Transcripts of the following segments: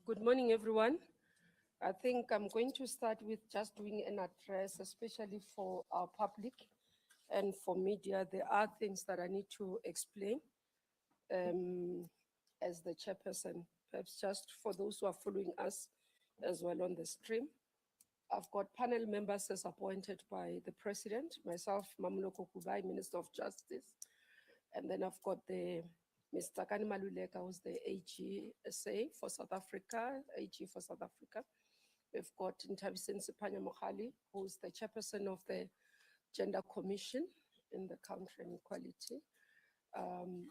Good morning, everyone. I think I'm going to start with just doing an address, especially for our public and for media. There are things that I need to explain as the chairperson, perhaps just for those who are following us as well on the stream. I've got panel members as appointed by the president, myself, Mmamoloko Kubayi, Minister of Justice, and then I've got the Mr. Maluleka, who's the AGSA for South Africa, AG for South Africa. We've got Ntabisin Sipanya Mokhali, who's the chairperson of the Gender Commission in the Country and Equality.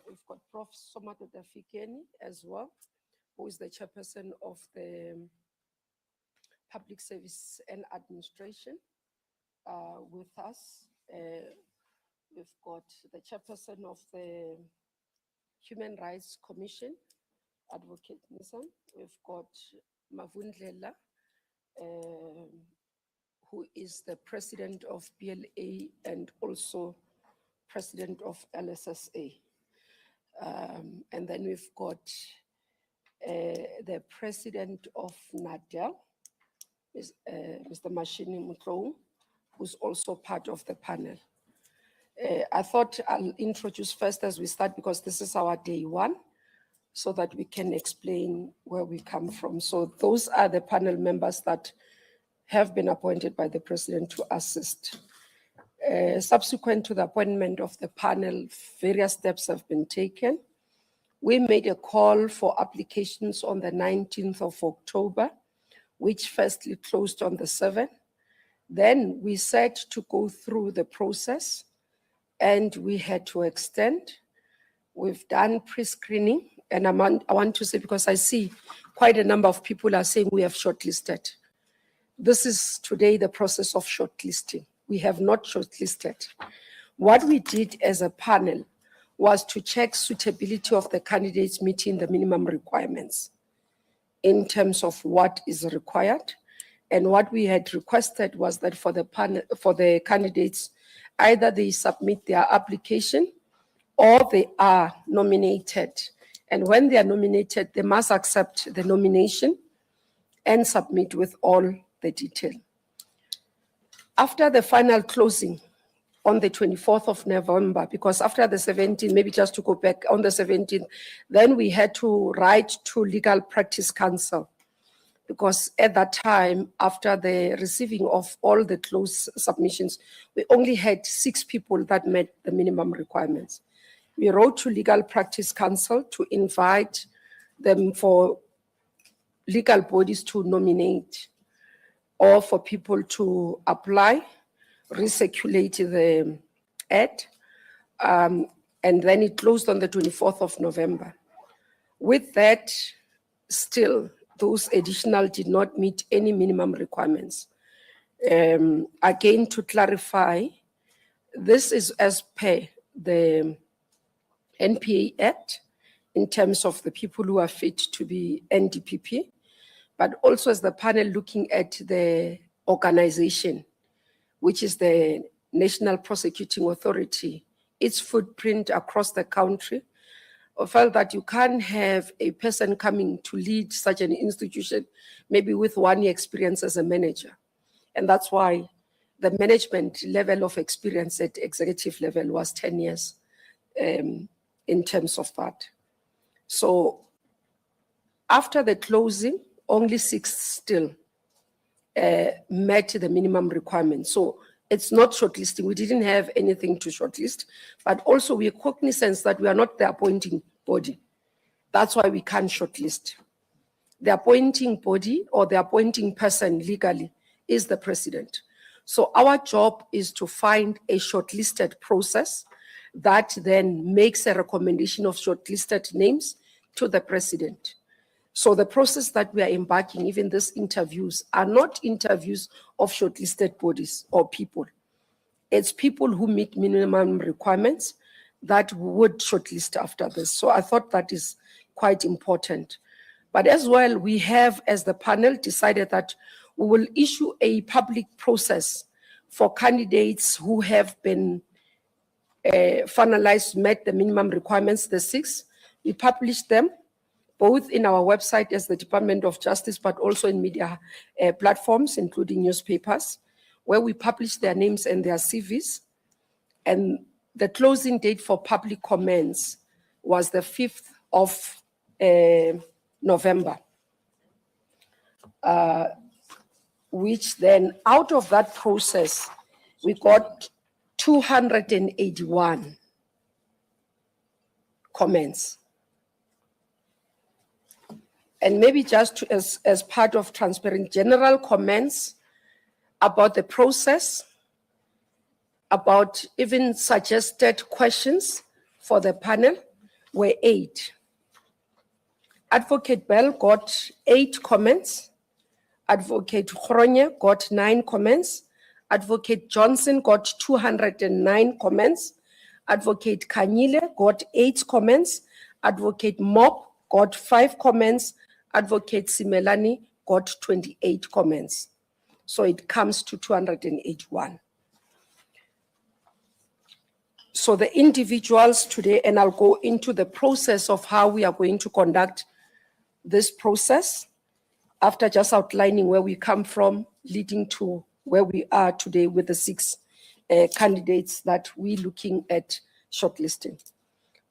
We've got Prof. Somato Dafikeni as well, who is the chairperson of the Public Service and Administration with us. We've got the chairperson of the Human Rights Commission, Advocate Nisan. We've got Mavundlela, who is the president of BLA and also president of LSSA. And then we've got the president of NADEL, Mr. Mashini Mutlou, who's also part of the panel. I thought I'll introduce first as we start, because this is our day one, so that we can explain where we come from. So those are the panel members that have been appointed by the president to assist. Subsequent to the appointment of the panel, various steps have been taken. We made a call for applications on the 19th of October, which firstly closed on the 7th. Then we said to go through the process, and we had to extend. We've done pre-screening, and I want to say, because I see quite a number of people are saying we have shortlisted. This is today the process of shortlisting. We have not shortlisted. What we did as a panel was to check suitability of the candidates meeting the minimum requirements in terms of what is required. And what we had requested was that for the panel, for the candidates, either they submit their application or they are nominated. And when they are nominated, they must accept the nomination and submit with all the detail. After the final closing on the 24th of November, because after the 17th, maybe just to go back on the 17th, then we had to write to Legal Practice Council, because at that time, after the receiving of all the closed submissions, we only had 6 people that met the minimum requirements. We wrote to Legal Practice Council to invite them for legal bodies to nominate or for people to apply, recirculate the ad, and then it closed on the 24th of November. With that, still, those additional did not meet any minimum requirements. Again, to clarify, this is as per the NPA Act in terms of the people who are fit to be NDPP, but also as the panel looking at the organization, which is the National Prosecuting Authority, its footprint across the country. I felt that you can't have a person coming to lead such an institution, maybe with 1 year experience as a manager. And that's why the management level of experience at executive level was 10 years in terms of that. So after the closing, only 6 still met the minimum requirements. So it's not shortlisting. We didn't have anything to shortlist, but also we are cognizant that we are not the appointing body. That's why we can't shortlist. The appointing body or the appointing person legally is the president. So our job is to find a shortlisted process that then makes a recommendation of shortlisted names to the president. So the process that we are embarking, even these interviews, are not interviews of shortlisted bodies or people. It's people who meet minimum requirements that would shortlist after this. So I thought that is quite important. But as well, we have, as the panel, decided that we will issue a public process for candidates who have been finalized, met the minimum requirements, the 6. We publish them both in our website as the Department of Justice, but also in media platforms, including newspapers, where we publish their names and their CVs. And the closing date for public comments was the 5th of November, which then out of that process, we got 281 comments. And maybe just as part of transparent, general comments about the process, about even suggested questions for the panel were 8. Advocate Bell got 8 comments. Advocate Khronye got 9 comments. Advocate Johnson got 209 comments. Advocate Kanyile got 8 comments. Advocate Mopp got 5 comments. Advocate Simelani got 28 comments. So it comes to 281. So the individuals today, and I'll go into the process of how we are going to conduct this process after just outlining where we come from, leading to where we are today with the 6 candidates that we're looking at shortlisting.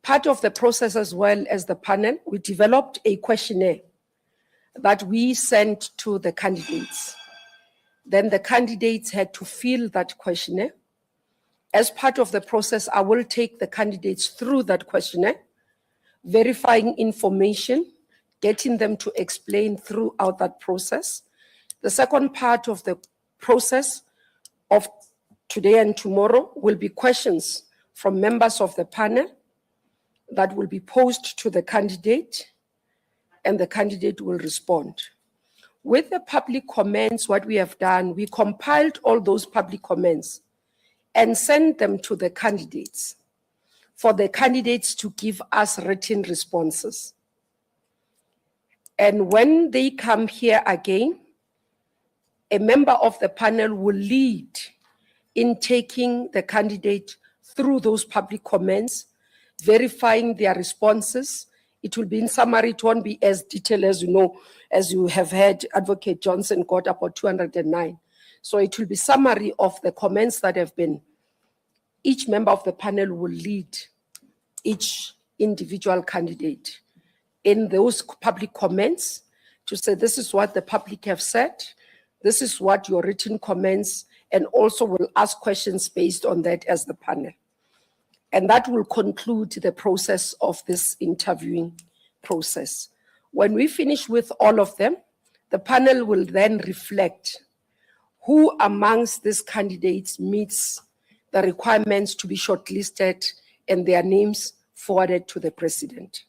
Part of the process as well as the panel, we developed a questionnaire that we sent to the candidates. Then the candidates had to fill that questionnaire. As part of the process, I will take the candidates through that questionnaire, verifying information, getting them to explain throughout that process. The second part of the process of today and tomorrow will be questions from members of the panel that will be posed to the candidate, and the candidate will respond. With the public comments, what we have done, we compiled all those public comments and sent them to the candidates for the candidates to give us written responses. And when they come here again, a member of the panel will lead in taking the candidate through those public comments, verifying their responses. It will be in summary, it won't be as detailed as you know, as you have heard, Advocate Johnson got about 209. So it will be summary of the comments that have been. Each member of the panel will lead each individual candidate in those public comments to say, this is what the public have said, this is what your written comments, and also will ask questions based on that as the panel. And that will conclude the process of this interviewing process. When we finish with all of them, the panel will then reflect who amongst these candidates meets the requirements to be shortlisted and their names forwarded to the president.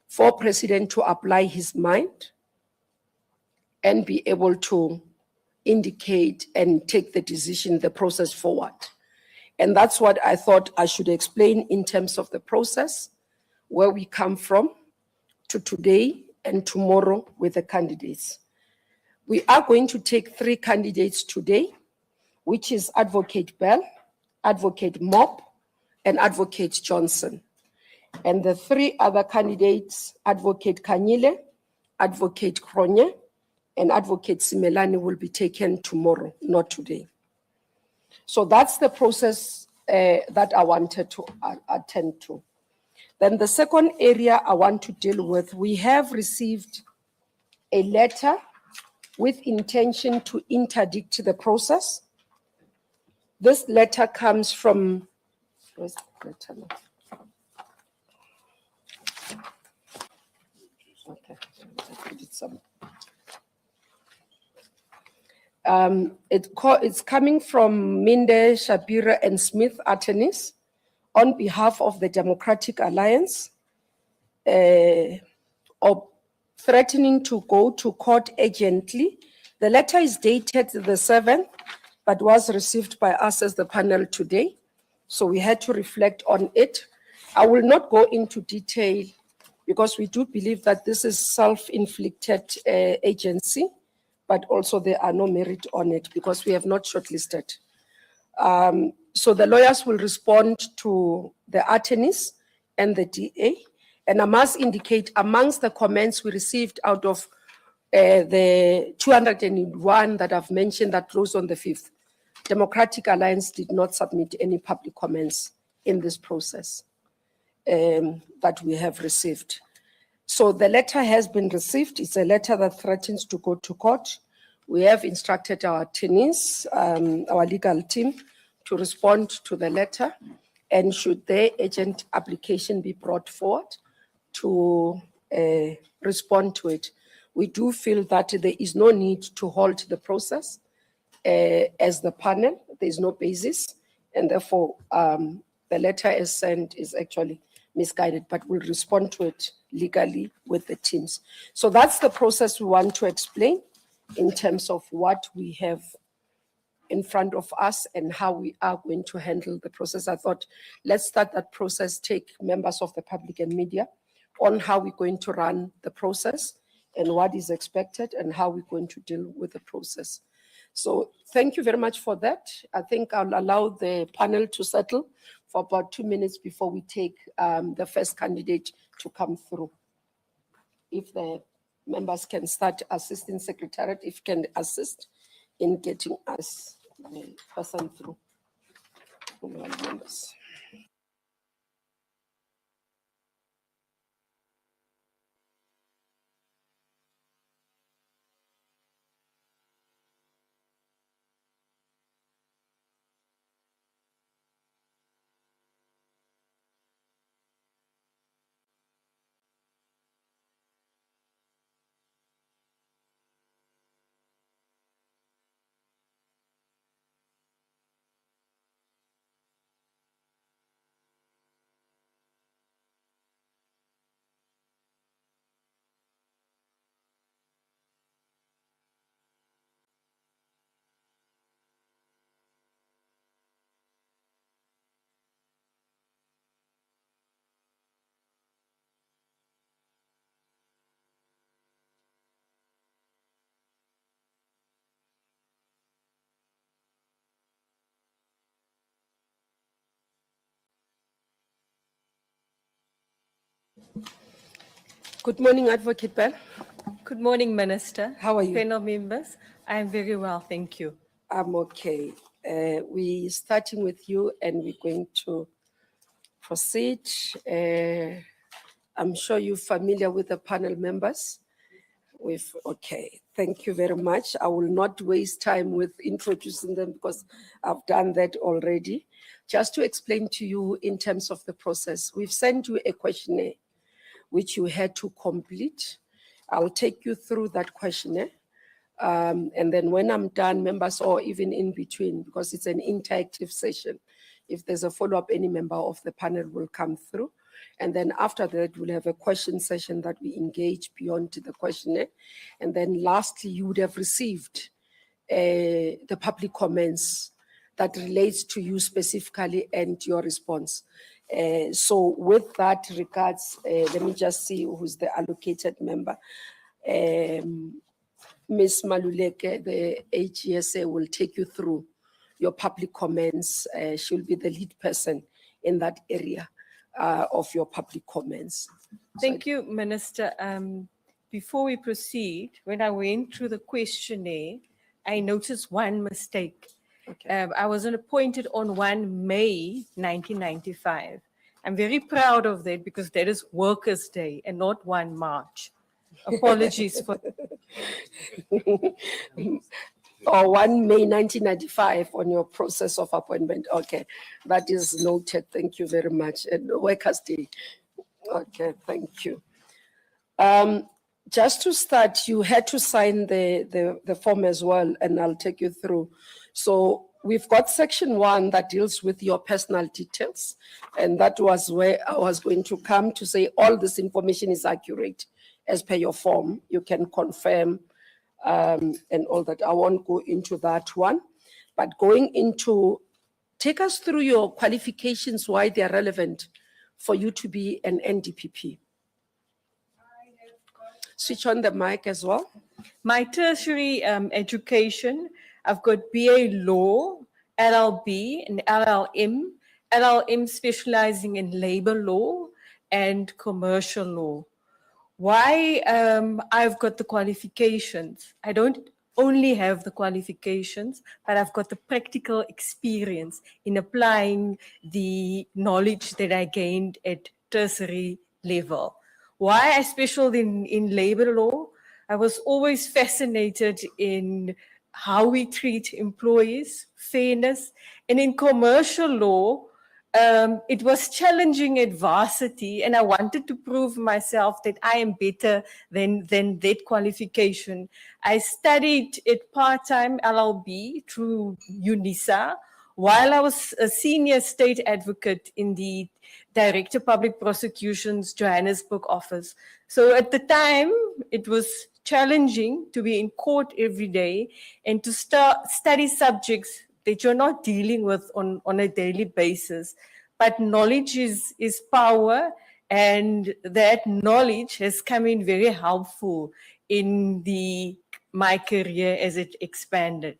For president to apply his mind and be able to indicate and take the decision, the process forward. And that's what I thought I should explain in terms of the process, where we come from to today and tomorrow with the candidates. We are going to take 3 candidates today, which is Advocate Bell, Advocate Mopp, and Advocate Johnson. And the 3 other candidates, Advocate Kanyile, Advocate Khronye, and Advocate Simelani, will be taken tomorrow, not today. So that's the process that I wanted to attend to. Then the second area I want to deal with, we have received a letter with intention to interdict the process. This letter comes from, where's the letter now? Okay, I put it somewhere. It's coming from Minde, Shapira, and Smith attorneys on behalf of the Democratic Alliance, of threatening to go to court urgently. The letter is dated the 7th, but was received by us as the panel today. So we had to reflect on it. I will not go into detail because we do believe that this is self-inflicted agency, but also there are no merit on it because we have not shortlisted. So the lawyers will respond to the attorneys and the DA, And I must indicate, amongst the comments we received out of the 201 that I've mentioned that closed on the 5th, Democratic Alliance did not submit any public comments in this process that we have received. So the letter has been received. It's a letter that threatens to go to court. We have instructed our attorneys, our legal team, to respond to the letter, and should their urgent application be brought forward to respond to it. We do feel that there is no need to halt the process as the panel. There is no basis, and therefore the letter as sent is actually misguided, but we'll respond to it legally with the teams. So that's the process we want to explain in terms of what we have in front of us and how we are going to handle the process. I thought, let's start that process, take members of the public and media on how we're going to run the process and what is expected and how we're going to deal with the process. So thank you very much for that. I think I'll allow the panel to settle for about 2 minutes before we take the first candidate to come through. If the members can start assisting Secretariat, if you can assist in getting us the person through. Members. Good morning, Advocate Bell. Good morning, Minister. How are you? Panel members, I am very well, thank you. I'm okay. We're starting with you and we're going to proceed. I'm sure you're familiar with the panel members. Okay, thank you very much. I will not waste time with introducing them because I've done that already. Just to explain to you in terms of the process, we've sent you a questionnaire which you had to complete. I'll take you through that questionnaire. And then when I'm done, members, or even in between, because it's an interactive session, if there's a follow-up, any member of the panel will come through. And then after that, we'll have a question session that we engage beyond the questionnaire. And then lastly, you would have received the public comments that relates to you specifically and your response. So with that regards, let me just see who's the allocated member. Ms. Mmamoloko, the HGSA, will take you through your public comments. She'll be the lead person in that area of your public comments. Thank you, Minister. Before we proceed, when I went through the questionnaire, I noticed one mistake. Okay. I wasn't appointed on 1 May 1995. I'm very proud of that because that is Workers' Day and not 1 March. Apologies for Or 1 May 1995 on your process of appointment. Okay, that is noted. Thank you very much. And Workers' Day. Okay, thank you. Just to start, you had to sign the form as well, and I'll take you through. So we've got section 1 that deals with your personal details, and that was where I was going to come to say all this information is accurate as per your form. You can confirm and all that. I won't go into that one, but going into, take us through your qualifications, why they're relevant for you to be an NDPP. Switch on the mic as well. my tertiary education. I've got BA Law, LLB, and LLM specializing in labor law, and commercial law. Why I've got the qualifications? I don't only have the qualifications, but I've got the practical experience in applying the knowledge that I gained at tertiary level. Why I specialized in labor law? I was always fascinated in how we treat employees, fairness, and in commercial law, it was challenging at varsity, and I wanted to prove myself that I am better than that qualification. I studied at part-time LLB through UNISA while I was a senior state advocate in the Director Public Prosecutions Johannesburg office. So at the time, it was challenging to be in court every day and to study subjects that you're not dealing with on a daily basis. But knowledge is power, and that knowledge has come in very helpful in my career as it expanded.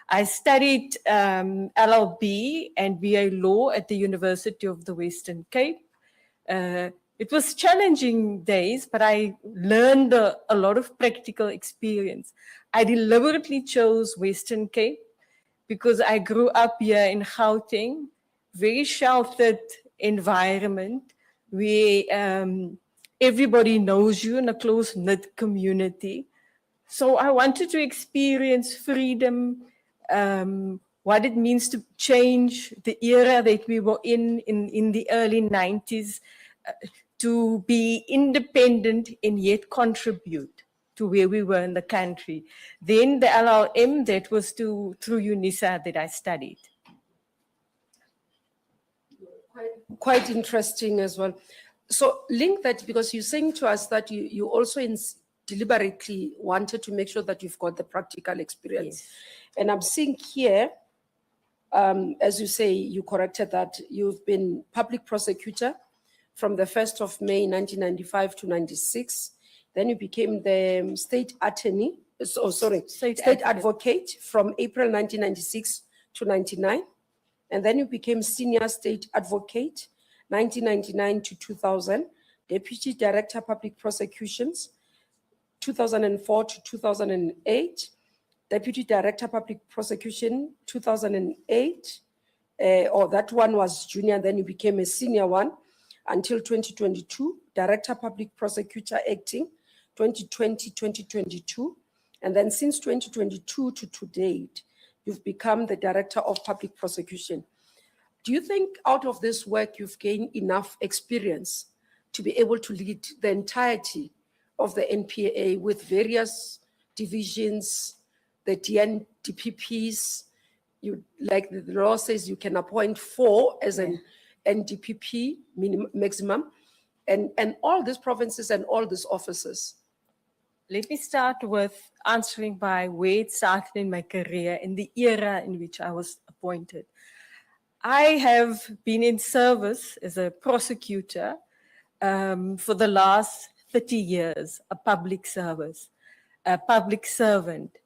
I studied LLB and BA Law at the University of the Western Cape. It was challenging days, but I learned a lot of practical experience. I deliberately chose Western Cape because I grew up here in Gauteng, very sheltered environment where everybody knows you in a close-knit community. So I wanted to experience freedom, what it means to change the era that we were in the early 90s, to be independent and yet contribute to where we were in the country. Then the LLM, that was through UNISA that I studied. Quite interesting as well. So link that, because you're saying to us that you also deliberately wanted to make sure that you've got the practical experience. Yes. And I'm seeing here, as you say, you corrected that you've been public prosecutor from the 1st of May 1995 to 96. Then you became the state attorney, state advocate from April 1996 to 99. And then you became senior state advocate, 1999 to 2000, deputy director public prosecutions, 2004 to 2008, deputy director public prosecution, 2008, or that one was junior, then you became a senior one until 2022, director public prosecutor acting, 2020-2022. And then since 2022 to date, you've become the director of public prosecution. Do you think out of this work, you've gained enough experience to be able to lead the entirety of the NPA with various divisions, the NDPPs? You, like the law says, you can appoint 4 as an NDPP maximum, and all these provinces and all these offices. Let me start with answering by where it started in my career, in the era in which I was appointed. I have been in service as a prosecutor for the last 30 years, a public service, a public servant.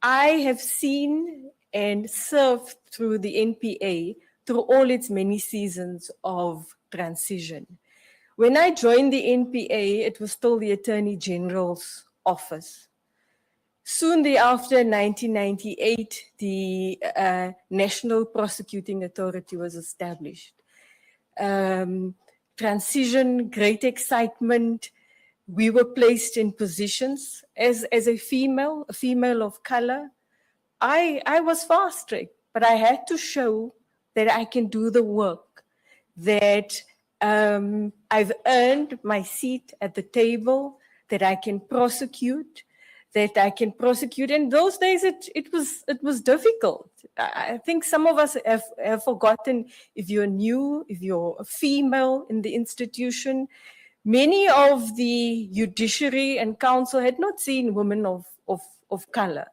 I have seen and served through the NPA through all its many seasons of transition. When I joined the NPA, it was still the Attorney General's office. Soon thereafter, in 1998, the National Prosecuting Authority was established. Transition, great excitement. We were placed in positions as a female of color. I was fast-tracked, but I had to show that I can do the work, that I've earned my seat at the table, that I can prosecute, In those days, it was difficult. I think some of us have forgotten, if you're new, if you're a female in the institution, many of the judiciary and council had not seen women of color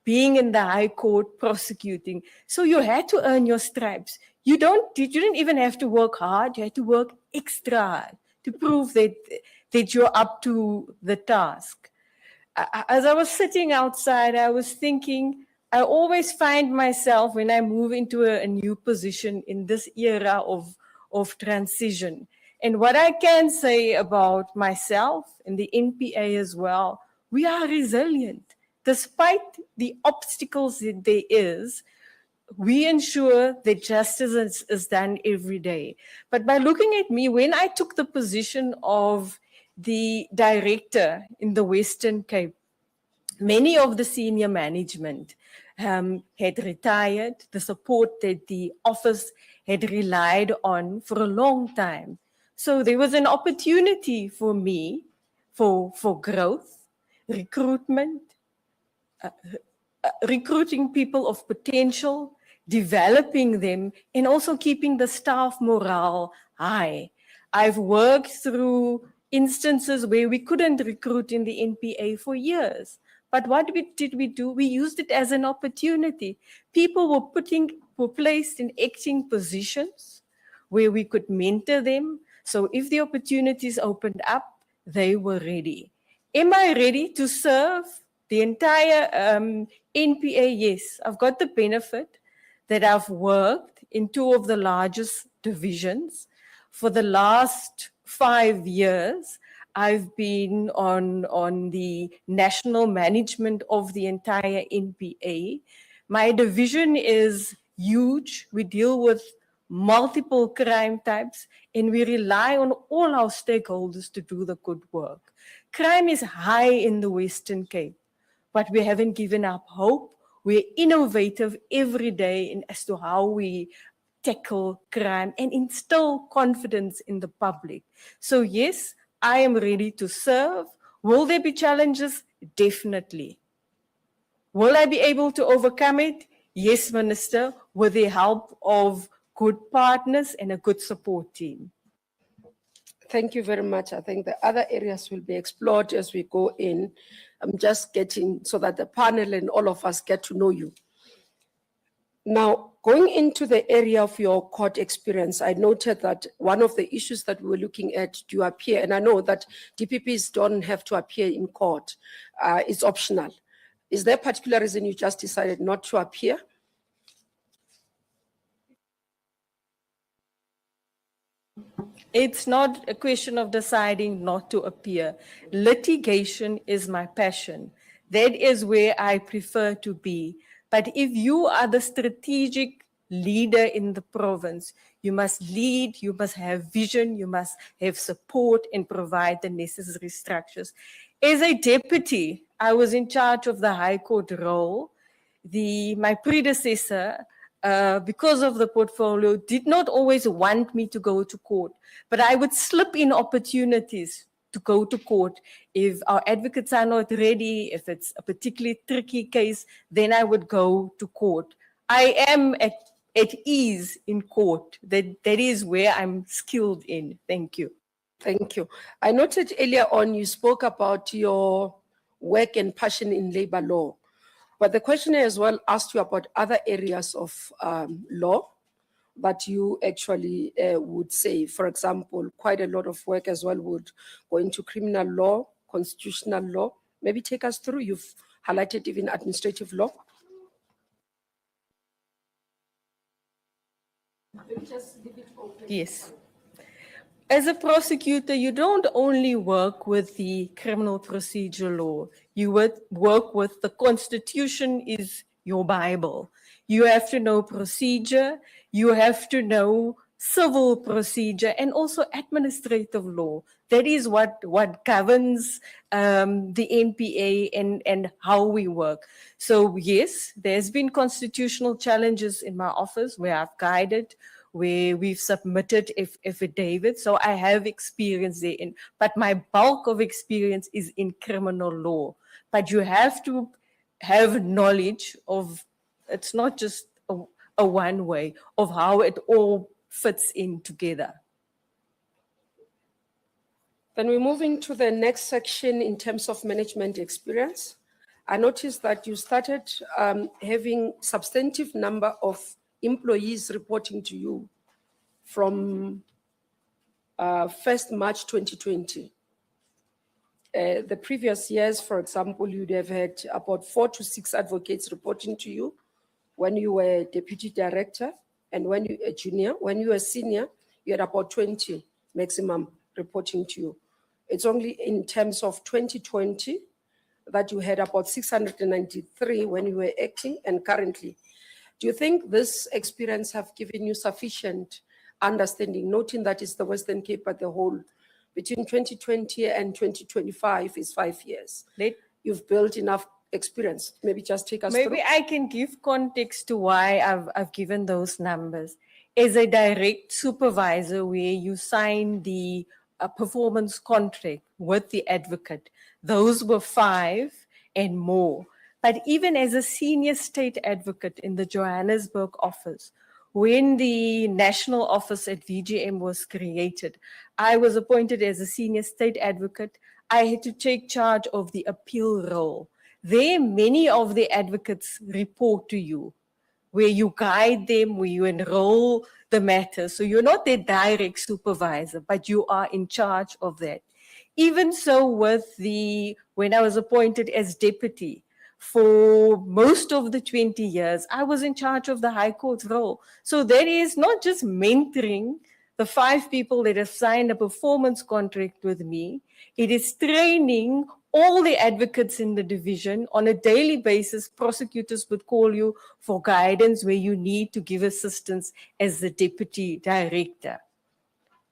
being in the High Court prosecuting. So you had to earn your stripes. You didn't even have to work hard. You had to work extra hard to prove that you're up to the task. As I was sitting outside, I was thinking, I always find myself when I move into a new position in this era of transition, And what I can say about myself and the NPA as well, we are resilient. Despite the obstacles that there is, we ensure that justice is done every day. But by looking at me, when I took the position of the director in the Western Cape, many of the senior management had retired, the support that the office had relied on for a long time. So there was an opportunity for me for growth, recruitment, recruiting people of potential, developing them, and also keeping the staff morale high. I've worked through instances where we couldn't recruit in the NPA for years. But what did we do? We used it as an opportunity. People were placed in acting positions where we could mentor them. So if the opportunities opened up, they were ready. Am I ready to serve the entire NPA? Yes, I've got the benefit that I've worked in two of the largest divisions. For the last 5 years, I've been on the national management of the entire NPA. My division is huge. We deal with multiple crime types, and we rely on all our stakeholders to do the good work. Crime is high in the Western Cape, but we haven't given up hope. We're innovative every day as to how we tackle crime and instill confidence in the public. So yes, I am ready to serve. Will there be challenges? Definitely. Will I be able to overcome it? Yes, Minister, with the help of good partners and a good support team. Thank you very much. I think the other areas will be explored as we go in. I'm just getting so that the panel and all of us get to know you. Now, going into the area of your court experience, I noted that one of the issues that we were looking at, do you appear? And I know that DPPs don't have to appear in court. It's optional. Is there a particular reason you just decided not to appear? It's not a question of deciding not to appear. Litigation is my passion. That is where I prefer to be. But if you are the strategic leader in the province, you must lead, you must have vision, you must have support and provide the necessary structures. As a deputy, I was in charge of the High Court role. My predecessor, because of the portfolio, did not always want me to go to court, but I would slip in opportunities to go to court. If our advocates are not ready, if it's a particularly tricky case, then I would go to court. I am at ease in court. That is where I'm skilled in. Thank you. Thank you. I noted earlier on you spoke about your work and passion in labor law, but the questionnaire as well asked you about other areas of law that you actually would say. For example, quite a lot of work as well would go into criminal law, constitutional law. Maybe take us through. You've highlighted even administrative law. Just leave it open. Yes. As a prosecutor, you don't only work with the criminal procedure law. You work with the Constitution is your Bible. You have to know procedure, you have to know civil procedure, and also administrative law. That is what governs the NPA and how we work. So yes, there's been constitutional challenges in my office where I've guided, where we've submitted affidavits. So I have experience therein, but my bulk of experience is in criminal law. But you have to have knowledge of, it's not just a one way of how it all fits in together. Then we're moving to the next section in terms of management experience. I noticed that you started having substantive number of employees reporting to you from 1st March 2020. The previous years, for example, you'd have had about 4 to 6 advocates reporting to you when you were deputy director, and when you were junior. When you were senior, you had about 20 maximum reporting to you. It's only in terms of 2020 that you had about 693 when you were acting, and currently. Do you think this experience have given you sufficient understanding, noting that it's the Western Cape at the whole, between 2020 and 2025 is 5 years? You've built enough experience. Maybe just take us through. Maybe I can give context to why I've given those numbers. As a direct supervisor where you sign the performance contract with the advocate, those were 5 and more. But even as a senior state advocate in the Johannesburg office, when the national office at VGM was created, I was appointed as a senior state advocate. I had to take charge of the appeal role. There, many of the advocates report to you, where you guide them, where you enroll the matter. So you're not their direct supervisor, but you are in charge of that. Even so when I was appointed as deputy, for most of the 20 years, I was in charge of the High Court role. So that is not just mentoring the 5 people that have signed a performance contract with me. It is training all the advocates in the division. On a daily basis, prosecutors would call you for guidance where you need to give assistance as the deputy director.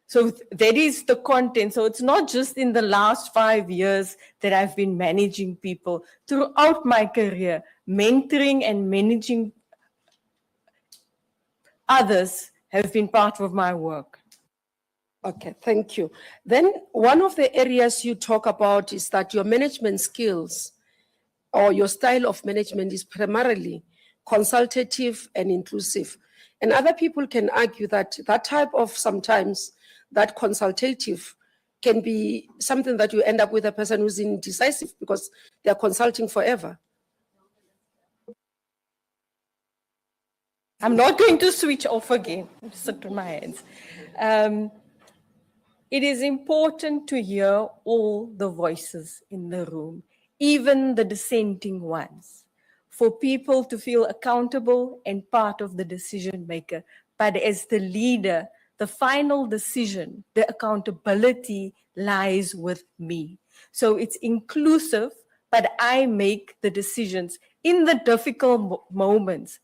So that is the content. So it's not just in the last 5 years that I've been managing people. Throughout my career, mentoring and managing others have been part of my work. Okay, thank you. Then one of the areas you talk about is that your management skills or your style of management is primarily consultative and inclusive. And other people can argue that that type of sometimes that consultative can be something that you end up with a person who's indecisive because they're consulting forever. I'm not going to switch off again. Sit with my hands. It is important to hear all the voices in the room, even the dissenting ones, for people to feel accountable and part of the decision maker. But as the leader, the final decision, the accountability lies with me. So it's inclusive, but I make the decisions. In the difficult moments,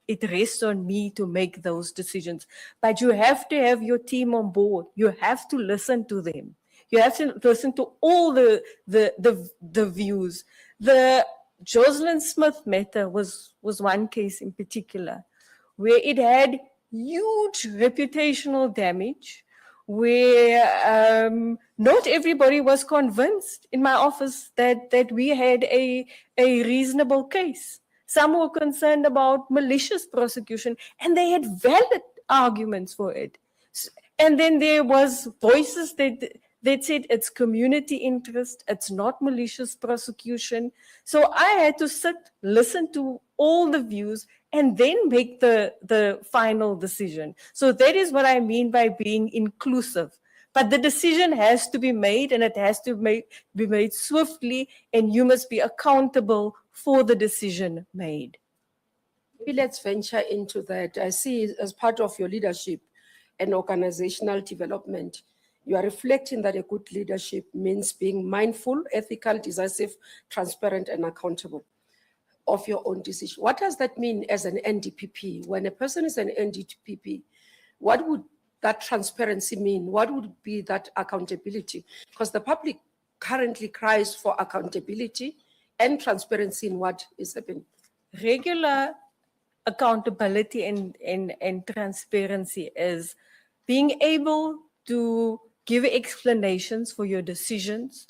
it rests on me to make those decisions. But you have to have your team on board. You have to listen to them. You have to listen to all the views. The Jocelyn Smith matter was one case in particular, where it had huge reputational damage, where not everybody was convinced in my office that we had a reasonable case. Some were concerned about malicious prosecution, and they had valid arguments for it. And then there was voices that said it's community interest, it's not malicious prosecution. So I had to sit, listen to all the views, and then make the final decision. So that is what I mean by being inclusive. But the decision has to be made, and it has to be made swiftly, and you must be accountable for the decision made. Maybe let's venture into that. I see as part of your leadership and organizational development, you are reflecting that a good leadership means being mindful, ethical, decisive, transparent, and accountable of your own decision. What does that mean as an NDPP? When a person is an NDPP, what would that transparency mean? What would be that accountability? Because the public currently cries for accountability and transparency in what is happening. Regular accountability and transparency is being able to give explanations for your decisions,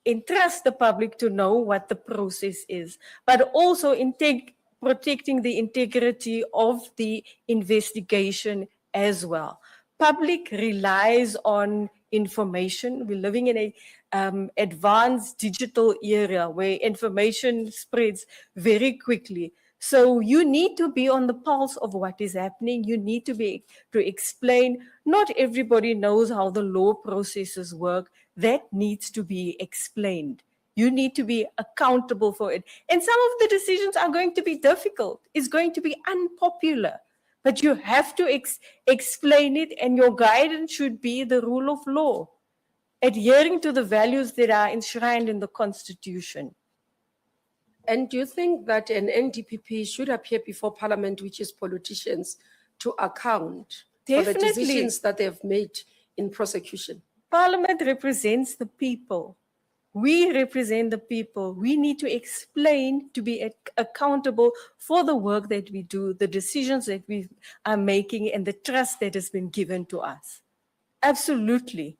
entrust the public to know what the process is, but also protecting the integrity of the investigation as well. Public relies on information. We're living in an advanced digital era where information spreads very quickly. So you need to be on the pulse of what is happening. You need to be to explain. Not everybody knows how the law processes work. That needs to be explained. You need to be accountable for it. And some of the decisions are going to be difficult. It's going to be unpopular. But you have to explain it, and your guidance should be the rule of law, adhering to the values that are enshrined in the Constitution. And do you think that an NDPP should appear before Parliament, which is politicians, to account for the Definitely. decisions that they have made in prosecution? Parliament represents the people. We represent the people. We need to explain, to be accountable for the work that we do, the decisions that we are making, and the trust that has been given to us. Absolutely.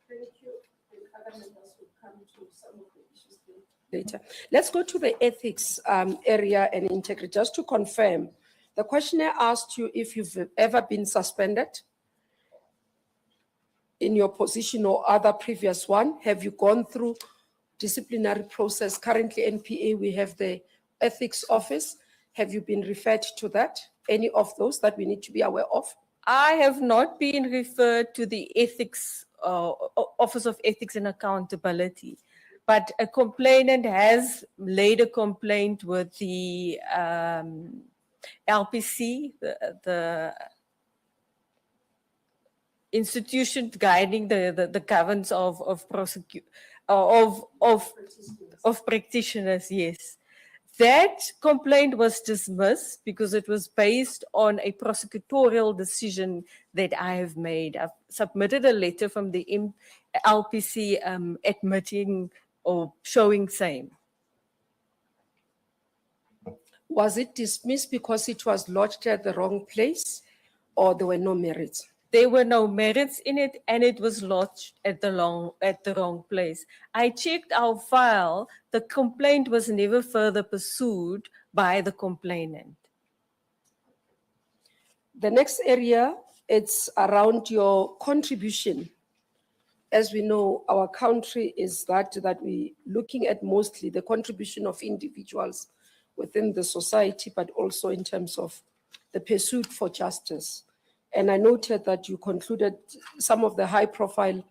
Thank you. And other members will come to some of the issues later. Let's go to the ethics area and integrity. Just to confirm, the questionnaire asked you if you've ever been suspended in your position or other previous one. Have you gone through disciplinary process? Currently, NPA, we have the ethics office. Have you been referred to that? Any of those that we need to be aware of? I have not been referred to the ethics, Office of Ethics and Accountability, but a complainant has laid a complaint with the LPC, the institution guiding the governance of practitioners. Yes, that complaint was dismissed because it was based on a prosecutorial decision that I have made. I've submitted a letter from the LPC admitting or showing same. Was it dismissed because it was lodged at the wrong place, or there were no merits? There were no merits in it, and it was lodged at the wrong place. I checked our file. The complaint was never further pursued by the complainant. The next area, it's around your contribution. As we know, our country is that we're looking at mostly the contribution of individuals within the society, but also in terms of the pursuit for justice. And I noted that you concluded some of the high profile,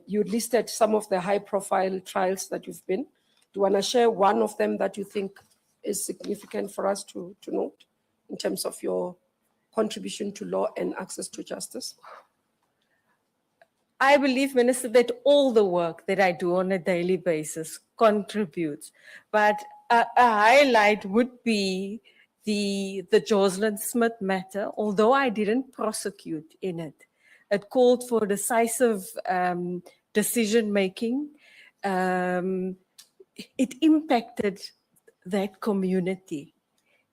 you listed some of the high profile trials that you've been. Do you want to share one of them that you think is significant for us to note in terms of your contribution to law and access to justice? I believe, Minister, that all the work that I do on a daily basis contributes, but a highlight would be the Jocelyn Smith matter. Although I didn't prosecute in it, it called for decisive decision-making. It impacted that community.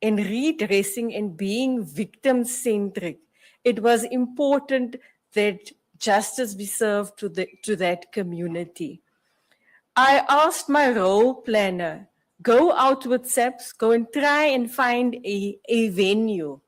In redressing and being victim-centric, it was important that justice be served to that community. I asked my role planner, go out with SAPS, go and try and find a venue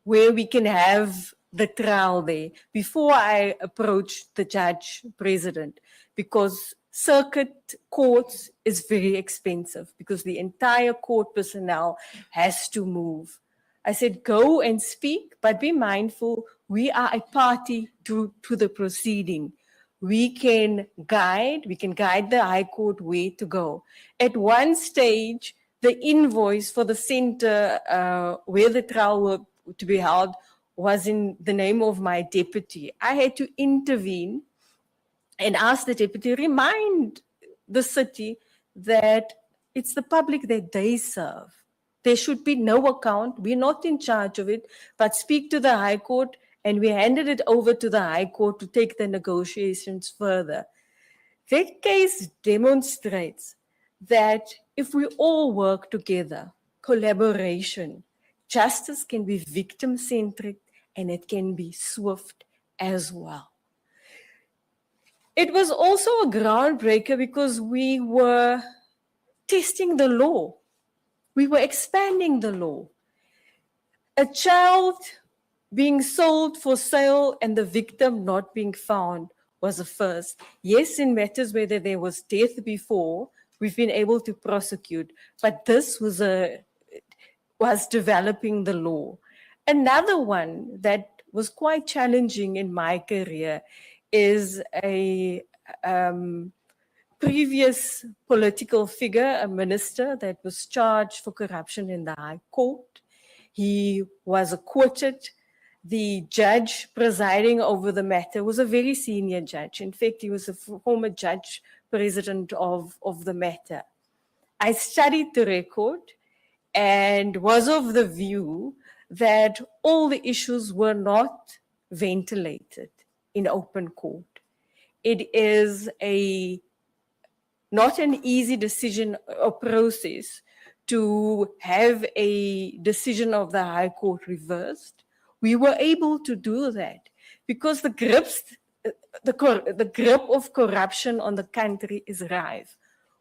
where we can have the trial there before I approached the judge president, because circuit courts is very expensive because the entire court personnel has to move. I said, go and speak, but be mindful, we are a party to the proceeding. We can guide the High Court where to go. At one stage, the invoice for the center where the trial were to be held was in the name of my deputy. I had to intervene and ask the deputy, remind the city that it's the public that they serve. There should be no account. We're not in charge of it, but speak to the High Court. And we handed it over to the High Court to take the negotiations further. That case demonstrates that if we all work together, collaboration, justice can be victim-centric and it can be swift as well. It was also a groundbreaker because we were testing the law. We were expanding the law. A child being sold for sale and the victim not being found was a first. Yes, in matters where there was death before, we've been able to prosecute, but this was developing the law. Another one that was quite challenging in my career is a previous political figure, a minister that was charged for corruption in the High Court. He was acquitted. The judge presiding over the matter was a very senior judge. In fact, he was a former judge president of the matter. I studied the record and was of the view that all the issues were not ventilated in open court. It is not an easy decision or process to have a decision of the High Court reversed. We were able to do that because the grip of corruption on the country is rife.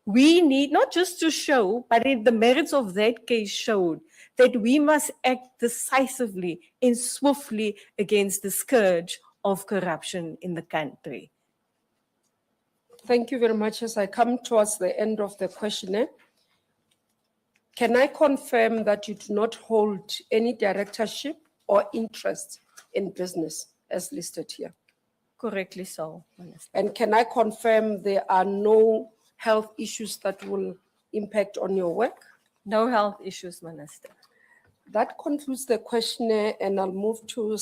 We need not just to show, but the merits of that case showed that we must act decisively and swiftly against the scourge of corruption in the country. Thank you very much. As I come towards the end of the questionnaire, can I confirm that you do not hold any directorship or interest in business as listed here? Correctly so, Minister. And can I confirm there are no health issues that will impact on your work? No health issues, Minister. That concludes the questionnaire, and I'll move to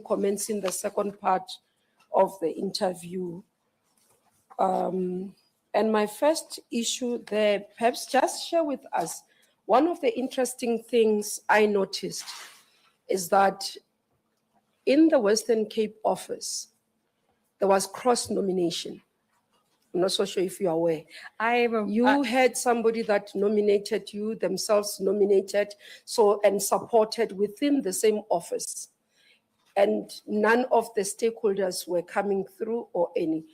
commencing the second part of the interview. And my first issue there, perhaps just share with us, one of the interesting things I noticed is that in the Western Cape office, there was cross-nomination. I'm not so sure if you're aware. You had somebody that nominated you, themselves nominated, and supported within the same office. And none of the stakeholders were coming through or any.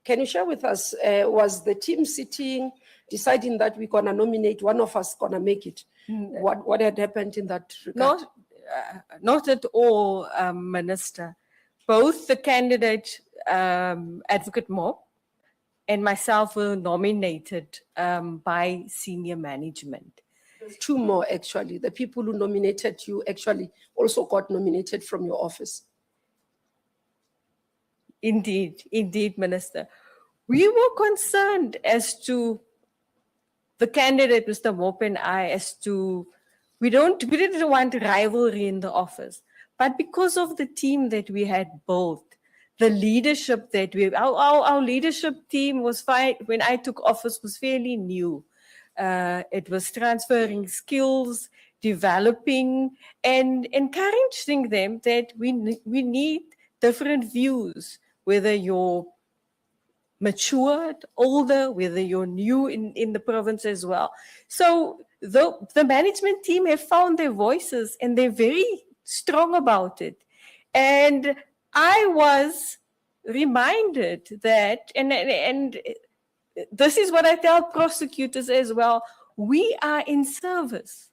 Can you share with us, was the team sitting, deciding that we're gonna nominate, one of us gonna make it? What had happened in that regard? Not at all, Minister. Both the candidate, Advocate Mopp, and myself were nominated by senior management. Two more, actually. The people who nominated you actually also got nominated from your office. Indeed, Minister. We were concerned as to the candidate, Mr. Mopp, and I, as to we didn't want rivalry in the office, but because of the team that we had built, the leadership that our leadership team was fine. When I took office, was fairly new. It was transferring skills, developing, and encouraging them that we need different views, whether you're matured, older, whether you're new in the province as well. So the management team have found their voices and they're very strong about it. And I was reminded that, and this is what I tell prosecutors as well, we are in service.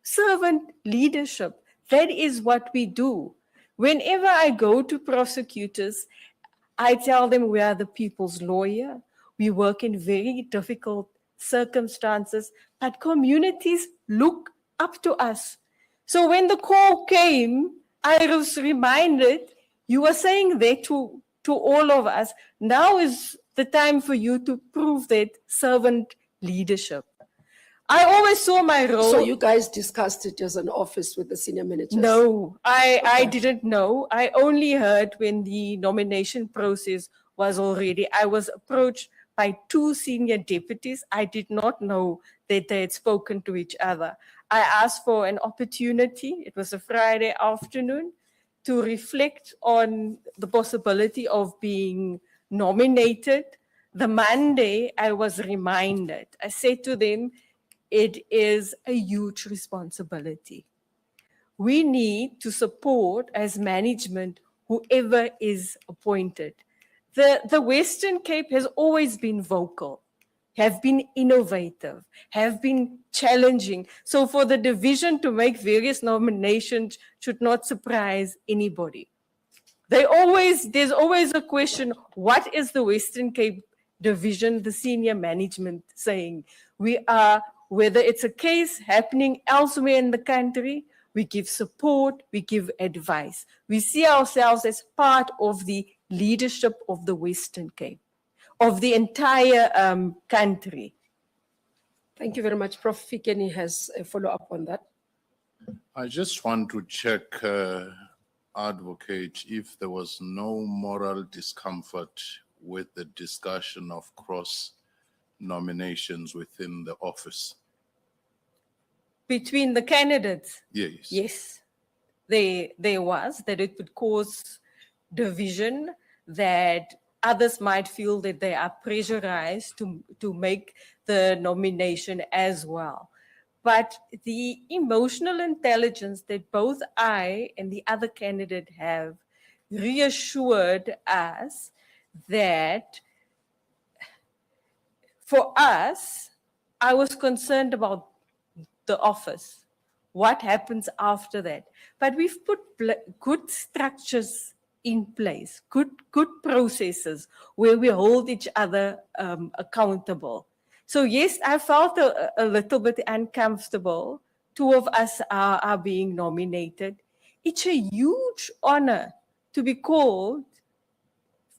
Servant leadership, that is what we do. Whenever I go to prosecutors, I tell them we are the people's lawyer. We work in very difficult circumstances, but communities look up to us. So when the call came, I was reminded, you were saying that to all of us, now is the time for you to prove that servant leadership. I always saw my role. So you guys discussed it as an office with the senior managers? No, I didn't know. I only heard when the nomination process was already. I was approached by two senior deputies. I did not know that they had spoken to each other. I asked for an opportunity. It was a Friday afternoon to reflect on the possibility of being nominated. The Monday, I was reminded. I said to them, it is a huge responsibility. We need to support as management whoever is appointed. The Western Cape has always been vocal, have been innovative, have been challenging. So for the division to make various nominations should not surprise anybody. There's always a question, what is the Western Cape division, the senior management saying? We are, whether it's a case happening elsewhere in the country, we give support, we give advice. We see ourselves as part of the leadership of the Western Cape, of the entire country. Thank you very much. Prof. Fikeni has a follow-up on that. I just want to check, Advocate, if there was no moral discomfort with the discussion of cross nominations within the office. Between the candidates, Yes. yes, there was, that it would cause division, that others might feel that they are pressurized to make the nomination as well. But the emotional intelligence that both I and the other candidate have reassured us that for us, I was concerned about the office, what happens after that. But we've put good structures in place, good processes where we hold each other accountable. So yes, I felt a little bit uncomfortable. Two of us are being nominated. It's a huge honor to be called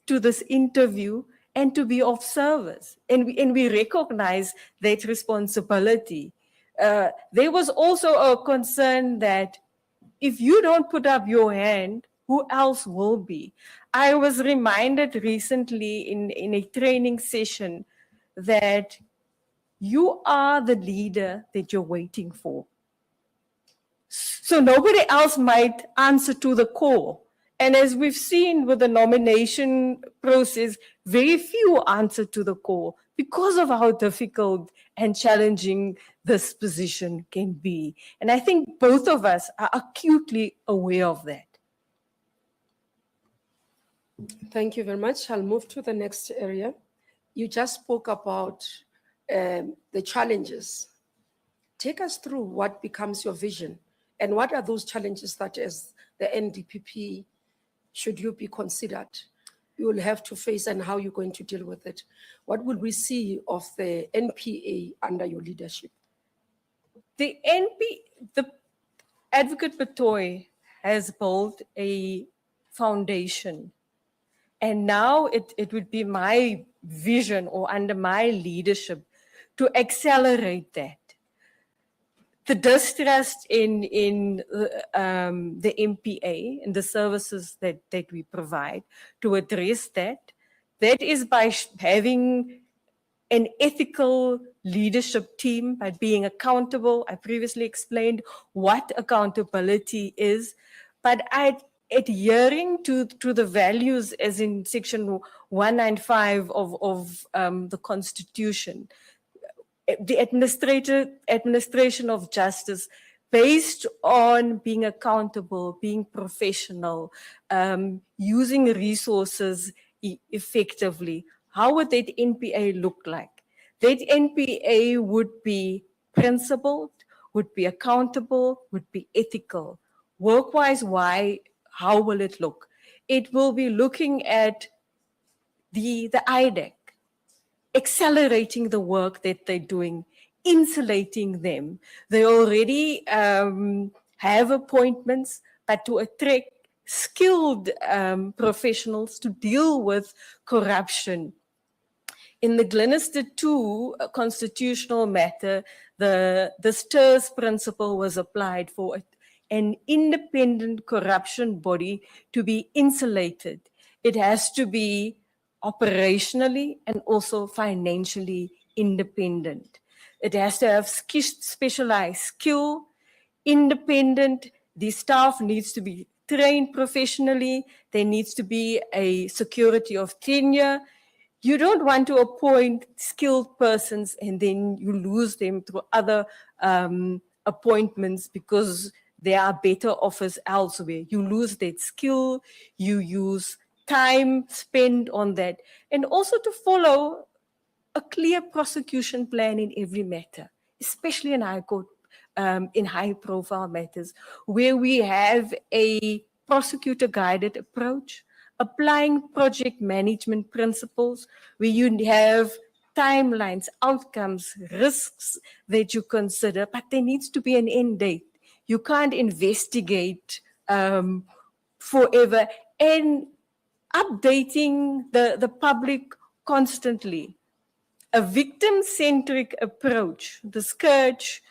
to this interview and to be of service. And we recognize that responsibility. There was also a concern that if you don't put up your hand, who else will be? I was reminded recently in a training session that you are the leader that you're waiting for. So nobody else might answer to the call. And as we've seen with the nomination process, very few answer to the call because of how difficult and challenging this position can be. And I think both of us are acutely aware of that. Thank you very much. I'll move to the next area. You just spoke about the challenges. Take us through what becomes your vision and what are those challenges that as the NDPP, should you be considered, you will have to face and how you're going to deal with it. What will we see of the NPA under your leadership? The Advocate Batoy has built a foundation. And now it would be my vision, or under my leadership, to accelerate that. The distrust in the MPA and the services that we provide, to address that is by having an ethical leadership team, by being accountable. I previously explained what accountability is, but adhering to the values as in section 195 of the Constitution, the administration of justice based on being accountable, being professional, using resources effectively. How would that NPA look like? That NPA would be principled, would be accountable, would be ethical. Work-wise, how will it look? It will be looking at the IDEC, accelerating the work that they're doing, insulating them. They already have appointments, but to attract skilled professionals to deal with corruption. In the Glenister 2 constitutional matter, the STIRS principle was applied for an independent corruption body to be insulated. It has to be operationally and also financially independent. It has to have specialized skill, independent. The staff needs to be trained professionally. There needs to be a security of tenure. You don't want to appoint skilled persons and then you lose them through other appointments because there are better offers elsewhere. You lose that skill, you use time spent on that, and also to follow a clear prosecution plan in every matter, especially in high court, in high profile matters, where we have a prosecutor guided approach, applying project management principles, where you have timelines, outcomes, risks that you consider, but there needs to be an end date. You can't investigate forever, and updating the public constantly. A victim-centric approach, the scourge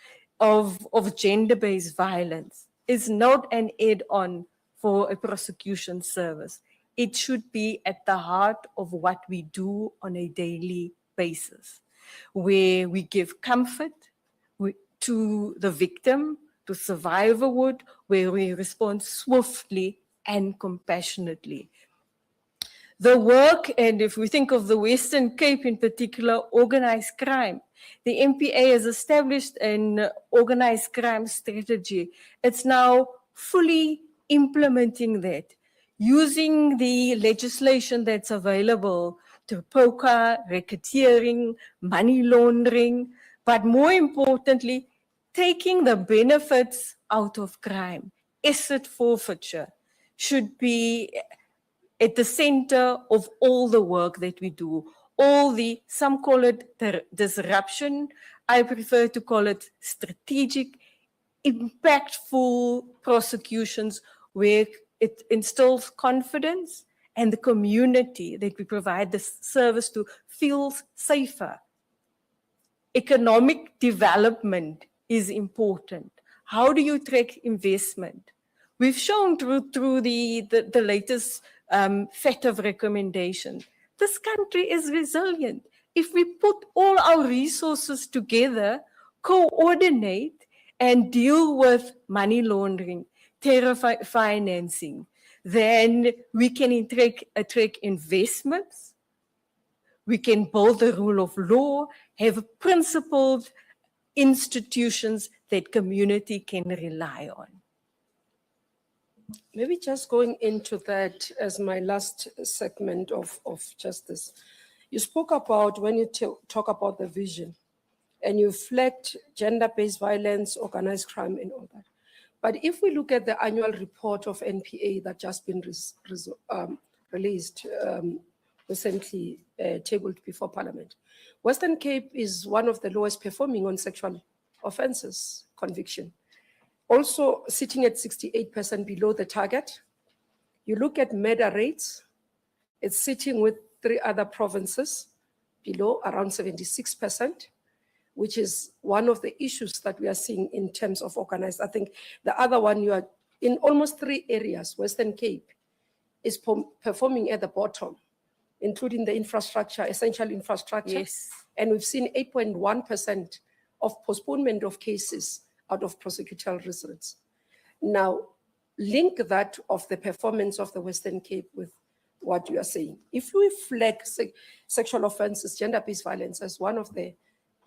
of gender-based violence is not an add-on for a prosecution service. It should be at the heart of what we do on a daily basis, where we give comfort to the victim, to survivorhood, where we respond swiftly and compassionately. The work, and if we think of the Western Cape in particular, organized crime, the MPA has established an organized crime strategy. It's now fully implementing that, using the legislation that's available to POCA, racketeering, money laundering, but more importantly, taking the benefits out of crime. Asset forfeiture should be at the center of all the work that we do. Some call it disruption. I prefer to call it strategic, impactful prosecutions where it instills confidence and the community that we provide this service to feels safer. Economic development is important. How do you track investment? We've shown through the latest set of recommendations, this country is resilient. If we put all our resources together, coordinate, and deal with money laundering, terror financing, then we can attract investments. We can build the rule of law, have principled institutions that community can rely on. Maybe just going into that as my last segment of justice. You spoke about, when you talk about the vision, and you flagged gender-based violence, organized crime, and all that. But if we look at the annual report of NPA that just been released recently, tabled before Parliament, Western Cape is one of the lowest performing on sexual offences conviction. Also sitting at 68% below the target. You look at murder rates, it's sitting with 3 other provinces below, around 76%, which is one of the issues that we are seeing in terms of organized. I think the other one, you are in almost 3 areas. Western Cape is performing at the bottom, including the infrastructure, essential infrastructure. Yes. And we've seen 8.1% of postponement of cases out of prosecutorial residence. Now, link that of the performance of the Western Cape with what you are saying. If we flag sexual offenses, gender-based violence as one of the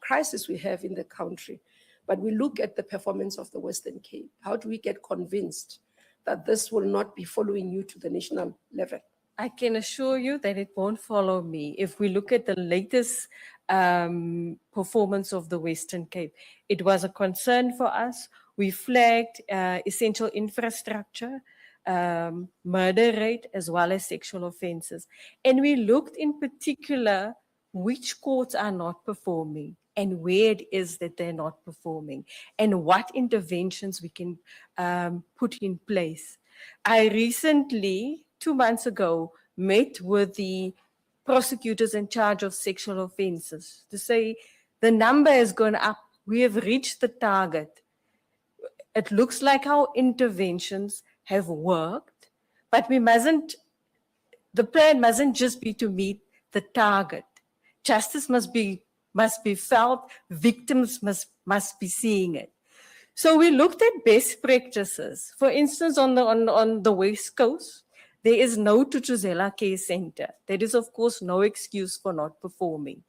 crises we have in the country, but we look at the performance of the Western Cape, how do we get convinced that this will not be following you to the national level? I can assure you that it won't follow me. If we look at the latest performance of the Western Cape, it was a concern for us. We flagged essential infrastructure, murder rate, as well as sexual offenses. And we looked in particular which courts are not performing and where it is that they're not performing and what interventions we can put in place. I recently, 2 months ago, met with the prosecutors in charge of sexual offenses to say the number has gone up. We have reached the target. It looks like our interventions have worked, but the plan mustn't just be to meet the target. Justice must be felt, victims must be seeing it. So we looked at best practices. For instance, on the West Coast, there is no Thuthuzela Care Center. That is, of course, no excuse for not performing.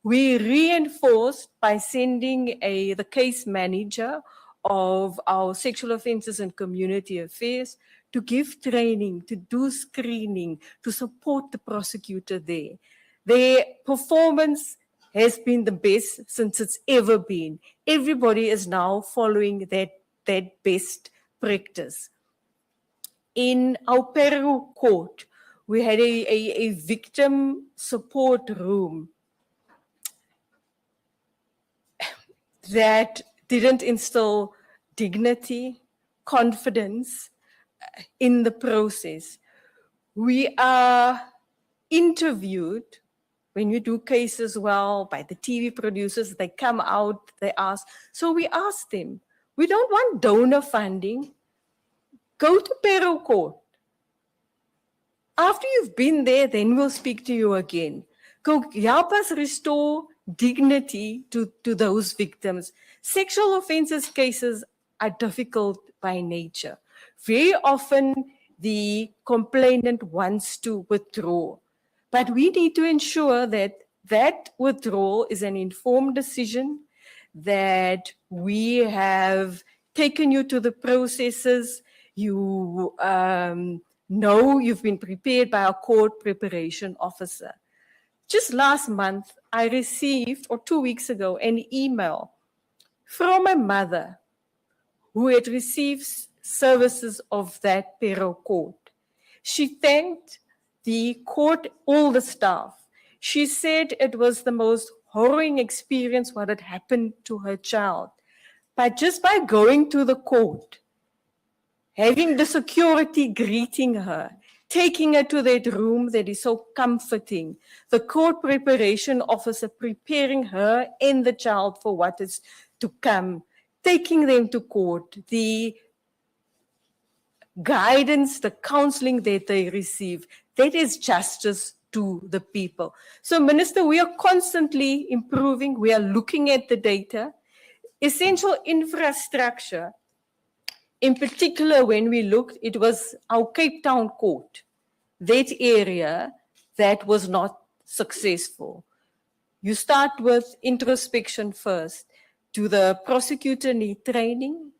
We reinforced by sending the case manager of our sexual offences and community affairs to give training, to do screening, to support the prosecutor there. Their performance has been the best since it's ever been. Everybody is now following that best practice. In our Peru court, we had a victim support room that didn't instill dignity, confidence in the process. We are interviewed when you do cases well by the TV producers, they come out, they ask. So we asked them, we don't want donor funding. Go to Pero Court. After you've been there, then we'll speak to you again. Go help us restore dignity to those victims. Sexual offenses cases are difficult by nature. Very often, the complainant wants to withdraw. But we need to ensure that that withdrawal is an informed decision, that we have taken you to the processes, you know you've been prepared by a court preparation officer. Just last month, I received, or 2 weeks ago, an email from a mother who had received services of that Pero court. She thanked the court, all the staff. She said it was the most harrowing experience what had happened to her child. But just by going to the court, having the security greeting her, taking her to that room that is so comforting, the court preparation officer preparing her and the child for what is to come, taking them to court, the guidance, the counseling that they receive, that is justice to the people. So, Minister, we are constantly improving. We are looking at the data. Essential infrastructure, in particular, when we looked, it was our Cape Town court, that area that was not successful. You start with introspection first. Do the prosecutor need training?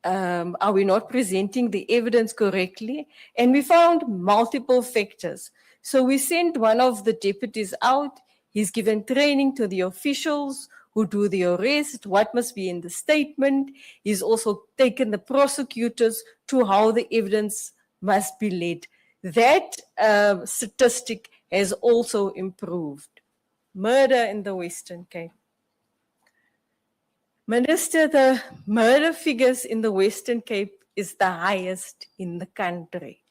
Are we not presenting the evidence correctly? And we found multiple factors. So we sent one of the deputies out. He's given training to the officials who do the arrest, what must be in the statement. He's also taken the prosecutors to how the evidence must be led. That statistic has also improved. Murder in the Western Cape. Minister, the murder figures in the Western Cape is the highest in the country.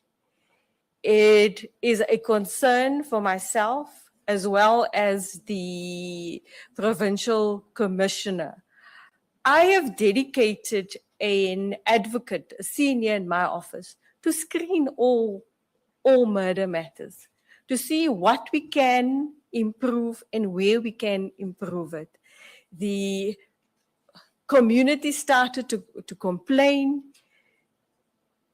It is a concern for myself as well as the provincial commissioner. I have dedicated an advocate, a senior in my office, to screen all murder matters, to see what we can improve and where we can improve it. The community started to complain.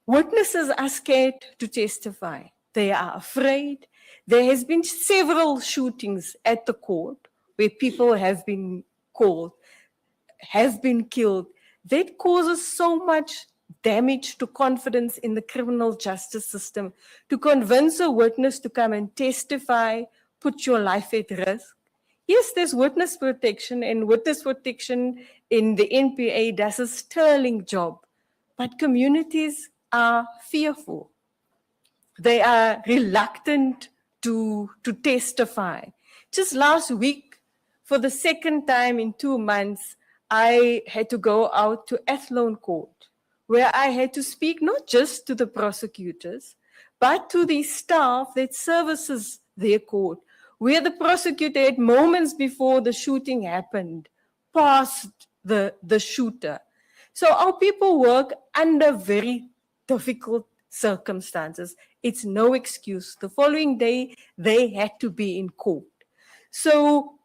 Witnesses are scared to testify. They are afraid. There has been several shootings at the court where people have been called, have been killed. That causes so much damage to confidence in the criminal justice system. To convince a witness to come and testify, put your life at risk. Yes, there's witness protection, and witness protection in the NPA does a sterling job, but communities are fearful. They are reluctant to testify. Just last week, for the second time in 2 months, I had to go out to Athlone Court, where I had to speak not just to the prosecutors, but to the staff that services their court, where the prosecutor had moments before the shooting happened, passed the shooter. So our people work under very difficult circumstances. It's no excuse. The following day, they had to be in court. So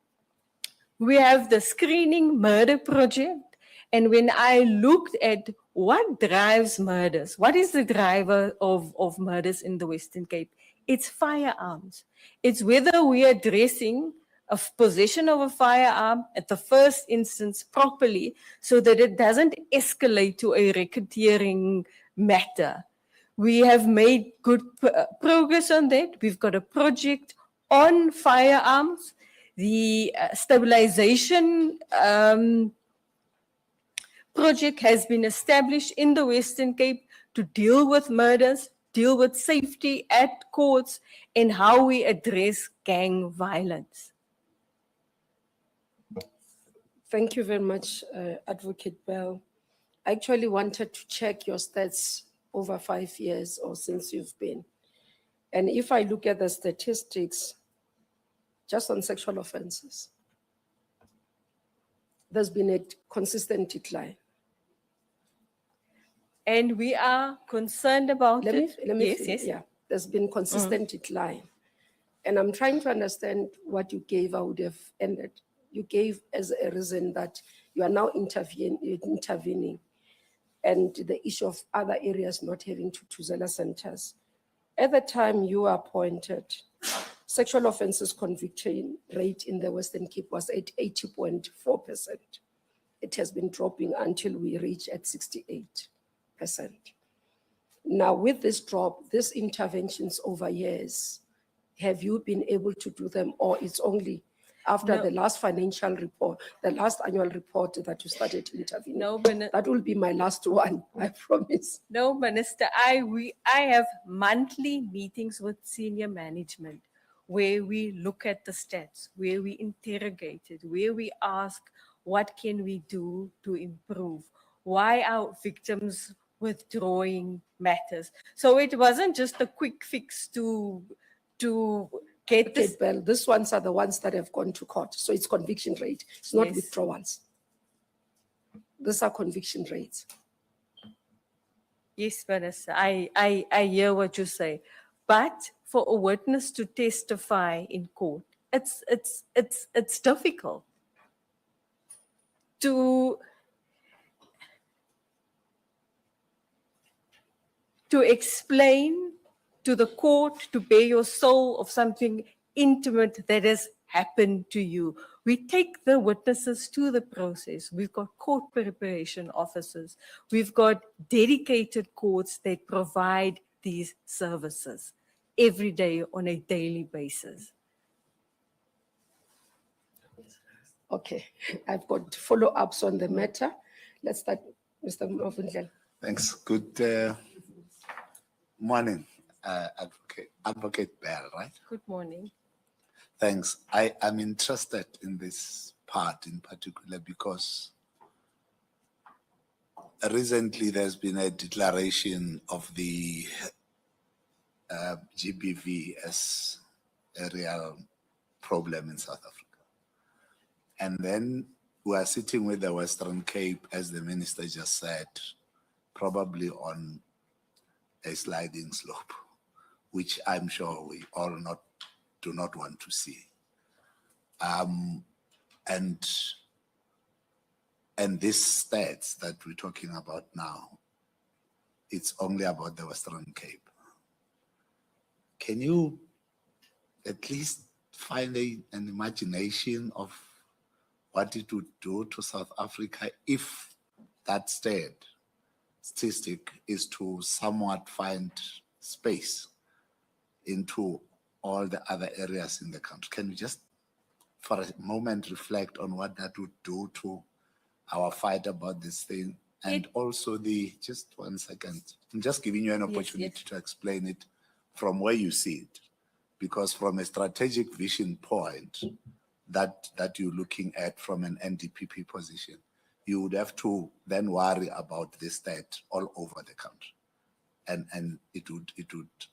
we have the screening murder project. And when I looked at what drives murders, what is the driver of murders in the Western Cape? It's firearms. It's whether we are addressing a possession of a firearm at the first instance properly so that it doesn't escalate to a racketeering matter. We have made good progress on that. We've got a project on firearms. The stabilization project has been established in the Western Cape to deal with murders, deal with safety at courts, and how we address gang violence. Thank you very much, Advocate Bell. I actually wanted to check your stats over 5 years or since you've been. And if I look at the statistics, just on sexual offenses. There's been a consistent decline. And we are concerned about Let it. me Yes, finish. yes. Yeah, there's been consistent decline. And I'm trying to understand what you gave. I would have ended. You gave as a reason that you are now intervening and the issue of other areas not having Tutuzela centers. At the time you were appointed, sexual offenses conviction rate in the Western Cape was at 80.4%. It has been dropping until we reach at 68%. Now with this drop, these interventions over years, have you been able to do them, or it's only after No. the last financial report, the last annual report that you started intervening? No, but That will be my last one, I promise. no, Minister, I have monthly meetings with senior management where we look at the stats, where we interrogate it, where we ask, what can we do to improve? Why are victims withdrawing matters? So it wasn't just a quick fix to get Okay, this. well, these ones are the ones that have gone to court. So it's conviction rate. It's not Yes. withdrawals. These are conviction rates. Yes, Minister, I hear what you say. But for a witness to testify in court, it's difficult to explain to the court, to bare your soul of something intimate that has happened to you. We take the witnesses to the process. We've got court preparation officers. We've got dedicated courts that provide these services every day on a daily basis. Okay, I've got follow-ups on the matter. Let's start, Mr. Mavundlela. Thanks. Good morning, Advocate Bell, right? Good morning. Thanks. I am interested in this part in particular because recently there's been a declaration of the GBV as a real problem in South Africa. And then we are sitting with the Western Cape, as the minister just said, probably on a sliding slope, which I'm sure we all do not want to see. And these stats that we're talking about now, it's only about the Western Cape. Can you at least find an imagination of what it would do to South Africa if that statistic is to somewhat find space into all the other areas in the country? Can we just for a moment reflect on what that would do to our fight about this thing? And also just 1 second, I'm just giving you an opportunity to explain it from where you see it, because from a strategic vision point that you're looking at from an NDPP position, you would have to then worry about this stat all over the country. And it would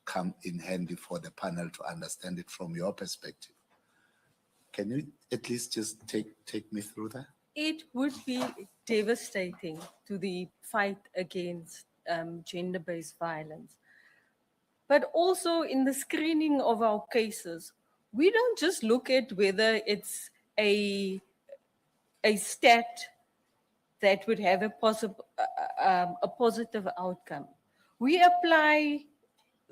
come in handy for the panel to understand it from your perspective. Can you at least just take me through that? It would be devastating to the fight against gender-based violence. But also in the screening of our cases, we don't just look at whether it's a stat that would have a positive outcome. We apply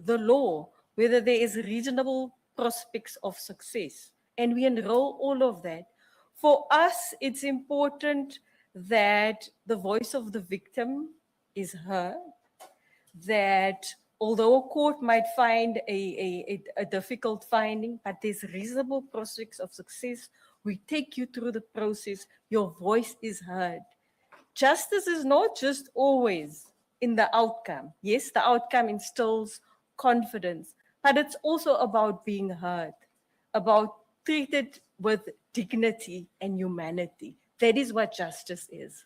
the law, whether there is reasonable prospects of success, and we enroll all of that. For us, it's important that the voice of the victim is heard, that although a court might find a difficult finding, but there's reasonable prospects of success, we take you through the process, your voice is heard. Justice is not just always in the outcome. Yes, the outcome instills confidence, but it's also about being heard, about treated with dignity and humanity. That is what justice is.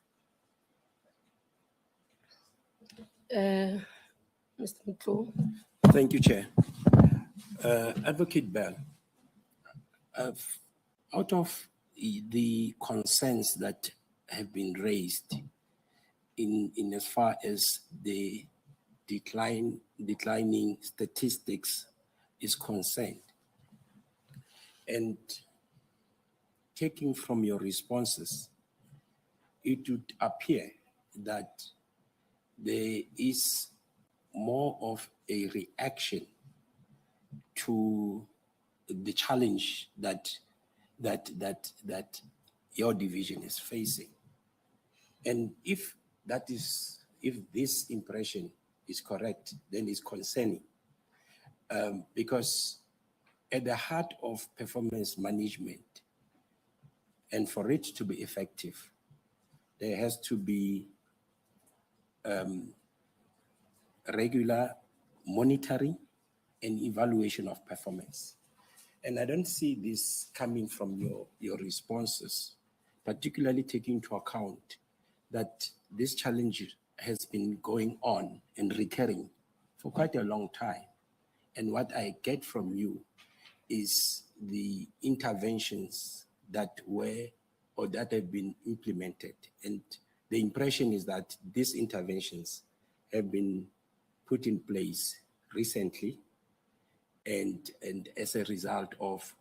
Mr. Mklu. Thank you, Chair. Advocate Bell, out of the concerns that have been raised in as far as the declining statistics is concerned, and taking from your responses, it would appear that there is more of a reaction to the challenge that your division is facing. And if this impression is correct, then it's concerning, because at the heart of performance management, and for it to be effective, there has to be regular monitoring and evaluation of performance. And I don't see this coming from your responses, particularly taking into account that this challenge has been going on and recurring for quite a long time. And what I get from you is the interventions that were or that have been implemented. And the impression is that these interventions have been put in place recently and as a result of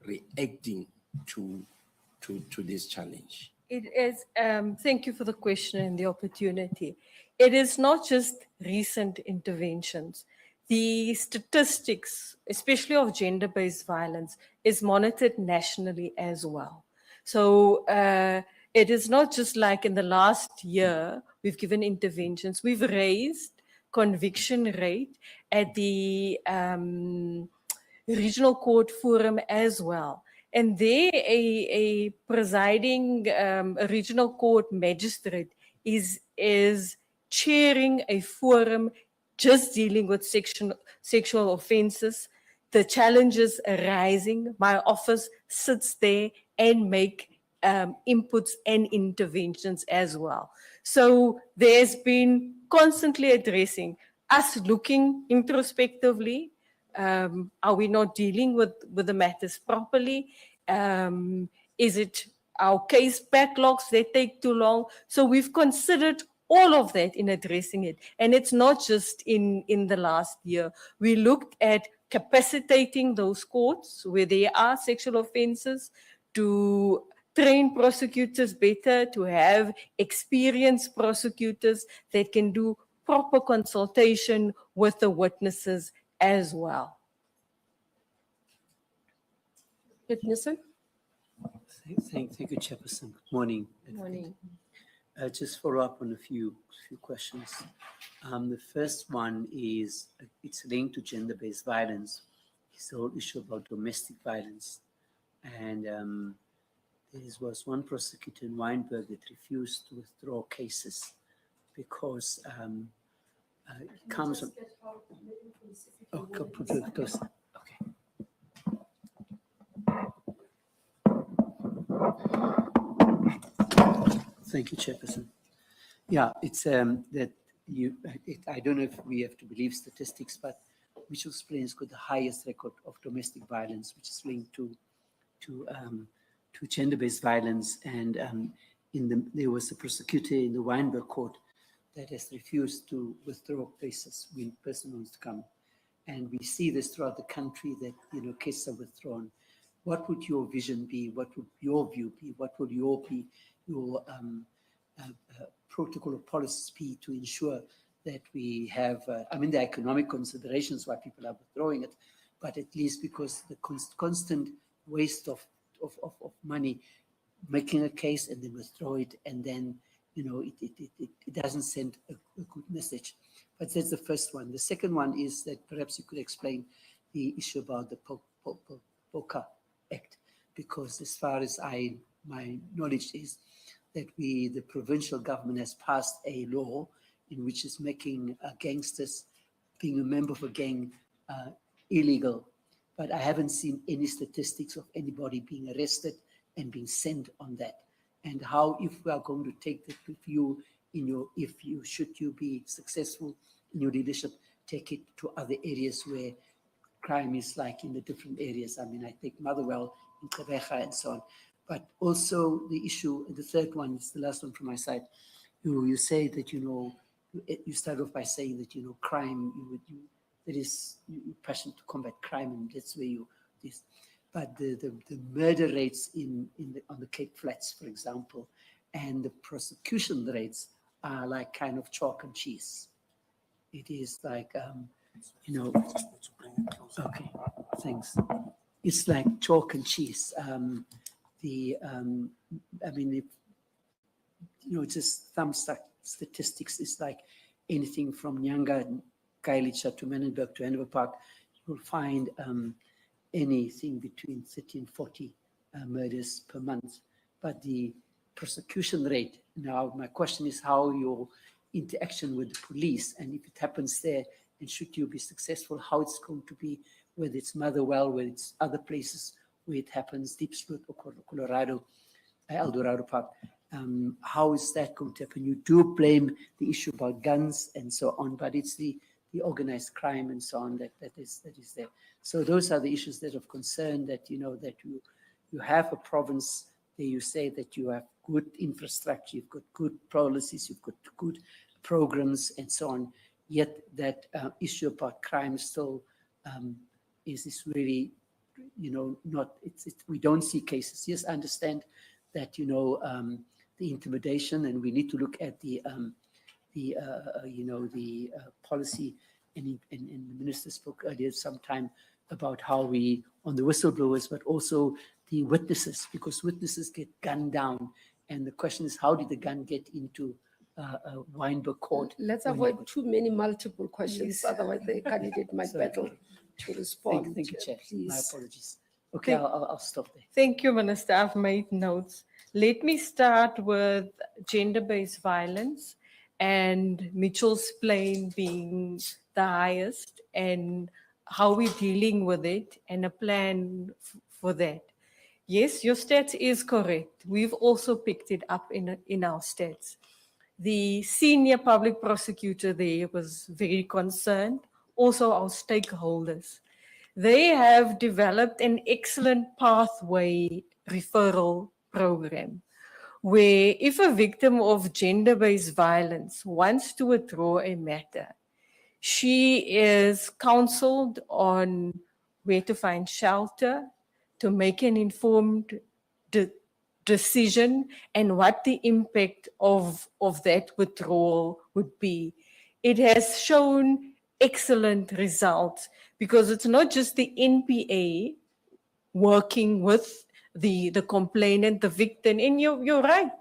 reacting to this challenge. It is, thank you for the question and the opportunity. It is not just recent interventions. The statistics, especially of gender-based violence, is monitored nationally as well. So it is not just like in the last year, we've given interventions. We've raised conviction rate at the regional court forum as well. And there, a presiding a regional court magistrate is chairing a forum just dealing with sexual offenses, the challenges arising. My office sits there and make inputs and interventions as well. So there's been constantly addressing us looking introspectively. Are we not dealing with the matters properly? Is it our case backlogs that take too long? So we've considered all of that in addressing it. And it's not just in the last year. We looked at capacitating those courts where there are sexual offenses, to train prosecutors better, to have experienced prosecutors that can do proper consultation with the witnesses as well. Witnessing? Thank you, Chairperson. Good morning. Good morning. Just follow up on a few questions. The first one is, it's linked to gender-based violence. It's the whole issue about domestic violence. And there was one prosecutor in Wynberg that refused to withdraw cases because it comes on. Oh, put it closer. Okay. Thank you, Chairperson. Yeah, it's that I don't know if we have to believe statistics, but Mitchell's Plains got the highest record of domestic violence, which is linked to gender-based violence. And there was a prosecutor in the Wynberg court that has refused to withdraw cases when a person wants to come. And we see this throughout the country that, cases are withdrawn. What would your vision be? What would your view be? What would your protocol or policies be to ensure that we have, the economic considerations why people are withdrawing it, but at least because the constant waste of money, making a case and then withdraw it, and then, it doesn't send a good message. But that's the first one. The second one is that perhaps you could explain the issue about the POCA Act, because as far as my knowledge is that the provincial government has passed a law in which is making gangsters, being a member of a gang, illegal. But I haven't seen any statistics of anybody being arrested and being sent on that. And how, if we are going to take that with you should you be successful in your leadership, take it to other areas where crime is like in the different areas. I take Motherwell in Gqeberha and so on. But also the issue, the third one is the last one from my side. You say that, you start off by saying that, crime, that is, you're passionate to combat crime, and that's where this. But the murder rates on the Cape Flats, for example, and the prosecution rates are like kind of chalk and cheese. It is like, okay, thanks. It's like chalk and cheese. Just thumb statistics is like anything from Nyanga, Kailicha to Menenberg to Hanover Park. You'll find anything between 30 and 40 murders per month. But the prosecution rate, now my question is how your interaction with the police, and if it happens there, and should you be successful, how it's going to be, whether it's Motherwell, whether it's other places where it happens, Deep Split or Colorado, El Dorado Park. How is that going to happen? You do blame the issue about guns and so on, but it's the organized crime and so on that is there. So those are the issues that of concern, that that you have a province there. You say that you have good infrastructure, you've got good policies, you've got good programs and so on. Yet that issue about crime still is really not. We don't see cases. Yes, I understand that the intimidation, and we need to look at the policy, and the minister spoke earlier sometime about how we, on the whistleblowers, but also the witnesses, because witnesses get gunned down. And the question is, how did the gun get into Wynberg court? Let's avoid too many multiple questions, otherwise the candidate might battle to respond. Thank you, Chair. Please. My apologies. Okay, I'll stop there. Thank you, Minister. I've made notes. Let me start with gender-based violence and Mitchell's Plain being the highest, and how we're dealing with it and a plan for that. Yes, your stats is correct. We've also picked it up in our stats. The senior public prosecutor there was very concerned, also our stakeholders. They have developed an excellent pathway referral program, where if a victim of gender-based violence wants to withdraw a matter, she is counseled on where to find shelter, to make an informed decision, and what the impact of that withdrawal would be. It has shown excellent results, because it's not just the NPA working with the complainant, the victim. And you're right.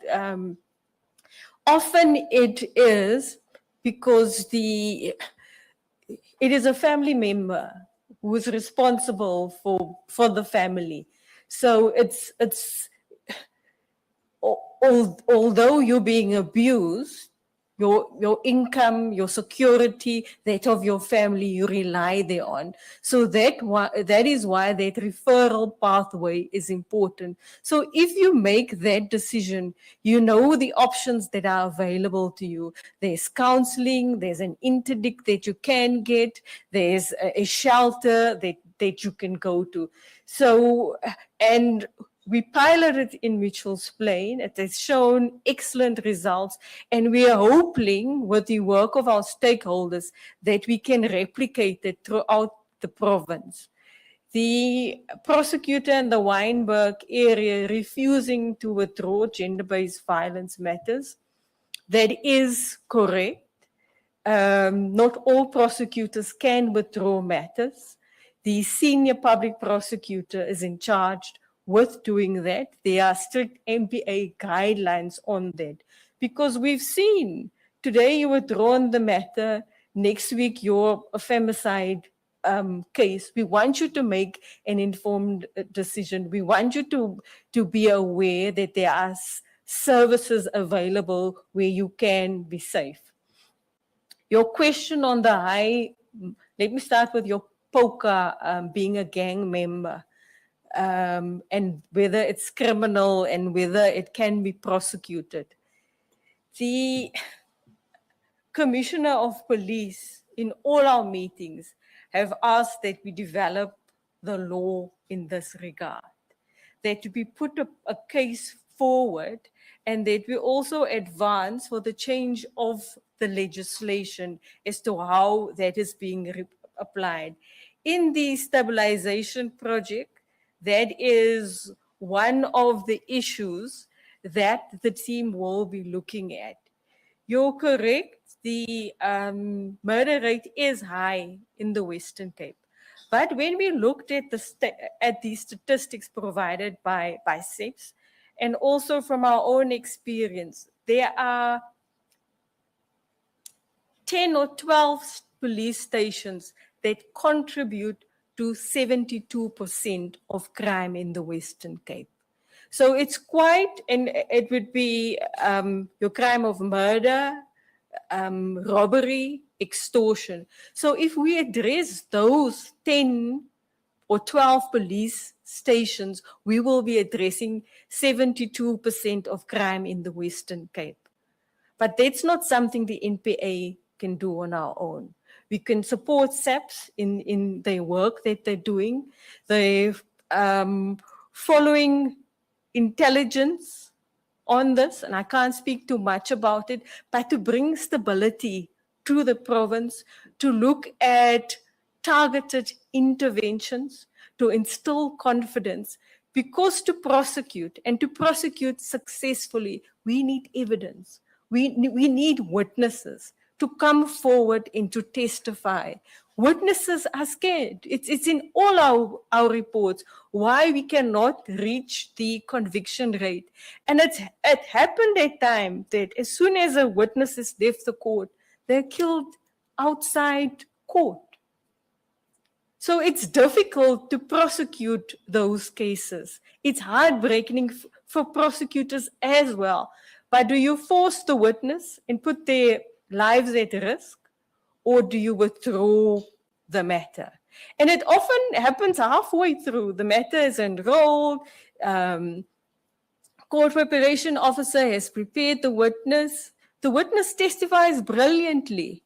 Often it is because it is a family member who is responsible for the family. So it's although you're being abused, your income, your security, that of your family, you rely thereon. So that is why that referral pathway is important. So if you make that decision, you know the options that are available to you. There's counseling, there's an interdict that you can get, there's a shelter that you can go to. So, and we piloted in Mitchell's Plain. It has shown excellent results, and we are hoping with the work of our stakeholders that we can replicate it throughout the province. The prosecutor in the Wynberg area refusing to withdraw gender-based violence matters, that is correct. Not all prosecutors can withdraw matters. The senior public prosecutor is in charge with doing that. There are strict MPA guidelines on that, because we've seen today you withdraw the matter, next week you're a femicide case. We want you to make an informed decision. We want you to be aware that there are services available where you can be safe. Your question on the high, let me start with your POCA being a gang member. And whether it's criminal and whether it can be prosecuted. The Commissioner of Police in all our meetings have asked that we develop the law in this regard. that we put a case forward and that we also advance for the change of the legislation as to how that is being applied. In the stabilization project, that is one of the issues that the team will be looking at. You're correct. The murder rate is high in the Western Cape. But when we looked at the statistics provided by SEPS, and also from our own experience, there are 10 or 12 police stations that contribute to 72% of crime in the Western Cape. So it's quite, and it would be your crime of murder, robbery, extortion. So if we address those 10 or 12 police stations, we will be addressing 72% of crime in the Western Cape. But that's not something the NPA can do on our own. We can support SAPS in their work that they're doing. They're following intelligence on this, and I can't speak too much about it, but to bring stability to the province, to look at targeted interventions, to instill confidence, because to prosecute and to prosecute successfully, we need evidence. We need witnesses to come forward and to testify. Witnesses are scared. It's in all our reports why we cannot reach the conviction rate. And it happened at time that as soon as a witness has left the court, they're killed outside court. So it's difficult to prosecute those cases. It's heartbreaking for prosecutors as well. But do you force the witness and put their lives at risk, or do you withdraw the matter? And it often happens halfway through. The matter is enrolled. Court preparation officer has prepared the witness. The witness testifies brilliantly.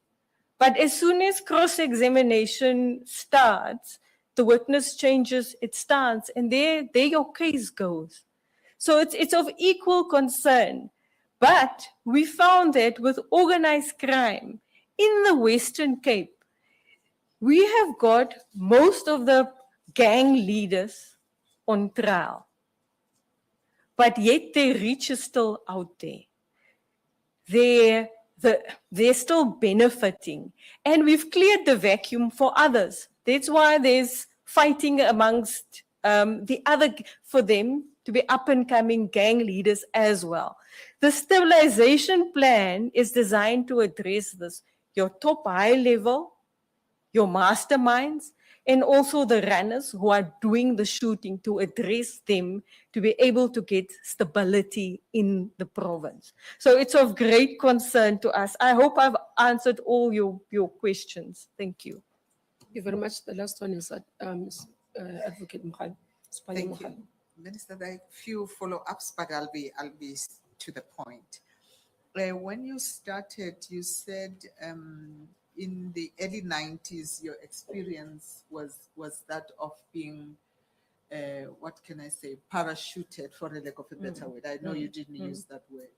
But as soon as cross-examination starts, the witness changes its stance, and there your case goes. So it's of equal concern. But we found that with organized crime in the Western Cape, we have got most of the gang leaders on trial. But yet their reach is still out there. They're still benefiting. And we've cleared the vacuum for others. That's why there's fighting amongst for them to be up-and-coming gang leaders as well. The stabilization plan is designed to address this. Your top high level, your masterminds, and also the runners who are doing the shooting, to address them, to be able to get stability in the province. So it's of great concern to us. I hope I've answered all your questions. Thank you. Thank you very much. The last one is Advocate Mkhane. Thank you. Minister, there are a few follow-ups, but I'll be to the point. When you started, you said in the early 90s, your experience was that of being, what can I say, parachuted, for the lack of a better word. I know you didn't use that word,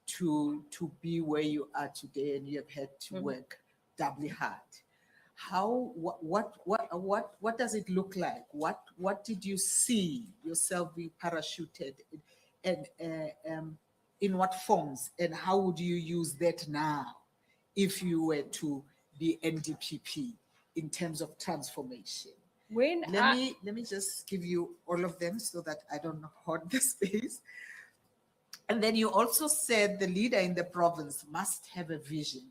to be where you are today, and you have had to work doubly hard. How, what does it look like? What did you see yourself being parachuted, and in what forms, and how would you use that now if you were to be NDPP in terms of transformation? Let me just give you all of them so that I don't hog the space. And then you also said the leader in the province must have a vision.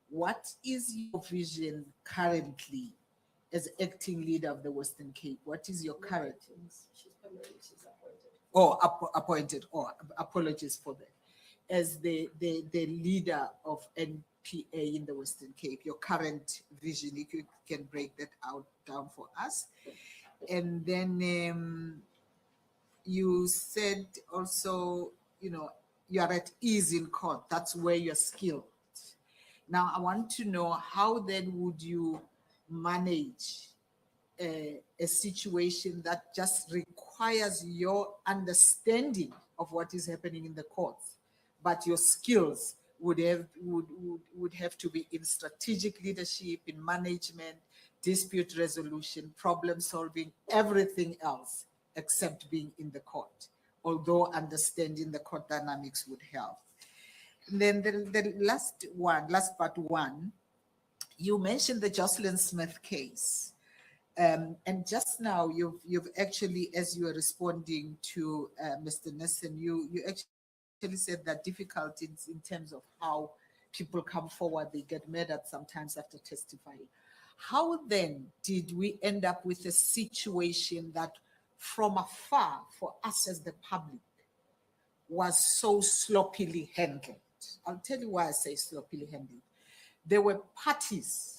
What is your vision currently as acting leader of the Western Cape? What is your current? Appointed. Apologies for that. As the leader of NPA in the Western Cape, your current vision, if you can break that down for us. And then you said also, you are at ease in court. That's where you're skilled. Now, I want to know, how then would you manage a situation that just requires requires your understanding of what is happening in the courts, but your skills would have to be in strategic leadership, in management, dispute resolution, problem solving, everything else except being in the court, although understanding the court dynamics would help. Then the last part one, you mentioned the Jocelyn Smith case. And just now, you've actually, as you were responding to Mr. Nissen, you actually said that difficulties in terms of how people come forward, they get mad at sometimes after testifying. How then did we end up with a situation that from afar, for us as the public, was so sloppily handled? I'll tell you why I say sloppily handled. There were parties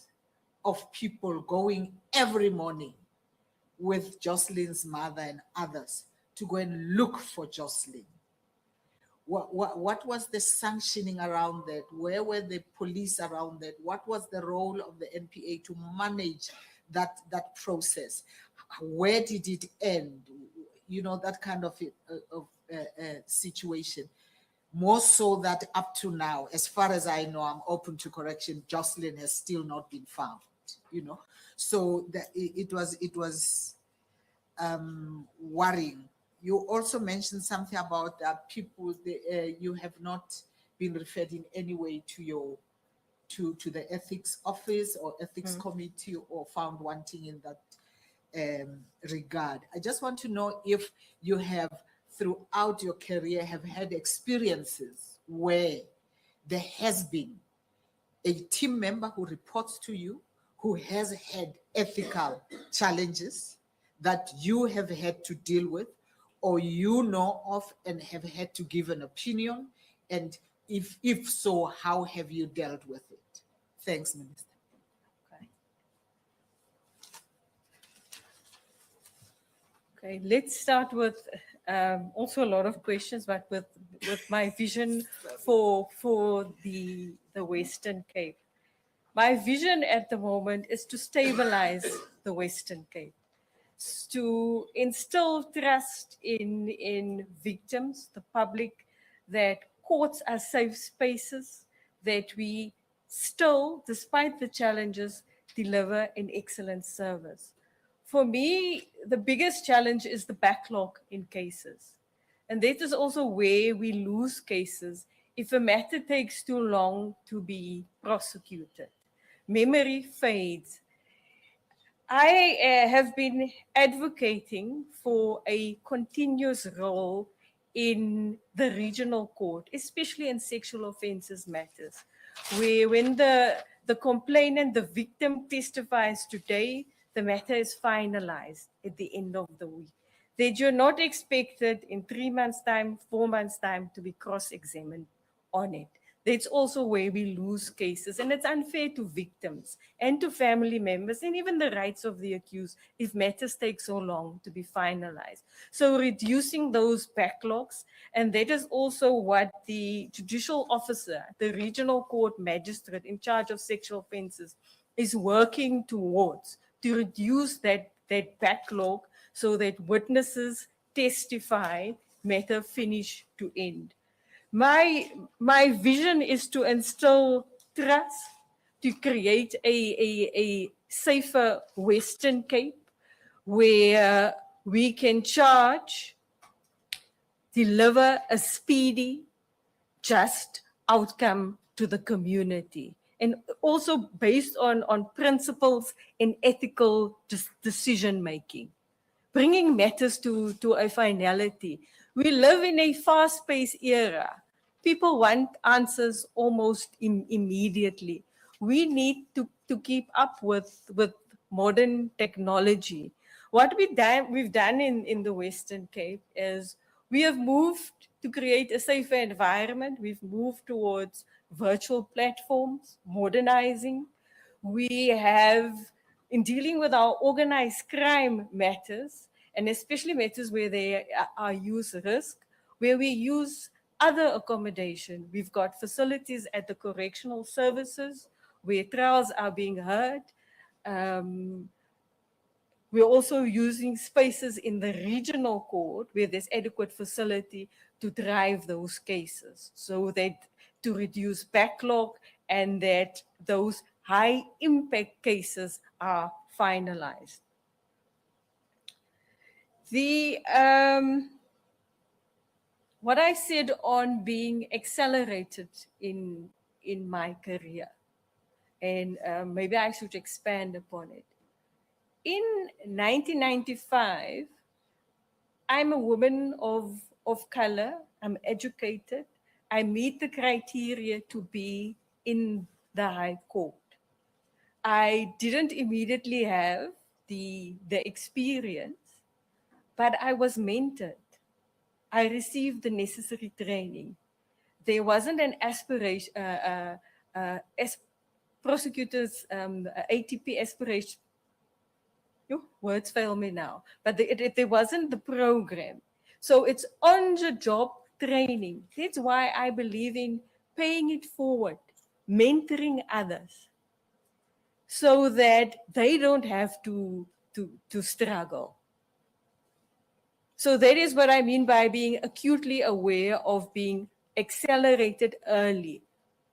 of people going every morning with Jocelyn's mother and others to go and look for Jocelyn. What was the sanctioning around that? Where were the police around that? What was the role of the NPA to manage that process? Where did it end? You know, that kind of situation. More so that up to now, as far as I know, I'm open to correction, Jocelyn has still not been found, you know. So that it was worrying. You also mentioned something about people, you have not been referred in any way to the ethics office or ethics committee or found wanting in that regard. I just want to know if you have, throughout your career, have had experiences where there has been a team member who reports to you who has had ethical challenges that you have had to deal with, or you know of and have had to give an opinion, and if so, how have you dealt with it? Thanks, Minister. Okay, let's start with also a lot of questions, but with my vision for the Western Cape. My vision at the moment is to stabilize the Western Cape, to instill trust in victims, the public, that courts are safe spaces, that we still, despite the challenges, deliver an excellent service. For me, the biggest challenge is the backlog in cases. And that is also where we lose cases if a matter takes too long to be prosecuted. Memory fades. I have been advocating for a continuous role in the regional court, especially in sexual offences matters, where when the complainant, the victim testifies today, the matter is finalized at the end of the week. That you're not expected in 3 months' time, 4 months' time to be cross-examined on it. That's also where we lose cases, and it's unfair to victims and to family members and even the rights of the accused if matters take so long to be finalized. So reducing those backlogs, and that is also what the judicial officer, the regional court magistrate in charge of sexual offences, is working towards, to reduce that backlog so that witnesses testify, matter finish to end. My vision is to instill trust, to create a safer Western Cape where we can charge, deliver a speedy, just outcome to the community. And also based on principles in ethical decision making, bringing matters to a finality. We live in a fast-paced era. People want answers almost immediately. We need to keep up with modern technology. What we've done in the Western Cape is we have moved to create a safer environment. We've moved towards virtual platforms, modernizing. We have, in dealing with our organized crime matters, and especially matters where they are use risk, where we use other accommodation. We've got facilities at the correctional services where trials are being heard. We're also using spaces in the regional court where there's adequate facility to drive those cases so that to reduce backlog and that those high impact cases are finalized. What I said on being accelerated in my career, and maybe I should expand upon it. In 1995, I'm a woman of color, I'm educated, I meet the criteria to be in the High Court. I didn't immediately have the experience, but I was mentored. I received the necessary training. There wasn't an aspiration, prosecutors, ATP aspiration. Words fail me now, but there wasn't the program. So it's on-the-job training. That's why I believe in paying it forward, mentoring others, so that they don't have to struggle. So that is what I mean by being acutely aware of being accelerated early.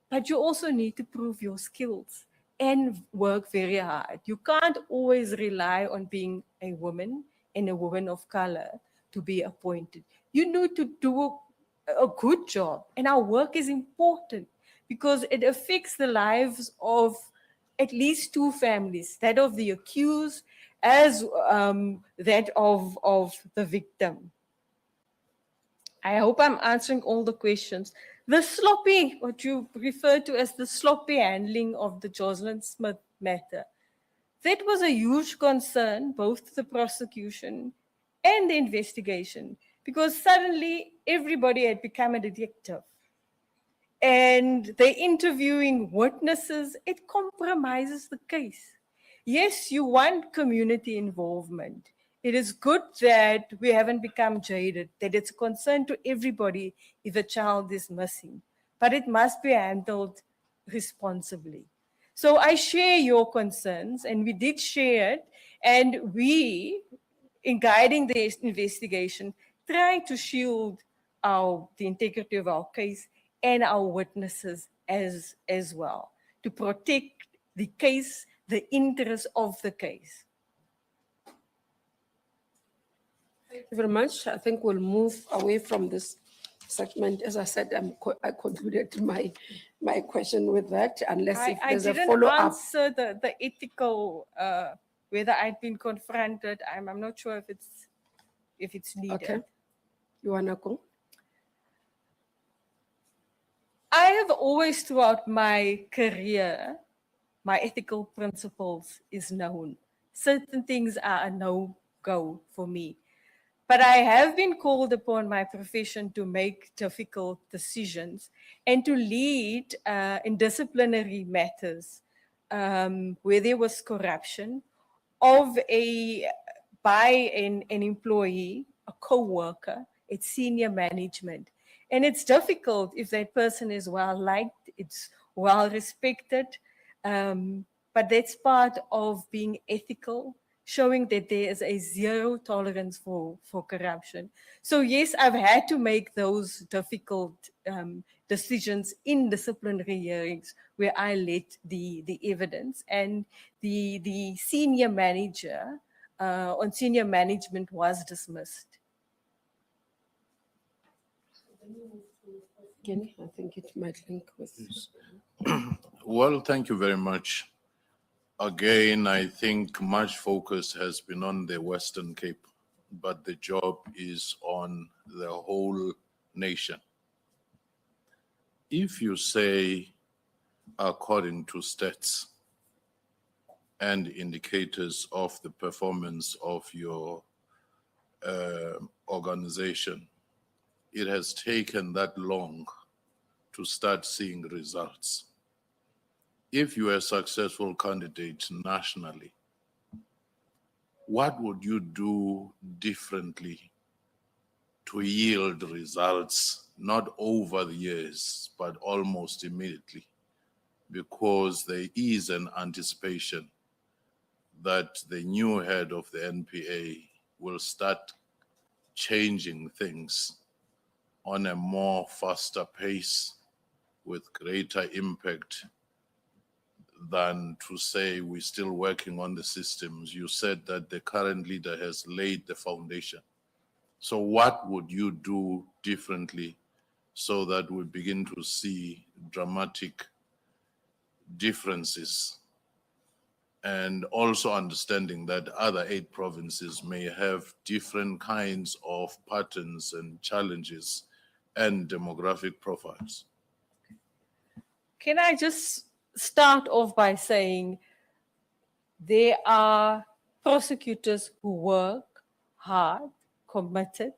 But you also need to prove your skills and work very hard. You can't always rely on being a woman and a woman of color to be appointed. You need to do a good job, and our work is important because it affects the lives of at least two families, that of the accused as that of the victim. I hope I'm answering all the questions. The sloppy, what you refer to as the sloppy handling of the Jocelyn Smith matter, that was a huge concern, both to the prosecution and the investigation, because suddenly everybody had become a detective. And they're interviewing witnesses, it compromises the case. Yes, you want community involvement. It is good that we haven't become jaded, that it's a concern to everybody if a child is missing, but it must be handled responsibly. So I share your concerns, and we did share it, and we, in guiding the investigation, try to shield the integrity of our case and our witnesses as well, to protect the case, the interest of the case. Thank you very much. I think we'll move away from this segment. As I said, I concluded my question with that, unless if there's a I follow-up. didn't answer the ethical, whether I've been confronted. I'm not sure if it's needed. Okay. You wanna go? I have always, throughout my career, my ethical principles is known. Certain things are a no-go for me. But I have been called upon my profession to make difficult decisions and to lead in disciplinary matters where there was corruption by an employee, a co-worker, it's senior management. And it's difficult if that person is well-liked, it's well-respected, but that's part of being ethical, showing that there is a zero tolerance for corruption. So yes, I've had to make those difficult decisions in disciplinary hearings where I led the evidence, and the senior manager on senior management was dismissed. Kenny, I think it might link with. Well, thank you very much. Again, I think much focus has been on the Western Cape, but the job is on the whole nation. If you say, according to stats and indicators of the performance of your organization, it has taken that long to start seeing results. If you are a successful candidate nationally, what would you do differently to yield results, not over the years, but almost immediately? Because there is an anticipation that the new head of the NPA will start changing things on a more faster pace with greater impact than to say we're still working on the systems. You said that the current leader has laid the foundation. So what would you do differently so that we begin to see dramatic differences, and also understanding that other 8 provinces may have different kinds of patterns and challenges and demographic profiles? Can I just start off by saying there are prosecutors who work hard, committed,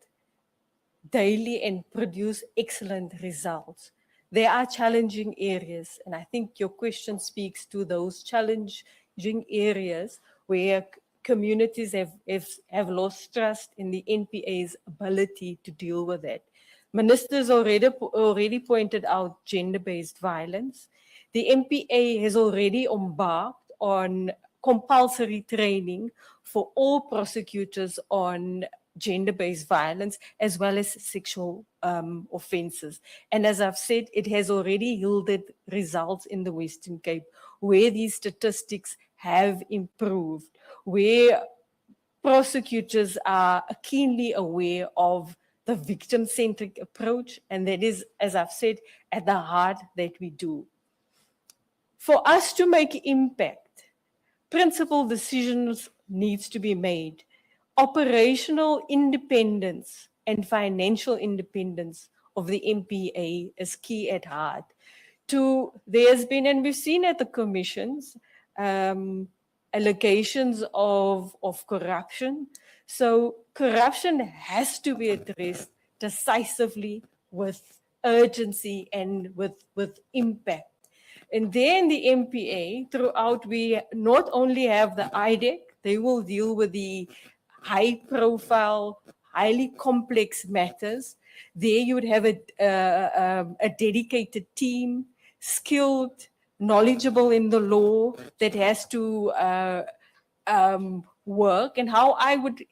daily, and produce excellent results. There are challenging areas, and I think your question speaks to those challenging areas where communities have lost trust in the NPA's ability to deal with it. Ministers already pointed out gender-based violence. The NPA has already embarked on compulsory training for all prosecutors on gender-based violence as well as sexual offenses. And as I've said, it has already yielded results in the Western Cape where these statistics have improved, where prosecutors are keenly aware of the victim-centric approach, and that is, as I've said, at the heart that we do. For us to make impact, principled decisions needs to be made. Operational independence and financial independence of the NPA is key at heart. There's been, and we've seen at the commissions, allegations of corruption. So corruption has to be addressed decisively, with urgency and with impact. And then the NPA throughout, we not only have the IDEC, they will deal with the high profile, highly complex matters. There you would have a dedicated team, skilled, knowledgeable in the law, that has to work. And how I would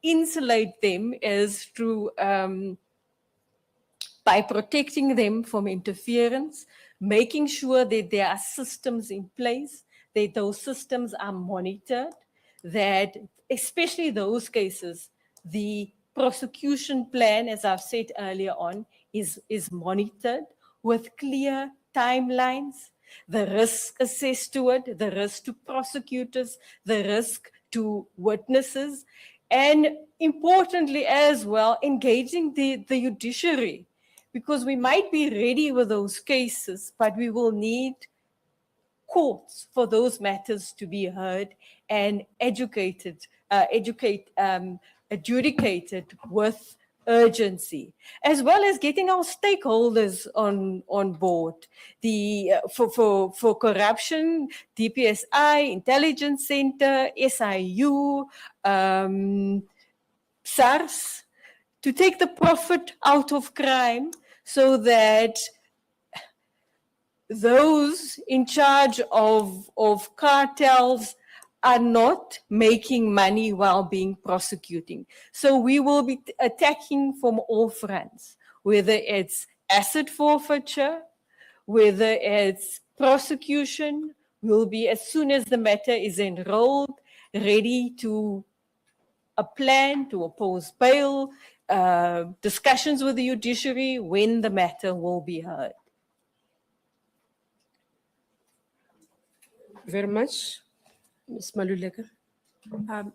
insulate them is through by protecting them from interference, making sure that there are systems in place, that those systems are monitored, that especially those cases, the prosecution plan, as I've said earlier on, is monitored with clear timelines, the risk assessed to it, the risk to prosecutors, the risk to witnesses, and importantly as well, engaging the judiciary, because we might be ready with those cases, but we will need courts for those matters to be heard and adjudicated with urgency, as well as getting our stakeholders on board. For corruption, DPSI, Intelligence Center, SIU, SARS, to take the profit out of crime so that those in charge of cartels are not making money while being prosecuting. So we will be attacking from all fronts, whether it's asset forfeiture, whether it's prosecution. We'll be, as soon as the matter is enrolled, ready to a plan to oppose bail, discussions with the judiciary when the matter will be heard. Very much. Ms. Maluleka.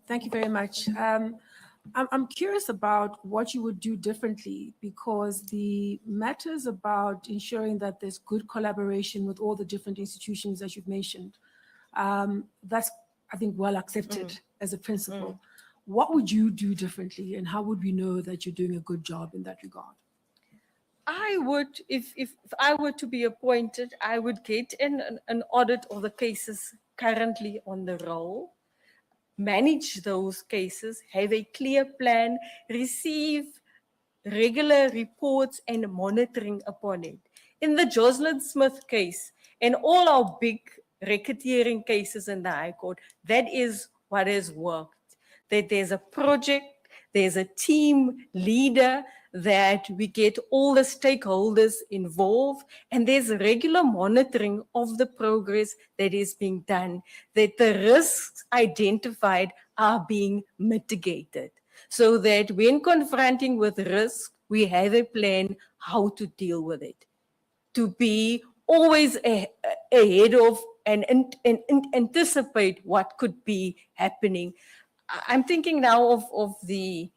Thank you very much. I'm curious about what you would do differently, because the matters about ensuring that there's good collaboration with all the different institutions that you've mentioned, that's, I think, well accepted as a principle. What would you do differently, and how would we know that you're doing a good job in that regard? I would, if I were to be appointed, I would get an audit of the cases currently on the roll, manage those cases, have a clear plan, receive regular reports and monitoring upon it. In the Jocelyn Smith case and all our big racketeering cases in the High Court, that is what has worked. That there's a project, there's a team leader, that we get all the stakeholders involved, and there's regular monitoring of the progress that is being done, that the risks identified are being mitigated, so that when confronting with risk, we have a plan how to deal with it, to be always ahead of and anticipate what could be happening. I'm thinking now of the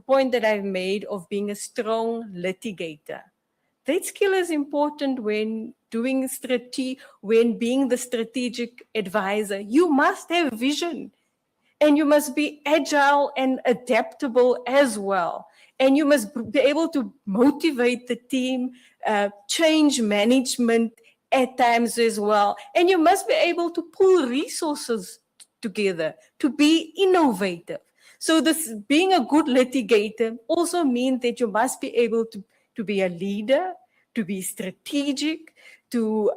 point that I've made of being a strong litigator. That skill is important when doing when being the strategic advisor. You must have vision, and you must be agile and adaptable as well. And you must be able to motivate the team, change management at times as well. And you must be able to pull resources together to be innovative. So this being a good litigator also means that you must be able to be a leader, to be strategic, to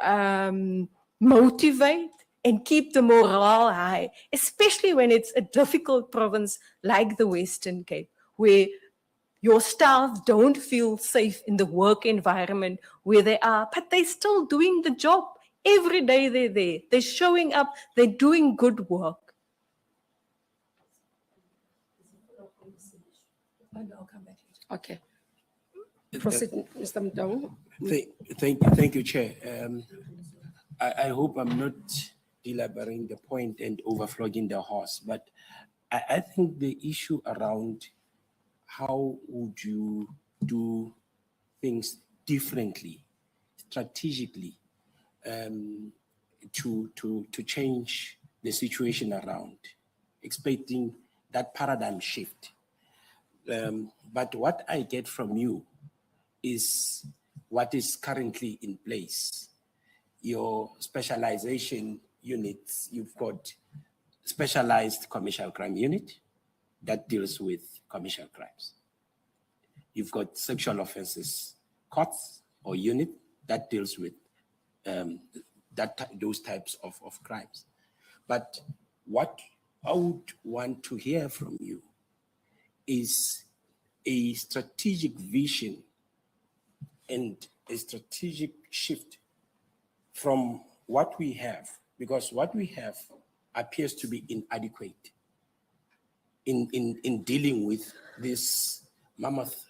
motivate and keep the morale high, especially when it's a difficult province like the Western Cape, where your staff don't feel safe in the work environment where they are, but they're still doing the job. Every day they're there. They're showing up. They're doing good work. I'll come back later. Okay. Proceed, Mr. Mdau. Thank you, Chair. I hope I'm not elaborating the point and overflogging the horse, but I think the issue around how would you do things differently, strategically, to change the situation around, expecting that paradigm shift. But what I get from you is what is currently in place. Your specialization units, you've got specialized commercial crime unit that deals with commercial crimes. You've got sexual offenses courts or unit that deals with those types of crimes. But what I would want to hear from you is a strategic vision and a strategic shift from what we have, because what we have appears to be inadequate in dealing with these mammoth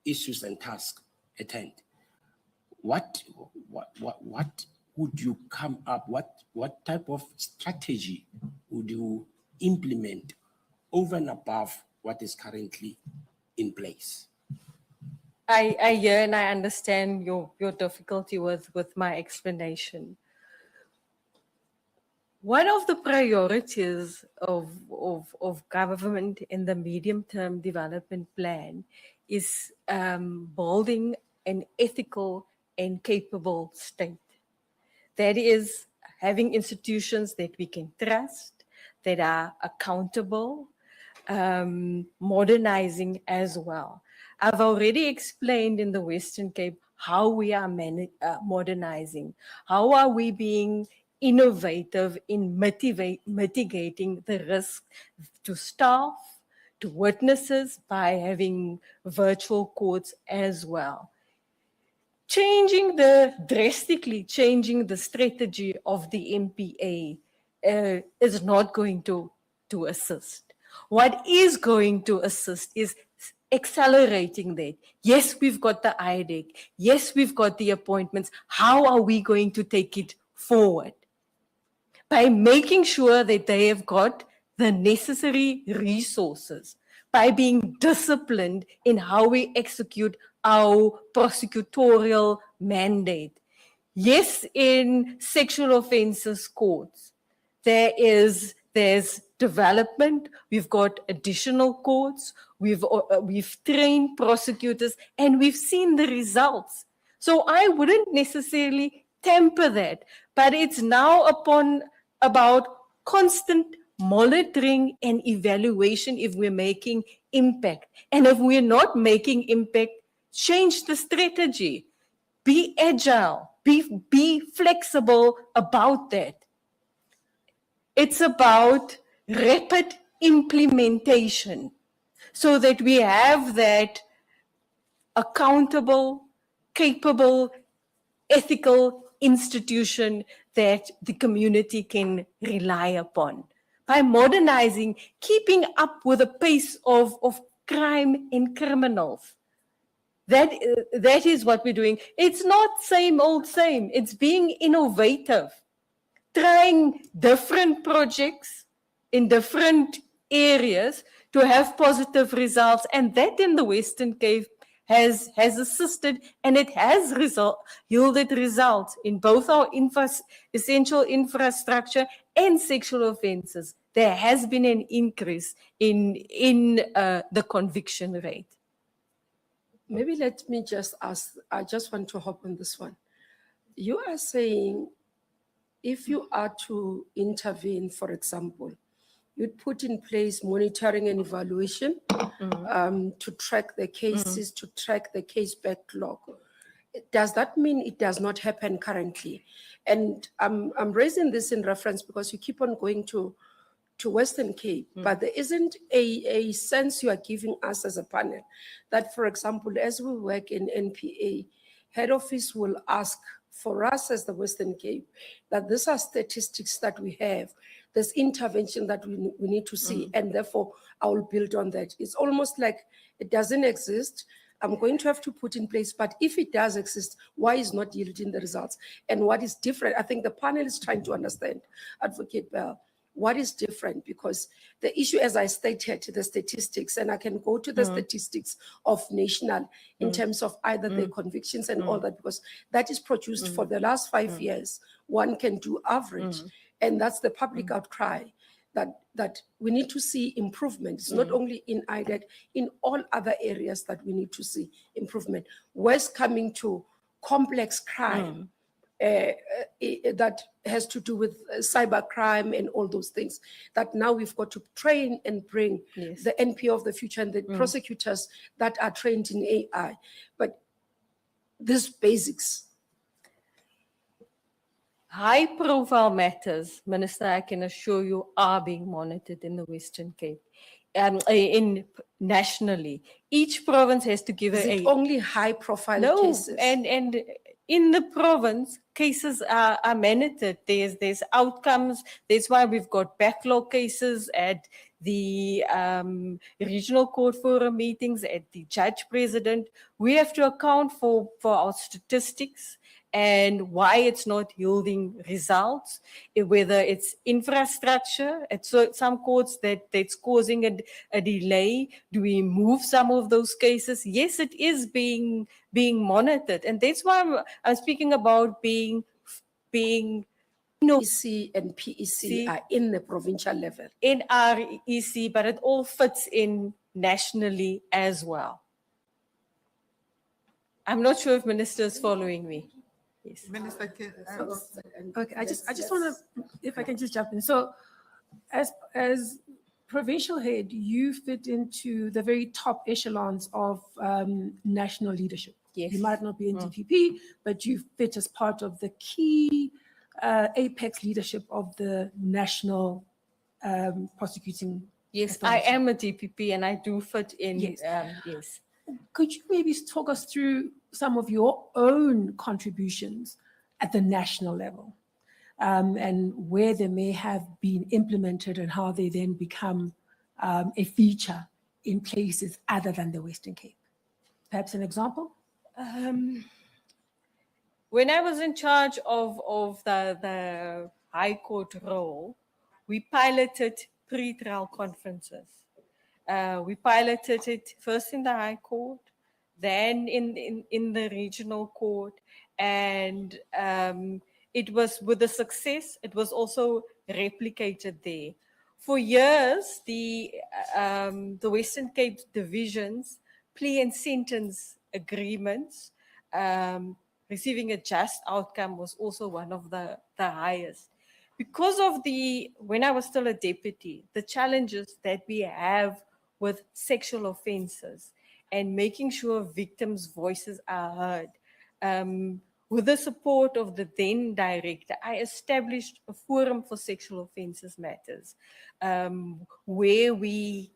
issues and tasks at hand. What would you come up? What type of strategy would you implement over and above what is currently in place? I hear and I understand your difficulty with my explanation. One of the priorities of government in the medium-term development plan is building an ethical and capable state. That is having institutions that we can trust, that are accountable, modernizing as well. I've already explained in the Western Cape how we are modernizing, how are we being innovative in mitigating the risk to staff, to witnesses by having virtual courts as well. Drastically changing the strategy of the MPA is not going to assist. What is going to assist is accelerating that. Yes, we've got the IDEC. Yes, we've got the appointments. How are we going to take it forward? By making sure that they have got the necessary resources, by being disciplined in how we execute our prosecutorial mandate. Yes, in sexual offences courts, there's development. We've got additional courts. We've trained prosecutors, and we've seen the results. So I wouldn't necessarily temper that, but it's now about constant monitoring and evaluation if we're making impact. And if we're not making impact, change the strategy. Be agile. Be flexible about that. It's about rapid implementation so that we have that accountable, capable, ethical institution that the community can rely upon. By modernizing, keeping up with the pace of crime and criminals. That is what we're doing. It's not same old same. It's being innovative, trying different projects in different areas to have positive results. And that in the Western Cape has assisted, and it has yielded results in both our essential infrastructure and sexual offences. There has been an increase in the conviction rate. Maybe let me just ask, I just want to hop on this one. You are saying if you are to intervene, for example, you'd put in place monitoring and evaluation to track the cases, to track the case backlog. Does that mean it does not happen currently? And I'm raising this in reference because you keep on going to Western Cape, but there isn't a sense you are giving us as a panel that, for example, as we work in NPA, head office will ask for us as the Western Cape that these are statistics that we have, there's intervention that we need to see, and therefore I will build on that. It's almost like it doesn't exist. I'm going to have to put in place, but if it does exist, why is not yielding the results? And what is different? I think the panel is trying to understand, Advocate Bell, what is different? Because the issue, as I stated, the statistics, and I can go to the statistics of national in terms of either the convictions and all that, because that is produced for the last 5 years. One can do average, and that's the public outcry that we need to see improvement. It's not only in IDEC, in all other areas that we need to see improvement. West coming to complex crime, that has to do with cyber crime and all those things, that now we've got to train and bring the NPO of the future and the prosecutors that are trained in AI. But these basics. High profile matters, Minister, I can assure you, are being monitored in the Western Cape. Nationally, each province has to give Is it only high profile cases? and in the province, cases are monitored. There's outcomes. That's why we've got backlog cases at the regional court forum meetings, at the judge president. We have to account for our statistics and why it's not yielding results, whether it's infrastructure at some courts that's causing a delay. Do we move some of those cases? Yes, it is being monitored. And that's why I'm speaking about being EC and PEC are in the provincial level. in REC, but it all fits in nationally as well. I'm not sure if Minister is following me. Yes. Minister, Okay, I just want to, if I can just jump in. So as provincial head, you fit into the very top echelons of national leadership. Yes. You might not be in NDPP, but you fit as part of the key apex leadership of the national prosecuting. Yes, authority. I am a DPP and I do fit in. Yes. Yes. Could you maybe talk us through some of your own contributions at the national level, and where they may have been implemented and how they then become a feature in places other than the Western Cape? Perhaps an example? When I was in charge of the High Court role, we piloted pre-trial conferences. We piloted it first in the High Court, then in the regional court, and it was with the success. It was also replicated there. For years, the Western Cape divisions plea and sentence agreements, receiving a just outcome was also one of the highest. Because of when I was still a deputy, the challenges that we have with sexual offenses and making sure victims' voices are heard, with the support of the then director, I established a forum for sexual offences matters, where we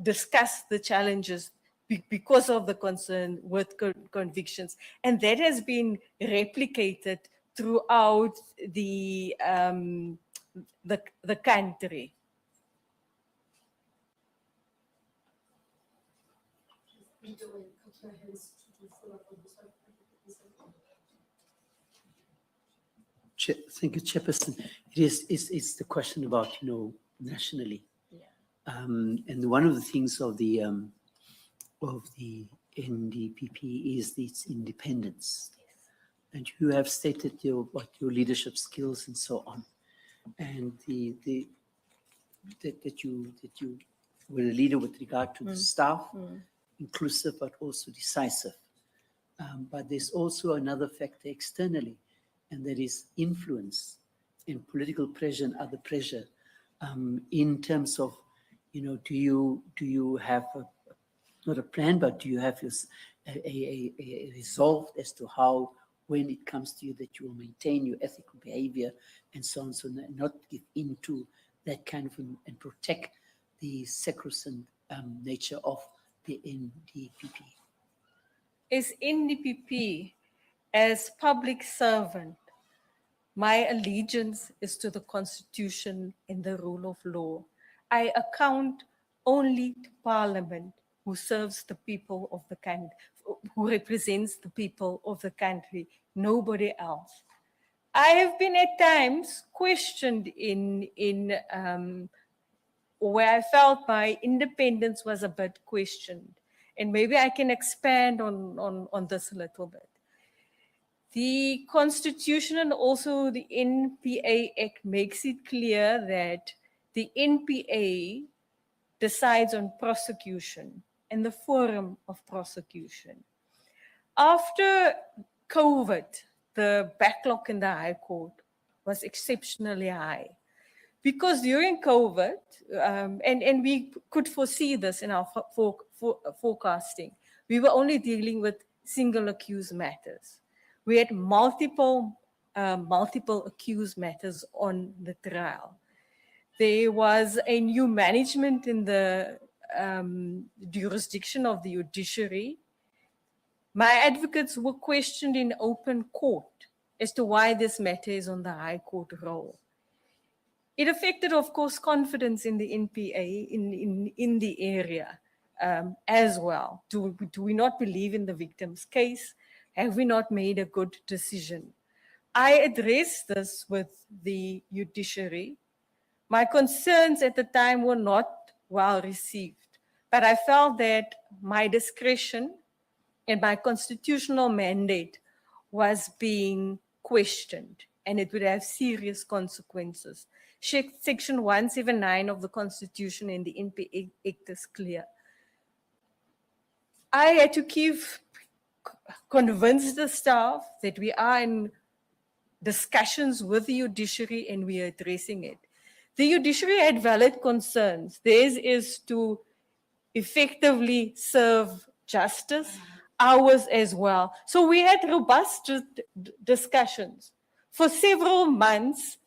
discussed the challenges because of the concern with convictions. And that has been replicated throughout the country. Thank you, Chairperson. It's the question about, nationally. And one of the things of the NDPP is its independence. And you have stated your leadership skills and so on. And that you were a leader with regard to the staff, inclusive but also decisive. But there's also another factor externally, and that is influence and political pressure and other pressure, in terms of, do you have not a plan, but do you have a resolve as to how, when it comes to you, that you will maintain your ethical behavior and so on, so not give into that kind of, and protect the sacrosanct nature of the NDPP? As NDPP, as public servant, my allegiance is to the Constitution and the rule of law. I account only to Parliament, who serves the people of the country, who represents the people of the country, nobody else. I have been at times questioned in where I felt my independence was a bit questioned. And maybe I can expand on this a little bit. The Constitution and also the NPA Act makes it clear that the NPA decides on prosecution and the forum of prosecution. After COVID, the backlog in the High Court was exceptionally high. Because during COVID, and we could foresee this in our forecasting, we were only dealing with single accused matters. We had multiple accused matters on the trial. There was a new management in the jurisdiction of the judiciary. My advocates were questioned in open court as to why this matter is on the High Court roll. It affected, of course, confidence in the NPA in the area as well. Do we not believe in the victim's case? Have we not made a good decision? I addressed this with the judiciary. My concerns at the time were not well received, but I felt that my discretion and my constitutional mandate was being questioned, and it would have serious consequences. Section 179 of the Constitution and the NPA Act is clear. I had to convince the staff that we are in discussions with the judiciary and we are addressing it. The judiciary had valid concerns. Theirs is to effectively serve justice, ours as well. So we had robust discussions. For several months,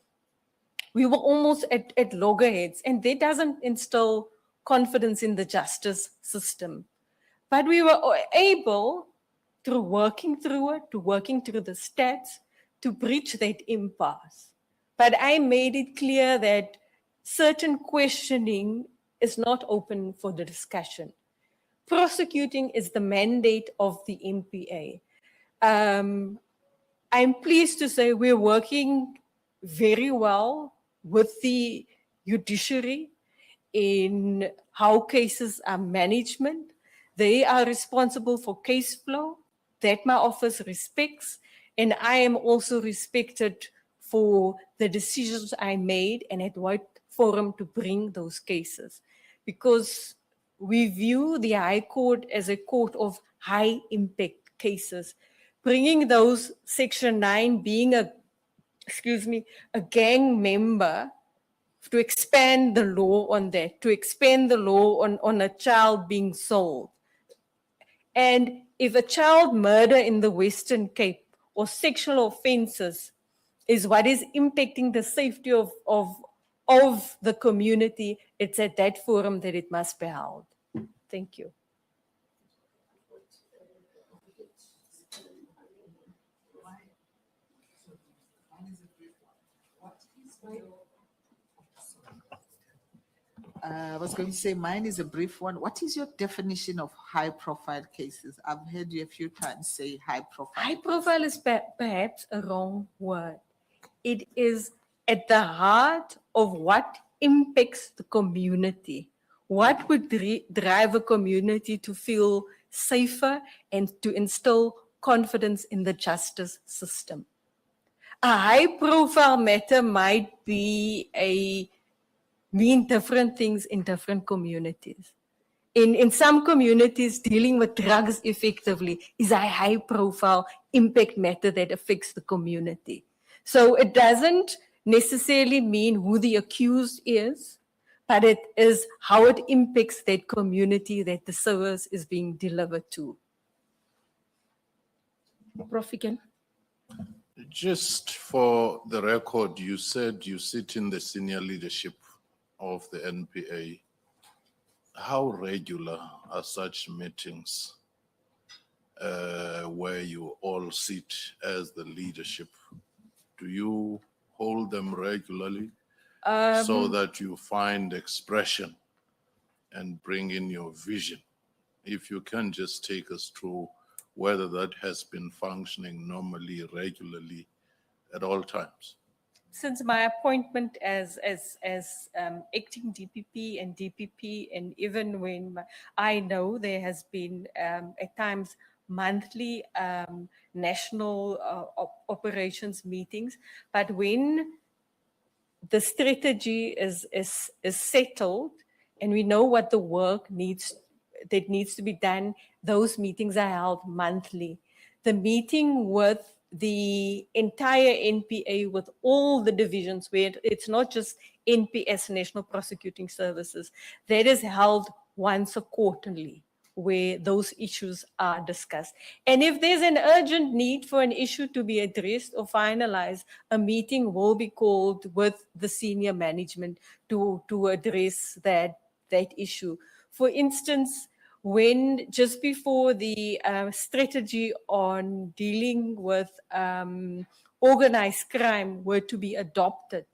we were almost at loggerheads, and that doesn't instill confidence in the justice system. But we were able, through working through it, to working through the stats, to bridge that impasse. But I made it clear that certain questioning is not open for the discussion. Prosecuting is the mandate of the NPA. I'm pleased to say we're working very well with the judiciary in how cases are management. They are responsible for case flow that my office respects, and I am also respected for the decisions I made and at what forum to bring those cases. Because we view the High Court as a court of high impact cases. Bringing those Section 9 being a gang member, to expand the law on that, to expand the law on a child being sold. And if a child murder in the Western Cape or sexual offenses is what is impacting the safety of the community, it's at that forum that it must be held. Thank you. I was going to say mine is a brief one. What is your definition of high-profile cases? I've heard you a few times say high-profile. High profile is perhaps a wrong word. It is at the heart of what impacts the community. What would drive a community to feel safer and to instill confidence in the justice system? A high profile matter might mean different things in different communities. In some communities, dealing with drugs effectively is a high profile impact matter that affects the community. So it doesn't necessarily mean who the accused is, but it is how it impacts that community that the service is being delivered to. Prof, again. Just for the record, you said you sit in the senior leadership of the NPA. How regular are such meetings where you all sit as the leadership? Do you hold them regularly so that you find expression and bring in your vision? If you can just take us through whether that has been functioning normally, regularly, at all times. Since my appointment as acting DPP and DPP, and even when I know there has been at times monthly national operations meetings, but when the strategy is settled and we know what the work needs to be done, those meetings are held monthly. The meeting with the entire NPA, with all the divisions, where it's not just NPS, National Prosecuting Services, that is held once a quarterly, where those issues are discussed. And if there's an urgent need for an issue to be addressed or finalized, a meeting will be called with the senior management to address that issue. For instance, when just before the strategy on dealing with organized crime were to be adopted,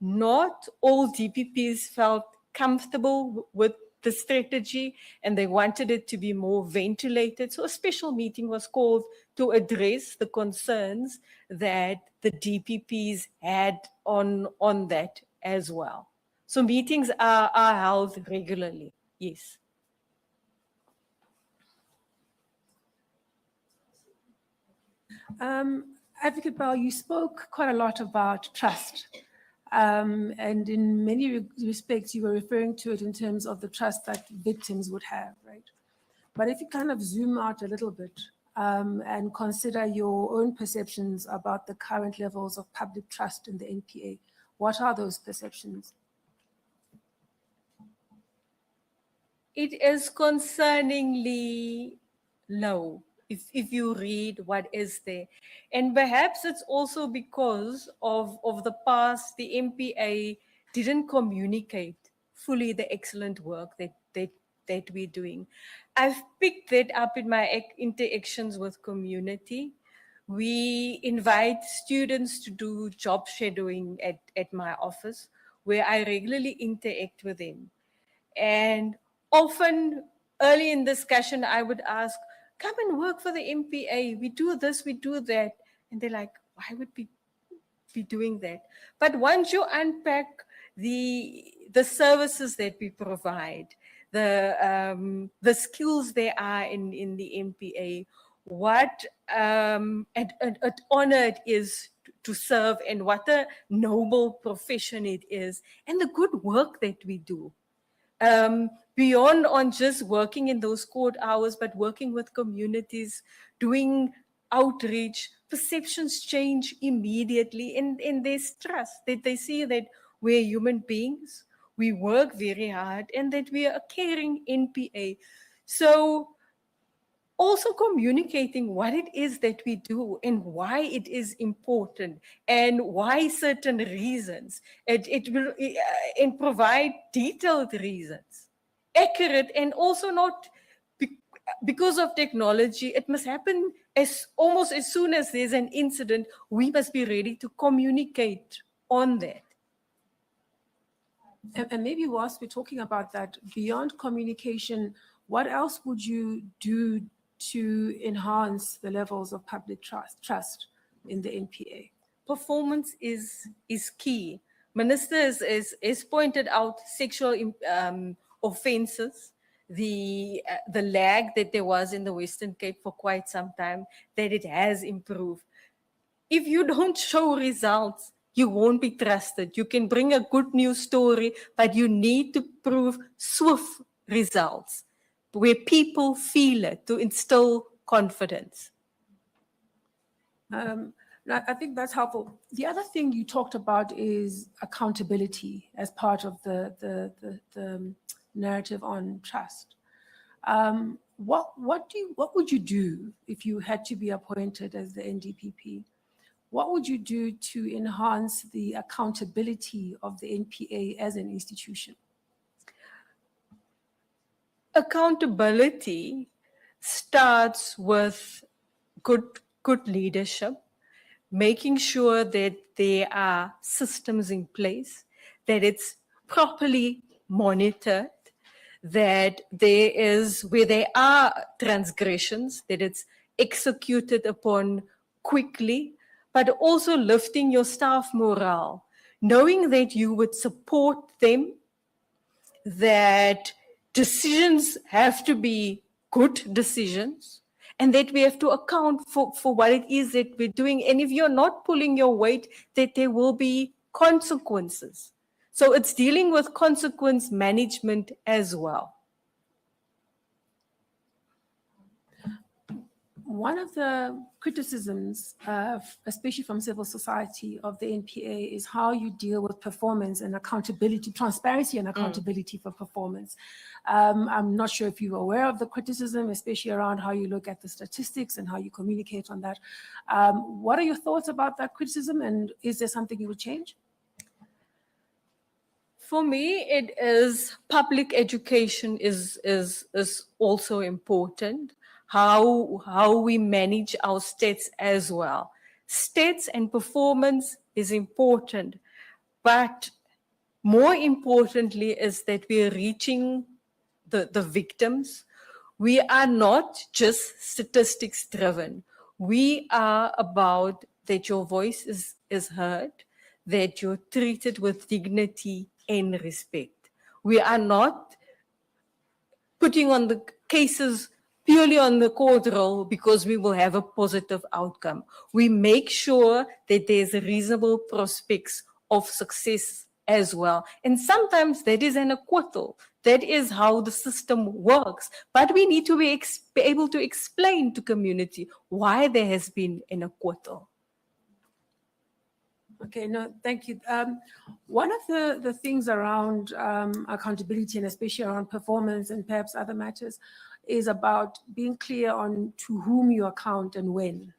not all DPPs felt comfortable with the strategy and they wanted it to be more ventilated. So a special meeting was called to address the concerns that the DPPs had on that as well. So meetings are held regularly, yes. Advocate Bell, you spoke quite a lot about trust. And in many respects, you were referring to it in terms of the trust that victims would have, right? But if you kind of zoom out a little bit and consider your own perceptions about the current levels of public trust in the NPA, what are those perceptions? It is concerningly low. If you read what is there. And perhaps it's also because of the past, the MPA didn't communicate fully the excellent work that we're doing. I've picked that up in my interactions with community. We invite students to do job shadowing at my office, where I regularly interact with them. And often early in discussion, I would ask, come and work for the MPA. We do this, we do that. And they're like, why would we be doing that? But once you unpack the services that we provide, the skills there are in the MPA, what an honor it is to serve, and what a noble profession it is, and the good work that we do. Beyond on just working in those court hours, but working with communities, doing outreach, perceptions change immediately, and there's trust that they see that we're human beings, we work very hard, and that we are a caring NPA. So also communicating what it is that we do and why it is important and why certain reasons. It will and provide detailed reasons, accurate, and also not because of technology. It must happen almost as soon as there's an incident. We must be ready to communicate on that. And maybe whilst we're talking about that, beyond communication, what else would you do to enhance the levels of public trust in the NPA? Performance is key. Minister is pointed out sexual offences, the lag that there was in the Western Cape for quite some time, that it has improved. If you don't show results, you won't be trusted. You can bring a good news story, but you need to prove swift results where people feel it to instill confidence. I think that's helpful. The other thing you talked about is accountability as part of the narrative on trust. What would you do if you had to be appointed as the NDPP? What would you do to enhance the accountability of the NPA as an institution? Accountability starts with good leadership, making sure that there are systems in place, that it's properly monitored, that where there are transgressions, that it's executed upon quickly, but also lifting your staff morale, knowing that you would support them, that decisions have to be good decisions, and that we have to account for what it is that we're doing. And if you're not pulling your weight, that there will be consequences. So it's dealing with consequence management as well. One of the criticisms, especially from civil society, of the NPA is how you deal with performance and accountability, transparency and accountability for performance. I'm not sure if you're aware of the criticism, especially around how you look at the statistics and how you communicate on that. What are your thoughts about that criticism, and is there something you would change? For me, it is public education is also important. How we manage our stats as well. Stats and performance is important, but more importantly is that we are reaching the victims. We are not just statistics driven. We are about that your voice is heard, that you're treated with dignity and respect. We are not putting on the cases purely on the court roll because we will have a positive outcome. We make sure that there's reasonable prospects of success as well. And sometimes that is an acquittal. That is how the system works. But we need to be able to explain to community why there has been an acquittal. Okay, no, thank you. One of the things around accountability, and especially around performance and perhaps other matters, is about being clear on to whom you account and when.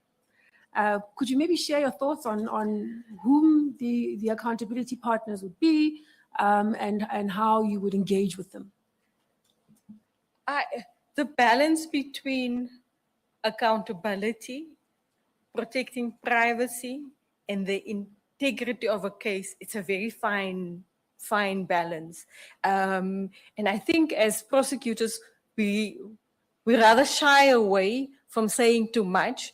Could you maybe share your thoughts on whom the accountability partners would be, and how you would engage with them? The balance between accountability, protecting privacy, and the integrity of a case, it's a very fine balance. And I think as prosecutors, we rather shy away from saying too much,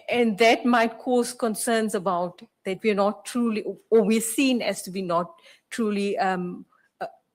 and that might cause concerns about that we're not truly, or we're seen as to be not truly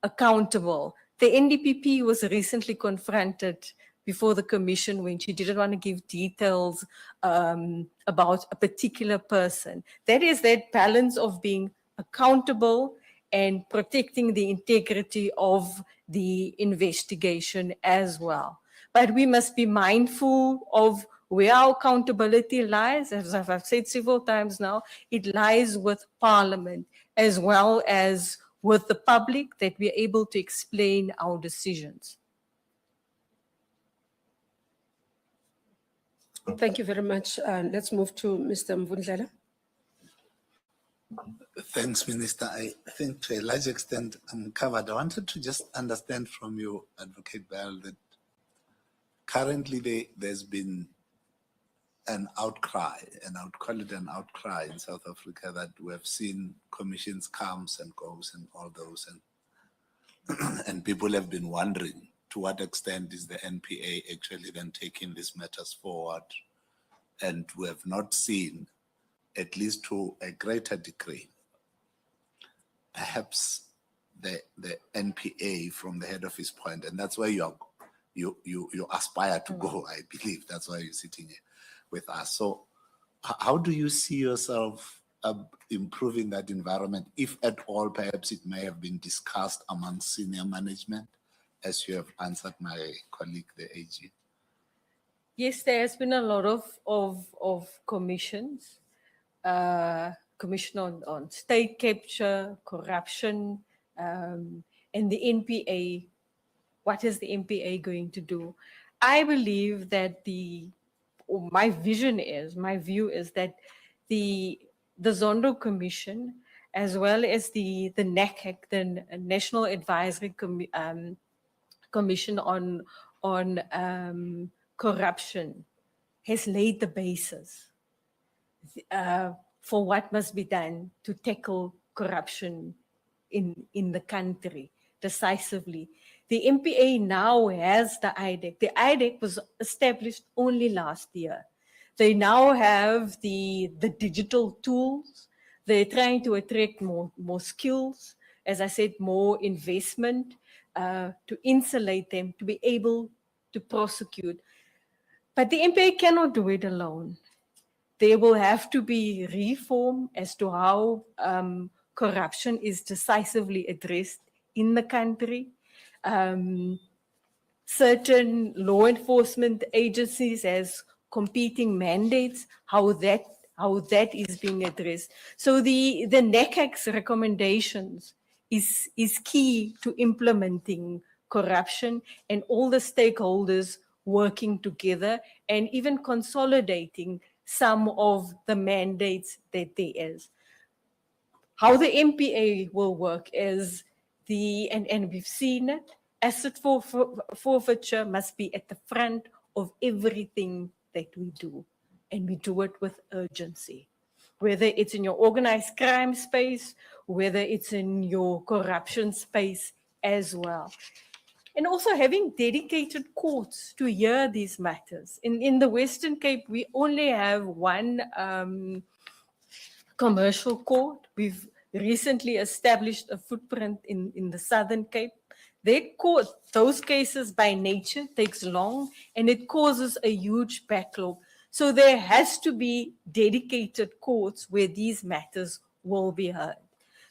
accountable. The NDPP was recently confronted before the commission when she didn't want to give details about a particular person. That is that balance of being accountable and protecting the integrity of the investigation as well. But we must be mindful of where our accountability lies. As I've said several times now, it lies with Parliament as well as with the public, that we're able to explain our decisions. Thank you very much. Let's move to Mr. Mvundlela. Thanks, Minister. I think to a large extent I'm covered. I wanted to just understand from you, Advocate Bell, that currently there's been an outcry, and I would call it an outcry in South Africa, that we have seen commissions comes and goes and all those, and people have been wondering to what extent is the NPA actually then taking these matters forward, and we have not seen, at least to a greater degree, perhaps the NPA from the head office point, and that's where you aspire to go. I believe that's why you're sitting here with us. So, how do you see yourself improving that environment, if at all? Perhaps it may have been discussed among senior management, as you have answered my colleague, the AG. Yes, there has been a lot of commissions. Commission on state capture, corruption, and the NPA. What is the NPA going to do? I believe that my view is that the Zondo Commission, as well as the NACAC, the National Advisory Commission on Corruption, has laid the basis for what must be done to tackle corruption in the country decisively. The NPA now has the IDEC. The IDEC was established only last year. They now have the digital tools. They're trying to attract more skills, as I said, more investment to insulate them, to be able to prosecute. But the NPA cannot do it alone. There will have to be reform as to how corruption is decisively addressed in the country. Certain law enforcement agencies as competing mandates, how that is being addressed. So the NACAC's recommendations is key to implementing corruption, and all the stakeholders working together and even consolidating some of the mandates that there is. How the NPA will work is and we've seen it, asset forfeiture must be at the front of everything that we do, and we do it with urgency. Whether it's in your organized crime space, whether it's in your corruption space as well. And also having dedicated courts to hear these matters. In the Western Cape, we only have one commercial court. We've recently established a footprint in the Southern Cape. Their court, those cases by nature takes long, and it causes a huge backlog. So there has to be dedicated courts where these matters will be heard.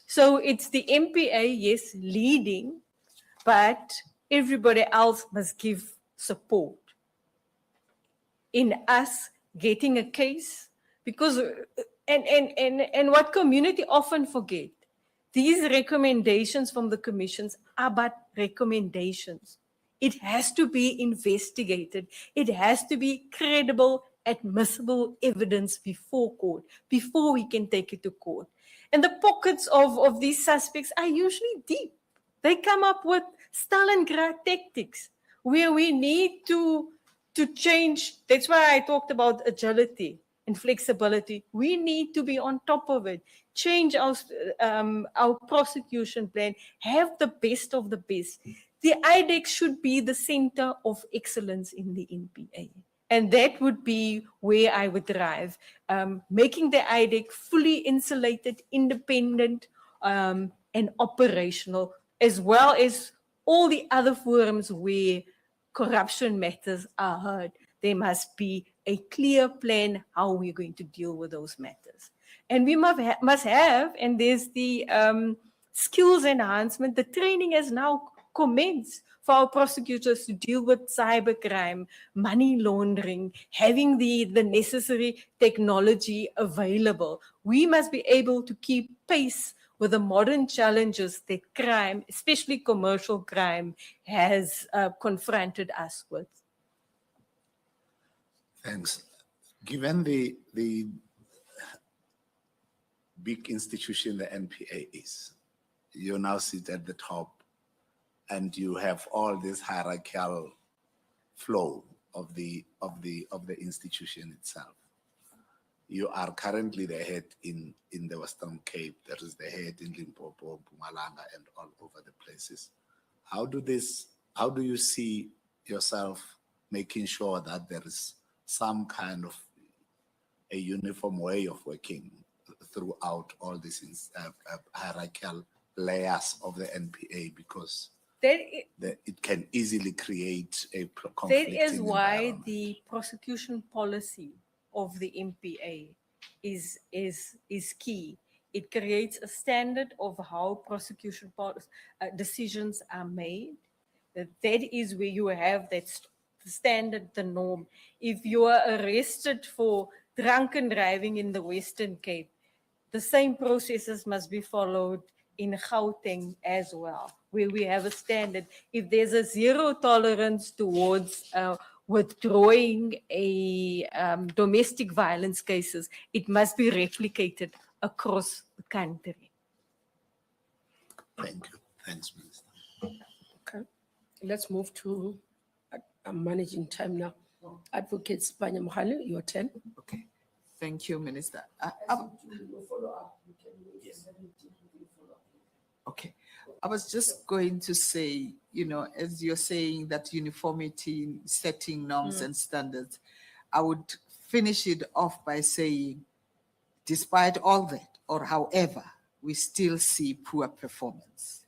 So it's the NPA, yes, leading, but everybody else must give support in us getting a case, because and what community often forget, these recommendations from the commissions are but recommendations. It has to be investigated. It has to be credible, admissible evidence before court, before we can take it to court. And the pockets of these suspects are usually deep. They come up with Stalingrad tactics where we need to change. That's why I talked about agility and flexibility. We need to be on top of it, change our prosecution plan, have the best of the best. The IDEC should be the center of excellence in the NPA. And that would be where I would drive, making the IDEC fully insulated, independent, and operational, as well as all the other forums where corruption matters are heard. There must be a clear plan how we're going to deal with those matters. And we must have, and there's the skills enhancement, the training has now commenced for our prosecutors to deal with cybercrime, money laundering, having the necessary technology available. We must be able to keep pace with the modern challenges that crime, especially commercial crime, has confronted us with. Thanks. Given the big institution the NPA is, you now sit at the top and you have all this hierarchical flow of the institution itself. You are currently the head in the Western Cape. There is the head in Limpopo, Mpumalanga, and all over the places. How do you see yourself making sure that there is some kind of a uniform way of working throughout all these hierarchical layers of the NPA, because it can easily create a That conflicting is why environment. the prosecution policy of the MPA is key. It creates a standard of how prosecution decisions are made. That is where you have that standard, the norm. If you are arrested for drunken driving in the Western Cape, the same processes must be followed in Gauteng as well, where we have a standard. If there's a zero tolerance towards withdrawing a domestic violence cases, it must be replicated across the country. Thank you. Thanks, Minister. Okay, let's move to, I'm managing time now. Advocate Sibanye Mogale, your turn. Okay, thank you, Minister. Okay, I was just going to say, you know, as you're saying that uniformity in setting norms and standards, I would finish it off by saying, despite all that, or however, we still see poor performance.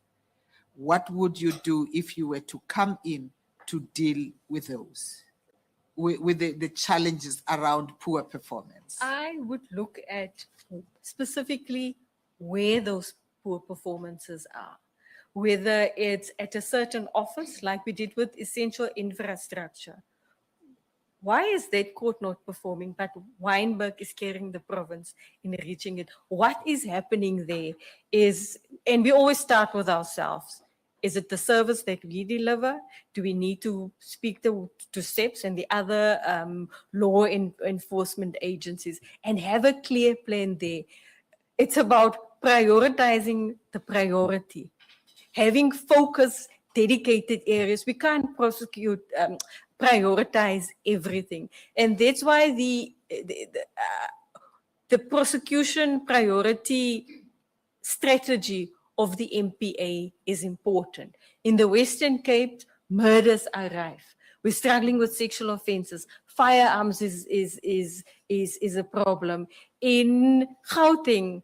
What would you do if you were to come in to deal with those, with the challenges around poor performance? I would look at specifically where those poor performances are, whether it's at a certain office, like we did with essential infrastructure. Why is that court not performing, but Weinberg is carrying the province in reaching it? What is happening there is, and we always start with ourselves. Is it the service that we deliver? Do we need to speak to SEPs and the other law enforcement agencies and have a clear plan there? It's about prioritizing the priority, having focus, dedicated areas. We can't prioritize everything. And that's why the prosecution priority strategy of the MPA is important. In the Western Cape, murders are rife. We're struggling with sexual offenses. Firearms is a problem. In Gauteng,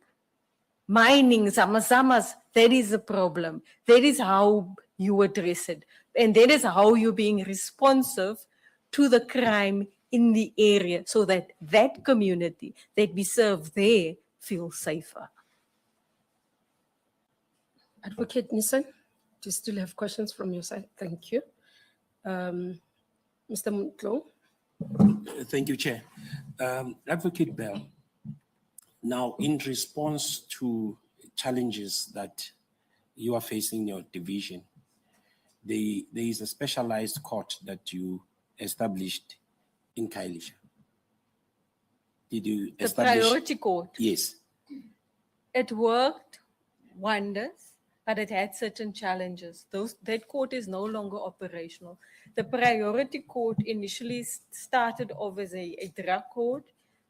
mining, zamazamas, that is a problem. That is how you address it. And that is how you're being responsive to the crime in the area so that that community that we serve there feels safer. Advocate Nisan, do you still have questions from your side? Thank you. Mr. Mutlo. Thank you, Chair. Advocate Bell, now in response to challenges that you are facing in your division, there is a specialized court that you established in Khayelitsha. Did you establish? The priority court? Yes. It worked wonders, but it had certain challenges. That court is no longer operational. The priority court initially started off as a drug court.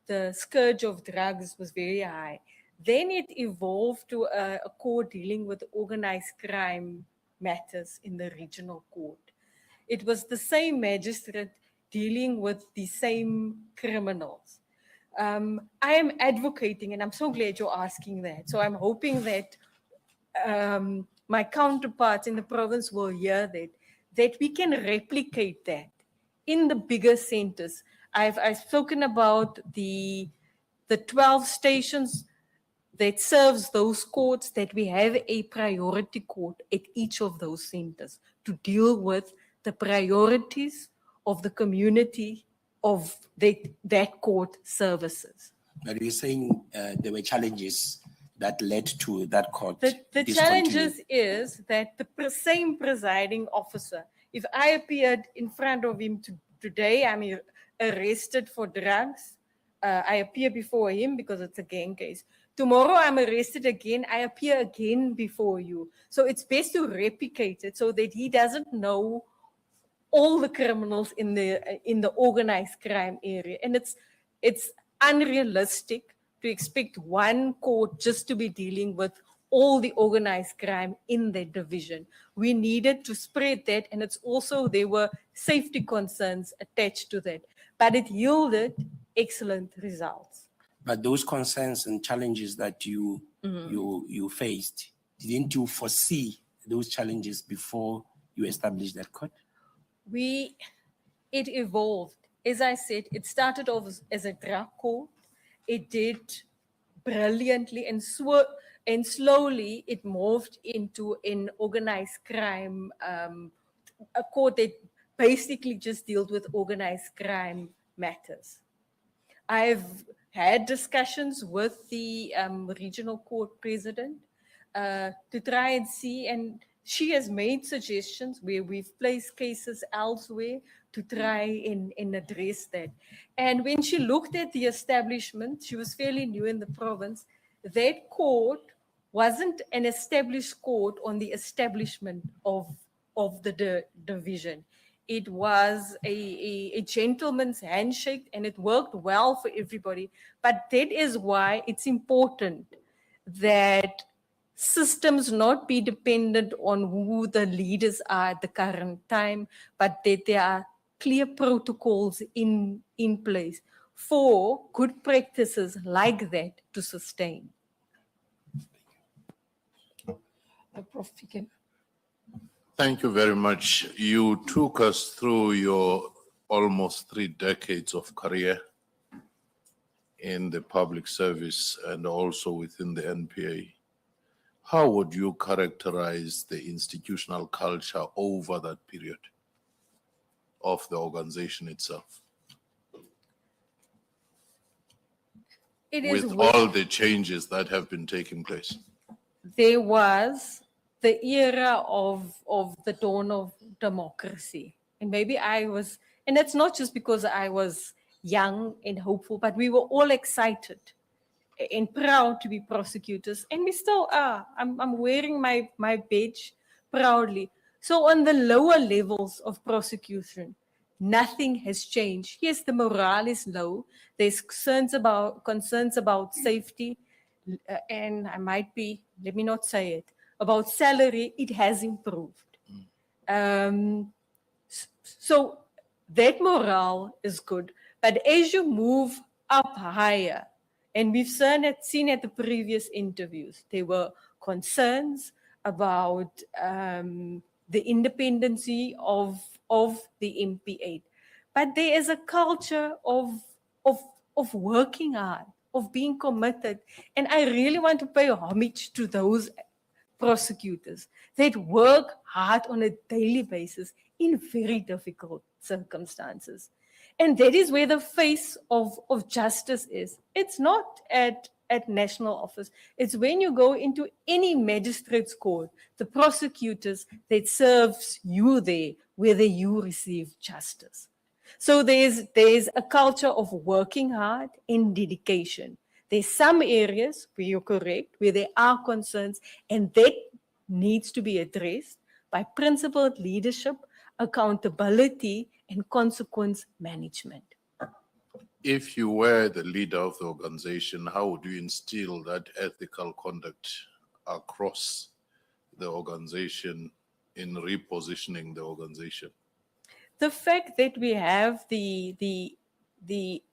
The scourge of drugs was very high. Then it evolved to a court dealing with organized crime matters in the regional court. It was the same magistrate dealing with the same criminals. I am advocating, and I'm so glad you're asking that. So I'm hoping that my counterparts in the province will hear that we can replicate that in the bigger centers. I've spoken about the 12 stations that serves those courts, that we have a priority court at each of those centers to deal with the priorities of the community of that court services. But you're saying there were challenges that led to that court. The challenges is that the same presiding officer, if I appeared in front of him today, I'm arrested for drugs, I appear before him because it's a gang case. Tomorrow I'm arrested again, I appear again before you. So it's best to replicate it so that he doesn't know all the criminals in the organized crime area. And it's unrealistic to expect one court just to be dealing with all the organized crime in that division. We needed to spread that, and it's also, there were safety concerns attached to that, but it yielded excellent results. But those concerns and challenges that you faced, didn't you foresee those challenges before you established that court? It evolved. As I said, it started off as a drug court. It did brilliantly, and slowly it morphed into an organized crime, a court that basically just dealt with organized crime matters. I've had discussions with the regional court president to try and see, and she has made suggestions where we've placed cases elsewhere to try and address that. And when she looked at the establishment, she was fairly new in the province, that court wasn't an established court on the establishment of the division. It was a gentleman's handshake, and it worked well for everybody. But that is why it's important that systems not be dependent on who the leaders are at the current time, but that there are clear protocols in place for good practices like that to sustain. Prof. Fikile. Thank you very much. You took us through your almost 3 decades of career in the public service and also within the NPA. How would you characterize the institutional culture over that period of the organization itself? With all the changes that have been taking place. There was the era of the dawn of democracy. And maybe and that's not just because I was young and hopeful, but we were all excited and proud to be prosecutors, and we still are. I'm wearing my badge proudly. So on the lower levels of prosecution, nothing has changed. Yes, the morale is low. There's concerns about safety, and let me not say it, about salary, it has improved. So that morale is good. But as you move up higher, and we've seen at the previous interviews, there were concerns about the independency of the MP8. But there is a culture of working hard, of being committed. And I really want to pay homage to those prosecutors that work hard on a daily basis in very difficult circumstances. And that is where the face of justice is. It's not at national office. It's when you go into any magistrate's court, the prosecutors that serves you there, whether you receive justice. So there's a culture of working hard and dedication. There's some areas where you're correct, where there are concerns, and that needs to be addressed by principled leadership, accountability, and consequence management. If you were the leader of the organization, how would you instill that ethical conduct across the organization in repositioning the organization? The fact that we have the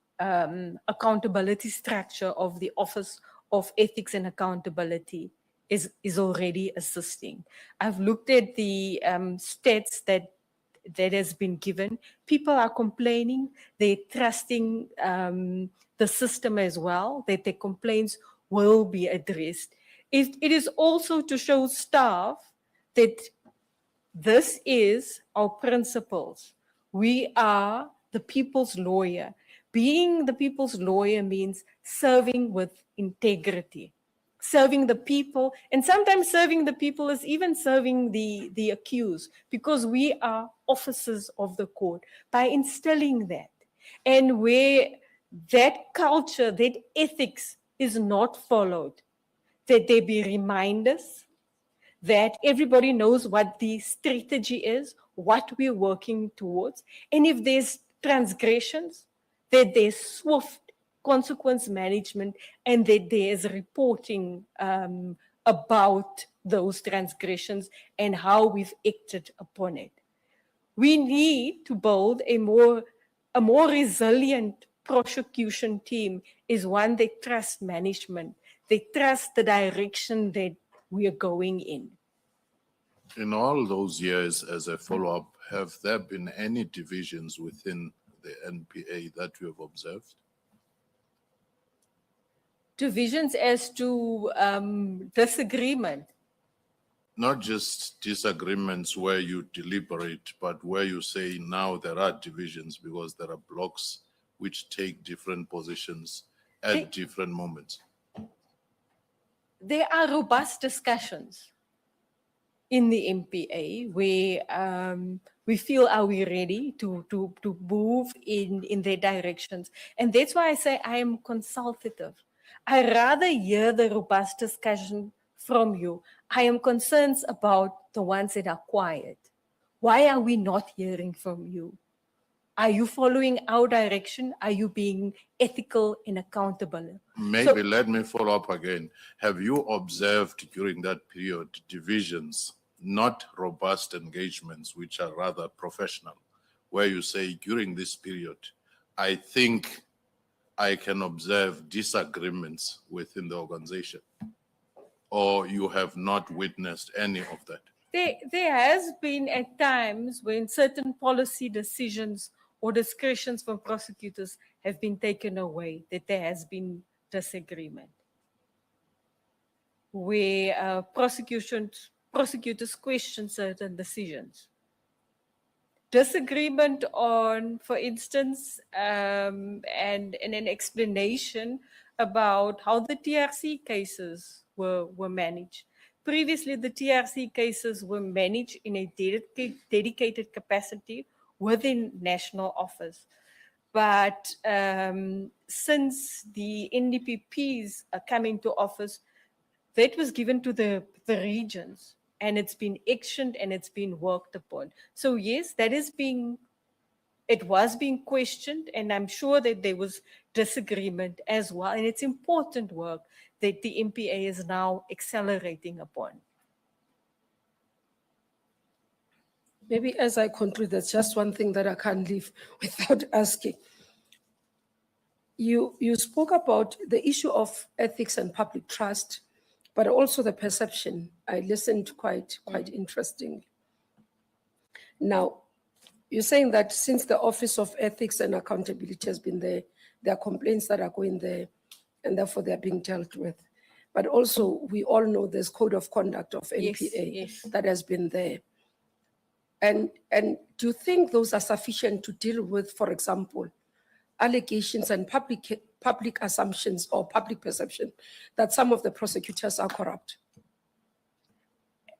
accountability structure of the Office of Ethics and Accountability is already assisting. I've looked at the stats that has been given. People are complaining, they're trusting the system as well, that their complaints will be addressed. It is also to show staff that this is our principles. We are the people's lawyer. Being the people's lawyer means serving with integrity, serving the people, and sometimes serving the people is even serving the accused, because we are officers of the court. By instilling that, and where that culture, that ethics is not followed, that there be reminders, that everybody knows what the strategy is, what we're working towards, and if there's transgressions, that there's swift consequence management and that there's reporting about those transgressions and how we've acted upon it. We need to build a more resilient prosecution team is one that trusts management, they trust the direction that we are going in. In all those years as a follow-up, have there been any divisions within the NPA that you have observed? Divisions as to disagreement. Not just disagreements where you deliberate, but where you say now there are divisions because there are blocks which take different positions at different moments. There are robust discussions in the MPA where we feel, are we ready to move in their directions? And that's why I say I am consultative. I rather hear the robust discussion from you. I am concerned about the ones that are quiet. Why are we not hearing from you? Are you following our direction? Are you being ethical and accountable? Maybe let me follow up again. Have you observed during that period divisions, not robust engagements, which are rather professional, where you say during this period, I think I can observe disagreements within the organization, or you have not witnessed any of that? There has been at times when certain policy decisions or discretions from prosecutors have been taken away, that there has been disagreement. Where prosecutors question certain decisions. Disagreement on, for instance, and an explanation about how the TRC cases were managed. Previously, the TRC cases were managed in a dedicated capacity within national office. But since the NDPPs are coming to office, that was given to the regions, and it's been actioned and it's been worked upon. So yes, it was being questioned, and I'm sure that there was disagreement as well. And it's important work that the MPA is now accelerating upon. Maybe as I conclude, there's just one thing that I can't leave without asking. You spoke about the issue of ethics and public trust, but also the perception. I listened quite interestingly. Now, you're saying that since the Office of Ethics and Accountability has been there are complaints that are going there, and therefore they're being dealt with. But also, we all know there's code of conduct of NPA that has been there. And do you think those are sufficient to deal with, for example, allegations and public assumptions or public perception that some of the prosecutors are corrupt?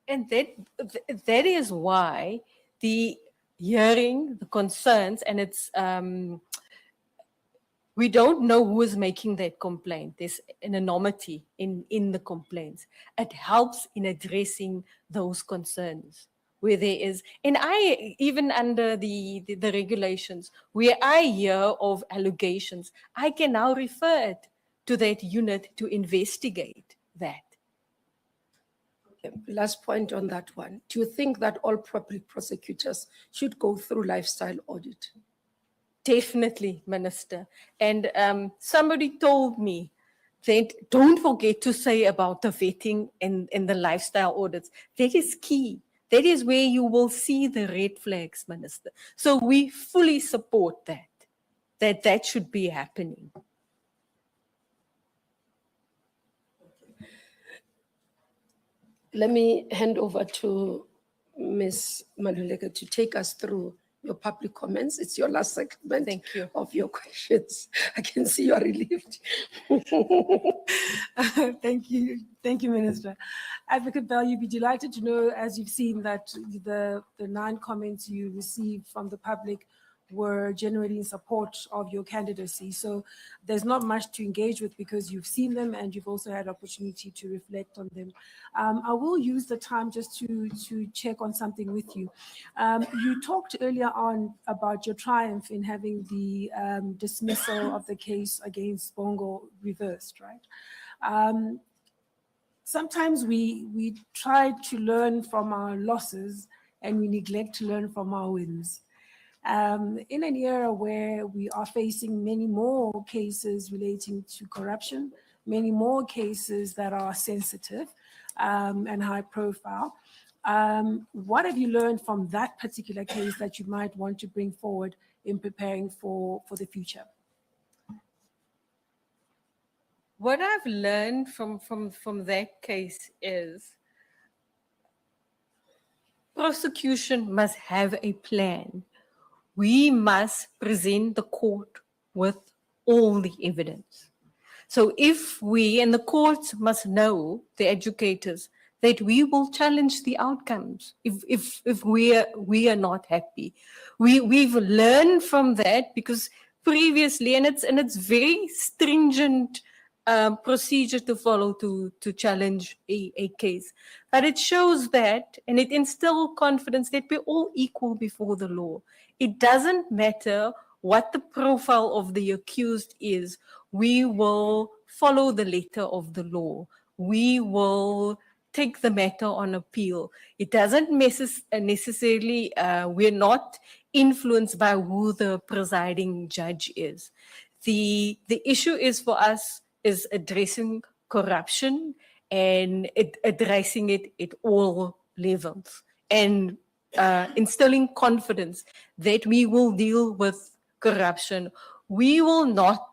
And that is why the hearing, the concerns, and it's we don't know who is making that complaint. There's an anonymity in the complaints. It helps in addressing those concerns where there is, and I, even under the regulations, where I hear of allegations, I can now refer it to that unit to investigate that. Last point on that one. Do you think that all public prosecutors should go through lifestyle audit? Definitely, Minister. And somebody told me that don't forget to say about the vetting and the lifestyle audits. That is key. That is where you will see the red flags, Minister. So we fully support that should be happening. Let me hand over to Ms. Mmamoloko to take us through your public comments. It's your last segment. Thank you. Of your questions. I can see you are relieved. Thank you, Minister. Advocate Bell, you'd be delighted to know, as you've seen, that the 9 comments you received from the public were generally in support of your candidacy. So there's not much to engage with because you've seen them and you've also had opportunity to reflect on them. I will use the time just to check on something with you. You talked earlier on about your triumph in having the dismissal of the case against Bongo reversed, right? Sometimes we try to learn from our losses and we neglect to learn from our wins. In an era where we are facing many more cases relating to corruption, many more cases that are sensitive and high profile, what have you learned from that particular case that you might want to bring forward in preparing for the future? What I've learned from that case is prosecution must have a plan. We must present the court with all the evidence. So if we, and the courts must know, the educators, that we will challenge the outcomes if we are not happy. We've learned from that because previously, and it's very stringent procedure to follow to challenge a case. But it shows that, and it instills confidence that we're all equal before the law. It doesn't matter what the profile of the accused is. We will follow the letter of the law. We will take the matter on appeal. It doesn't necessarily, we're not influenced by who the presiding judge is. The issue is for us is addressing corruption and addressing it at all levels and instilling confidence that we will deal with corruption. We will not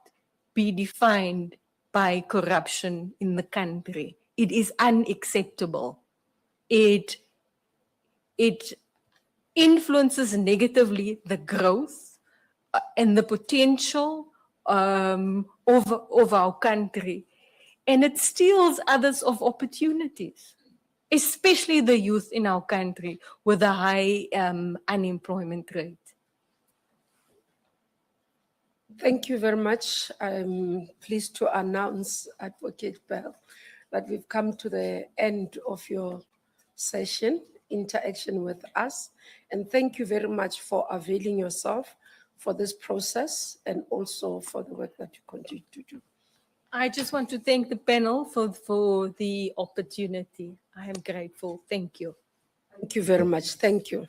be defined by corruption in the country. It is unacceptable. It influences negatively the growth and the potential of our country. And it steals others of opportunities, especially the youth in our country with a high unemployment rate. Thank you very much. I'm pleased to announce, Advocate Bell, that we've come to the end of your session, interaction with us. And thank you very much for availing yourself for this process and also for the work that you continue to do. I just want to thank the panel for the opportunity. I am grateful. Thank you. Thank you very much. Thank you.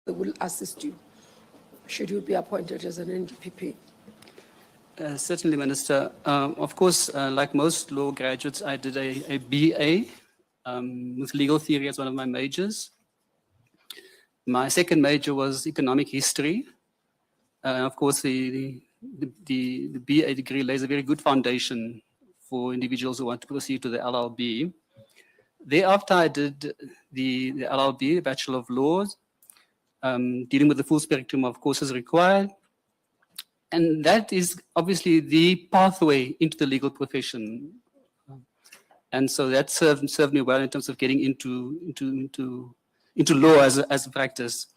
they will assist you should you be appointed as an NDPP? Certainly, Minister. Of course, like most law graduates, I did a BA with legal theory as one of my majors. My second major was economic history. Of course, the BA degree lays a very good foundation for individuals who want to proceed to the LLB. Thereafter, I did the LLB, Bachelor of Laws, dealing with the full spectrum of courses required. And that is obviously the pathway into the legal profession. And so that served me well in terms of getting into law as a practice.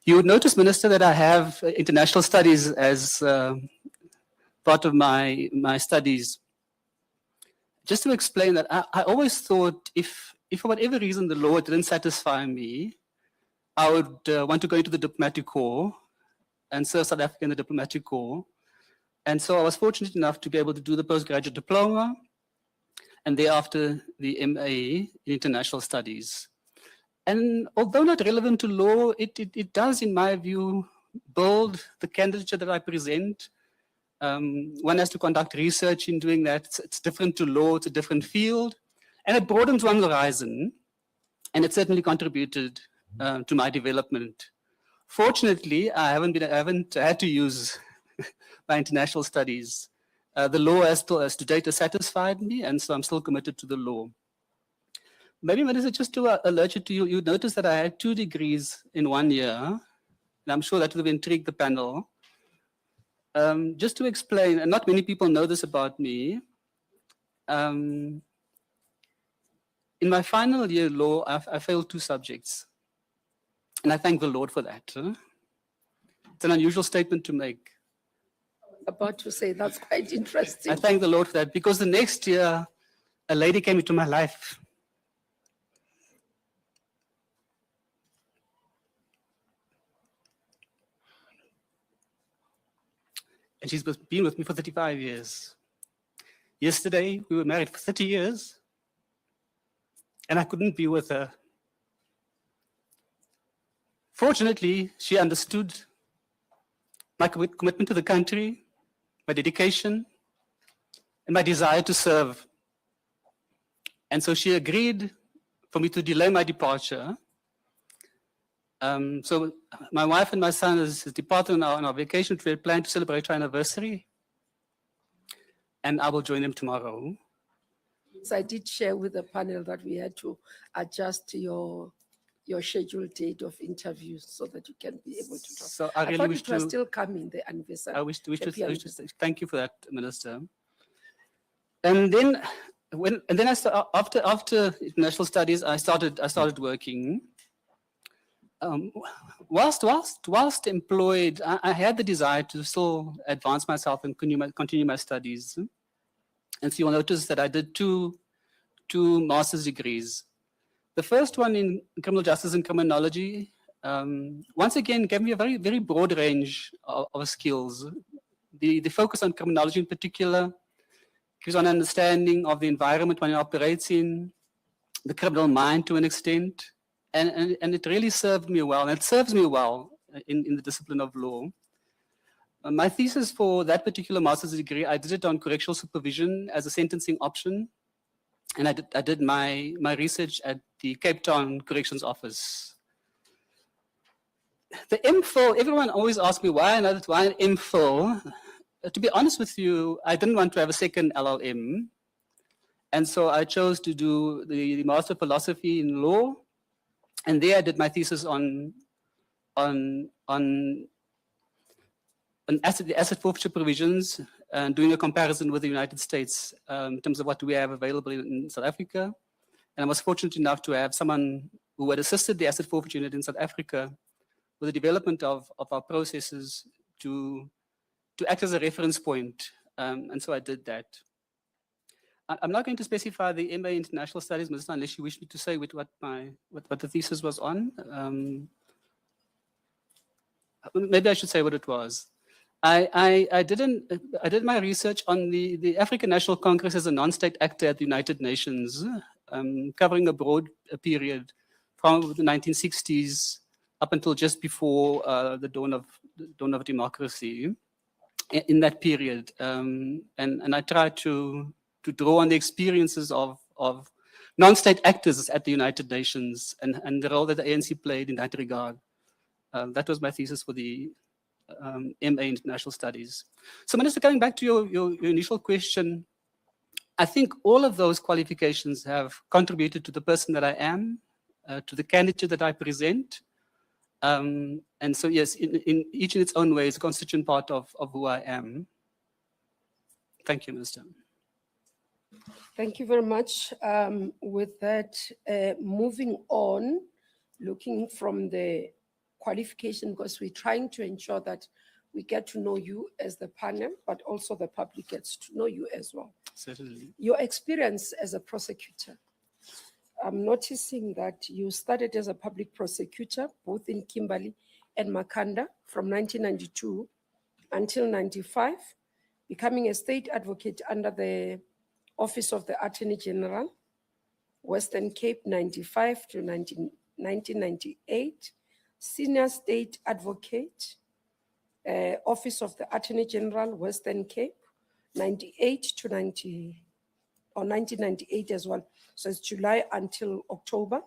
You would notice, Minister, that I have international studies as part of my studies. Just to explain that, I always thought if for whatever reason the law didn't satisfy me, I would want to go into the diplomatic corps and serve South Africa in the diplomatic corps. And so I was fortunate enough to be able to do the postgraduate diploma and thereafter the MA in international studies. And although not relevant to law, it does, in my view, build the candidature that I present. One has to conduct research in doing that. It's different to law, it's a different field, and it broadens one's horizon, and it certainly contributed to my development. Fortunately, I haven't had to use my international studies. The law as to date has satisfied me, and so I'm still committed to the law. Maybe, Minister, just to alert you to you notice that I had 2 degrees in 1 year, and I'm sure that would have intrigued the panel. Just to explain, and not many people know this about me, in my final year law, I failed 2 subjects. And I thank the Lord for that. It's an unusual statement to make. About to say that's quite interesting. I thank the Lord for that, because the next year, a lady came into my life. And she's been with me for 35 years. Yesterday, we were married for 30 years, and I couldn't be with her. Fortunately, she understood my commitment to the country, my dedication, and my desire to serve. And so she agreed for me to delay my departure. So my wife and my son has departed on our vacation trip, planned to celebrate our anniversary. And I will join them tomorrow. So I did share with the panel that we had to adjust your scheduled date of interviews so that you can be able to talk. So I really thought wish it was to, still coming, the anniversary. I wish to anniversary. thank you for that, Minister. And then after international studies, I started working. Whilst employed, I had the desire to still advance myself and continue my studies. And so you'll notice that I did two master's degrees. The first one in criminal justice and criminology, once again, gave me a very, very broad range of skills. The focus on criminology in particular gives one understanding of the environment one operates in, the criminal mind to an extent, and it really served me well, and it serves me well in the discipline of law. My thesis for that particular master's degree, I did it on correctional supervision as a sentencing option, and I did my research at the Cape Town Corrections Office. The MPhil, everyone always asks me why an MPhil. To be honest with you, I didn't want to have a second LLM, and so I chose to do the Master of Philosophy in Law, and there I did my thesis on the asset forfeiture provisions and doing a comparison with the United States in terms of what we have available in South Africa. And I was fortunate enough to have someone who had assisted the asset forfeiture unit in South Africa with the development of our processes to act as a reference point. And so I did that. I'm not going to specify the MA International Studies, Minister, unless you wish me to say what the thesis was on. Maybe I should say what it was. I did my research on the African National Congress as a non-state actor at the United Nations, covering a broad period from the 1960s up until just before the dawn of democracy. In that period, and I try to draw on the experiences of non-state actors at the United Nations and the role that the ANC played in that regard. That was my thesis for the MA International Studies. So, Minister, coming back to your initial question, I think all of those qualifications have contributed to the person that I am, to the candidate that I present. And so, yes, in each in its own way, it's a constituent part of who I am. Thank you, Minister. Thank you very much. With that, moving on, looking from the qualification, because we're trying to ensure that we get to know you as the panel, but also the public gets to know you as well. Certainly. Your experience as a prosecutor. I'm noticing that you started as a public prosecutor, both in Kimberley and Makhanda from 1992 until 95, becoming a state advocate under the Office of the Attorney General, Western Cape 95 to 1998, senior state advocate, Office of the Attorney General, Western Cape, 98 to 1998 as well. So it's July until October.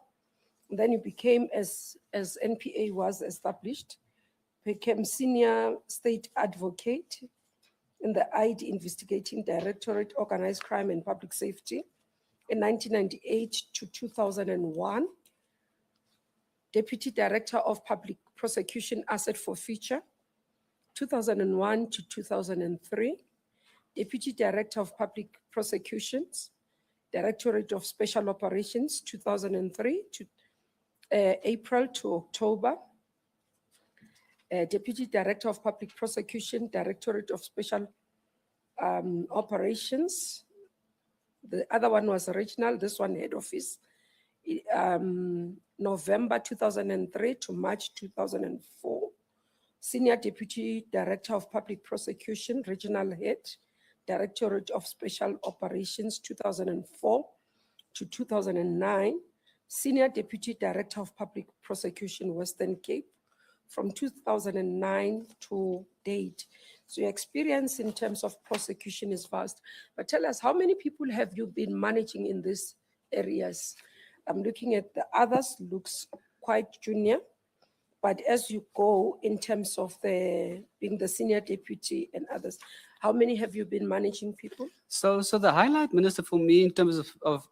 And then you became, as NPA was established, became senior state advocate in the ID Investigating Directorate, Organized Crime and Public Safety in 1998 to 2001. Deputy Director of Public Prosecution Asset Forfeiture, 2001 to 2003. Deputy Director of Public Prosecutions, Directorate of Special Operations, 2003 to April to October. Deputy Director of Public Prosecution, Directorate of Special Operations. The other one was regional, this one head office. November 2003 to March 2004. Senior Deputy Director of Public Prosecution, Regional Head, Directorate of Special Operations, 2004 to 2009. Senior Deputy Director of Public Prosecution, Western Cape, from 2009 to date. So your experience in terms of prosecution is vast. But tell us, how many people have you been managing in these areas? I'm looking at the others, looks quite junior. But as you go in terms of being the senior deputy and others, how many have you been managing people? So the highlight, Minister, for me in terms of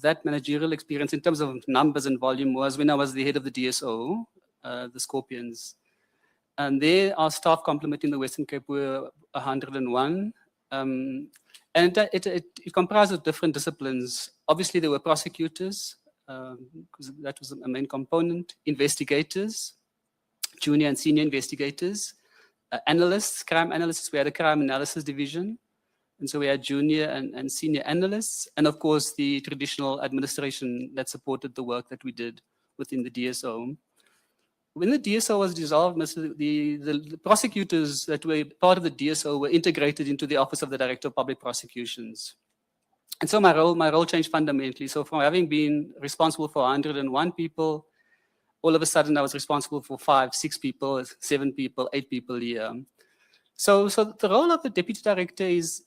that managerial experience, in terms of numbers and volume, was when I was the head of the DSO, the Scorpions. And there, our staff complement in the Western Cape were 101. And it comprised of different disciplines. Obviously, there were prosecutors, because that was a main component, investigators, junior and senior investigators, analysts, crime analysts. We had a crime analysis division. And so we had junior and senior analysts, and of course the traditional administration that supported the work that we did within the DSO. When the DSO was dissolved, the prosecutors that were part of the DSO were integrated into the Office of the Director of Public Prosecutions. And so my role changed fundamentally. So from having been responsible for 101 people, all of a sudden I was responsible for 5, 6 people, 7 people, 8 people a year. So the role of the deputy director is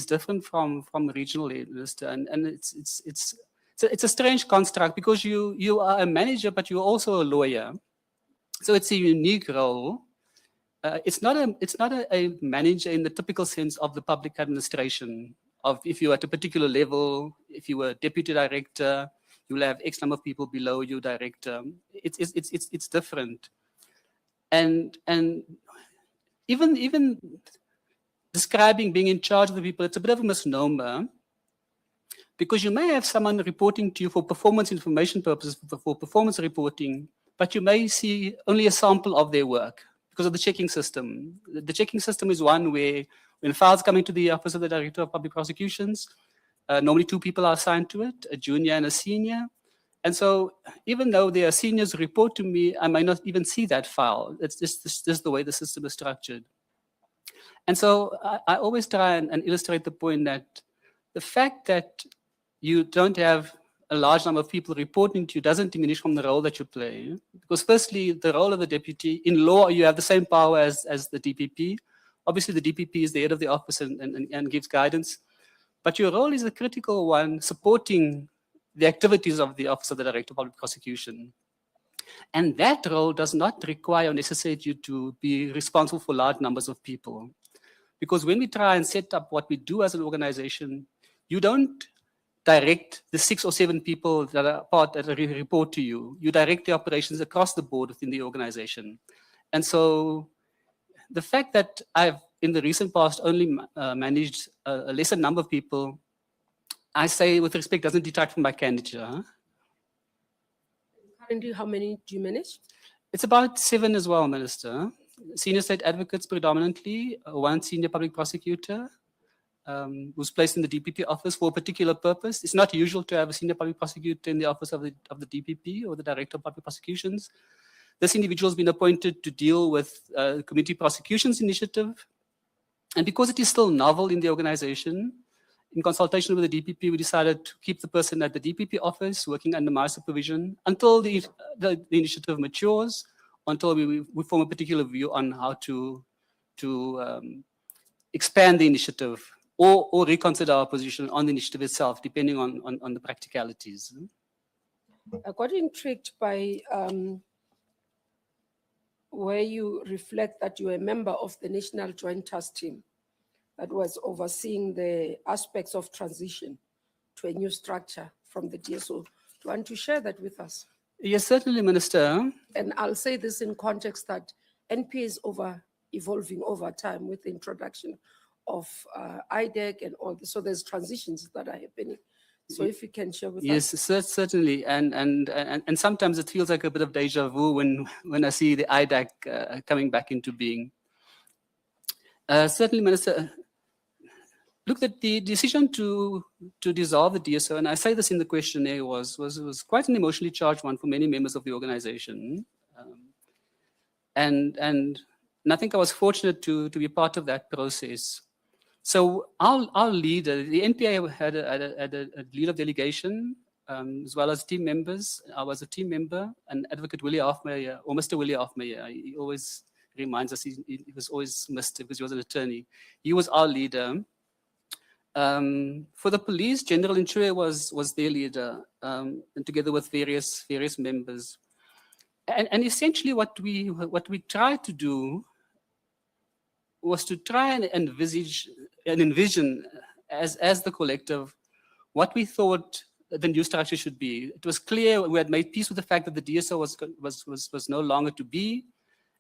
different from the regional minister, and it's a strange construct because you are a manager, but you're also a lawyer. So it's a unique role. It's not a manager in the typical sense of the public administration. Of if you're at a particular level, if you were deputy director, you will have X number of people below you, director. It's different, and even describing being in charge of the people, it's a bit of a misnomer, because you may have someone reporting to you for performance information purposes, for performance reporting, but you may see only a sample of their work because of the checking system. The checking system is one where when files come into the Office of the Director of Public Prosecutions, normally 2 people are assigned to it, a junior and a senior. And so even though there are seniors who report to me, I might not even see that file. It's just the way the system is structured. And so I always try and illustrate the point that the fact that you don't have a large number of people reporting to you doesn't diminish from the role that you play. Because firstly, the role of the deputy, in law, you have the same power as the DPP. Obviously, the DPP is the head of the office and gives guidance. But your role is a critical one, supporting the activities of the Office of the Director of Public Prosecution. And that role does not require or necessitate you to be responsible for large numbers of people. Because when we try and set up what we do as an organization, you don't direct the 6 or 7 people that are part that report to you. You direct the operations across the board within the organization. And so the fact that I've, in the recent past, only managed a lesser number of people, I say with respect, doesn't detract from my candidature. Huh? Currently, how many do you manage? It's about 7 as well, Minister. Senior state advocates predominantly, 1 senior public prosecutor, who's placed in the DPP office for a particular purpose. It's not usual to have a senior public prosecutor in the office of the DPP or the Director of Public Prosecutions. This individual has been appointed to deal with the Community Prosecutions Initiative. And because it is still novel in the organization, in consultation with the DPP, we decided to keep the person at the DPP office working under my supervision until the initiative matures, until we form a particular view on how to expand the initiative or reconsider our position on the initiative itself, depending on the practicalities. I got intrigued by where you reflect that you are a member of the National Joint Task Team that was overseeing the aspects of transition to a new structure from the DSO. Do you want to share that with us? Yes, certainly, Minister. And I'll say this in context that NPA is evolving over time with the introduction of IDEC and all this. So there's transitions that are happening. So if you can share with us. Yes, certainly. And sometimes it feels like a bit of deja vu when I see the IDEC coming back into being. Certainly, Minister, look, at the decision to dissolve the DSO, and I say this in the questionnaire, was quite an emotionally charged one for many members of the organization. And I think I was fortunate to be part of that process. So our leader, the NPA had a lead of delegation, as well as team members. I was a team member, and Advocate Willie Afmeyer, or Mr. Willie Afmeyer, he always reminds us he was always missed because he was an attorney. He was our leader. For the police, General Andrea was their leader, and together with various members. And essentially what we tried to do was to try and envision as the collective what we thought the new structure should be. It was clear we had made peace with the fact that the DSO was no longer to be,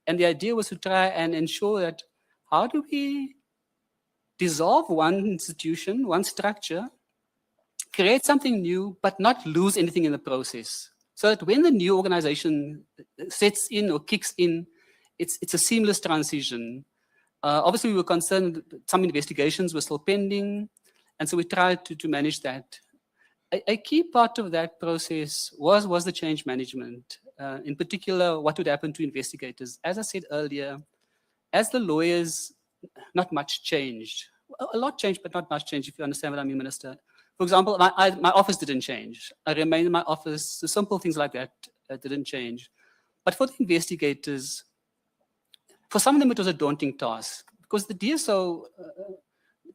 and the idea was to try and ensure that how do we dissolve one institution, one structure, create something new, but not lose anything in the process. So that when the new organization sets in or kicks in, it's a seamless transition. Obviously, we were concerned that some investigations were still pending, and so we tried to manage that. A key part of that process was the change management. In particular, what would happen to investigators. As I said earlier, as the lawyers, not much changed. A lot changed, but not much changed, if you understand what I mean, Minister. For example, my office didn't change. I remained in my office. So simple things like that didn't change. But for the investigators, for some of them, it was a daunting task because the DSO,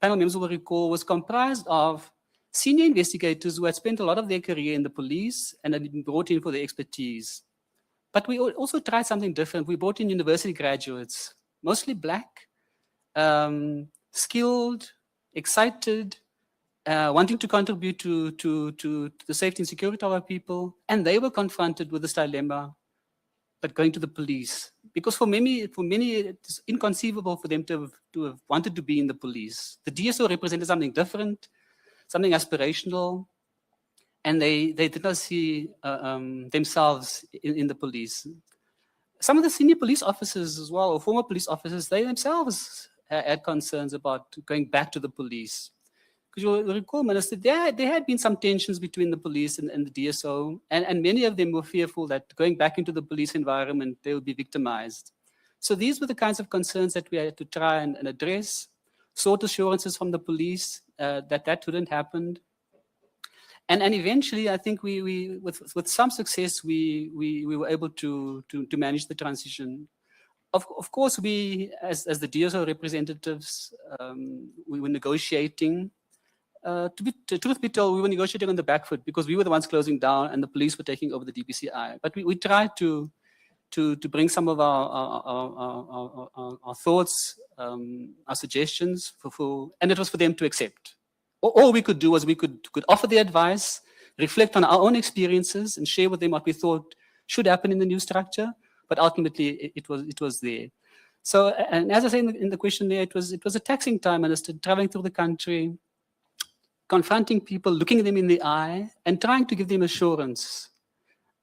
panel members will recall, was comprised of senior investigators who had spent a lot of their career in the police and had been brought in for their expertise. But we also tried something different. We brought in university graduates, mostly Black, skilled, excited, wanting to contribute to the safety and security of our people. And they were confronted with this dilemma, but going to the police. Because for many, it's inconceivable for them to have wanted to be in the police. The DSO represented something different, something aspirational, and they did not see themselves in the police. Some of the senior police officers as well, or former police officers, they themselves had concerns about going back to the police. Because you'll recall, Minister, there had been some tensions between the police and the DSO, and many of them were fearful that going back into the police environment, they would be victimized. So these were the kinds of concerns that we had to try and address, sought assurances from the police that wouldn't happen. And eventually, I think we with some success, we were able to manage the transition. Of course, we as the DSO representatives, we were negotiating. Truth be told, we were negotiating on the back foot because we were the ones closing down and the police were taking over the DPCI. But we tried to bring some of our thoughts, our suggestions, and it was for them to accept. All we could do was we could offer the advice, reflect on our own experiences, and share with them what we thought should happen in the new structure. But ultimately, it was there. So, and as I say in the question there, it was a taxing time, Minister, traveling through the country, confronting people, looking them in the eye, and trying to give them assurance.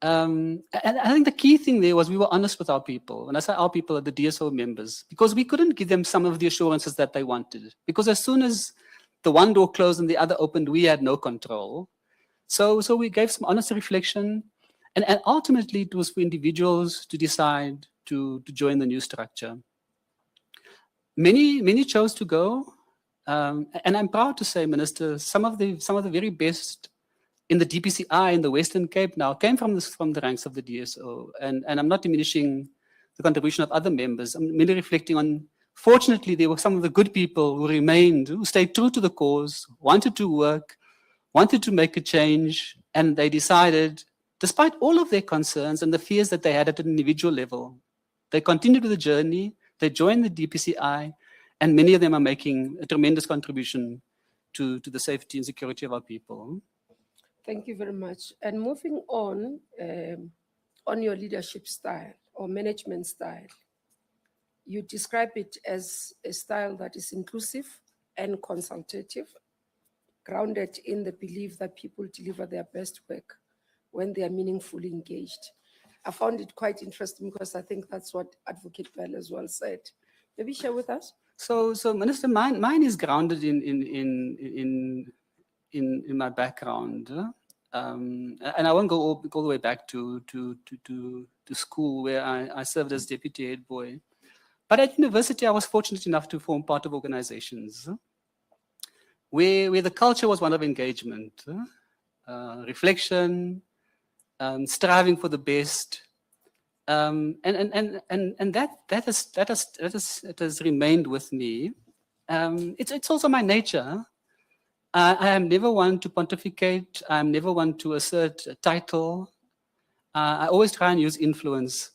And I think the key thing there was we were honest with our people. When I say our people, are the DSO members, because we couldn't give them some of the assurances that they wanted. Because as soon as the one door closed and the other opened, we had no control. So we gave some honest reflection, and ultimately it was for individuals to decide to join the new structure. Many chose to go, and I'm proud to say, Minister, some of the very best in the DPCI in the Western Cape now came from the ranks of the DSO, and I'm not diminishing the contribution of other members. I'm merely reflecting on. Fortunately, there were some of the good people who remained, who stayed true to the cause, wanted to work, wanted to make a change, and they decided, despite all of their concerns and the fears that they had at an individual level, they continued with the journey, they joined the DPCI, and many of them are making a tremendous contribution to the safety and security of our people. Thank you very much. And moving on your leadership style or management style, you describe it as a style that is inclusive and consultative, grounded in the belief that people deliver their best work when they are meaningfully engaged. I found it quite interesting because I think that's what Advocate Bell as well said. Maybe share with us. So Minister, mine is grounded in my background, and I won't go all the way back to school where I served as deputy head boy. But at university, I was fortunate enough to form part of organizations where the culture was one of engagement, reflection, striving for the best, and that has remained with me. It's also my nature. I am never one to pontificate. I am never one to assert a title. I always try and use influence.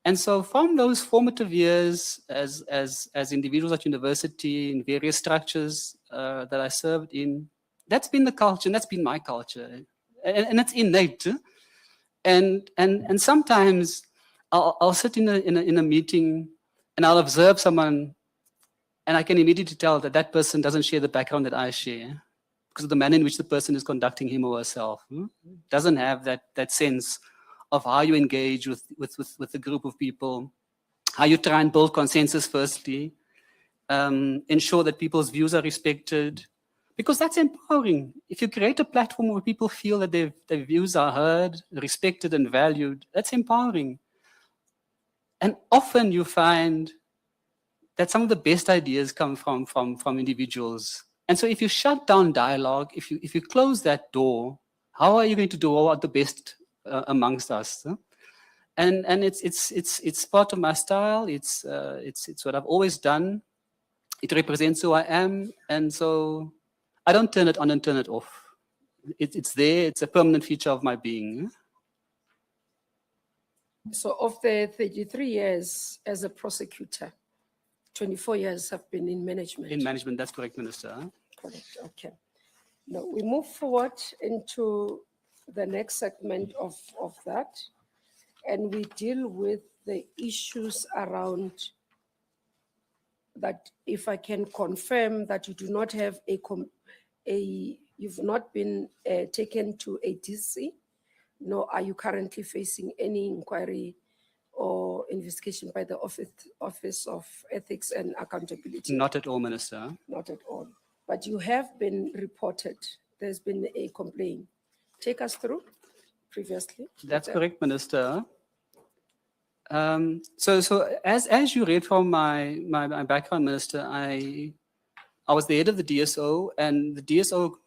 And so from those formative years as individuals at university in various structures that I served in, that's been the culture, and that's been my culture. And it's innate. And sometimes I'll sit in a meeting and I'll observe someone and I can immediately tell that that person doesn't share the background that I share because of the manner in which the person is conducting him or herself. Doesn't have that sense of how you engage with a group of people, how you try and build consensus firstly, ensure that people's views are respected, because that's empowering. If you create a platform where people feel that their views are heard, respected, and valued, that's empowering. And often you find that some of the best ideas come from individuals. And so if you shut down dialogue, if you close that door, how are you going to do all the best amongst us? Huh? And it's part of my style. It's what I've always done. It represents who I am, and so I don't turn it on and turn it off. It's there. It's a permanent feature of my being. So of the 33 years as a prosecutor, 24 years have been in management. In management, that's correct, Minister. Correct, okay. Now we move forward into the next segment of that, and we deal with the issues around that. If I can confirm that you do not have you've not been taken to a DC, nor are you currently facing any inquiry or investigation by the Office of Ethics and Accountability? Not at all, Minister. Not at all. But you have been reported. There's been a complaint. Take us through previously. That's correct, Minister. So as you read from my background, Minister, I was the head of the DSO, and the DSO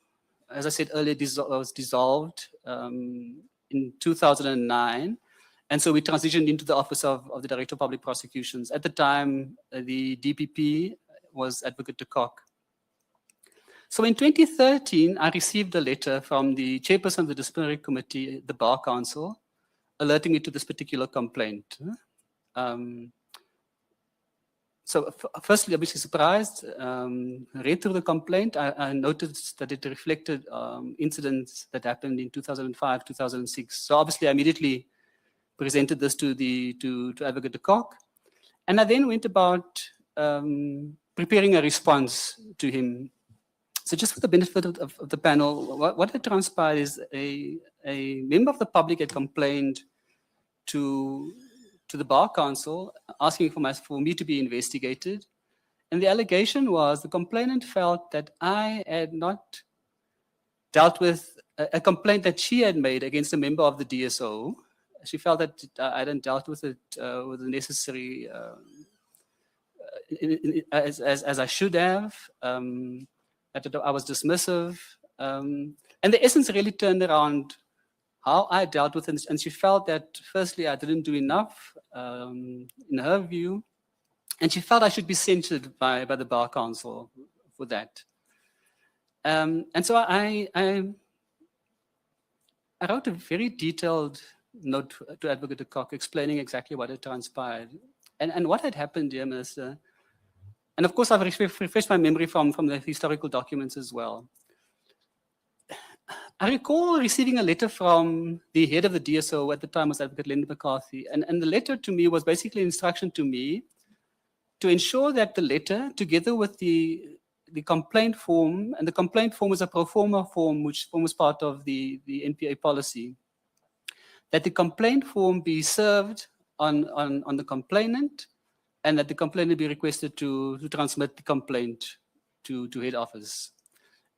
as I said earlier, was dissolved in 2009. And so we transitioned into the office of the Director of Public Prosecutions. At the time, the DPP was Advocate de Kock. So in 2013, I received a letter from the chairperson of the disciplinary committee, the Bar Council, alerting me to this particular complaint. So firstly, obviously surprised, read through the complaint. I noticed that it reflected incidents that happened in 2005, 2006. So obviously I immediately presented this to Advocate de Kock. And I then went about preparing a response to him. So just for the benefit of the panel, what had transpired is a member of the public had complained to the Bar Council asking for me to be investigated. And the allegation was the complainant felt that I had not dealt with a complaint that she had made against a member of the DSO. She felt that I hadn't dealt with it with the necessary, as I should have, that I was dismissive. And the essence really turned around how I dealt with it. And she felt that, firstly, I didn't do enough in her view. And she felt I should be censured by the Bar Council for that. And so I wrote a very detailed note to Advocate de Kock explaining exactly what had transpired. And what had happened, dear Minister, and of course I've refreshed my memory from the historical documents as well. I recall receiving a letter from the head of the DSO at the time was Advocate Linda McCarthy, and the letter to me was basically instruction to me to ensure that the letter, together with the complaint form, and the complaint form was a pro forma form which forms part of the NPA policy, that the complaint form be served on the complainant, and that the complainant be requested to transmit the complaint to head office.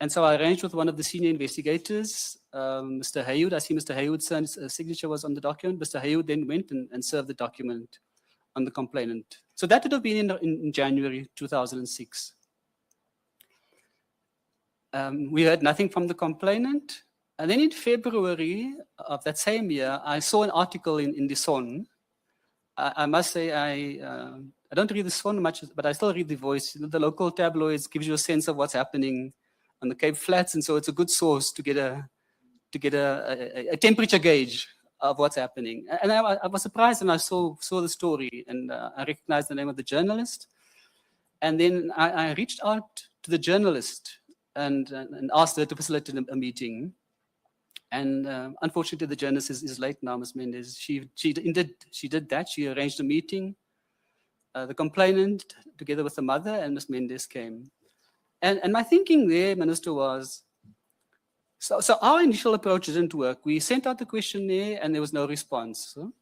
And so I arranged with one of the senior investigators, Mr. Haywood. I see Mr. Haywood's signature was on the document. Mr. Haywood then went and served the document on the complainant. So that would have been in January 2006. We heard nothing from the complainant. And then in February of that same year, I saw an article in the Son. I must say I don't read the Son much, but I still read the Voice. You know, the local tabloids gives you a sense of what's happening on the Cape Flats, and so it's a good source to get a temperature gauge of what's happening. And I was surprised when I saw the story, and I recognized the name of the journalist. And then I reached out to the journalist and asked her to facilitate a meeting. And unfortunately, the journalist is late now, Ms. Mendes. She did that. She arranged a meeting. The complainant, together with the mother, and Ms. Mendes came. And my thinking there, Minister, was, so our initial approach didn't work. We sent out the questionnaire and there was no response. So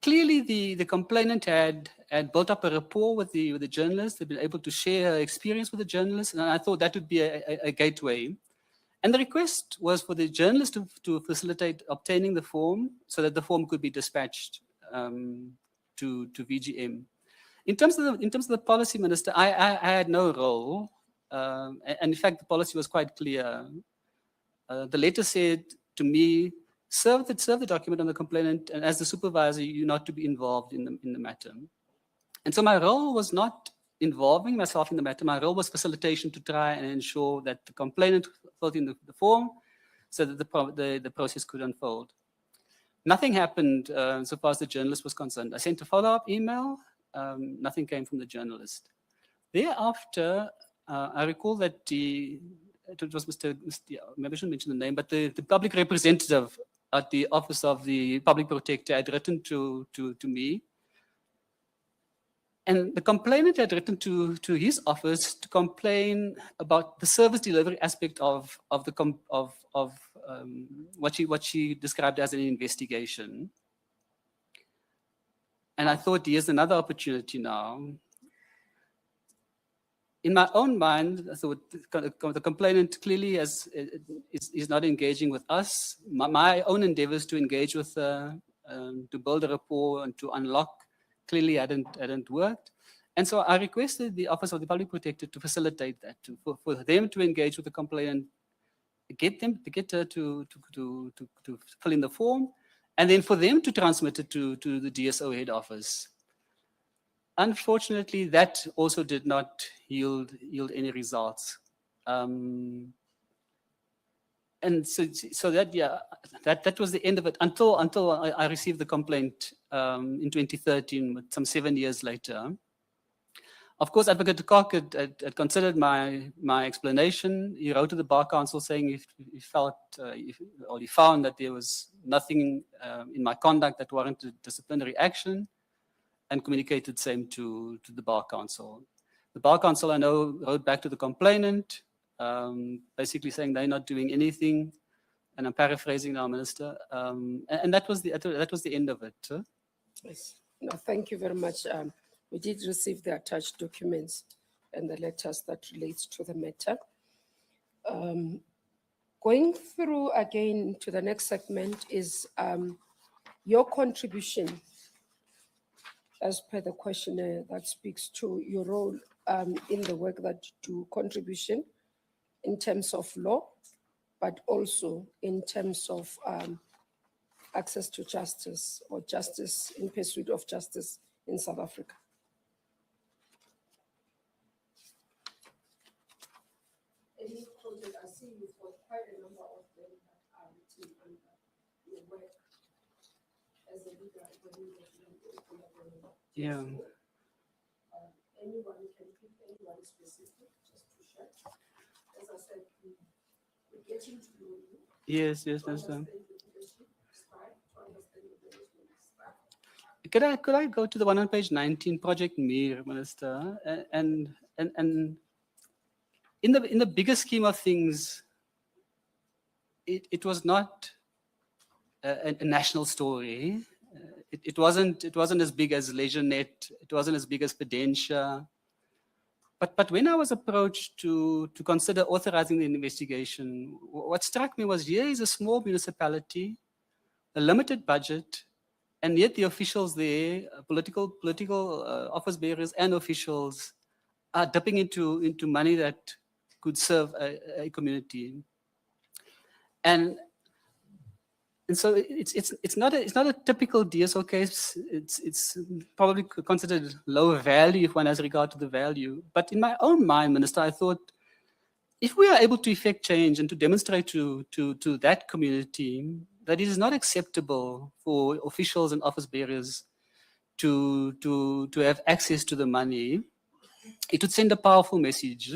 clearly, the complainant had built up a rapport with the journalist. They'd been able to share her experience with the journalist, and I thought that would be a gateway. And the request was for the journalist to facilitate obtaining the form so that the form could be dispatched to VGM. In terms of the policy, Minister, I had no role. And in fact, the policy was quite clear. The letter said to me, serve the document on the complainant, and as the supervisor, you're not to be involved in the matter. And so my role was not involving myself in the matter. My role was facilitation to try and ensure that the complainant filled in the form so that the process could unfold. Nothing happened so far as the journalist was concerned. I sent a follow-up email. Nothing came from the journalist. Thereafter, I recall that it was maybe I shouldn't mention the name, but the public representative at the Office of the Public Protector had written to me. And the complainant had written to his office to complain about the service delivery aspect of what she described as an investigation. And I thought, here's another opportunity now. In my own mind, I thought the complainant clearly is not engaging with us. My own endeavors to engage with her, to build a rapport and to unlock, clearly hadn't worked. And so I requested the Office of the Public Protector to facilitate that, for them to engage with the complainant, get her to fill in the form, and then for them to transmit it to the DSO head office. Unfortunately, that also did not yield any results. And so that, yeah, that was the end of it until I received the complaint in 2013, some 7 years later. Of course, Advocate de Kock had considered my explanation. He wrote to the Bar Council saying he found that there was nothing in my conduct that warranted disciplinary action, and communicated same to the Bar Council. The Bar Council, I know, wrote back to the complainant, basically saying they're not doing anything, and I'm paraphrasing now, Minister. And that was the end of it. Yes. No, thank you very much. We did receive the attached documents and the letters that relates to the matter. Going through again to the next segment is your contribution as per the questionnaire that speaks to your role in the work that you do, contribution in terms of law, but also in terms of access to justice or justice in pursuit of justice in South Africa. Any project, I see you've got quite a number of them that are written under your work as a leader. Yeah. Anyone can pick anyone specific just to share. As I said, we're getting to know you. Yes, Minister. To understand your Could I go to the one on page 19, Project Mir, Minister? And in the bigger scheme of things, it was not a national story. It wasn't as big as LeisureNet. It wasn't as big as Pedentia. But when I was approached to consider authorizing the investigation, what struck me was, here is a small municipality, a limited budget, and yet the officials there, political office bearers and officials, are dipping into money that could serve a community. And so it's not a typical DSO case. It's probably considered low value if one has regard to the value. But in my own mind, Minister, I thought, if we are able to effect change and to demonstrate to that community that it is not acceptable for officials and office bearers to have access to the money, it would send a powerful message.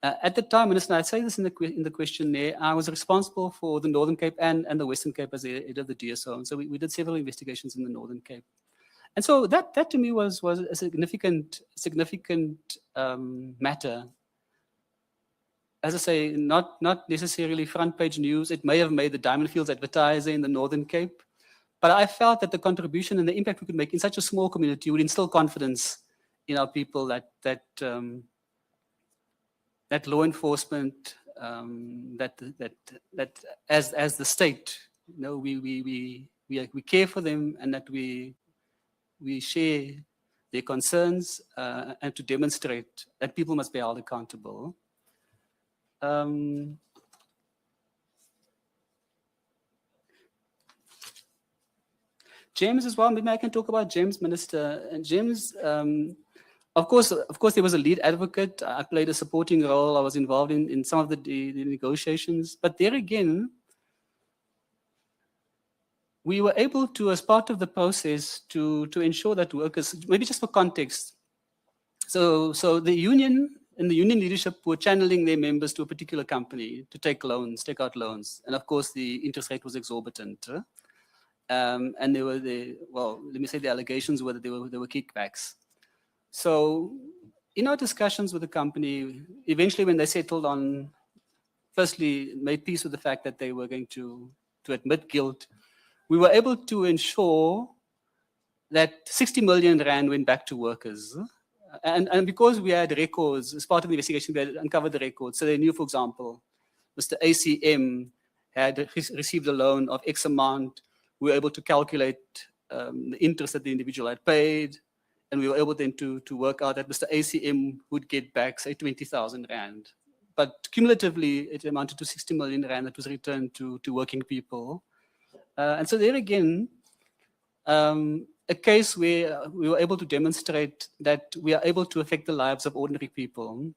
At the time, Minister, I say this in the questionnaire, I was responsible for the Northern Cape and the Western Cape as the head of the DSO. And so we did several investigations in the Northern Cape. And so that to me was a significant matter. As I say, not necessarily front page news. It may have made the Diamond Fields Advertiser in the Northern Cape. But I felt that the contribution and the impact we could make in such a small community would instill confidence in our people that law enforcement, that as the state, we care for them, and that we share their concerns, and to demonstrate that people must be held accountable. James as well, maybe I can talk about James, Minister. And James, of course, there was a lead advocate. I played a supporting role. I was involved in some of the negotiations. But there again, we were able to, as part of the process, to ensure that workers, maybe just for context, so the union and the union leadership were channeling their members to a particular company to take out loans. And of course, the interest rate was exorbitant. And let me say the allegations were that there were kickbacks. So in our discussions with the company, eventually when they settled on, firstly, made peace with the fact that they were going to admit guilt, we were able to ensure that 60 million rand went back to workers. And because we had records, as part of the investigation, we had uncovered the records. So they knew, for example, Mr. ACM had received a loan of X amount. We were able to calculate the interest that the individual had paid. and we were able then to work out that Mr. ACM would get back, say, 20,000 rand. But cumulatively, it amounted to 60 million rand that was returned to working people. And so there again, a case where we were able to demonstrate that we are able to affect the lives of ordinary people,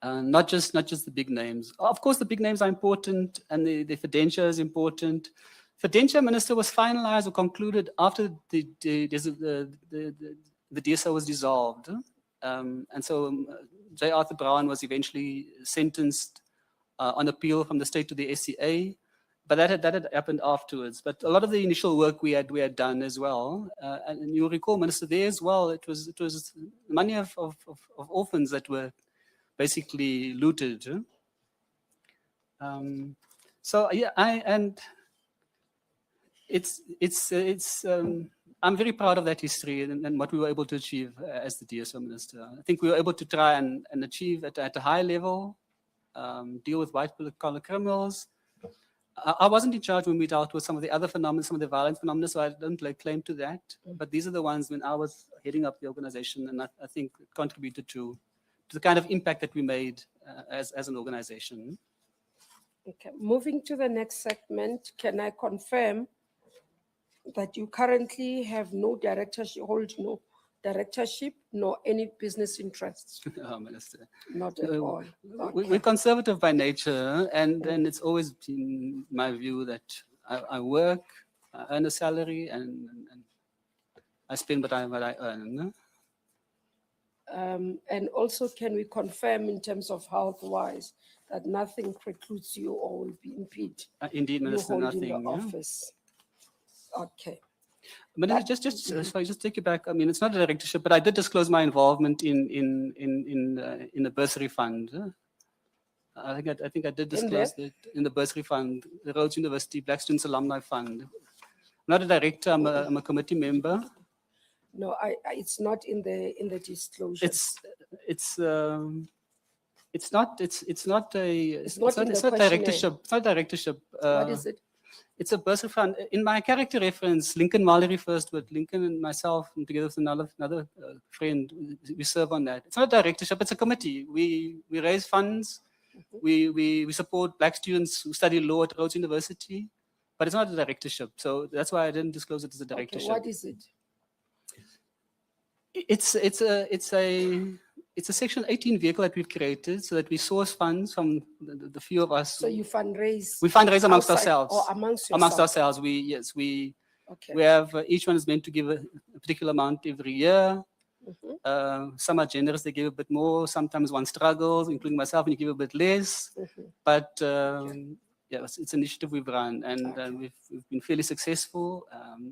not just the big names. Of course, the big names are important, and the fidentia is important. Fidentia, Minister, was finalized or concluded after the DSO was dissolved. And so J. Arthur Brown was eventually sentenced on appeal from the state to the SCA, but that had happened afterwards. But a lot of the initial work we had done as well, and you'll recall, Minister, there as well, it was money of orphans that were basically looted. So yeah, I'm very proud of that history and what we were able to achieve as the DSO Minister. I think we were able to try and achieve at a high level, deal with white collar criminals. I wasn't in charge when we dealt with some of the other phenomena, some of the violent phenomena, so I don't lay claim to that. But these are the ones when I was heading up the organization, and I think it contributed to the kind of impact that we made as an organization. Okay, moving to the next segment, can I confirm that you currently have no directorship, hold no directorship, nor any business interests? Oh, Minister. Not at all. We're conservative by nature, and it's always been my view that I work, I earn a salary, and I spend what I earn. And also, can we confirm in terms of health-wise that nothing precludes you or will be impede Indeed, Minister, you holding nothing. the office? Okay. But sorry, just take it back. I mean, it's not a directorship, but I did disclose my involvement in the bursary fund. I think I did disclose that in the bursary fund, the Rhodes University Black Students Alumni Fund. I'm not a director. I'm a committee member. No, it's not in the disclosure. It's not a directorship. It's not directorship. What is it? It's a bursary fund. In my character reference, Lincoln Mali refers to it. Lincoln and myself, and together with another friend, we serve on that. It's not a directorship. It's a committee. We raise funds. We support Black students who study law at Rhodes University, but it's not a directorship. So that's why I didn't disclose it as a directorship. Okay, what is it? It's a Section 18 vehicle that we've created so that we source funds from the few of us. So you fundraise? We fundraise amongst outside ourselves. Or amongst yourselves? Amongst ourselves. Okay. We have, each one is meant to give a particular amount every year. Some are generous, they give a bit more. Sometimes one struggles, including myself, and you give a bit less. But yeah, it's an initiative we've run, and we've been fairly successful.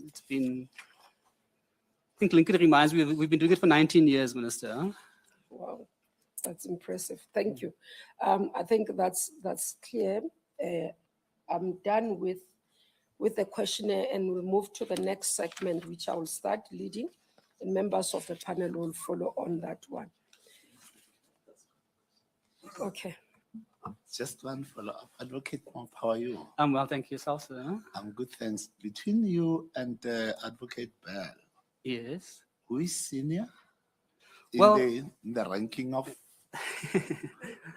It's been, I think Lincoln reminds me, we've been doing it for 19 years, Minister. Wow, that's impressive. Thank you. I think that's clear. I'm done with the questionnaire, and we'll move to the next segment, which I will start leading, and members of the panel will follow on that one. Okay. Just one follow-up. Advocate Mopp, how are you? I'm well, thank you, yourself, sir. I'm good, thanks. Between you and Advocate Bell, Yes. who is senior Well- in the ranking of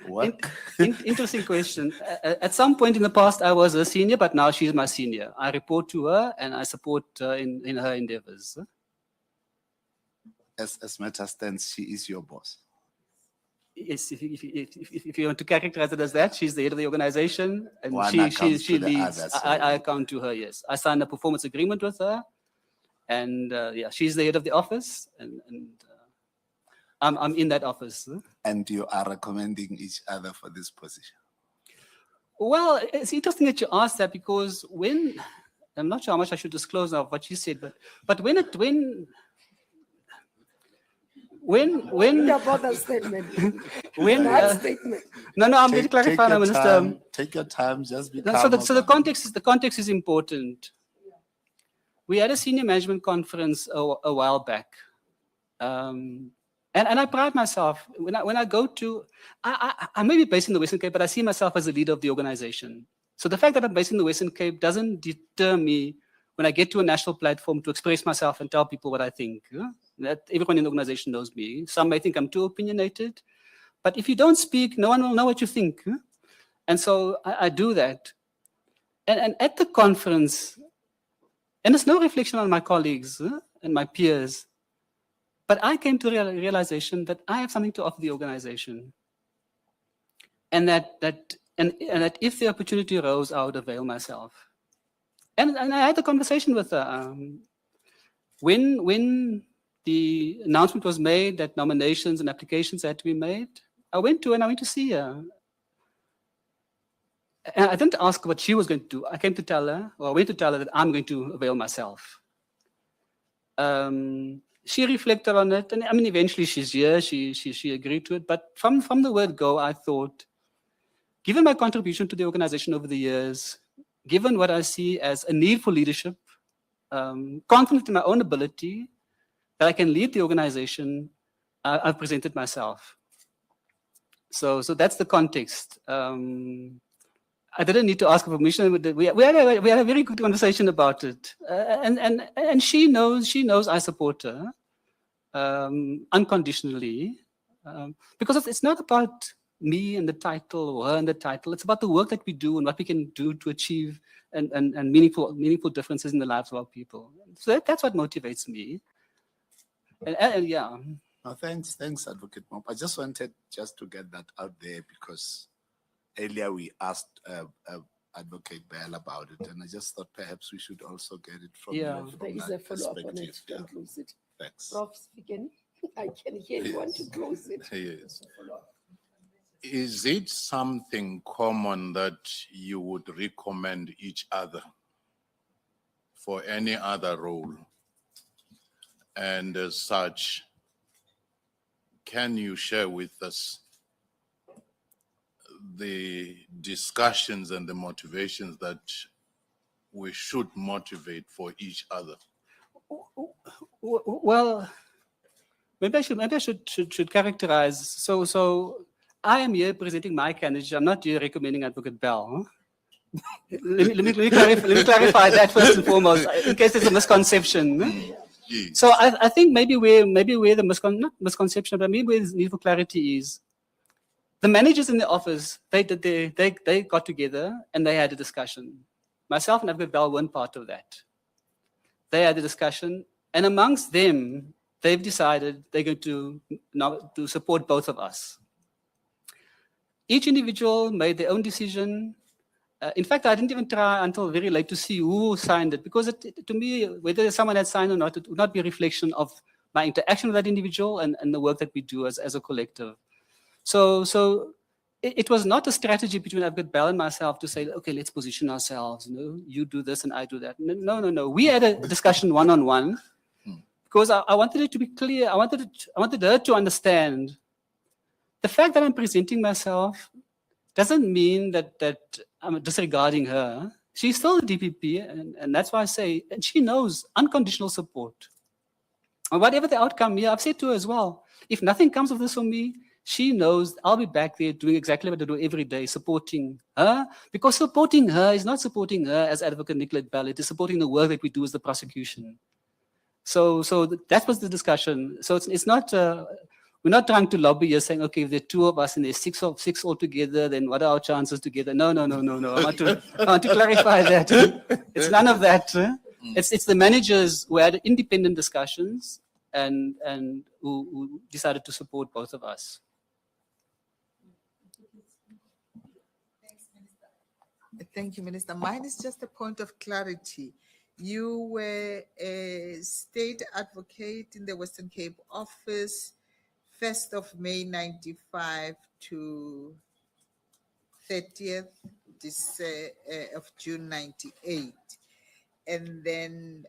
work? Interesting question. At some point in the past, I was a senior, but now she's my senior. I report to her and I support her in her endeavors. As matter stands, she is your boss. Yes, if you want to characterize it as that, she's the head of the organization, and One she accounts to the leads. other, I account to her. Yes, I signed a performance agreement with her, and yeah, she's the head of the office, and I'm in that office. And you are recommending each other for this position. Well, it's interesting that you asked that, because when, I'm not sure how much I should disclose now of what you said, but when About that statement. That statement. No, I'm going to clarify now, Minister. Take your time, just be No, calm. so the context is important. We had a senior management conference a while back, and I pride myself when I go to. I may be based in the Western Cape, but I see myself as the leader of the organization. So the fact that I'm based in the Western Cape doesn't deter me when I get to a national platform to express myself and tell people what I think. That everyone in the organization knows me. Some may think I'm too opinionated, but if you don't speak, no one will know what you think. And so I do that. And at the conference, and it's no reflection on my colleagues and my peers, but I came to the realization that I have something to offer the organization. And that if the opportunity arose, I would avail myself. And I had a conversation with her. When the announcement was made that nominations and applications had to be made, I went to see her. And I didn't ask what she was going to do. I went to tell her that I'm going to avail myself. She reflected on it, and I mean, eventually she's here. She agreed to it. But from the word go, I thought, given my contribution to the organization over the years, given what I see as a need for leadership, confident in my own ability that I can lead the organization, I've presented myself. So that's the context. I didn't need to ask for permission. We had a very good conversation about it, and she knows I support her unconditionally, because it's not about me and the title or her and the title. It's about the work that we do and what we can do to achieve and meaningful differences in the lives of our people. So that's what motivates me. And yeah. No, thanks, Advocate Mopp. I just wanted to get that out there because earlier we asked Advocate Bell about it, and I just thought perhaps we should also get it from you. From There is that a follow-up on it. perspective. Don't close it. Thanks. Prof, speaking. I can hear you want to close it. Yes. Is it something common that you would recommend each other for any other role? And as such, can you share with us the discussions and the motivations that we should motivate for each other? Well, maybe I should characterize. So I am here presenting my candidate. I'm not here recommending Advocate Bell. Let me clarify that first and foremost, in case there's a misconception. Yes. So I think maybe where the not misconception, but maybe where the need for clarity is, the managers in the office, they got together and they had a discussion. Myself and Advocate Bell weren't part of that. They had a discussion, and amongst them, they've decided they're going to support both of us. Each individual made their own decision. In fact, I didn't even try until very late to see who signed it, because to me, whether someone had signed or not, it would not be a reflection of my interaction with that individual and the work that we do as a collective. So it was not a strategy between Advocate Bell and myself to say, okay, let's position ourselves. You do this and I do that. No. We had a discussion one-on-one because I wanted it to be clear. I wanted her to understand the fact that I'm presenting myself doesn't mean that I'm disregarding her. She's still a DPP, and that's why I say, and she knows unconditional support. And whatever the outcome here, I've said to her as well, if nothing comes of this for me, she knows I'll be back there doing exactly what I do every day, supporting her, because supporting her is not supporting her as Advocate Nicolette Bell, it is supporting the work that we do as the prosecution. So that was the discussion. So it's not, we're not trying to lobby here saying, okay, if there are two of us and there's six all together, then what are our chances together? No. I want to clarify that. It's none of that. It's the managers who had independent discussions and who decided to support both of us. Thank you, Minister. Mine is just a point of clarity. You were a state advocate in the Western Cape office, 1st of May 95 to 30th of June 98. And then,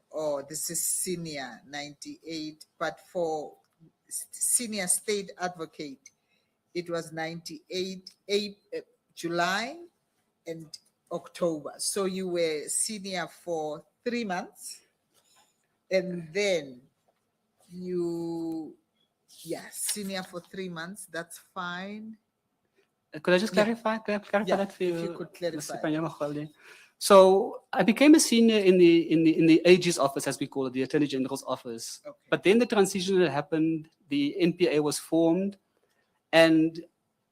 this is senior 98, but for senior state advocate, it was 98, July and October. So you were senior for 3 months, and then senior for 3 months, that's fine. Could I just clarify that for If you you, could clarify. Mr. Panyamacholi? So I became a senior in the AG's office, as we call it, the Attorney General's office. Okay. But then the transition had happened, the NPA was formed, and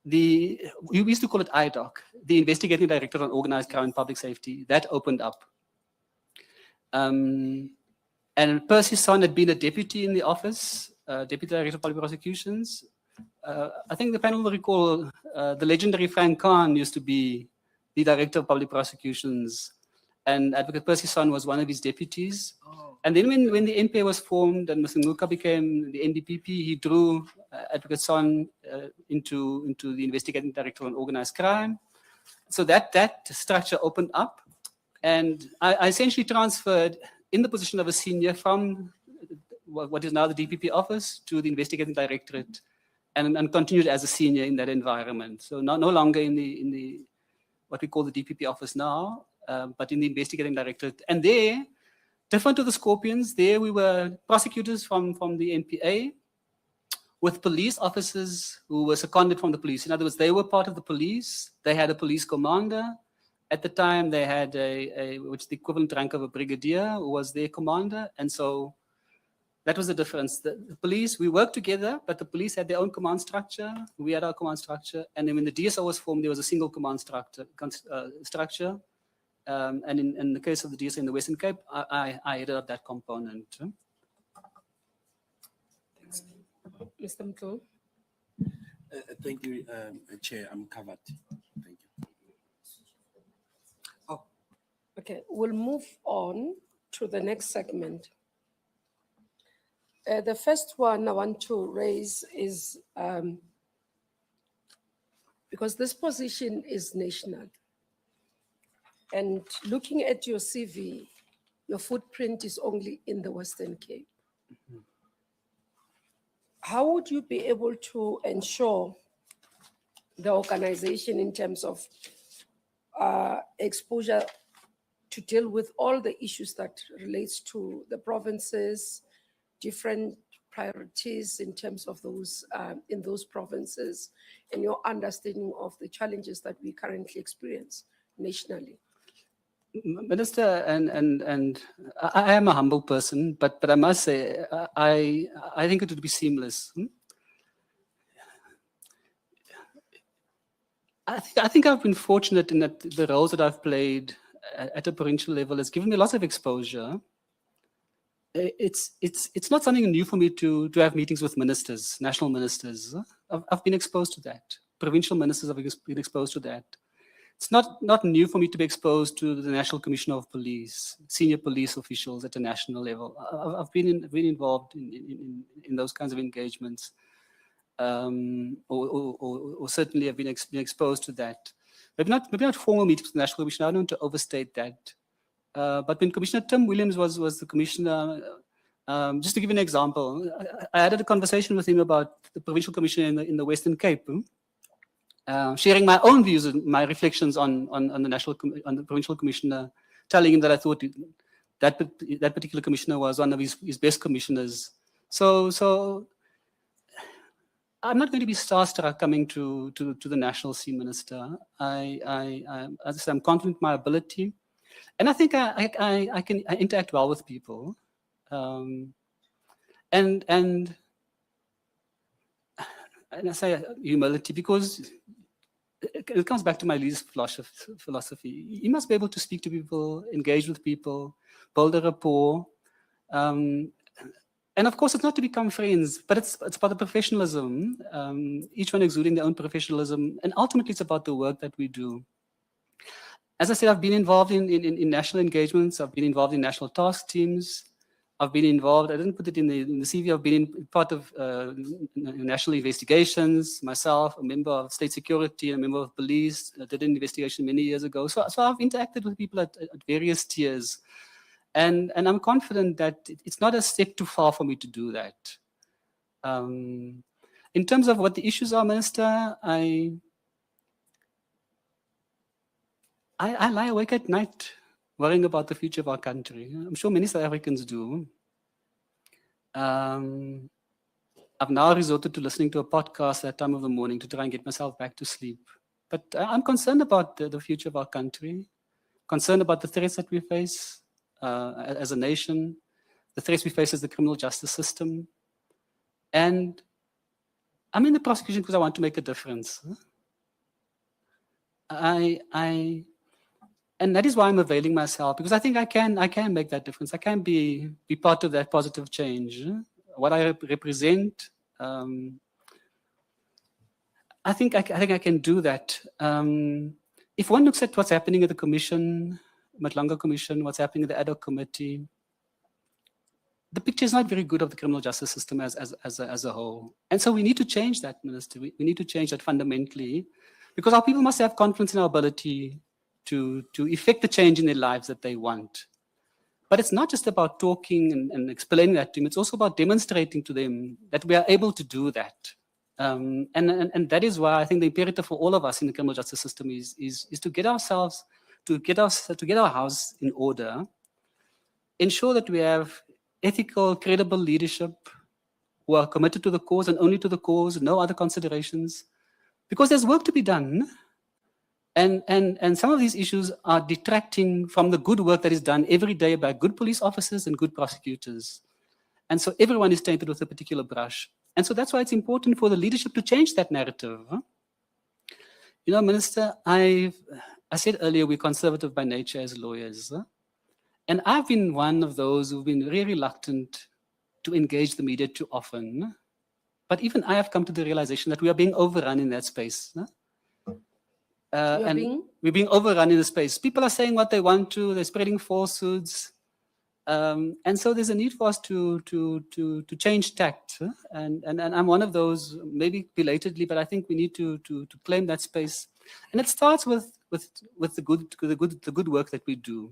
we used to call it IDOC, the Investigating Director on Organized Crime and Public Safety. That opened up. And Percy's son had been a deputy in the office, Deputy Director of Public Prosecutions. I think the panel will recall the legendary Frank Khan used to be the Director of Public Prosecutions, and Advocate Percy's son was one of his deputies. Oh. And then when the NPA was formed and Mr. Nguka became the NDPP, he drew Advocate Son into the Investigating Director on Organized Crime. So that structure opened up, and I essentially transferred in the position of a senior from what is now the DPP office to the Investigating Directorate, and continued as a senior in that environment. So no longer in the what we call the DPP office now, but in the Investigating Directorate. And there, different to the Scorpions, there we were prosecutors from the NPA with police officers who were seconded from the police. In other words, they were part of the police. They had a police commander. At the time, they had which the equivalent rank of a brigadier, who was their commander. And so that was the difference. The police, we worked together, but the police had their own command structure. We had our command structure. And then when the DSO was formed, there was a single command structure. And in the case of the DSO in the Western Cape, I headed up that component. Mr. Mtlo. Thank you, Chair. I'm covered. Thank you. Oh, Okay, we'll move on to the next segment. The first one I want to raise is because this position is national. And looking at your CV, your footprint is only in the Western Cape. How would you be able to ensure the organization in terms of exposure to deal with all the issues that relates to the provinces, different priorities in terms of those in those provinces, and your understanding of the challenges that we currently experience nationally? Minister, and I am a humble person, but I must say, I think it would be seamless. I think I've been fortunate in that the roles that I've played at a provincial level has given me lots of exposure. It's not something new for me to have meetings with ministers, national ministers. I've been exposed to that. Provincial ministers have been exposed to that. It's not new for me to be exposed to the National Commissioner of Police, senior police officials at a national level. I've been involved in those kinds of engagements, or certainly have been exposed to that. Maybe not formal meetings with the National Commissioner. I don't want to overstate that. But when Commissioner Tim Williams was the commissioner, just to give you an example, I had a conversation with him about the provincial commissioner in the Western Cape. Sharing my own views and my reflections on the provincial commissioner, telling him that I thought that particular commissioner was one of his best commissioners. So I'm not going to be starstruck coming to the national scene, Minister. As I say, I'm confident in my ability, and I think I can interact well with people, and I say humility because it comes back to my leader's philosophy. You must be able to speak to people, engage with people, build a rapport. And of course, it's not to become friends, but it's about the professionalism, each one exuding their own professionalism. And ultimately, it's about the work that we do. As I said, I've been involved in national engagements. I've been involved in national task teams. I've been involved, I didn't put it in the CV, I've been part of national investigations, myself, a member of state security, a member of police. I did an investigation many years ago. So I've interacted with people at various tiers. And I'm confident that it's not a step too far for me to do that. In terms of what the issues are, Minister, I lie awake at night worrying about the future of our country. I'm sure many South Africans do. I've now resorted to listening to a podcast at that time of the morning to try and get myself back to sleep. But I'm concerned about the future of our country. concerned about the threats that we face as a nation, the threats we face as the criminal justice system. And I'm in the prosecution because I want to make a difference. And that is why I'm availing myself, because I think I can make that difference. I can be part of that positive change. What I represent, I think I can do that. If one looks at what's happening at the commission, Matlanga Commission, what's happening at the ad hoc committee, the picture is not very good of the criminal justice system as a whole. And so we need to change that, Minister. We need to change that fundamentally, because our people must have confidence in our ability to effect the change in their lives that they want. But it's not just about talking and explaining that to them. It's also about demonstrating to them that we are able to do that. And that is why I think the imperative for all of us in the criminal justice system is to get ourselves, to get our house in order, ensure that we have ethical, credible leadership who are committed to the cause and only to the cause, no other considerations, because there's work to be done. And some of these issues are detracting from the good work that is done every day by good police officers and good prosecutors. And so everyone is tainted with a particular brush. And so that's why it's important for the leadership to change that narrative. You know, Minister, I said earlier we're conservative by nature as lawyers. And I've been one of those who've been very reluctant to engage the media too often. But even I have come to the realization that we are being overrun in that space. We're being overrun in the space. People are saying what they want to, they're spreading falsehoods. And so there's a need for us to change tact. And I'm one of those, maybe belatedly, but I think we need to claim that space. And it starts with the good work that we do.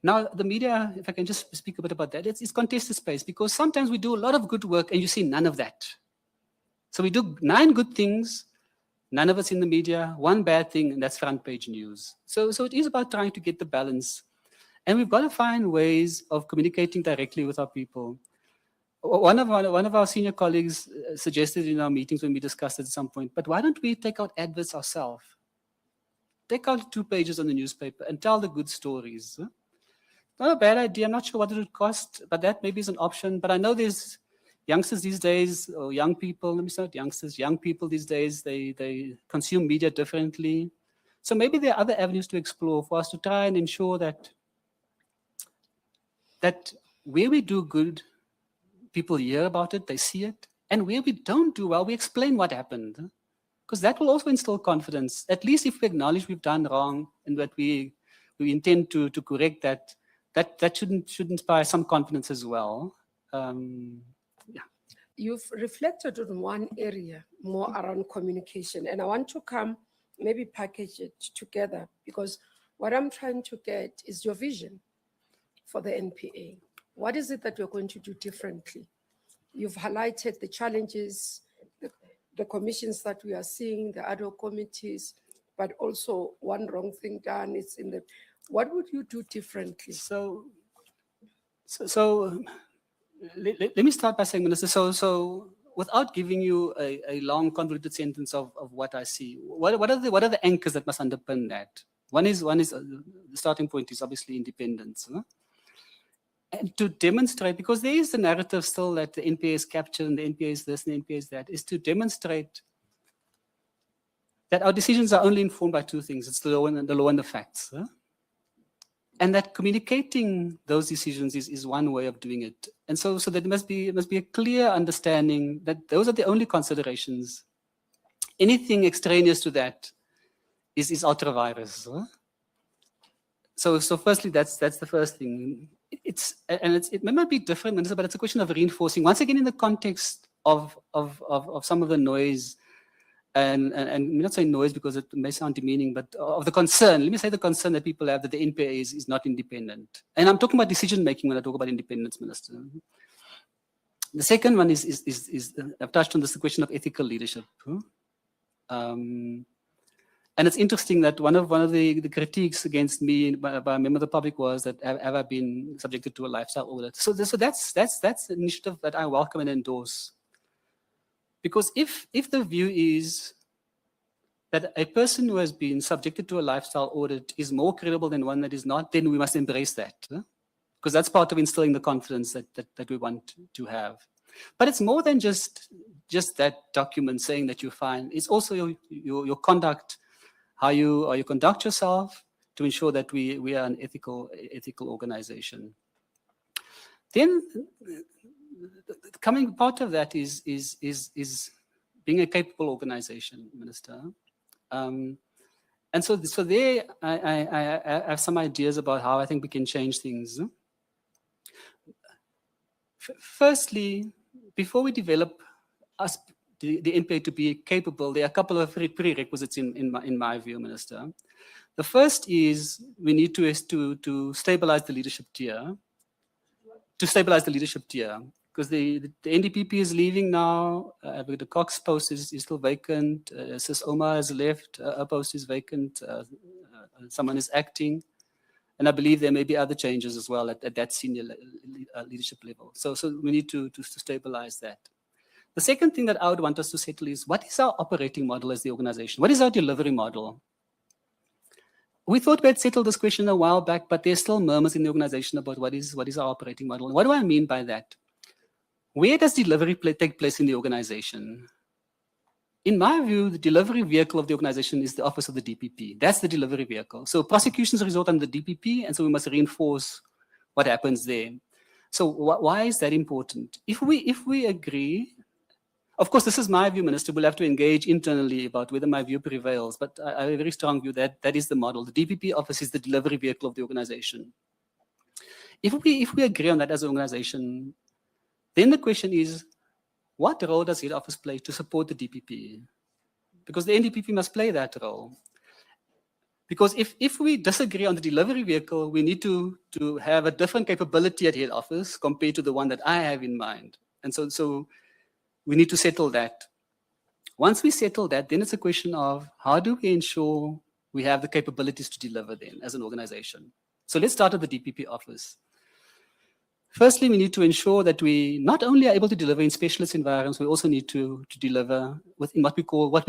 Now, the media, if I can just speak a bit about that, it's contested space, because sometimes we do a lot of good work and you see none of that. So we do 9 good things, none of it's in the media, 1 bad thing, and that's front page news. So it is about trying to get the balance. And we've got to find ways of communicating directly with our people. One of our senior colleagues suggested in our meetings when we discussed it at some point, but why don't we take out adverts ourselves? Take out 2 pages on the newspaper and tell the good stories. Not a bad idea. I'm not sure what it would cost, but that maybe is an option. But I know there's youngsters these days, or young people, let me say not youngsters, young people these days, they consume media differently. So maybe there are other avenues to explore for us to try and ensure that where we do good, people hear about it, they see it. And where we don't do well, we explain what happened. Because that will also instill confidence. At least if we acknowledge we've done wrong and that we intend to correct that, that should inspire some confidence as well. You've reflected on one area more around communication, and I want to maybe package it together, because what I'm trying to get is your vision for the NPA. What is it that you're going to do differently? You've highlighted the challenges, the commissions that we are seeing, the ad hoc committees, but also one wrong thing done is in the, what would you do differently? So let me start by saying, Minister, so without giving you a long convoluted sentence of what I see, what are the anchors that must underpin that? One is the starting point is obviously independence. Huh? And to demonstrate, because there is the narrative still that the NPA is captured and the NPA is this and the NPA is that, is to demonstrate that our decisions are only informed by 2 things. It's the law and the facts. Huh? And that communicating those decisions is one way of doing it. And so there must be a clear understanding that those are the only considerations. Anything extraneous to that is ultra virus. Huh? So firstly, that's the first thing. It may not be different, Minister, but it's a question of reinforcing, once again, in the context of some of the noise, and not say noise because it may sound demeaning, but of the concern. Let me say the concern that people have that the NPA is not independent. And I'm talking about decision making when I talk about independence, Minister. The second one is I've touched on this, the question of ethical leadership. And it's interesting that one of the critiques against me by a member of the public was that have I been subjected to a lifestyle audit? So that's an initiative that I welcome and endorse. Because if the view is that a person who has been subjected to a lifestyle audit is more credible than one that is not, then we must embrace that. Because that's part of instilling the confidence that we want to have. But it's more than just that document saying that you're fine. It's also your conduct, how you conduct yourself to ensure that we are an ethical organization. Then the coming part of that is being a capable organization, Minister. And so there I have some ideas about how I think we can change things. Firstly, before we develop the NPA to be capable, there are a couple of prerequisites in my view, Minister. The first is we need to stabilize the leadership tier. Because the NDPP is leaving now. The Cox post is still vacant. Sis Oma has left. Her post is vacant. Someone is acting. And I believe there may be other changes as well at that senior leadership level. So we need to stabilize that. The second thing that I would want us to settle is, what is our operating model as the organization? What is our delivery model? We thought we had settled this question a while back, but there's still murmurs in the organization about what is our operating model. And what do I mean by that? Where does delivery take place in the organization? In my view, the delivery vehicle of the organization is the office of the DPP. That's the delivery vehicle. So prosecutions resort on the DPP, and so we must reinforce what happens there. So why is that important? If we agree, of course, this is my view, Minister, we'll have to engage internally about whether my view prevails, but I have a very strong view that that is the model. The DPP office is the delivery vehicle of the organization. If we agree on that as an organization, then the question is, what role does head office play to support the DPP? Because the NDPP must play that role. Because if we disagree on the delivery vehicle, we need to have a different capability at head office compared to the one that I have in mind. And so we need to settle that. Once we settle that, then it's a question of how do we ensure we have the capabilities to deliver then as an organization. So let's start at the DPP office. Firstly, we need to ensure that we not only are able to deliver in specialist environments, we also need to deliver within what we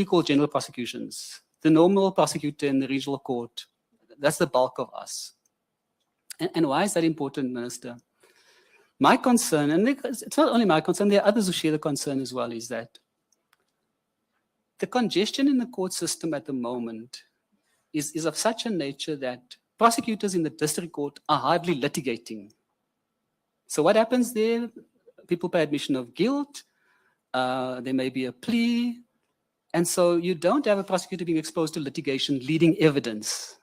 call general prosecutions. The normal prosecutor in the regional court, that's the bulk of us. And why is that important, Minister? My concern, and it's not only my concern, there are others who share the concern as well, is that the congestion in the court system at the moment is of such a nature that prosecutors in the district court are hardly litigating. So what happens there? People pay admission of guilt. There may be a plea. And so you don't have a prosecutor being exposed to litigation leading evidence.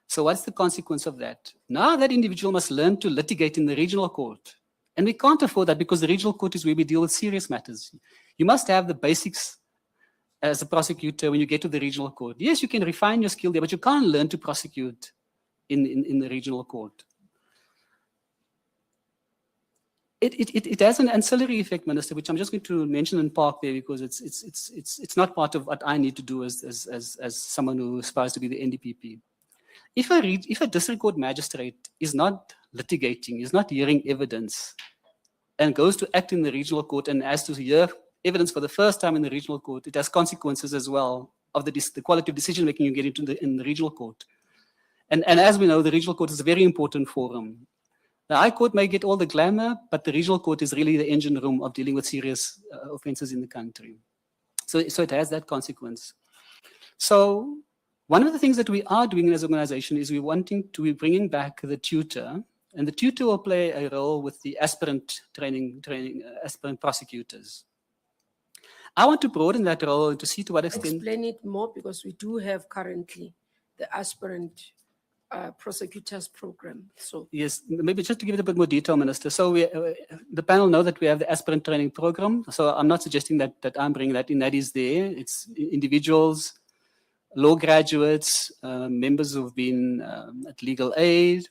So what's the consequence of that? Now that individual must learn to litigate in the regional court. And we can't afford that because the regional court is where we deal with serious matters. You must have the basics as a prosecutor when you get to the regional court. Yes, you can refine your skill there, but you can't learn to prosecute in the regional court. It has an ancillary effect, Minister, which I'm just going to mention and park there because it's not part of what I need to do as someone who aspires to be the NDPP. If a district court magistrate is not litigating, is not hearing evidence, and goes to act in the regional court and has to hear evidence for the first time in the regional court, it has consequences as well of the quality of decision making you get into in the regional court. And as we know, the regional court is a very important forum. The High Court may get all the glamour, but the regional court is really the engine room of dealing with serious offenses in the country. So it has that consequence. So one of the things that we are doing as an organization is we're bringing back the tutor, and the tutor will play a role with the aspirant aspirant prosecutors. I want to broaden that role to see to what extent. Explain it more, because we do have currently the aspirant prosecutors program. So yes, maybe just to give it a bit more detail, Minister. So the panel know that we have the aspirant training program. So I'm not suggesting that I'm bringing that in. That is there. It's individuals, law graduates, members who've been at legal aid,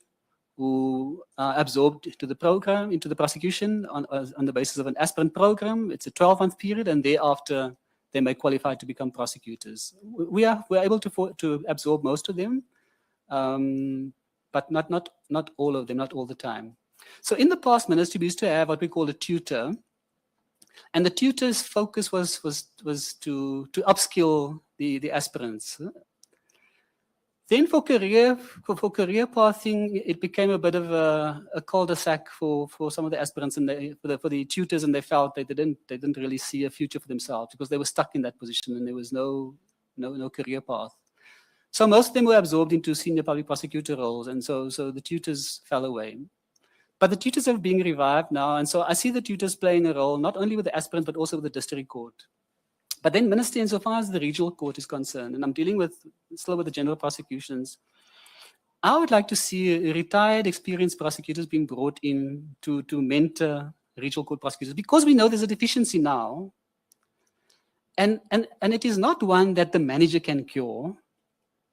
who are absorbed to the program, into the prosecution on the basis of an aspirant program. It's a 12-month period, and thereafter they may qualify to become prosecutors. We're able to absorb most of them. But not all of them, not all the time. So in the past, Minister, we used to have what we call a tutor And the tutor's focus was to upskill the aspirants. Then for career pathing, it became a bit of a cul-de-sac for some of the aspirants and for the tutors, and they felt they didn't really see a future for themselves because they were stuck in that position and there was no career path. So most of them were absorbed into senior public prosecutor roles, and so the tutors fell away. But the tutors are being revived now, and so I see the tutors playing a role not only with the aspirant but also with the district court. But then, Minister, insofar as the regional court is concerned, and I'm dealing still with the general prosecutions, I would like to see retired, experienced prosecutors being brought in to mentor regional court prosecutors, because we know there's a deficiency now, and it is not one that the manager can cure,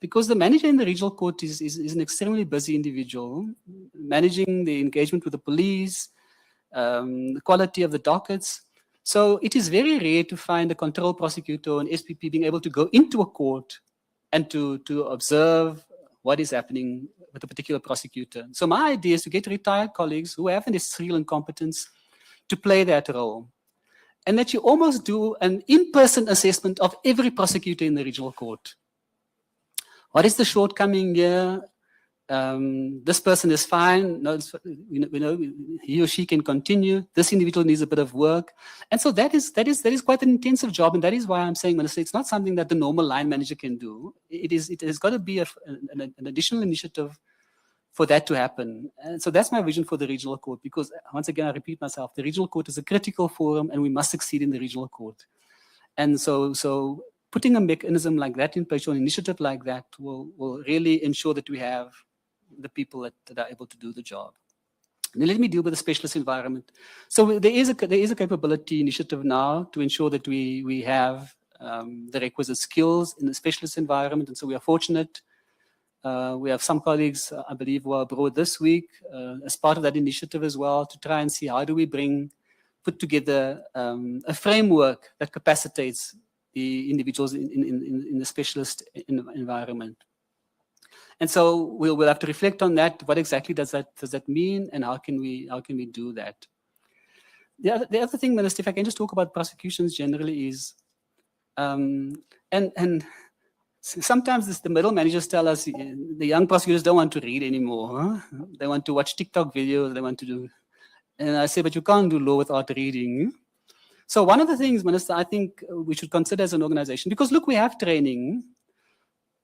because the manager in the regional court is an extremely busy individual, managing the engagement with the police, the quality of the dockets. So it is very rare to find a control prosecutor or an SPP being able to go into a court and to observe what is happening with a particular prosecutor. So my idea is to get retired colleagues who have this real competence to play that role. And that you almost do an in-person assessment of every prosecutor in the regional court. What is the shortcoming here? This person is fine. No, we know he or she can continue. This individual needs a bit of work, and so that is quite an intensive job, and that is why I'm saying, Minister, it's not something that the normal line manager can do. It has got to be an additional initiative for that to happen. And so that's my vision for the regional court. Because once again, I repeat myself: the regional court is a critical forum, and we must succeed in the regional court. And so putting a mechanism like that in place, or an initiative like that, will really ensure that we have the people that are able to do the job. Now let me deal with the specialist environment. So there is a capability initiative now to ensure that we have the requisite skills in the specialist environment, and so we are fortunate. We have some colleagues, I believe, who are abroad this week as part of that initiative as well, to try and see how do we put together a framework that capacitates the individuals in the specialist environment. And so we'll have to reflect on that. What exactly does that mean, and how can we do that? The other thing, Minister, if I can just talk about prosecutions generally, is and sometimes the middle managers tell us the young prosecutors don't want to read anymore. Huh? They want to watch TikTok videos. They want to do, and I say, but you can't do law without reading. So one of the things, Minister, I think we should consider as an organization, because look, we have training.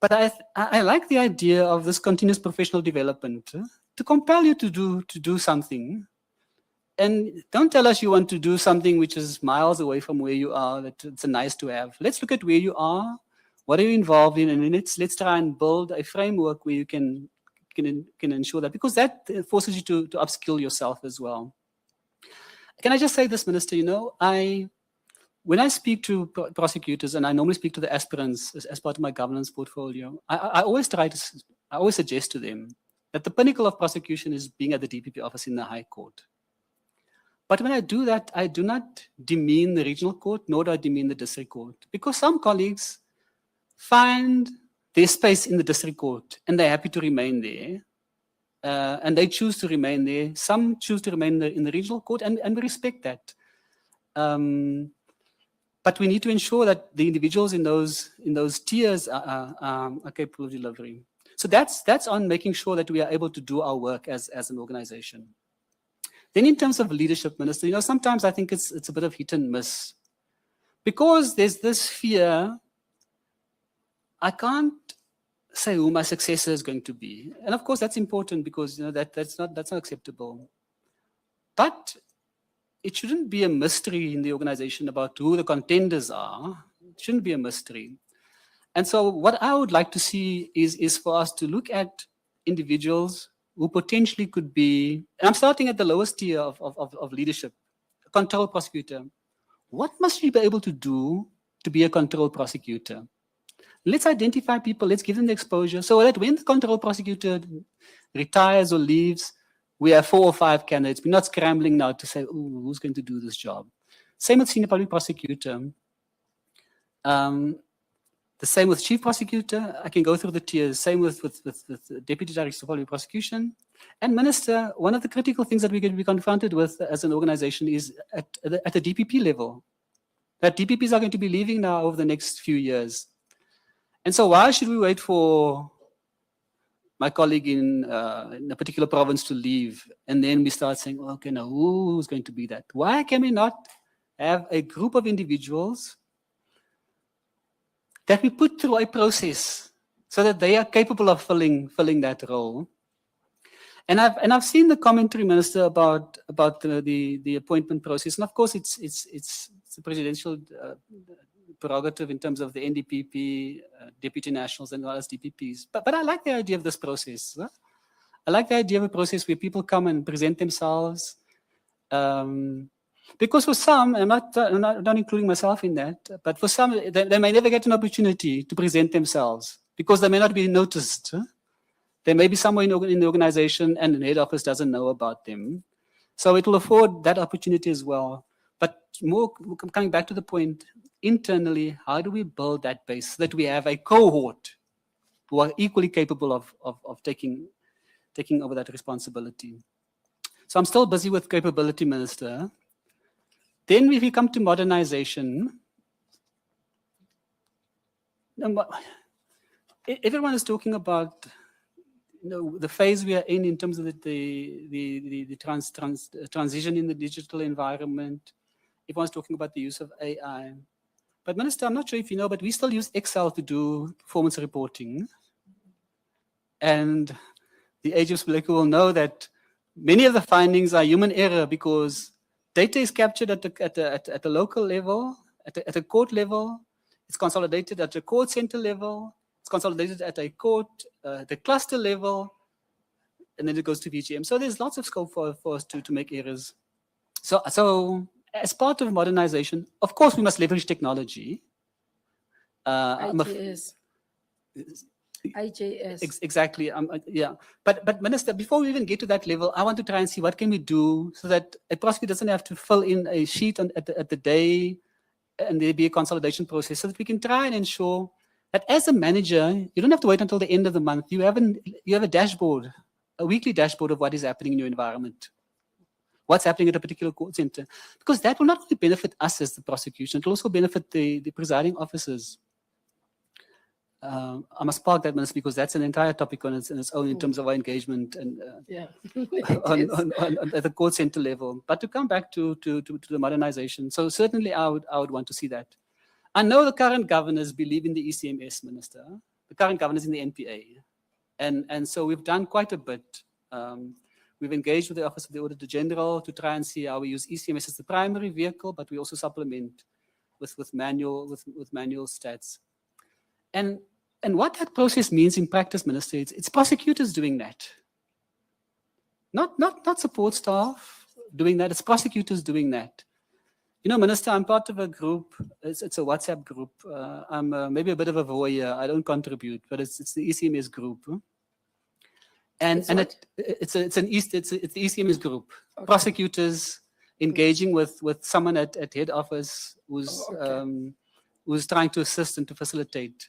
But I like the idea of this continuous professional development to compel you to do something, and don't tell us you want to do something which is miles away from where you are. That it's a nice to have. Let's look at where you are, what are you involved in, and let's try and build a framework where you can ensure that, because that forces you to upskill yourself as well. Can I just say this, Minister? When I speak to prosecutors, and I normally speak to the aspirants as part of my governance portfolio, I always suggest to them that the pinnacle of prosecution is being at the DPP office in the High Court. But when I do that, I do not demean the regional court, nor do I demean the district court, because some colleagues find their space in the district court and they're happy to remain there. And they choose to remain there. Some choose to remain in the regional court, and we respect that. But we need to ensure that the individuals in those tiers are capable of delivering. So that's on making sure that we are able to do our work as an organization. Then in terms of leadership, Minister, sometimes I think it's a bit of hit and miss, because there's this fear. I can't say who my successor is going to be, and of course that's important, because that's not acceptable. But it shouldn't be a mystery in the organization about who the contenders are. It shouldn't be a mystery. And so what I would like to see is for us to look at individuals who potentially could be, and I'm starting at the lowest tier of leadership, a control prosecutor. What must we be able to do to be a control prosecutor? Let's identify people, let's give them the exposure, so that when the control prosecutor retires or leaves, we have 4 or 5 candidates. We're not scrambling now to say, "Ooh, who's going to do this job?" Same with senior public prosecutor. The The same with chief prosecutor. I can go through the tiers. Same with deputy director of public prosecution. And minister, one of the critical things that we're going to be confronted with as an organization is at the DPP level. That DPPs are going to be leaving now over the next few years. And so why should we wait for my colleague in a particular province to leave, and then we start saying, okay, now who's going to be that? Why can we not have a group of individuals that we put through a process so that they are capable of filling that role? And I've seen the commentary, Minister, about the appointment process, and of course it's a presidential prerogative in terms of the NDPP, deputy nationals, and well as DPPs. But I like the idea of this process. Huh? I like the idea of a process where people come and present themselves. Because for some, I'm not including myself in that, but for some, they may never get an opportunity to present themselves because they may not be noticed. Huh? They may be somewhere in the organization and the head office doesn't know about them. So it will afford that opportunity as well. But more coming back to the point, internally, how do we build that base so that we have a cohort who are equally capable of taking over that responsibility? So I'm still busy with capability, Minister. Then if we come to modernization, everyone is talking about the phase we are in terms of the transition in the digital environment. Everyone's talking about the use of AI. But Minister, I'm not sure if you know, but we still use Excel to do performance reporting. And the age of Mmamoloko will know that many of the findings are human error because data is captured at the local level, at the court level. It's consolidated at the court center level. It's consolidated at a court, the cluster level, and then it goes to VGM. So there's lots of scope for us to make errors. So as part of modernization, of course, we must leverage technology. IJS. Exactly. Yeah. But Minister, before we even get to that level, I want to try and see what can we do so that a prosecutor doesn't have to fill in a sheet at the day and there be a consolidation process, so that we can try and ensure that as a manager, you don't have to wait until the end of the month. You have a dashboard, a weekly dashboard of what is happening in your environment, what's happening at a particular court center, because that will not only benefit us as the prosecution, it will also benefit the presiding officers. I must park that, Minister, because that's an entire topic on its own in terms of our engagement and at the court center level. But to come back to the modernization, so certainly I would want to see that. I know the current governors believe in the ECMS, Minister. The current governors in the NPA, and so we've done quite a bit. We've engaged with the Office of the Auditor General to try and see how we use ECMS as the primary vehicle, but we also supplement with manual stats. And what that process means in practice, Minister, it's prosecutors doing that. Not support staff doing that, it's prosecutors doing that. You know, Minister, I'm part of a group, it's a WhatsApp group. I'm maybe a bit of a voyeur, I don't contribute, but it's the ECMS group. And it's the ECMS group. Okay. Prosecutors engaging with someone at head office who's trying to assist and to facilitate.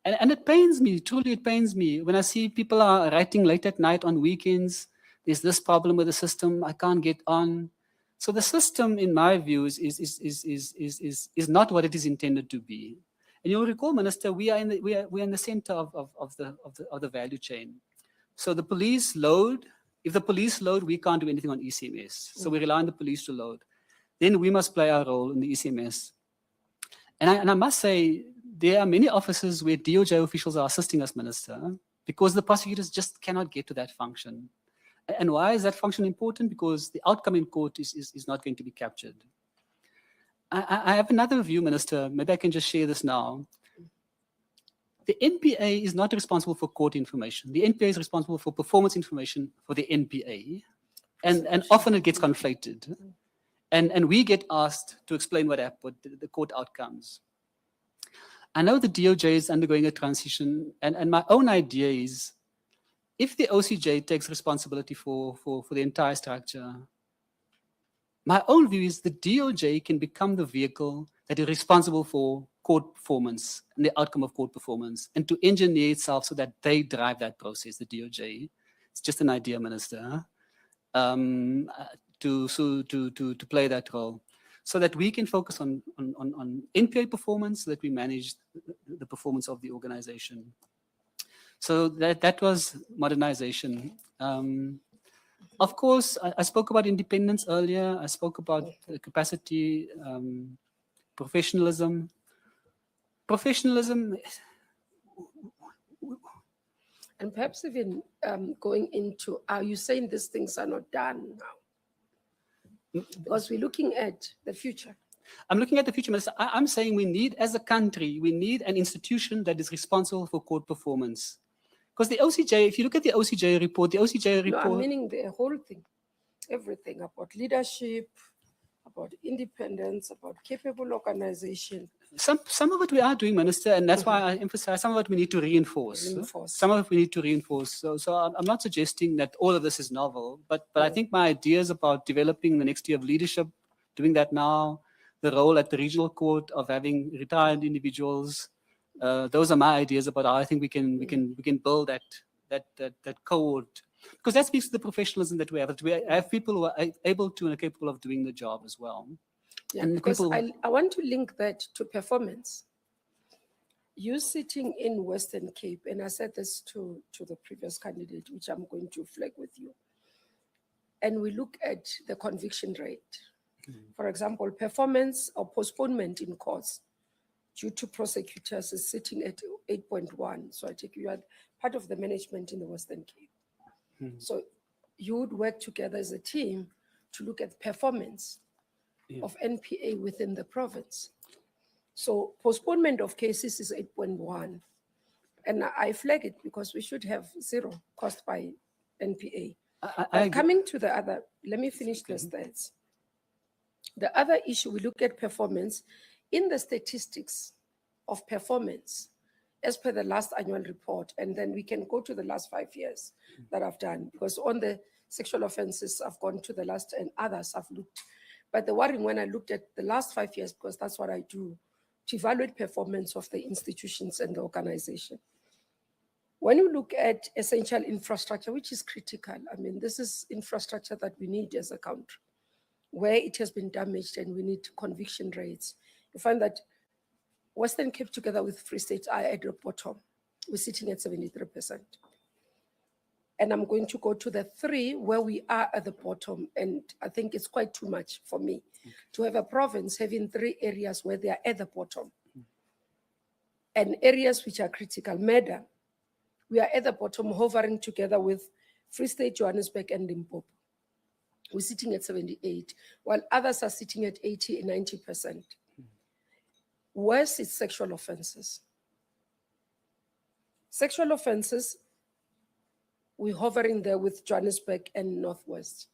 And it pains me, truly it pains me, when I see people are writing late at night on weekends, there's this problem with the system, I can't get on. So the system, in my view, is not what it is intended to be. And you'll recall, Minister, we are in the center of the value chain. So the police load, if the police load, we can't do anything on ECMS. So we rely on the police to load. Then we must play our role in the ECMS. And I must say, there are many offices where DOJ officials are assisting us, Minister, because the prosecutors just cannot get to that function. And why is that function important? Because the outcome in court is not going to be captured. I have another view, Minister. Maybe I can just share this now. The NPA is not responsible for court information. The NPA is responsible for performance information for the NPA. And often it gets conflated. And we get asked to explain what happened, the court outcomes. I know the DOJ is undergoing a transition, and my own idea is, if the OCJ takes responsibility for the entire structure, my own view is the DOJ can become the vehicle that is responsible for court performance and the outcome of court performance, and to engineer itself so that they drive that process, the DOJ. It's just an idea, Minister, to play that role, so that we can focus on NPA performance, so that we manage the performance of the organization. So that was modernization. Of course, I spoke about independence earlier. I spoke about the capacity, professionalism. Professionalism. And perhaps even going into, are you saying these things are not done now? Because we're looking at the future. I'm looking at the future, Minister. I'm saying we need, as a country, we need an institution that is responsible for court performance. Because the OCJ, if you look at the OCJ report, No, I'm meaning the whole thing, everything about leadership, about independence, about capable organization. Some of it we are doing, Minister, and that's why I emphasize some of it we need to reinforce. Some of it we need to reinforce. So I'm not suggesting that all of this is novel, but I think my ideas about developing the next tier of leadership, doing that now, the role at the regional court of having retired individuals, those are my ideas about how I think we can build that cohort, because that speaks to the professionalism that we have. That we have people who are able to and are capable of doing the job as well. Yeah, and because people, I want to link that to performance. You sitting in Western Cape, and I said this to the previous candidate, which I'm going to flag with you, and we look at the conviction rate. For example, performance or postponement in courts due to prosecutors is sitting at 8.1. So I take you are part of the management in the Western Cape. So you would work together as a team to look at performance of NPA within the province. So postponement of cases is 8.1. And I flag it because we should have 0 caused by NPA. But coming to the other, let me finish the stats. The other issue, we look at performance in the statistics of performance as per the last annual report, and then we can go to the last 5 years that I've done, because on the sexual offenses, I've gone to the last, and others I've looked. But the worrying when I looked at the last 5 years, because that's what I do, to evaluate performance of the institutions and the organization. When you look at essential infrastructure, which is critical, I mean, this is infrastructure that we need as a country, where it has been damaged and we need conviction rates. You find that Western Cape together with Free State are at the bottom. We're sitting at 73%. And I'm going to go to the 3 where we are at the bottom. And I think it's quite too much for me to have a province having 3 areas where they are at the bottom. And areas which are critical. Murder, we are at the bottom, hovering together with Free State, Johannesburg, and Limpopo. We're sitting at 78, while others are sitting at 80 and 90%. Worse is sexual offenses. Sexual offenses, we're hovering there with Johannesburg and Northwest,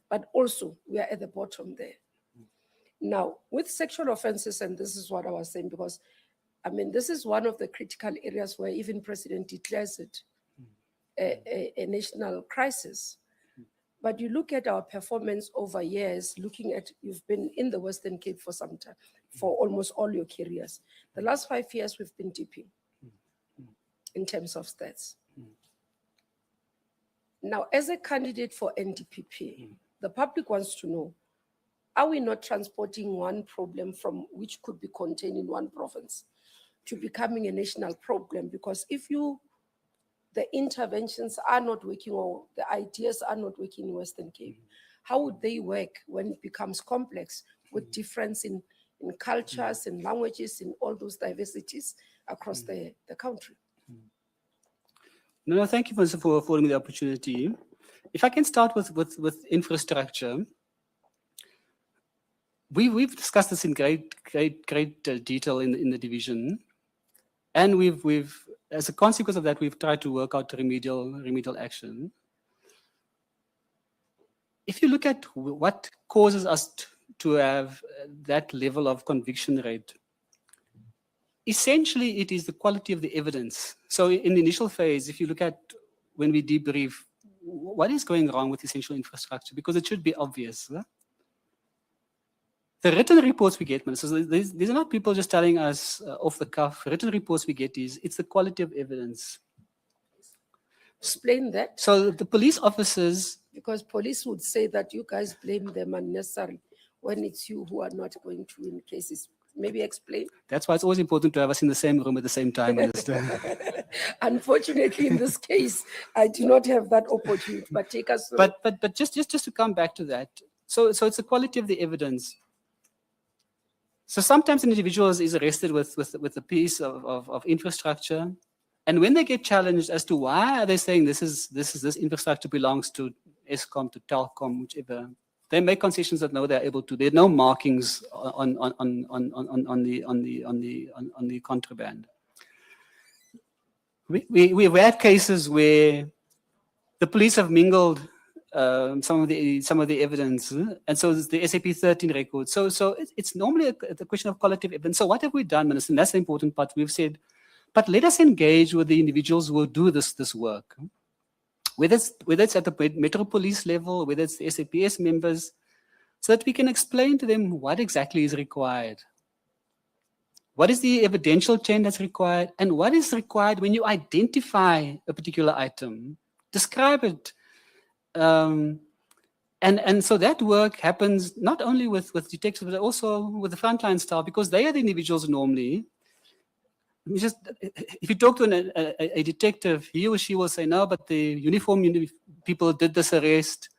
but also we are at the bottom there. Now, with sexual offenses, and this is what I was saying, because I mean, this is one of the critical areas where even President declares it a national crisis. But you look at our performance over years, looking at, you've been in the Western Cape for some time, for almost all your careers. The last 5 years, we've been dipping in terms of stats. Now, as a candidate for NDPP, the public wants to know, are we not transporting one problem from which could be contained in one province to becoming a national problem? Because if the interventions are not working or the ideas are not working in Western Cape, how would they work when it becomes complex with difference in cultures and languages and all those diversities across the country? No, thank you for affording me the opportunity. If I can start with infrastructure, we've discussed this in great detail in the division, and we've as a consequence of that, we've tried to work out remedial action. If you look at what causes us to have that level of conviction rate, essentially it is the quality of the evidence. So in the initial phase, if you look at when we debrief, what is going wrong with essential infrastructure? Because it should be obvious. Huh? The written reports we get, Minister, so these are not people just telling us off the cuff. Written reports we get it's the quality of evidence. Explain that, So the police officers, because police would say that you guys blame them unnecessarily when it's you who are not going to win cases. Maybe explain. that's why it's always important to have us in the same room at the same time, Minister. Unfortunately, in this case, I do not have that opportunity, but take us through. But just to come back to that, so it's the quality of the evidence. So sometimes an individual is arrested with a piece of infrastructure, and when they get challenged as to why are they saying this infrastructure belongs to Eskom, to Telkom, whichever, they make concessions that no, they're able to. There are no markings on the contraband. We've had cases where the police have mingled some of the evidence, and so it's the SAP 13 record. So it's normally a question of quality of evidence. So what have we done, Minister? And that's the important part. We've said, but let us engage with the individuals who will do this work. Whether it's at the Metro Police level, whether it's the SAPS members, so that we can explain to them what exactly is required. What is the evidential chain that's required, and what is required when you identify a particular item? Describe it. And so that work happens not only with detectives, but also with the frontline staff, because they are the individuals normally. If you talk to a detective, he or she will say, no, but the uniform people did this arrest.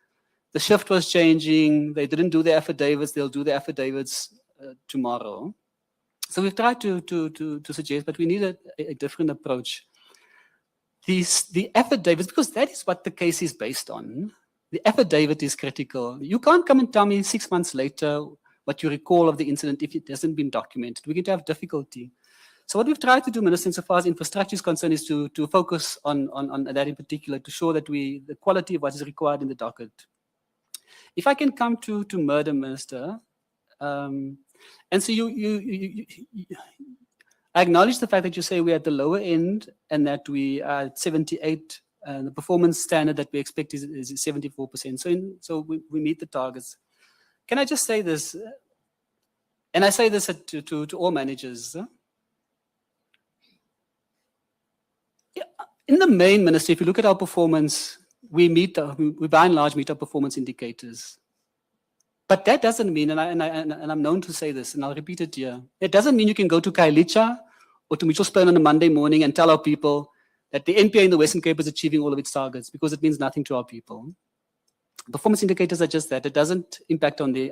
The shift was changing. They didn't do the affidavits. They'll do the affidavits tomorrow. So we've tried to suggest, but we need a different approach. The affidavits, because that is what the case is based on. The affidavit is critical. You can't come and tell me 6 months later what you recall of the incident if it hasn't been documented. We're going to have difficulty. So what we've tried to do, Minister, insofar as infrastructure is concerned, is to focus on that in particular, to show that the quality of what is required in the docket. If I can come to murder, Minister, and so I acknowledge the fact that you say we're at the lower end and that we are at 78. The performance standard that we expect is 74%. So we meet the targets. Can I just say this? And I say this to all managers. In the main, Minister, if you look at our performance, we by and large meet our performance indicators. But that doesn't mean, and I'm known to say this, and I'll repeat it here, it doesn't mean you can go to Kailicha or to Mitchell's Plain on a Monday morning and tell our people that the NPA in the Western Cape is achieving all of its targets, because it means nothing to our people. Performance indicators are just that. It doesn't impact on the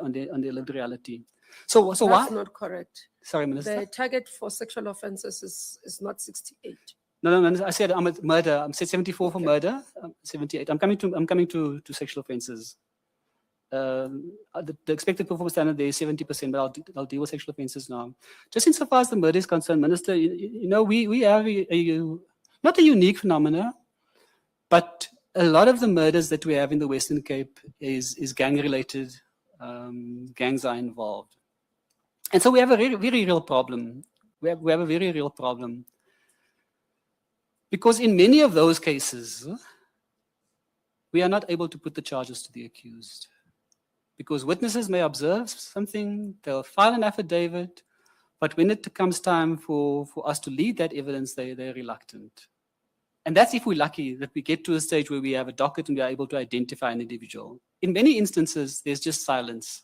lived reality. So That's why? not correct. Sorry, Minister. The target for sexual offences is not 68. No, I said I'm at murder. I said 74 for murder, 78. I'm coming to sexual offences. The expected performance standard there is 70%, but I'll deal with sexual offences now. Just insofar as the murder is concerned, Minister, we have not a unique phenomena, but a lot of the murders that we have in the Western Cape is gang-related. Gangs are involved. And so we have a very, very real problem. We have a very real problem. Because in many of those cases, we are not able to put the charges to the accused. Because witnesses may observe something, they'll file an affidavit, but when it comes time for us to lead that evidence, they're reluctant. And that's if we're lucky that we get to a stage where we have a docket and we are able to identify an individual. In many instances, there's just silence.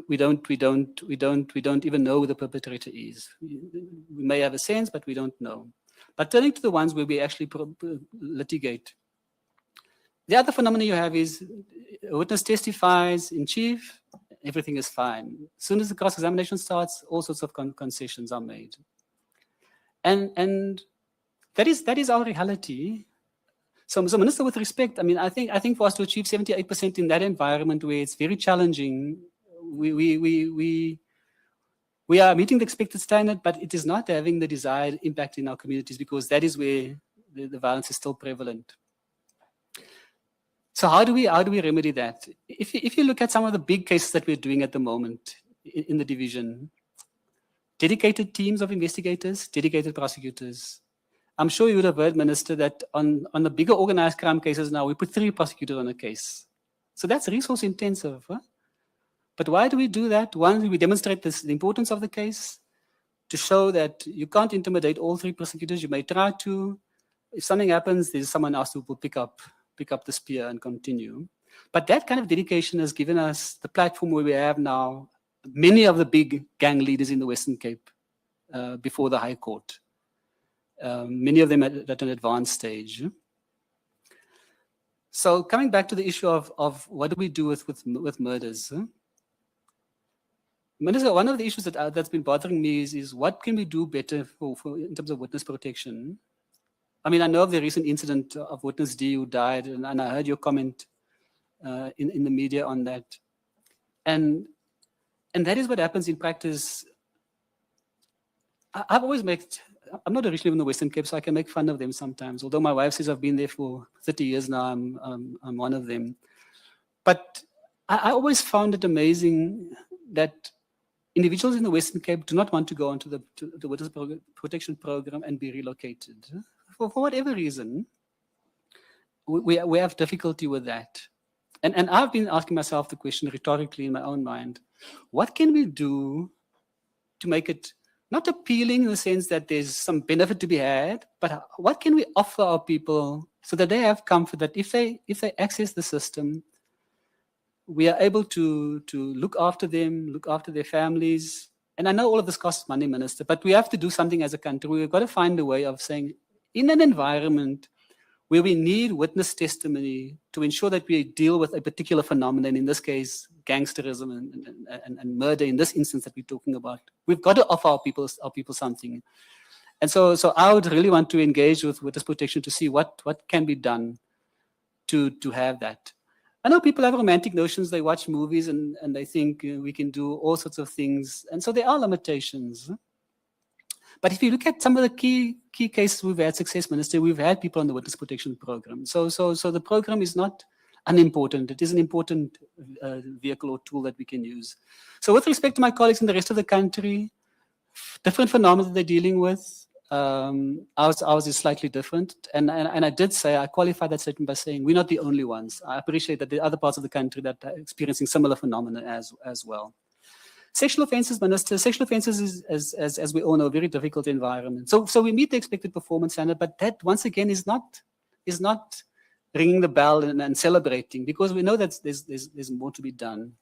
We don't even know who the perpetrator is. We may have a sense, but we don't know. But turning to the ones where we actually litigate, the other phenomenon you have is a witness testifies in chief, everything is fine. As soon as the cross-examination starts, all sorts of concessions are made. And that is our reality. So Minister, with respect, I mean, I think for us to achieve 78% in that environment where it's very challenging, we are meeting the expected standard, but it is not having the desired impact in our communities, because that is where the violence is still prevalent. So how do we remedy that? If you look at some of the big cases that we're doing at the moment in the division, dedicated teams of investigators, dedicated prosecutors. I'm sure you would have heard, Minister, that on the bigger organized crime cases now, we put 3 prosecutors on a case. So that's resource intensive. Huh? But why do we do that? One, we demonstrate the importance of the case to show that you can't intimidate all 3 prosecutors. You may try to. If something happens, there's someone else who will pick up the spear and continue. But that kind of dedication has given us the platform where we have now many of the big gang leaders in the Western Cape before the High Court. Many of them at an advanced stage. So coming back to the issue of what do we do with murders? Minister, one of the issues that's been bothering me is what can we do better for in terms of witness protection? I mean, I know of the recent incident of witness D who died, and I heard your comment in the media on that. And that is what happens in practice. I've always I'm not originally from the Western Cape, so I can make fun of them sometimes. Although my wife says I've been there for 30 years now, I'm one of them. But I always found it amazing that individuals in the Western Cape do not want to go onto the witness protection program and be relocated. For whatever reason, we have difficulty with that. And I've been asking myself the question rhetorically in my own mind, what can we do to make it not appealing in the sense that there's some benefit to be had, but what can we offer our people so that they have comfort that if they access the system, we are able to look after them, look after their families. And I know all of this costs money, Minister, but we have to do something as a country. We've got to find a way of saying, in an environment where we need witness testimony to ensure that we deal with a particular phenomenon, in this case, gangsterism and murder, in this instance that we're talking about, we've got to offer our people something. And so I would really want to engage with witness protection to see what can be done to have that. I know people have romantic notions. They watch movies and they think we can do all sorts of things. And so there are limitations. But if you look at some of the key cases we've had success, Minister, we've had people on the witness protection program. So the program is not unimportant. It is an important vehicle or tool that we can use. So with respect to my colleagues in the rest of the country, different phenomena they're dealing with. Ours is slightly different. And I did say, I qualified that statement by saying we're not the only ones. I appreciate that there are other parts of the country that are experiencing similar phenomena as well. Sexual offences, Minister, sexual offences is, as we all know, a very difficult environment. So we meet the expected performance standard, but that once again is not ringing the bell and celebrating, because we know that there's more to be done.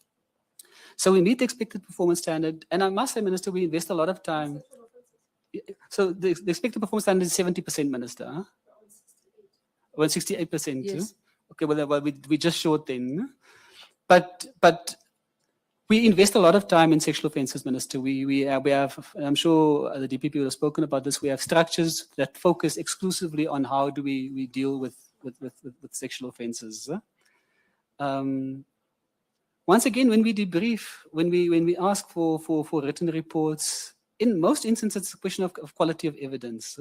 So we meet the expected performance standard, and I must say, Minister, we invest a lot of time. So the expected performance standard is 70%, Minister. Huh? 168%. Yes. Okay, well we just short then. But we invest a lot of time in sexual offences, Minister. We have, I'm sure the DPP would have spoken about this, we have structures that focus exclusively on how do we deal with sexual offences. Once again, when we debrief, when we ask for written reports, in most instances, it's a question of quality of evidence.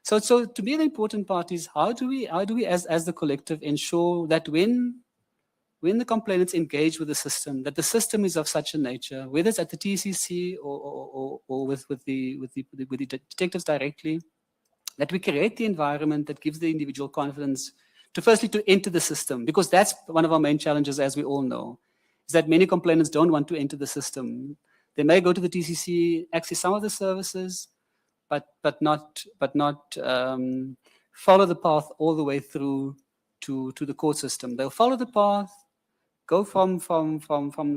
So to me, the important part is how do we as the collective ensure that when the complainants engage with the system, that the system is of such a nature, whether it's at the TCC or with the detectives directly, that we create the environment that gives the individual confidence to firstly to enter the system, because that's one of our main challenges, as we all know, is that many complainants don't want to enter the system. They may go to the TCC, access some of the services, but not follow the path all the way through to the court system. They'll follow the path, go from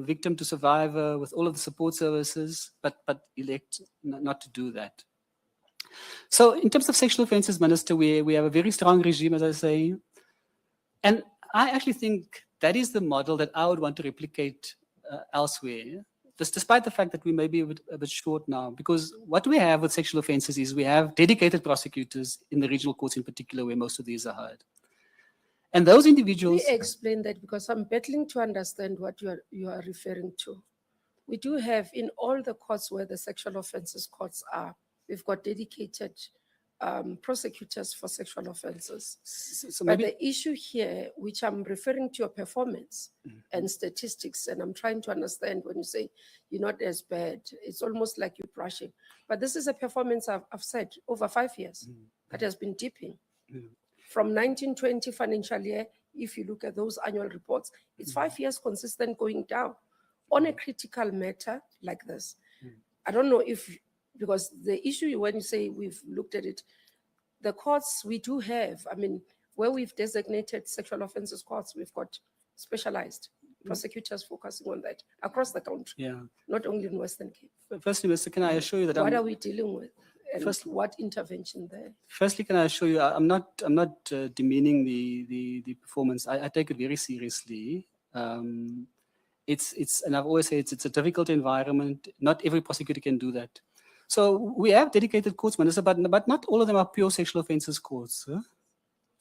victim to survivor with all of the support services, but elect not to do that. So in terms of sexual offences, Minister, we have a very strong regime, as I say. And I actually think that is the model that I would want to replicate elsewhere, despite the fact that we may be a bit short now, because what we have with sexual offences is we have dedicated prosecutors in the regional courts in particular, where most of these are heard. And those individuals... Let me explain that, because I'm battling to understand what you are referring to. We do have in all the courts where the sexual offences courts are, we've got dedicated prosecutors for sexual offences. So But maybe... the issue here, which I'm referring to your performance and statistics, and I'm trying to understand when you say you're not as bad, it's almost like you're brushing. But this is a performance I've said over 5 years that has been dipping. From 1920 financial year, if you look at those annual reports, it's 5 years consistent going down. on a critical matter like this, I don't know if, because the issue when you say we've looked at it, the courts we do have, I mean, where we've designated sexual offences courts, we've got specialized prosecutors focusing on that across the country, Yeah. not only in Western Cape. Firstly, Mr. Can I assure you that What I'm, are we dealing with? And what intervention there? firstly, can I assure you, I'm not demeaning the performance. I take it very seriously. It's and I've always said it's a difficult environment. Not every prosecutor can do that. So we have dedicated courts, Minister, but not all of them are pure sexual offences courts. Huh?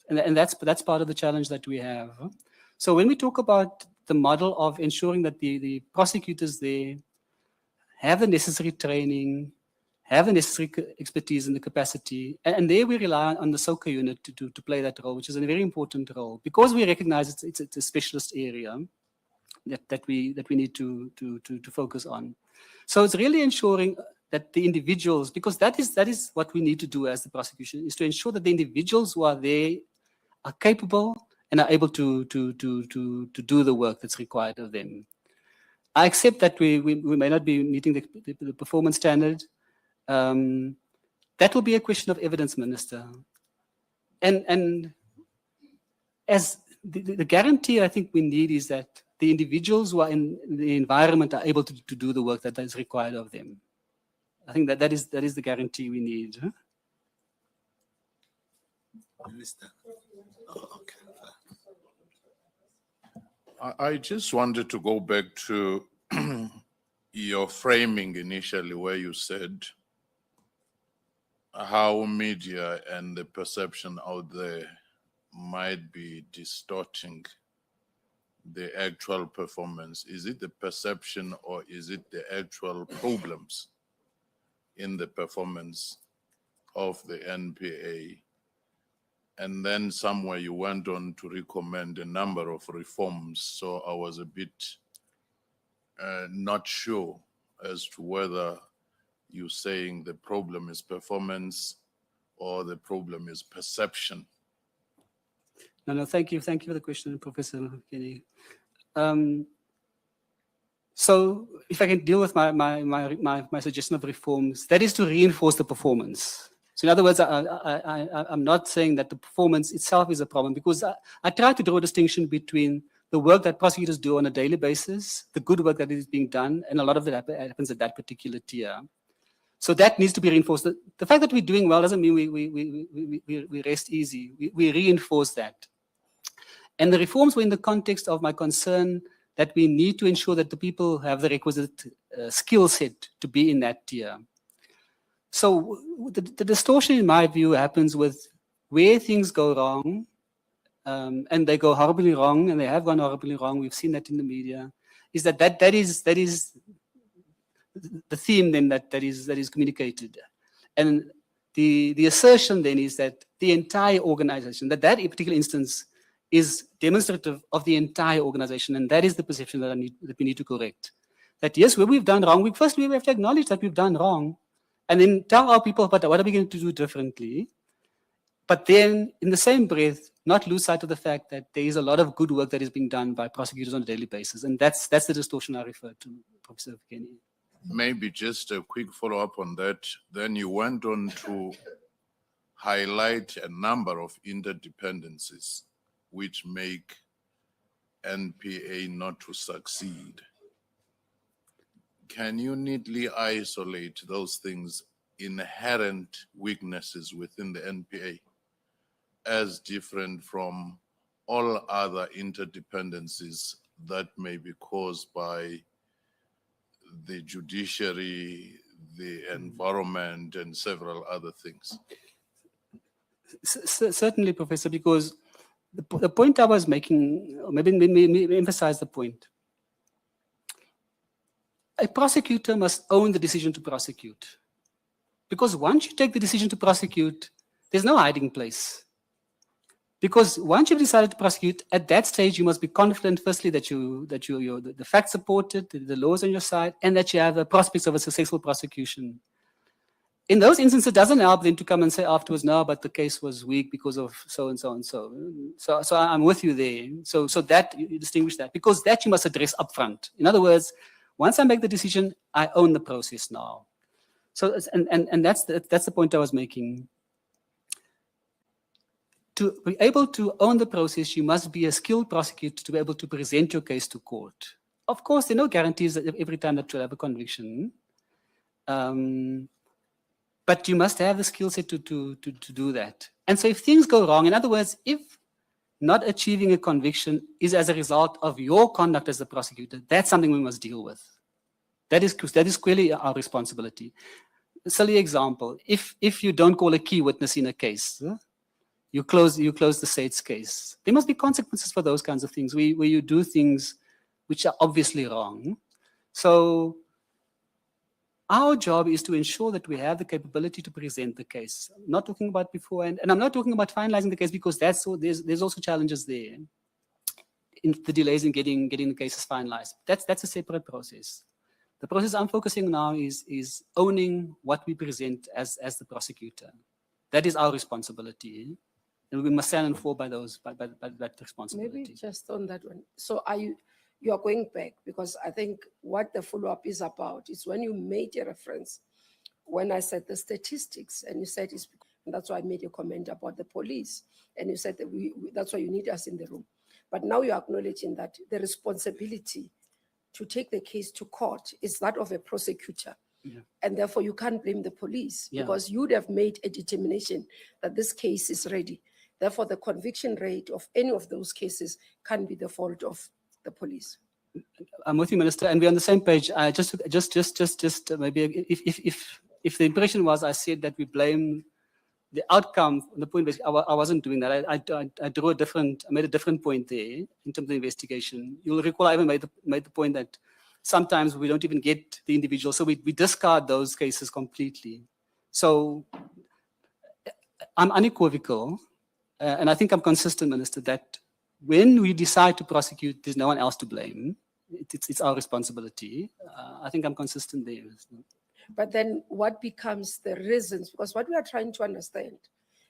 And that's part of the challenge that we have. Huh? So when we talk about the model of ensuring that the prosecutors there have the necessary training, have the necessary expertise and the capacity, and there we rely on the SOCA unit to play that role, which is a very important role, because we recognize it's a specialist area that we need to focus on. So it's really ensuring that the individuals, because that is what we need to do as the prosecution, is to ensure that the individuals who are there are capable and are able to do the work that's required of them. I accept that we may not be meeting the performance standard. That will be a question of evidence, Minister. And as the guarantee I think we need is that the individuals who are in the environment are able to do the work that is required of them. I think that is the guarantee we need. Huh? Minister. Oh, okay. I just wanted to go back to your framing initially, where you said how media and the perception out there might be distorting the actual performance. Is it the perception or is it the actual problems in the performance of the NPA? And then somewhere you went on to recommend a number of reforms. So I was a bit not sure as to whether you're saying the problem is performance or the problem is perception. No, thank you. Thank you for the question, Professor Kenny. So if I can deal with my suggestion of reforms, that is to reinforce the performance. So in other words, I'm not saying that the performance itself is a problem, because I try to draw a distinction between the work that prosecutors do on a daily basis, the good work that is being done, and a lot of it happens at that particular tier. So that needs to be reinforced. The fact that we're doing well doesn't mean we rest easy. We reinforce that. And the reforms were in the context of my concern that we need to ensure that the people have the requisite skill set to be in that tier. So the distortion, in my view, happens with where things go wrong, and they go horribly wrong, and they have gone horribly wrong. We've seen that in the media. Is that is the theme then that is communicated, and the assertion then is that the entire organization, that particular instance is demonstrative of the entire organization, and that is the perception that we need to correct. That yes, where we've done wrong, we have to acknowledge that we've done wrong, and then tell our people, but what are we going to do differently? But then, in the same breath, not lose sight of the fact that there is a lot of good work that is being done by prosecutors on a daily basis, and that's the distortion I referred to, Professor Kenny. Maybe just a quick follow-up on that. Then you went on to highlight a number of interdependencies which make NPA not to succeed. Can you neatly isolate those things, inherent weaknesses within the NPA, as different from all other interdependencies that may be caused by the judiciary, the environment, and several other things? Certainly, Professor, because the point I was making, maybe emphasize the point. A prosecutor must own the decision to prosecute. Because once you take the decision to prosecute, there's no hiding place. Because once you've decided to prosecute, at that stage, you must be confident, firstly, that the facts supported, the law is on your side, and that you have the prospects of a successful prosecution. In those instances, it doesn't help then to come and say afterwards, no, but the case was weak because of so and so and so. So I'm with you there. So that you distinguish that, because that you must address upfront. In other words, Once I make the decision, I own the process now. So, and that's the point I was making. To be able to own the process, you must be a skilled prosecutor to be able to present your case to court. Of course, there are no guarantees that every time that you'll have a conviction. But you must have the skill set to do that. And so if things go wrong, in other words, if not achieving a conviction is as a result of your conduct as the prosecutor, that's something we must deal with. That is clearly our responsibility. A silly example, if you don't call a key witness in a case, you close the state's case. There must be consequences for those kinds of things, where you do things which are obviously wrong. So our job is to ensure that we have the capability to present the case. I'm not talking about beforehand, and I'm not talking about finalizing the case, because there's also challenges there in the delays in getting the cases finalized. That's a separate process. The process I'm focusing now is owning what we present as the prosecutor. That is our responsibility, and we must stand and fall by that responsibility. Maybe just on that one. So you are going back, because I think what the follow-up is about is when you made a reference, when I said the statistics, and you said it's, and that's why I made a comment about the police, and you said that that's why you need us in the room. But now you're acknowledging that the responsibility to take the case to court is that of a prosecutor. Yeah. And therefore you can't blame the police, Yeah. because you'd have made a determination that this case is ready. Therefore, the conviction rate of any of those cases can be the fault of the police. I'm with you, Minister, and we're on the same page. Just maybe if the impression was I said that we blame the outcome, the point I wasn't doing that. I made a different point there in terms of the investigation. You'll recall I even made the point that sometimes we don't even get the individual, so we discard those cases completely. So I'm unequivocal, and I think I'm consistent, Minister, that when we decide to prosecute, there's no one else to blame. It's our responsibility. I think I'm consistent there. But then what becomes the reasons? Because what we are trying to understand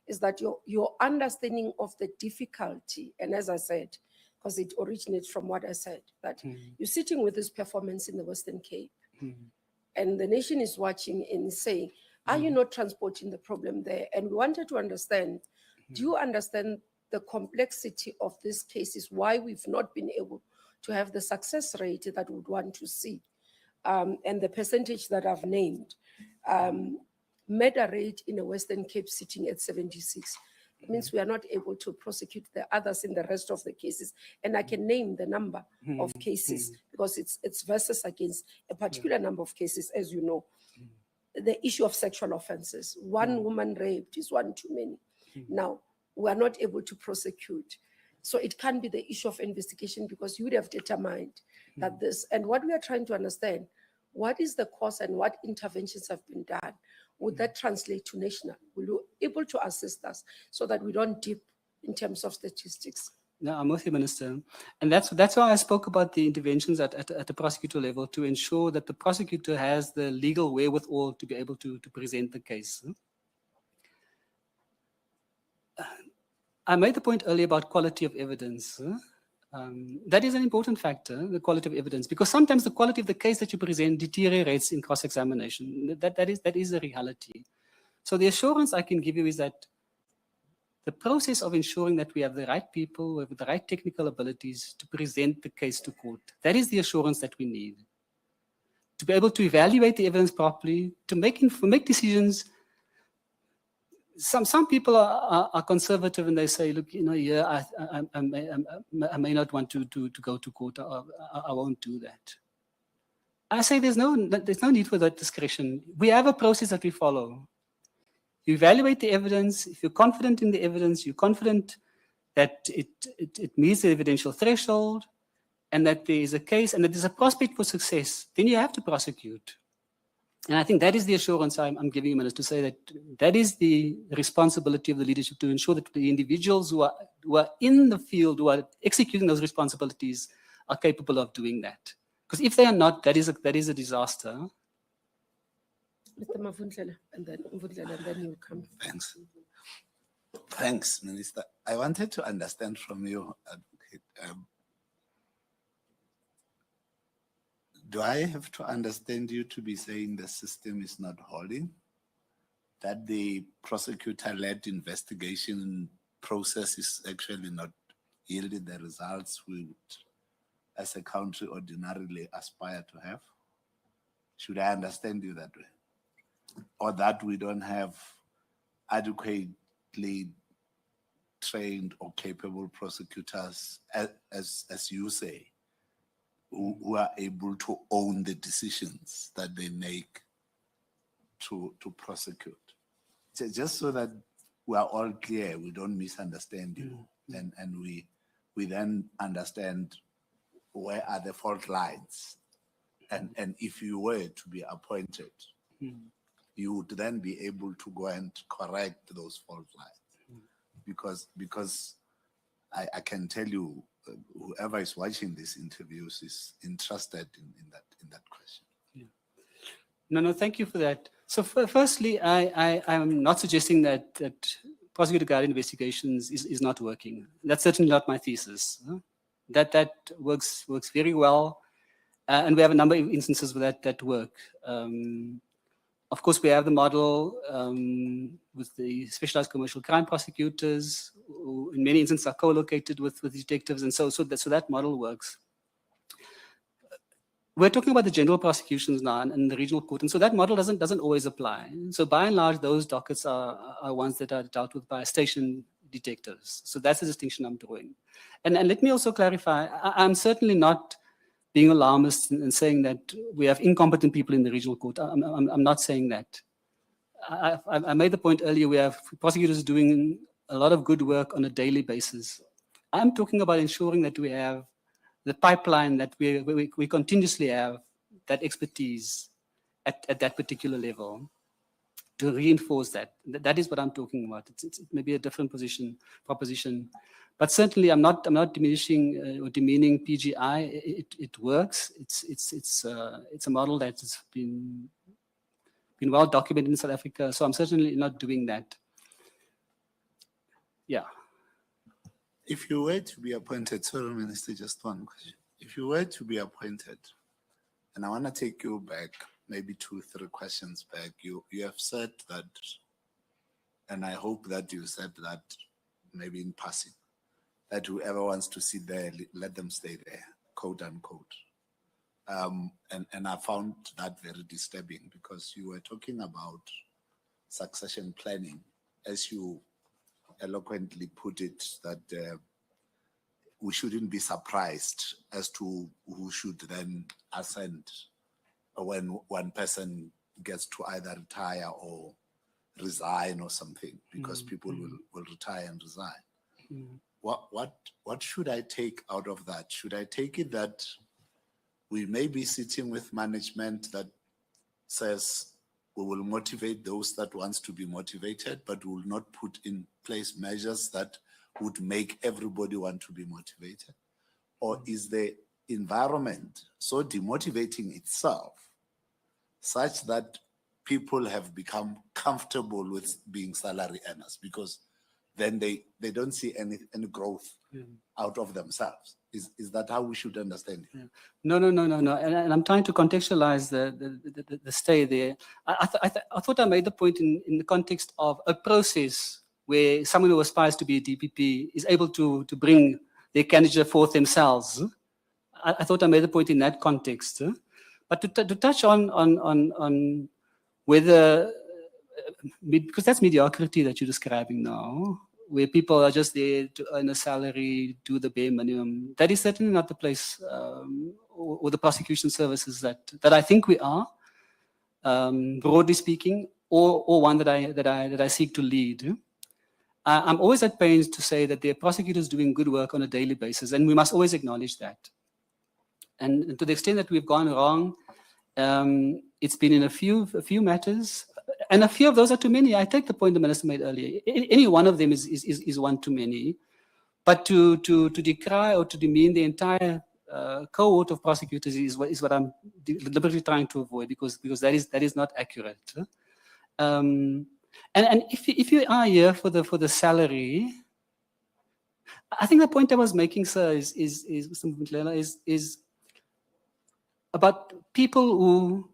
is that your understanding of the difficulty, and as I said, because it originates from what I said, that you're sitting with this performance in the Western Cape, and the nation is watching and saying, are you not transporting the problem there? And we wanted to understand, do you understand the complexity of these cases, why we've not been able to have the success rate that we would want to see? And the percentage that I've named, murder rate in the Western Cape sitting at 76. It means we are not able to prosecute the others in the rest of the cases. And I can name the number of cases, because it's versus against a particular number of cases, as you know. The issue of sexual offenses, one woman raped is one too many. Now, we are not able to prosecute. So it can be the issue of investigation, because you would have determined that this, and what we are trying to understand, what is the cause and what interventions have been done? Would that translate to national? Will you be able to assist us so that we don't dip in terms of statistics? No, I'm with you, Minister. And that's why I spoke about the interventions at the prosecutor level, to ensure that the prosecutor has the legal wherewithal to be able to present the case. I made the point earlier about quality of evidence. That is an important factor, the quality of evidence, because sometimes the quality of the case that you present deteriorates in cross-examination. That is a reality. So the assurance I can give you is that the process of ensuring that we have the right people with the right technical abilities to present the case to court, that is the assurance that we need. To be able to evaluate the evidence properly, to make decisions. Some people are conservative, and they say, look, I may not want to go to court. I won't do that. I say there's no need for that discretion. We have a process that we follow. You evaluate the evidence. If you're confident in the evidence, you're confident that it meets the evidential threshold, and that there is a case and that there's a prospect for success, then you have to prosecute. And I think that is the assurance I'm giving you, Minister, to say that is the responsibility of the leadership, to ensure that the individuals who are in the field, who are executing those responsibilities, are capable of doing that. Because if they are not, that is a disaster. Mr. Mavundlela, and then Mvundlela, and then you come. Thanks. Thanks, Minister. I wanted to understand from you, Advocate, Do I have to understand you to be saying the system is not holding? That the prosecutor-led investigation process is actually not yielding the results we would, as a country, ordinarily aspire to have? Should I understand you that way? Or that we don't have adequately trained or capable prosecutors, as you say, who are able to own the decisions that they make to prosecute? Just so that we are all clear, we don't misunderstand you, and we then understand where are the fault lines, and if you were to be appointed, you would then be able to go and correct those fault lines, because I can tell you, whoever is watching these interviews is interested in that question. No, thank you for that. So firstly, I'm not suggesting that prosecutor-guided investigations is not working. That's certainly not my thesis. That works very well, and we have a number of instances where that work. Of course, we have the model with the specialized commercial crime prosecutors, who in many instances are co-located with detectives, and so that model works. We're talking about the general prosecutions now and the regional court, and so that model doesn't always apply. So by and large, those dockets are ones that are dealt with by station detectives. So that's the distinction I'm drawing. And let me also clarify, I'm certainly not being alarmist and saying that we have incompetent people in the regional court. I'm not saying that. I made the point earlier, we have prosecutors doing a lot of good work on a daily basis. I'm talking about ensuring that we have the pipeline, that we continuously have that expertise at that particular level to reinforce that. That is what I'm talking about. It's maybe a different proposition, but certainly I'm not diminishing or demeaning PGI. It works. It's a model that has been well documented in South Africa. So I'm certainly not doing that. Yeah. If you were to be appointed, sorry, Minister, just one question. If you were to be appointed, and I want to take you back, maybe 2-3 questions back, you have said that, and I hope that you said that maybe in passing, that whoever wants to sit there, let them stay there, quote unquote. And I found that very disturbing, because you were talking about succession planning, as you eloquently put it, that we shouldn't be surprised as to who should then ascend when one person gets to either retire or resign or something, because people will retire and resign. What should I take out of that? Should I take it that we may be sitting with management that says we will motivate those that wants to be motivated, but we will not put in place measures that would make everybody want to be motivated? Or is the environment so demotivating itself such that people have become comfortable with being salary earners, because then they don't see any growth out of themselves? Is that how we should understand it? No. And I'm trying to contextualize the stay there. I thought I made the point in the context of a process where someone who aspires to be a DPP is able to bring their candidate forth themselves. I thought I made the point in that context. But to touch on whether, because that's mediocrity that you're describing now, where people are just there to earn a salary, do the bare minimum. That is certainly not the place or the prosecution services that I think we are, broadly speaking, or one that I seek to lead. I'm always at pains to say that there are prosecutors doing good work on a daily basis, and we must always acknowledge that. And to the extent that we've gone wrong, it's been in a few matters, and a few of those are too many. I take the point the minister made earlier. Any one of them is one too many. But to decry or to demean the entire cohort of prosecutors is what I'm deliberately trying to avoid, because that is not accurate. And if you are here for the salary, I think the point I was making, sir, is about people who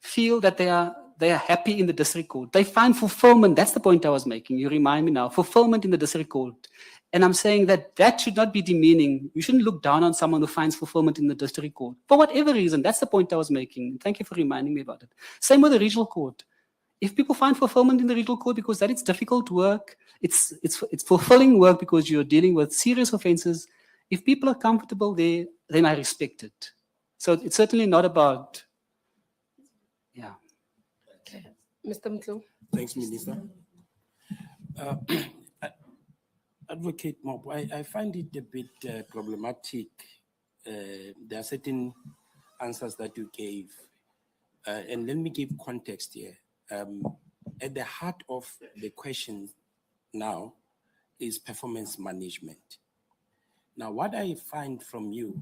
feel that they are happy in the district court. They find fulfillment. That's the point I was making. You remind me now. Fulfillment in the district court. And I'm saying that should not be demeaning. You shouldn't look down on someone who finds fulfillment in the district court. For whatever reason, that's the point I was making. Thank you for reminding me about it. Same with the regional court. If people find fulfillment in the regional court because that it's difficult work, it's fulfilling work because you're dealing with serious offenses, if people are comfortable there, then I respect it. So it's certainly not about, yeah. Okay. Mr. Mtlu. Thanks, Minister. Advocate Mopp, I find it a bit problematic. There are certain answers that you gave. And let me give context here. At the heart of the question now is performance management. Now, what I find from you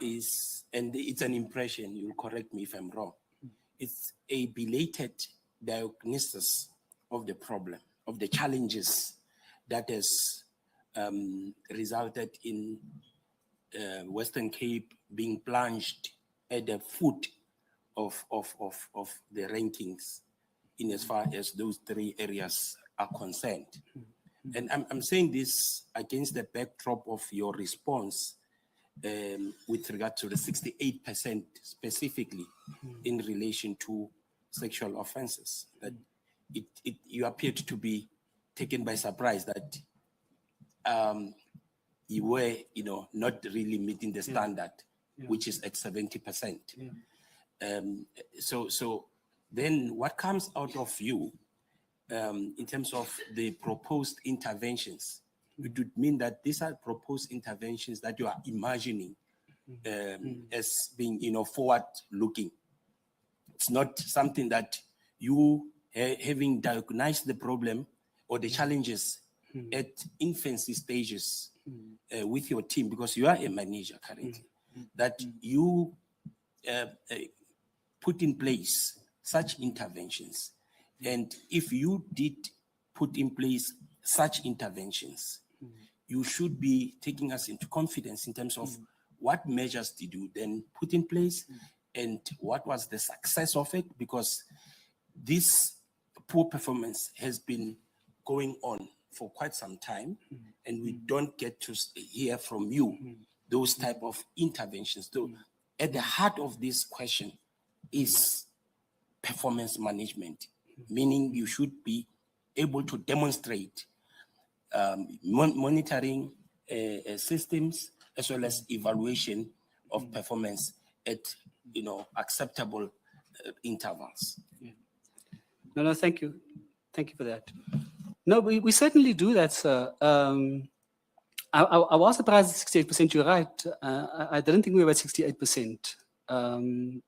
is, and it's an impression, you'll correct me if I'm wrong, it's a belated diagnosis of the problem, of the challenges that has resulted in Western Cape being plunged at the foot of the rankings in as far as those three areas are concerned. And I'm saying this against the backdrop of your response with regard to the 68% specifically in relation to sexual offenses. That you appeared to be taken by surprise that you were, not really meeting the standard, which is at 70%. So then what comes out of you in terms of the proposed interventions? It would mean that these are proposed interventions that you are imagining as being, forward-looking. It's not something that you, having diagnosed the problem or the challenges at infancy stages with your team, because you are a manager currently, that you put in place such interventions. And if you did put in place such interventions, you should be taking us into confidence in terms of what measures did you then put in place and what was the success of it, because this poor performance has been going on for quite some time, and we don't get to hear from you those type of interventions. So at the heart of this question is performance management, meaning you should be able to demonstrate monitoring systems as well as evaluation of performance at acceptable intervals. No, thank you. Thank you for that. No, we certainly do that, sir. I was surprised at 68%, you're right. I didn't think we were at 68%.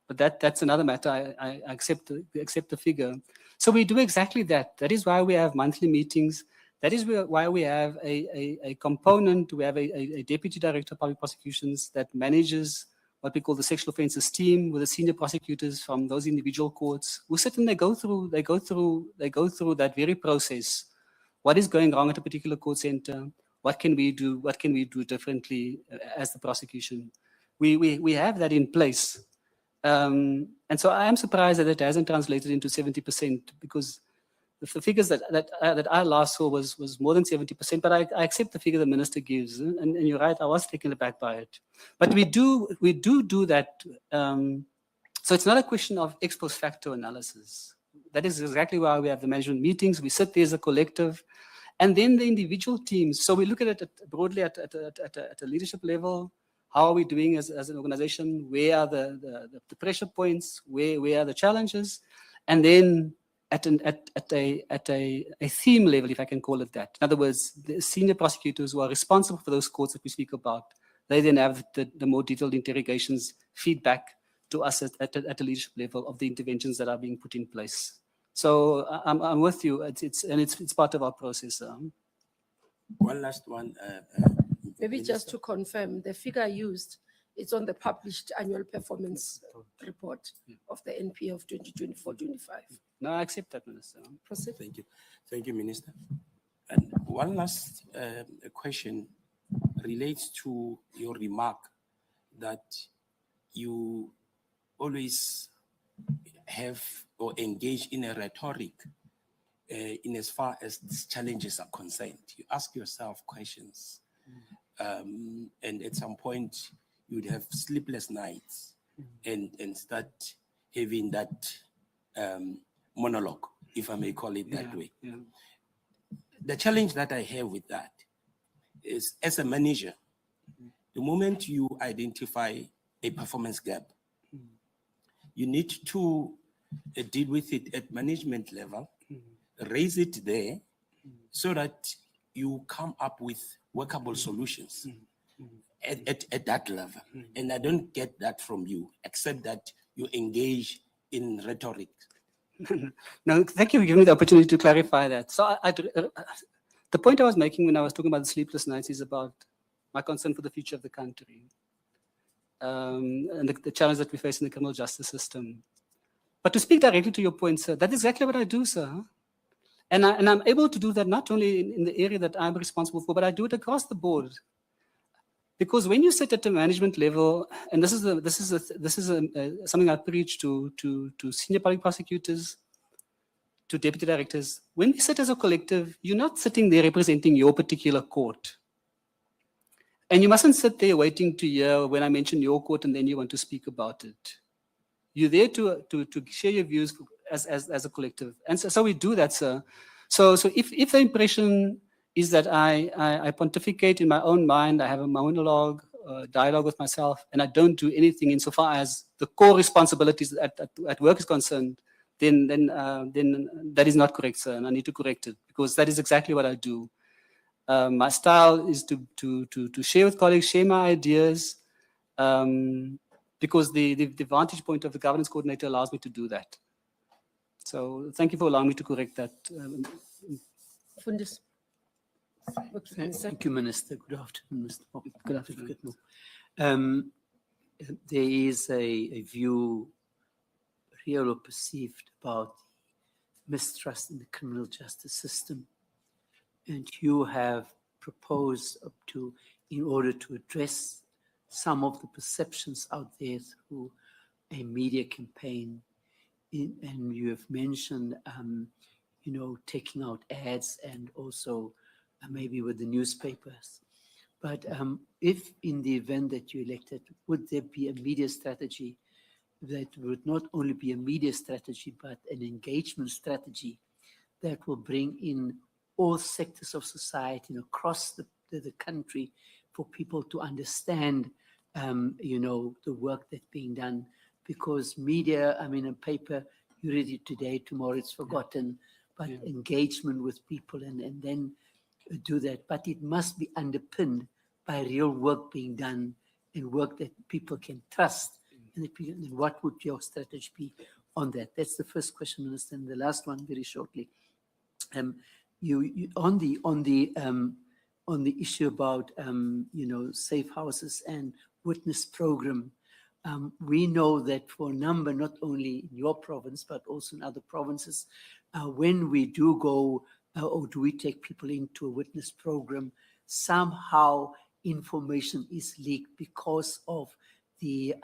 But that's another matter. I accept the figure. So we do exactly that. That is why we have monthly meetings. That is why we have a component. We have a deputy director of public prosecutions that manages what we call the sexual offences team with the senior prosecutors from those individual courts who sit and they go through that very process. What is going wrong at a particular court center? What can we do? What can we do differently as the prosecution? We have that in place. And so I am surprised that it hasn't translated into 70%, because the figures that I last saw was more than 70%, but I accept the figure the minister gives. And you're right, I was taken aback by it. But we do that. So it's not a question of ex post facto analysis. That is exactly why we have the management meetings. We sit there as a collective. And then the individual teams. So we look at it broadly at a leadership level. How are we doing as an organization? Where are the pressure points? Where are the challenges? And then at a theme level, if I can call it that. In other words, the senior prosecutors who are responsible for those courts that we speak about, they then have the more detailed interrogations, feedback to us at a leadership level of the interventions that are being put in place. So I'm with you. It's part of our process. One last one. Maybe just to confirm, the figure used, it's on the published annual performance report of the NP of 2024-25. No, I accept that, Minister. Proceed. Thank you. Thank you, Minister. And one last question relates to your remark that you always have or engage in a rhetoric in as far as these challenges are concerned. You ask yourself questions, and at some point you would have sleepless nights and start having that monologue, if I may call it that way. Yeah. The challenge that I have with that is, as a manager, the moment you identify a performance gap, you need to deal with it at management level, raise it there, so that you come up with workable solutions at that level. And I don't get that from you, except that you engage in rhetoric. No, thank you for giving me the opportunity to clarify that. So the point I was making when I was talking about the sleepless nights is about my concern for the future of the country, and the challenge that we face in the criminal justice system. But to speak directly to your point, sir, that's exactly what I do, sir. And I'm able to do that not only in the area that I'm responsible for, but I do it across the board. Because when you sit at the management level, and this is something I preach to senior public prosecutors, to deputy directors. When we sit as a collective, you're not sitting there representing your particular court. And you mustn't sit there waiting to hear when I mention your court and then you want to speak about it. You're there to share your views as a collective. And so we do that, sir. So if the impression is that I pontificate in my own mind, I have a monologue, dialogue with myself, and I don't do anything insofar as the core responsibilities at work is concerned, then that is not correct, sir, and I need to correct it, because that is exactly what I do. My style is to share with colleagues, share my ideas, because the vantage point of the governance coordinator allows me to do that. So thank you for allowing me to correct that. Fundis. Thank you, Minister. Good afternoon, Mr. Mopp. Good afternoon. There is a view, real or perceived, about mistrust in the criminal justice system. And you have proposed in order to address some of the perceptions out there through a media campaign. And you have mentioned, taking out ads and also maybe with the newspapers. But if in the event that you're elected, would there be a media strategy that would not only be a media strategy, but an engagement strategy that will bring in all sectors of society across the country for people to understand, the work that's being done? Because media, a paper, you read it today, tomorrow it's forgotten, but engagement with people and then do that. But it must be underpinned by real work being done and work that people can trust. And what would your strategy be on that? That's the first question, Minister. And the last one, very shortly. You on the issue about safe houses and witness program. We know that for a number, not only in your province but also in other provinces, when we do go or do we take people into a witness program, somehow information is leaked because of the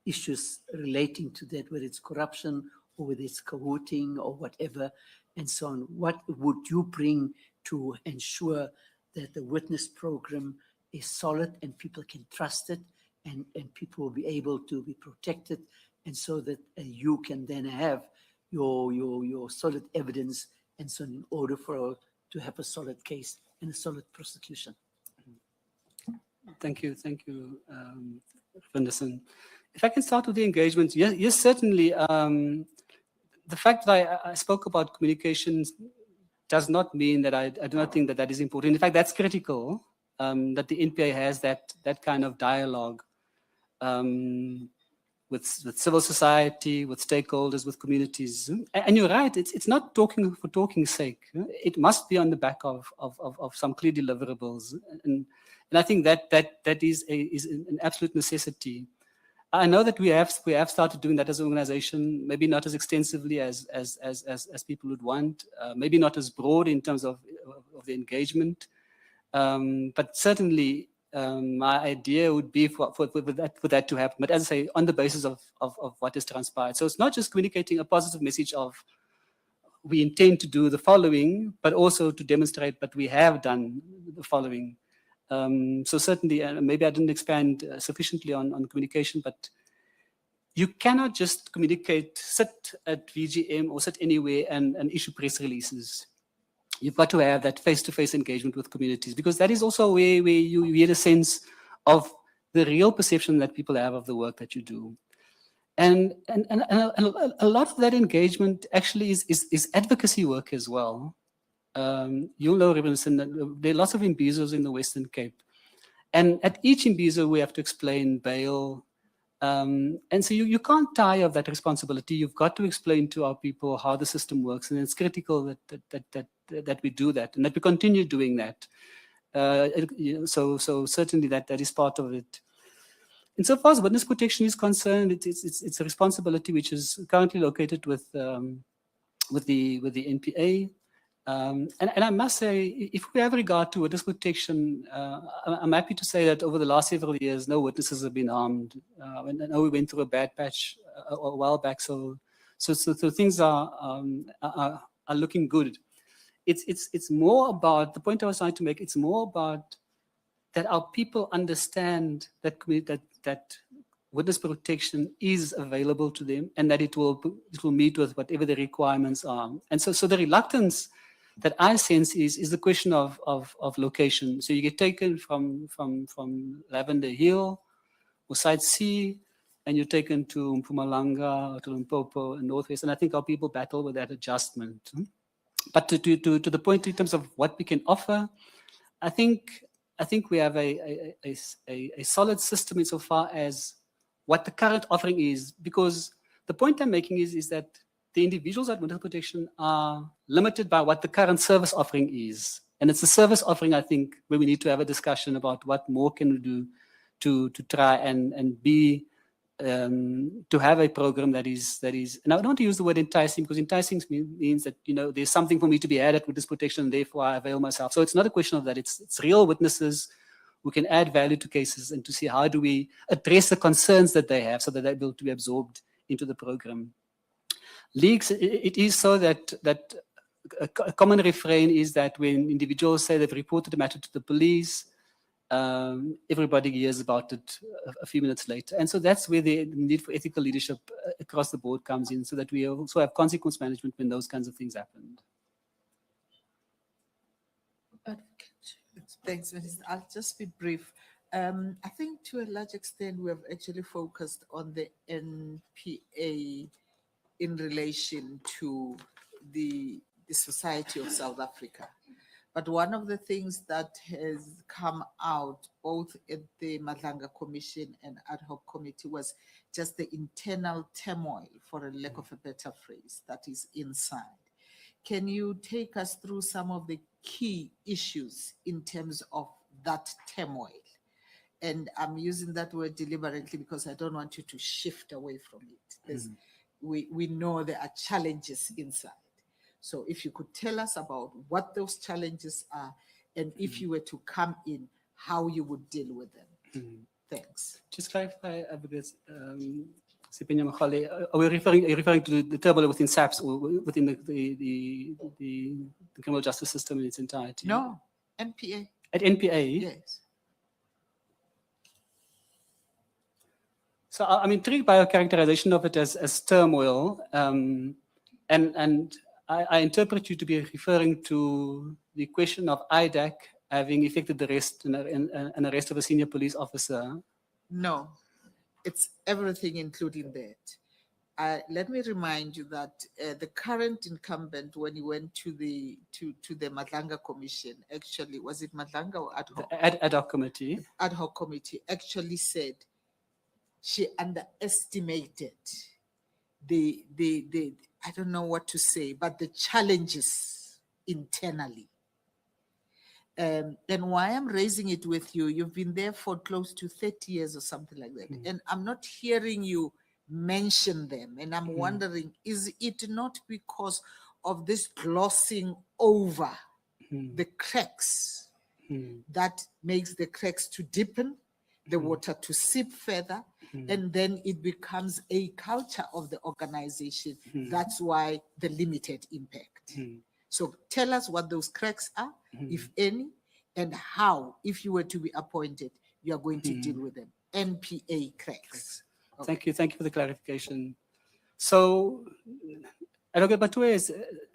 issues relating to that, whether it's corruption or whether it's cahooting or whatever, and so on. What would you bring to ensure that the witness program is solid and people can trust it, and people will be able to be protected, and so that you can then have your solid evidence, and so in order to have a solid case and a solid prosecution? Thank you, Vanderson. If I can start with the engagement, yes, certainly. The fact that I spoke about communications does not mean that I do not think that is important. In fact, that's critical, that the NPA has that kind of dialogue with civil society, with stakeholders, with communities. And you're right, it's not talking for talking's sake. It must be on the back of some clear deliverables. And I think that is an absolute necessity. I know that we have started doing that as an organization, maybe not as extensively as people would want, maybe not as broad in terms of the engagement, but certainly my idea would be for that to happen. But as I say, on the basis of what has transpired. So it's not just communicating a positive message of we intend to do the following, but also to demonstrate that we have done the following. So certainly, maybe I didn't expand sufficiently on communication, but you cannot just communicate, sit at VGM or sit anywhere and issue press releases. You've got to have that face-to-face engagement with communities, because that is also where you get a sense of the real perception that people have of the work that you do. And a lot of that engagement actually is advocacy work as well. You'll know, Robinson, that there are lots of imbizos in the Western Cape. And at each imbizo, we have to explain bail. And so you can't tire of that responsibility. You've got to explain to our people how the system works. And it's critical that we do that and that we continue doing that. So certainly that is part of it. Insofar as witness protection is concerned, it's a responsibility which is currently located with the NPA. And I must say, if we have regard to witness protection, I'm happy to say that over the last several years, no witnesses have been harmed. I know we went through a bad patch a while back, so things are looking good. It's more about, the point I was trying to make, it's more about that our people understand that witness protection is available to them, and that it will meet with whatever the requirements are. And so the reluctance that I sense is the question of location. So you get taken from Lavender Hill or Site C, and you're taken to Mpumalanga or to Limpopo and Northwest, and I think our people battle with that adjustment. But to the point in terms of what we can offer, I think we have a solid system insofar as what the current offering is, because the point I'm making is that the individuals at witness protection are limited by what the current service offering is. And it's the service offering, I think, where we need to have a discussion about what more can we do to try and be, to have a program that is, and I don't want to use the word enticing, because enticing means that, there's something for me to be had at witness protection, and therefore I avail myself. So it's not a question of that. It's real witnesses who can add value to cases, and to see how do we address the concerns that they have so that they're able to be absorbed into the program. Leaks, it is so that a common refrain is that when individuals say they've reported the matter to the police, everybody hears about it a few minutes later. And so that's where the need for ethical leadership across the board comes in, so that we also have consequence management when those kinds of things happen. Thanks, Minister. I'll just be brief. I think to a large extent, we have actually focused on the NPA in relation to the Society of South Africa. But one of the things that has come out both at the Madlanga Commission and ad hoc committee was just the internal turmoil, for a lack of a better phrase, that is inside. Can you take us through some of the key issues in terms of that turmoil? And I'm using that word deliberately because I don't want you to shift away from it. We know there are challenges inside. So if you could tell us about what those challenges are, and if you were to come in, how you would deal with them. Thanks. Just clarify, because Sipenya Makhale, are you referring to the turmoil within SAPS or within the criminal justice system in its entirety? No, NPA. At NPA? Yes. So I'm intrigued by your characterization of it as turmoil, and I interpret you to be referring to the question of IDAC having effected the arrest and arrest of a senior police officer. No, it's everything including that. Let me remind you that the current incumbent, when he went to the Madlanga Commission, actually, was it Madlanga or ad hoc? Ad hoc committee. Ad hoc committee actually said she underestimated the I don't know what to say, but the challenges internally. And why I'm raising it with you, you've been there for close to 30 years or something like that. And I'm not hearing you mention them. And I'm wondering, is it not because of this glossing over the cracks that makes the cracks to deepen, the water to seep further, and then it becomes a culture of the organization. That's why the limited impact. So tell us what those cracks are, if any, and how, if you were to be appointed, you are going to deal with them. NPA cracks. Thank you for the clarification. So, Advocate Batoe has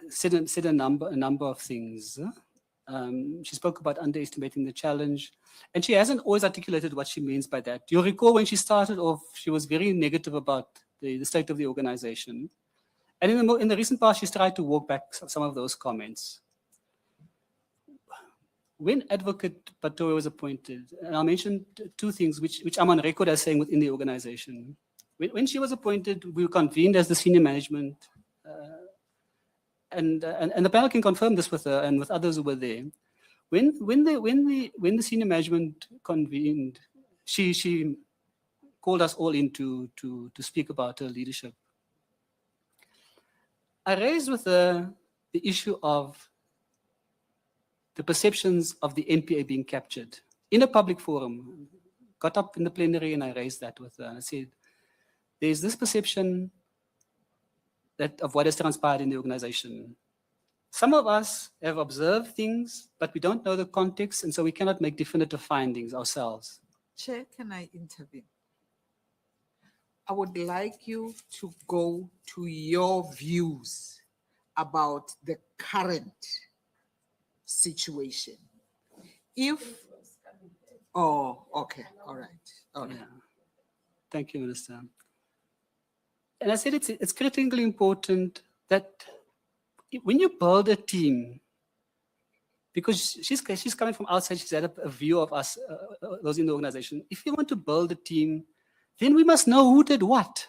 said a number of things. She spoke about underestimating the challenge, and she hasn't always articulated what she means by that. You'll recall when she started off, she was very negative about the state of the organization. And in the recent past, she's tried to walk back some of those comments. When Advocate Batoe was appointed, and I'll mention two things which I'm on record as saying within the organization. When she was appointed, we were convened as the senior management, and the panel can confirm this with her and with others who were there. When the senior management convened, she called us all in to speak about her leadership. I raised with her the issue of the perceptions of the NPA being captured in a public forum. Got up in the plenary and I raised that with her. I said, there's this perception of what has transpired in the organization. Some of us have observed things, but we don't know the context, and so we cannot make definitive findings ourselves. Chair, can I intervene? I would like you to go to your views about the current situation. Oh, okay, all right. Yeah. Thank you, Minister. And I said it's critically important that when you build a team, because she's coming from outside, she's had a view of us, those in the organization. If you want to build a team, then we must know who did what.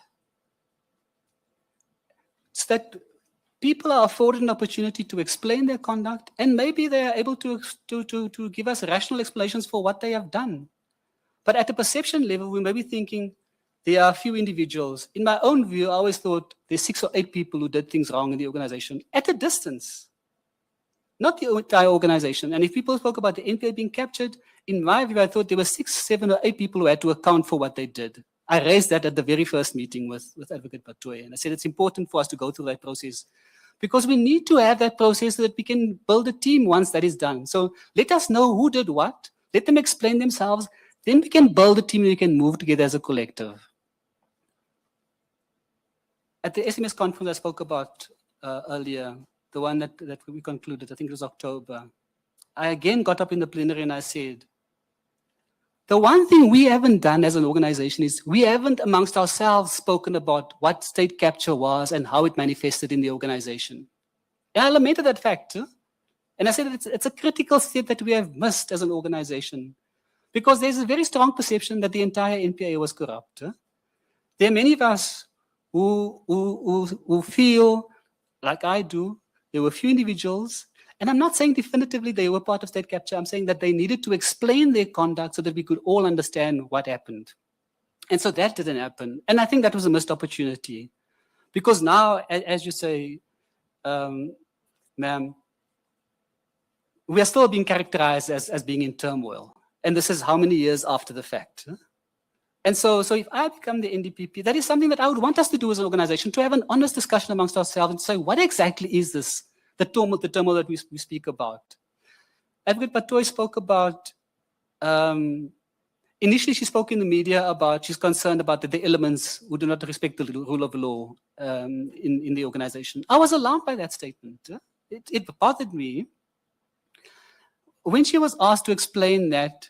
So that people are afforded an opportunity to explain their conduct, and maybe they are able to give us rational explanations for what they have done. But at the perception level, we may be thinking there are a few individuals. In my own view, I always thought there's 6 or 8 people who did things wrong in the organization at a distance, not the entire organization. And if people spoke about the NPA being captured, in my view, I thought there were 6, 7, or 8 people who had to account for what they did. I raised that at the very first meeting with Advocate Batoe, and I said it's important for us to go through that process because we need to have that process so that we can build a team once that is done. So let us know who did what, let them explain themselves, then we can build a team and we can move together as a collective. At the SMS conference I spoke about earlier, the one that we concluded, I think it was October, I again got up in the plenary and I said, the one thing we haven't done as an organization is we haven't amongst ourselves spoken about what state capture was and how it manifested in the organization. And I lamented that fact. And I said it's a critical step that we have missed as an organization because there's a very strong perception that the entire NPA was corrupt. There are many of us who feel, like I do, there were a few individuals, and I'm not saying definitively they were part of state capture, I'm saying that they needed to explain their conduct so that we could all understand what happened. And so that didn't happen. And I think that was a missed opportunity. Because now, as you say, ma'am, we are still being characterized as being in turmoil. And this is how many years after the fact. And so if I become the NDPP, that is something that I would want us to do as an organization, to have an honest discussion amongst ourselves and say, what exactly is this, the turmoil that we speak about? Advocate Batoe spoke about, initially she spoke in the media about, she's concerned about the elements who do not respect the rule of law in the organization. I was alarmed by that statement. It bothered me. When she was asked to explain that,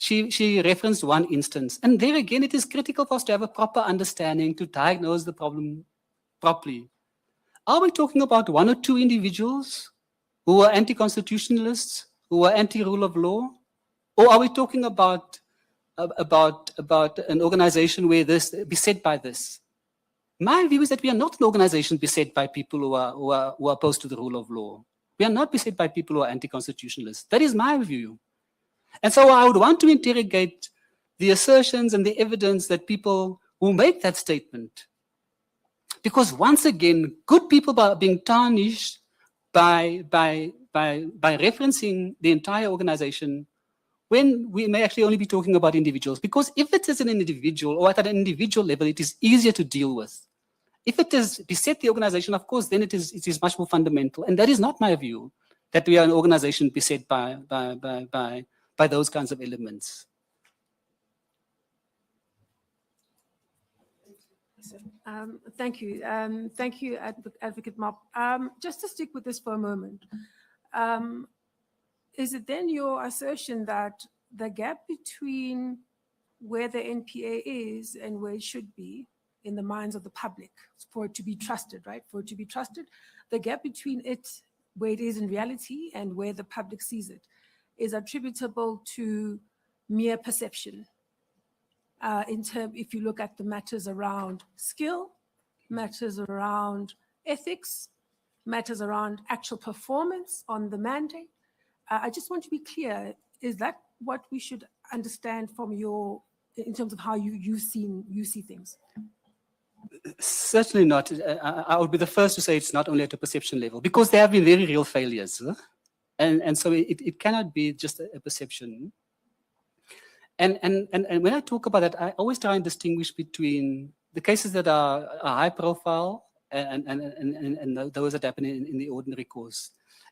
she referenced one instance. And there again, it is critical for us to have a proper understanding to diagnose the problem properly. Are we talking about 1 or 2 individuals who are anti-constitutionalists, who are anti-rule of law? Or are we talking about an organization where this beset by this? My view is that we are not an organization beset by people who are opposed to the rule of law. We are not beset by people who are anti-constitutionalists. That is my view. And so I would want to interrogate the assertions and the evidence that people who make that statement. Because once again, good people are being tarnished by by referencing the entire organization when we may actually only be talking about individuals. Because if it is an individual or at an individual level, it is easier to deal with. If it is beset the organization, of course, then it is much more fundamental. And that is not my view, that we are an organization beset by those kinds of elements. Thank you. Thank you, Advocate Mopp. Just to stick with this for a moment, is it then your assertion that the gap between where the NPA is and where it should be in the minds of the public for it to be trusted, right? For it to be trusted, the gap between it, where it is in reality and where the public sees it, is attributable to mere perception? If you look at the matters around skill, matters around ethics, matters around actual performance on the mandate. I just want to be clear, is that what we should understand from in terms of how you see things? Certainly not. I would be the first to say it's not only at a perception level, because there have been very real failures. And so it cannot be just a perception. And when I talk about that, I always try and distinguish between the cases that are high profile and those that happen in the ordinary course.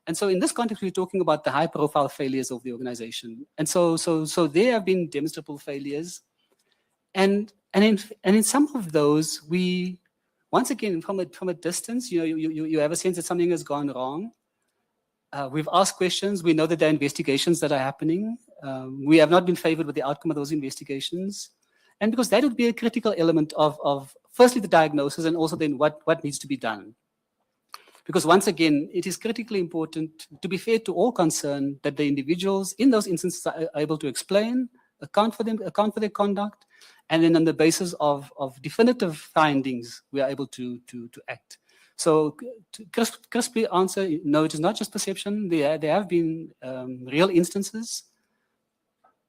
And so in this context, we're talking about the high profile failures of the organization. And so there have been demonstrable failures. And in some of those, we, once again, from a distance, you have a sense that something has gone wrong. We've asked questions. We know that there are investigations that are happening. We have not been favored with the outcome of those investigations. And because that would be a critical element of firstly, the diagnosis, and also then what needs to be done. Because once again, it is critically important, to be fair to all concerned, that the individuals in those instances are able to explain, account for their conduct, and then on the basis of definitive findings, we are able to act. So to crisply answer, no, it is not just perception. There have been real instances,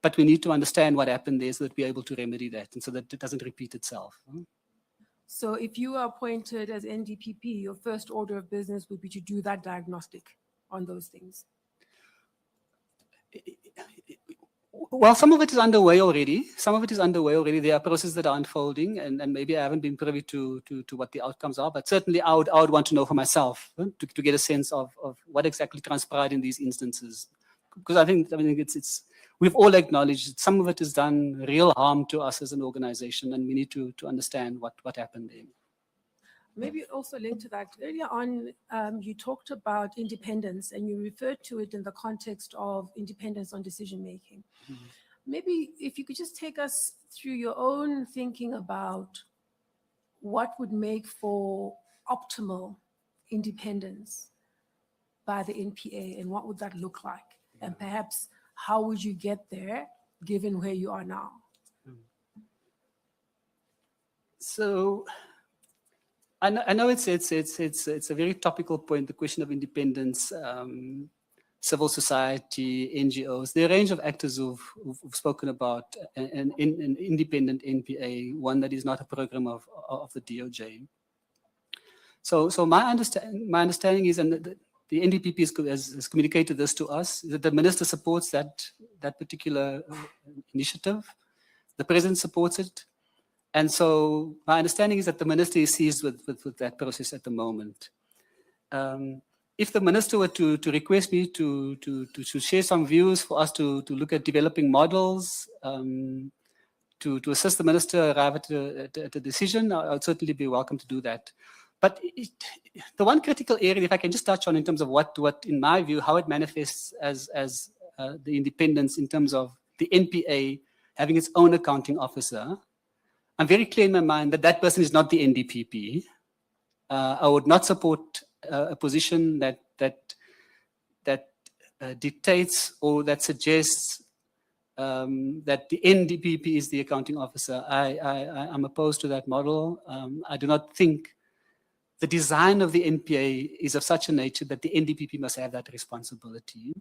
but we need to understand what happened there so that we're able to remedy that and so that it doesn't repeat itself. So if you are appointed as NDPP, your first order of business would be to do that diagnostic on those things? Well, some of it is underway already. There are processes that are unfolding, and maybe I haven't been privy to what the outcomes are, but certainly I would want to know for myself to get a sense of what exactly transpired in these instances. Because I think we've all acknowledged that some of it has done real harm to us as an organization, and we need to understand what happened there. Maybe also linked to that, earlier on, you talked about independence and you referred to it in the context of independence on decision-making. Mm-hmm. Maybe if you could just take us through your own thinking about what would make for optimal independence by the NPA and what would that look like? And perhaps how would you get there given where you are now? So I know it's a very topical point, the question of independence, civil society, NGOs, the range of actors who've spoken about an independent NPA, one that is not a program of the DOJ. So my understanding is, and the NDPP has communicated this to us, that the minister supports that particular initiative. The president supports it. And so my understanding is that the minister is seized with that process at the moment. If the minister were to request me to share some views for us to look at developing models, to assist the minister arrive at a decision, I would certainly be welcome to do that. But the one critical area, if I can just touch on in terms of what in my view, how it manifests as the independence in terms of the NPA having its own accounting officer, I'm very clear in my mind that person is not the NDPP. I would not support a position that dictates or that suggests that the NDPP is the accounting officer. I'm opposed to that model. I do not think the design of the NPA is of such a nature that the NDPP must have that responsibility.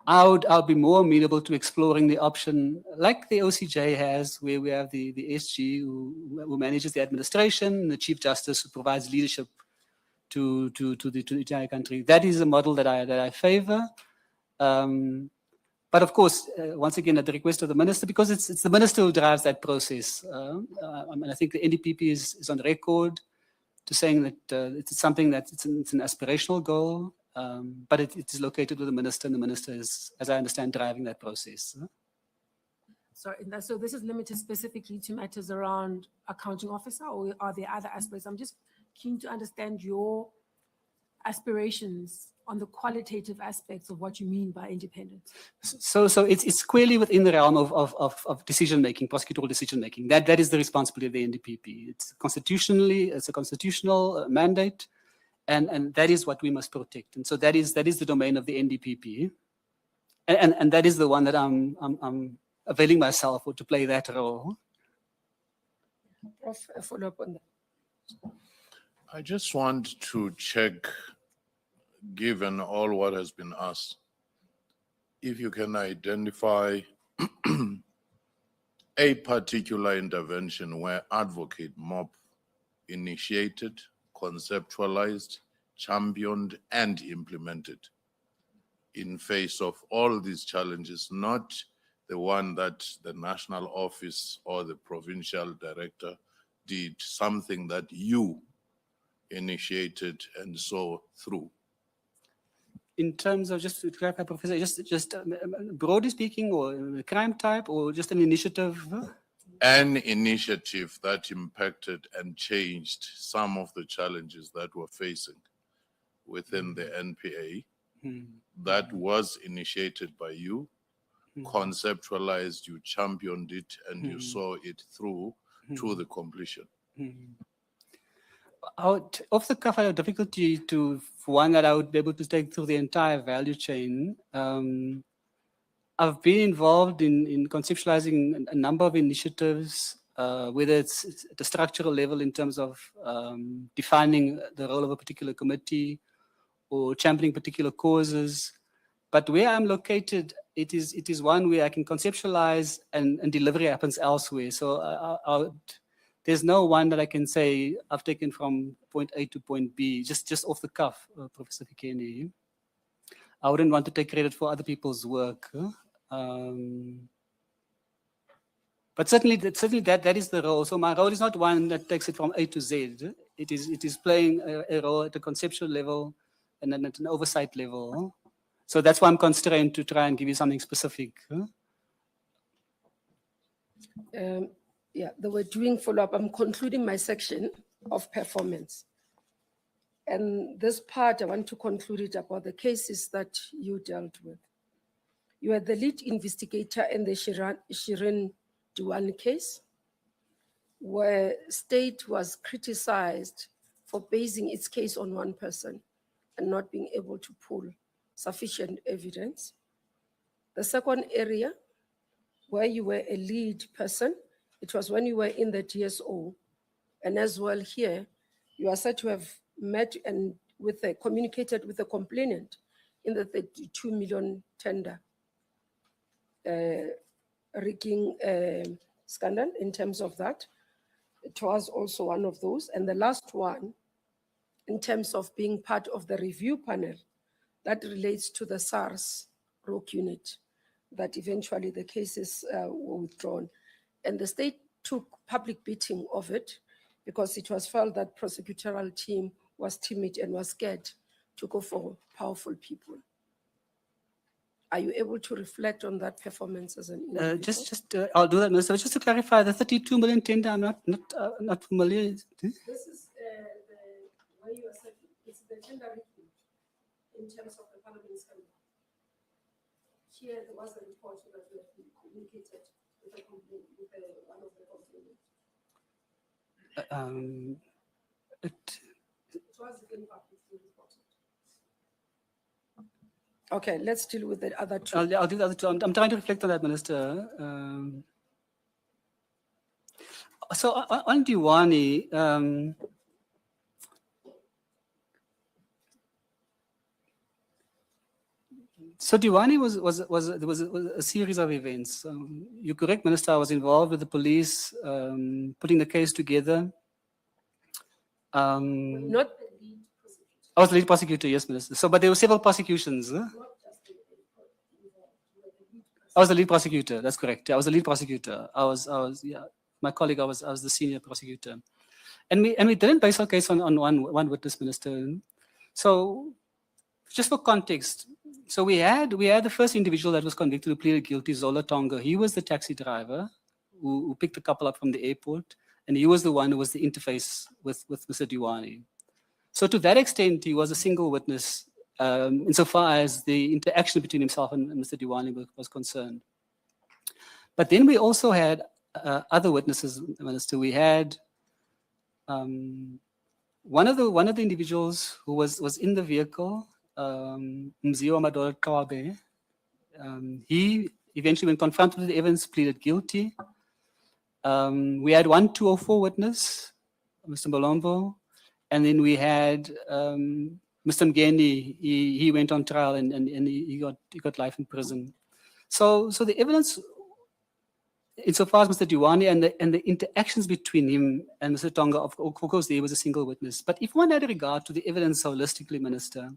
I'll be more amenable to exploring the option like the OCJ has, where we have the SG who manages the administration, and the Chief Justice who provides leadership to the entire country. That is a model that I favor. But of course, once again, at the request of the minister, because it's the minister who drives that process. I think the NDPP is on record to saying that it's something that it's an aspirational goal, but it is located with the minister, and the minister is, as I understand, driving that process. Sorry, so this is limited specifically to matters around accounting officer, or are there other aspects? I'm just keen to understand your aspirations on the qualitative aspects of what you mean by independence. So it's squarely within the realm of decision making, prosecutorial decision making. That is the responsibility of the NDPP. It's a constitutional mandate, and that is what we must protect. And so that is the domain of the NDPP, and that is the one that I'm availing myself to play that role. Prof, a follow-up on that. I just want to check, given all what has been asked, if you can identify a particular intervention where Advocate Mopp initiated, conceptualized, championed, and implemented in face of all these challenges, not the one that the national office or the provincial director did, something that you initiated and saw through. In terms of, just to clarify, Professor, just broadly speaking, or crime type, or just an initiative? An initiative that impacted and changed some of the challenges that we're facing within the NPA, that was initiated by you, conceptualized, you championed it, and you saw it through to the completion. Out off the cuff, I have difficulty to one that I would be able to take through the entire value chain. I've been involved in conceptualizing a number of initiatives, whether it's at the structural level in terms of defining the role of a particular committee or championing particular causes. But where I'm located, it is one where I can conceptualize and delivery happens elsewhere. So there's no one that I can say I've taken from point A to point B, just off the cuff, Professor Fikeni. I wouldn't want to take credit for other people's work. But certainly that is the role. So my role is not one that takes it from A to Z. It is playing a role at a conceptual level and then at an oversight level. So that's why I'm constrained to try and give you something specific. Yeah, they were doing follow-up. I'm concluding my section of performance. And this part, I want to conclude it about the cases that you dealt with. You were the lead investigator in the Shirin Duan case, where state was criticized for basing its case on one person and not being able to pull sufficient evidence. The second area where you were a lead person, it was when you were in the DSO, and as well here, you are said to have met and communicated with the complainant in the 32 million tender rigging scandal. In terms of that, it was also one of those. And the last one, in terms of being part of the review panel, that relates to the SARS ROC unit, that eventually the cases were withdrawn. And the state took public beating of it because it was felt that prosecutorial team was timid and was scared to go for powerful people. Are you able to reflect on that performance as an individual? I'll do that, Minister. Just to clarify, the 32 million tender, I'm not familiar. This is where you are saying it's the tender review in terms of the parliament scandal. Here there was a report that we have communicated with the complaint, with one of the complainants. It was in publicly reported. Okay, let's deal with the other two. I'll do the other two. I'm trying to reflect on that, Minister. So on Diwani, so Diwani was a series of events. You're correct, Minister. I was involved with the police, putting the case together. Not the lead prosecutor. I was the lead prosecutor, yes, Minister. So, but there were several prosecutions. Huh? I was the lead prosecutor. That's correct. I was the lead prosecutor. I was, yeah. My colleague, I was the senior prosecutor, and we didn't base our case on one witness, Minister. So, just for context, so we had the first individual that was convicted who pleaded guilty, Zola Tonga. He was the taxi driver who picked the couple up from the airport, and he was the one who was the interface with Mr. Diwani. So to that extent, he was a single witness insofar as the interaction between himself and Mr. Diwani was concerned. But then we also had other witnesses, Minister. We had one of the individuals who was in the vehicle, Mziwa Madol Kawabe. He eventually, when confronted with the evidence, pleaded guilty. We had one 204 witness, Mr. Malombo, and then we had Mr. Mgeni. He went on trial and he got life in prison. So the evidence, insofar as Mr. Diwani and the interactions between him and Mr. Tonga, of course, there was a single witness. But if one had regard to the evidence holistically, Minister,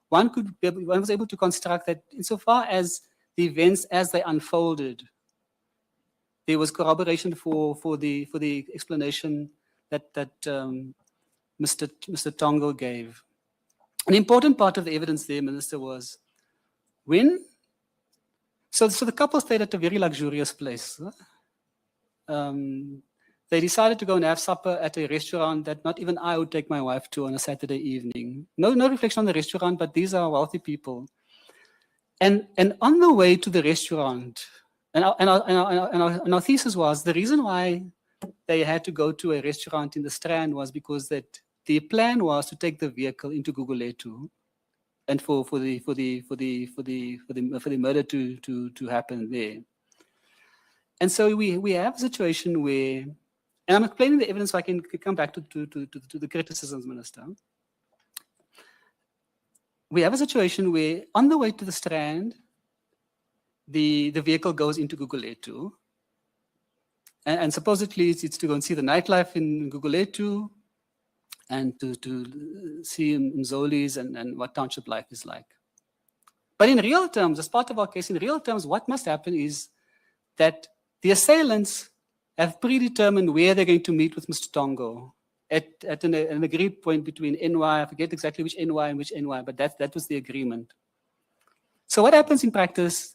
one was able to construct that insofar as the events as they unfolded, there was corroboration for the explanation that Mr. Tonga gave. An important part of the evidence there, Minister, was when. So the couple stayed at a very luxurious place. They decided to go and have supper at a restaurant that not even I would take my wife to on a Saturday evening. No reflection on the restaurant, but these are wealthy people. And on the way to the restaurant, and our thesis was the reason why they had to go to a restaurant in the Strand was because that the plan was to take the vehicle into Guguletu, and for the murder to happen there. And so we have a situation where, and I'm explaining the evidence so I can come back to the criticisms, Minister. We have a situation where on the way to the Strand, the vehicle goes into Guguletu, and supposedly it's to go and see the nightlife in Guguletu and to see Mzoli's and what township life is like. But in real terms, as part of our case, in real terms, what must happen is that the assailants have predetermined where they're going to meet with Mr. Tongo at an agreed point between NY, I forget exactly which NY and which NY, but that was the agreement. So what happens in practice?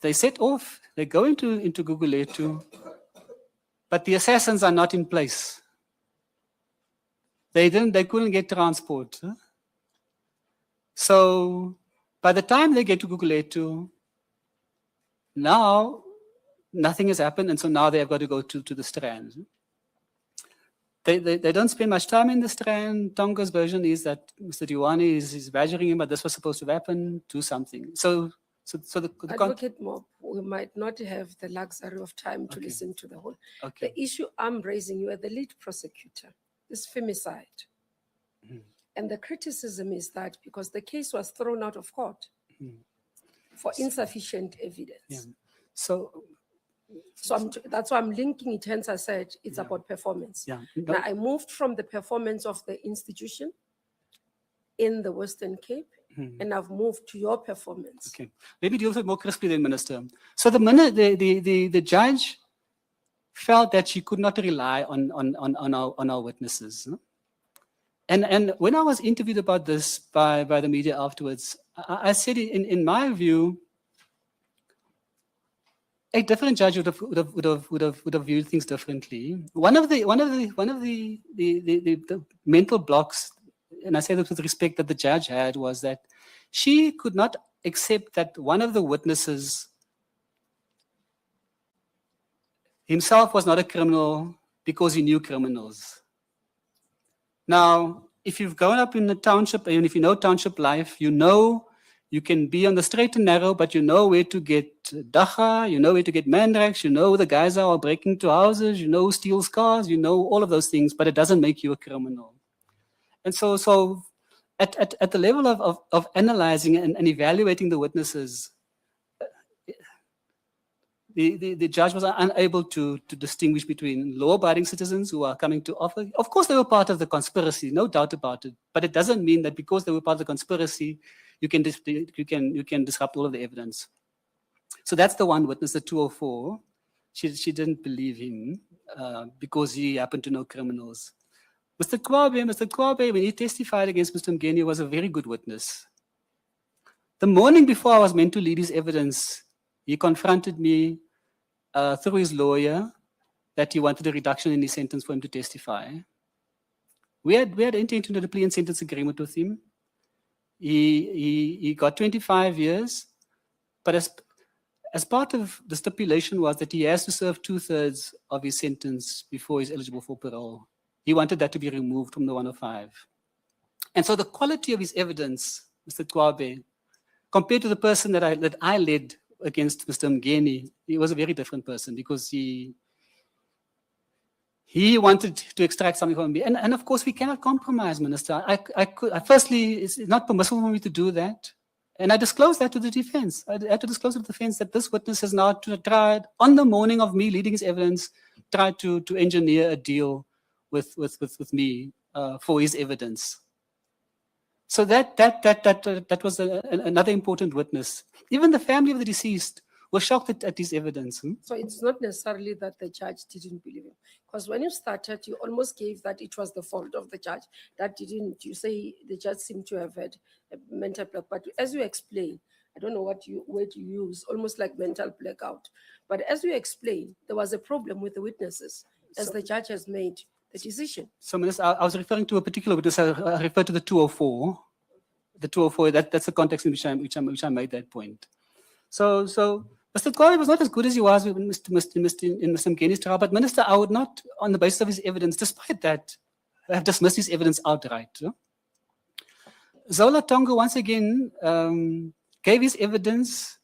They set off, they go into Guguletu, but the assassins are not in place. They couldn't get transport. Huh? So by the time they get to Guguletu, now nothing has happened, and so now they have got to go to the Strand. They don't spend much time in the Strand. Tonga's version is that Mr. Diwani is badgering him, but this was supposed to happen, do something. So the Advocate Mopp, we might not have the luxury of time to listen to the whole. Okay. The issue I'm raising, you are the lead prosecutor, is femicide. And the criticism is that because the case was thrown out of court for insufficient evidence. Yeah. So that's why I'm linking it, hence I said it's about performance. Yeah. Now I moved from the performance of the institution in the Western Cape, and I've moved to your performance. Okay. Let me deal with it more crisply then, Minister. So the judge felt that she could not rely on our witnesses. Huh? And when I was interviewed about this by the media afterwards, I said in my view, a different judge would have viewed things differently. One of the mental blocks, and I say this with respect, that the judge had was that she could not accept that one of the witnesses himself was not a criminal because he knew criminals. Now, if you've grown up in the township, and if you know township life, you know you can be on the straight and narrow, but you know where to get dacha, you know where to get mandrax, you know who the guys are breaking into houses, you know who steals cars, you know all of those things, but it doesn't make you a criminal. And so at the level of analyzing and evaluating the witnesses, the judge was unable to distinguish between law-abiding citizens who are coming to offer. Of course, they were part of the conspiracy, no doubt about it. But it doesn't mean that because they were part of the conspiracy, you can disrupt all of the evidence. So that's the one witness, the 204. She didn't believe him because he happened to know criminals. Mr. Kwabe, when he testified against Mr. Mgeni, was a very good witness. The morning before I was meant to lead his evidence, he confronted me through his lawyer that he wanted a reduction in his sentence for him to testify. We had entered into the plea and sentence agreement with him. He got 25 years, but as part of the stipulation was that he has to serve 2/3 of his sentence before he's eligible for parole. He wanted that to be removed from the 105. And so the quality of his evidence, Mr. Kwabe, compared to the person that I led against Mr. Mgeni, he was a very different person because he wanted to extract something from me. And of course, we cannot compromise, Minister. Firstly, it's not permissible for me to do that. And I disclosed that to the defense. I had to disclose to the defense that this witness has now tried, on the morning of me leading his evidence, tried to engineer a deal with me for his evidence. So that was another important witness. Even the family of the deceased were shocked at his evidence. So it's not necessarily that the judge didn't believe him. Because when you started, you almost gave that it was the fault of the judge. That didn't, you say the judge seemed to have had a mental block. But as you explain, I don't know what word you use, almost like mental blackout. But as you explain, there was a problem with the witnesses as the judge has made the decision. So, Minister, I was referring to a particular witness. I referred to the 204. The 204, that's the context in which I made that point. So Mr. Kwabe was not as good as he was in Mr. Mgeni's trial, but Minister, I would not, on the basis of his evidence, despite that, have dismissed his evidence outright. Zola Tongo, once again, gave his evidence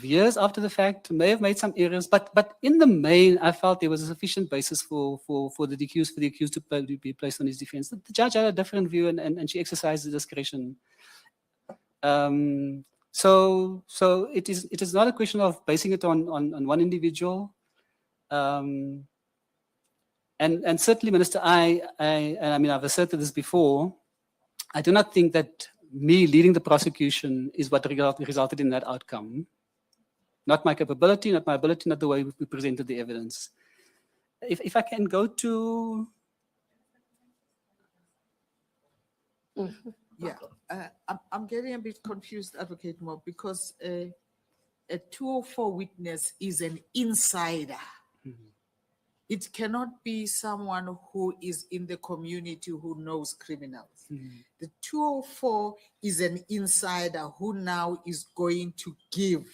years after the fact, may have made some errors, but in the main, I felt there was a sufficient basis for the accused to be placed on his defense. The judge had a different view and she exercised the discretion. So it is not a question of basing it on one individual. And certainly, Minister, I mean, I've asserted this before, I do not think that me leading the prosecution is what resulted in that outcome. Not my capability, not my ability, not the way we presented the evidence. If I can go to... Yeah, I'm getting a bit confused, Advocate Mopp, because a 204 witness is an insider. It cannot be someone who is in the community who knows criminals. The 204 is an insider who now is going to give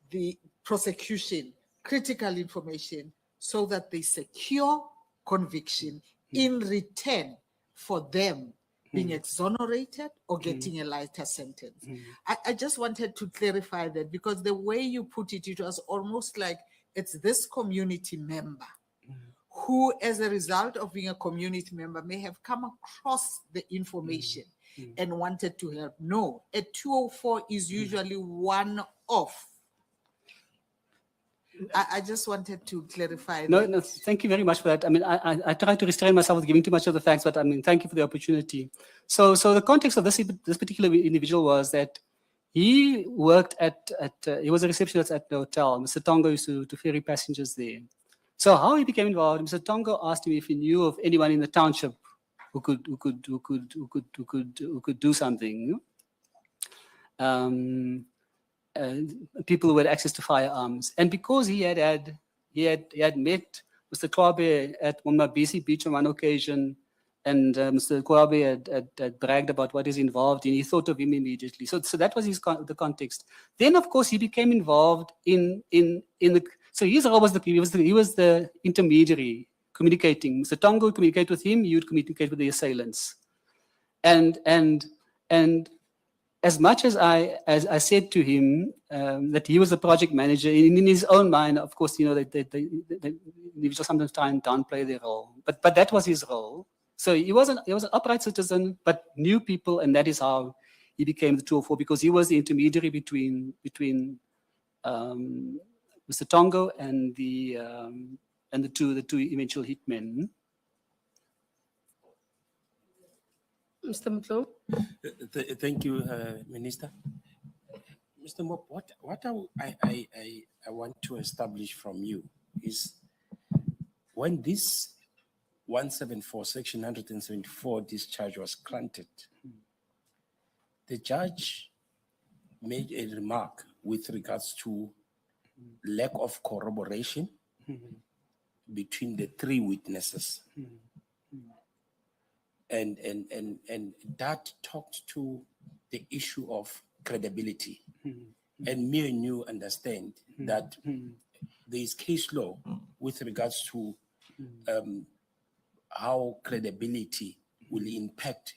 the prosecution critical information so that they secure conviction in return for them being exonerated or getting a lighter sentence. I just wanted to clarify that because the way you put it, it was almost like it's this community member who, as a result of being a community member, may have come across the information and wanted to help. No, a 204 is usually one off. I just wanted to clarify that. No, thank you very much for that. I mean, I try to restrain myself with giving too much of the facts, but I mean, thank you for the opportunity. So the context of this particular individual was that he worked he was a receptionist at the hotel. Mr. Tongo used to ferry passengers there. So how he became involved, Mr. Tongo asked him if he knew of anyone in the township who could do something. People who had access to firearms, and because he had met Mr. Kwabe at Mmamoloko Beach on one occasion, and Mr. Kwabe had bragged about what he's involved in, he thought of him immediately. So that was the context. Then, of course, he became involved in the. So his role was he was the intermediary communicating. Mr. Tongo would communicate with him. He would communicate with the assailants, and as much as I said to him that he was the project manager, in his own mind, of course, you know, the individuals sometimes try and downplay their role, but that was his role. So he was an upright citizen, but knew people, and that is how he became the 204, because he was the intermediary between Mr. Tongo and the two eventual hitmen. Mr. Mutlu? Thank you, Minister. Mr. Mopp, what I want to establish from you is when this 174, Section 174 discharge was granted, the judge made a remark with regards to lack of corroboration between the three witnesses. And that talked to the issue of credibility. And me and you understand that there is case law with regards to how credibility will impact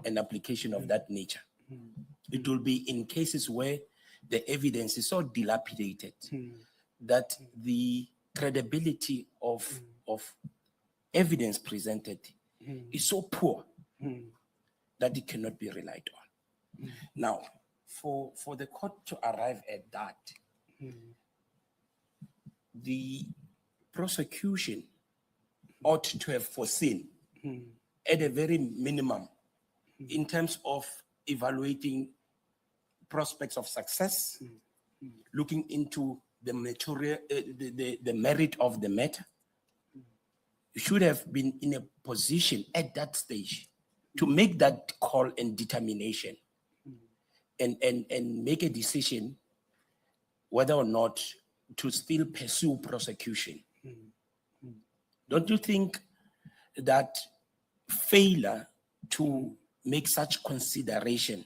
an application of that nature. It will be in cases where the evidence is so dilapidated that the credibility of evidence presented is so poor that it cannot be relied on. Now, for the court to arrive at that, the prosecution ought to have foreseen at a very minimum in terms of evaluating prospects of success, looking into the merit of the matter. You should have been in a position at that stage to make that call and determination and make a decision whether or not to still pursue prosecution. Don't you think that failure to make such consideration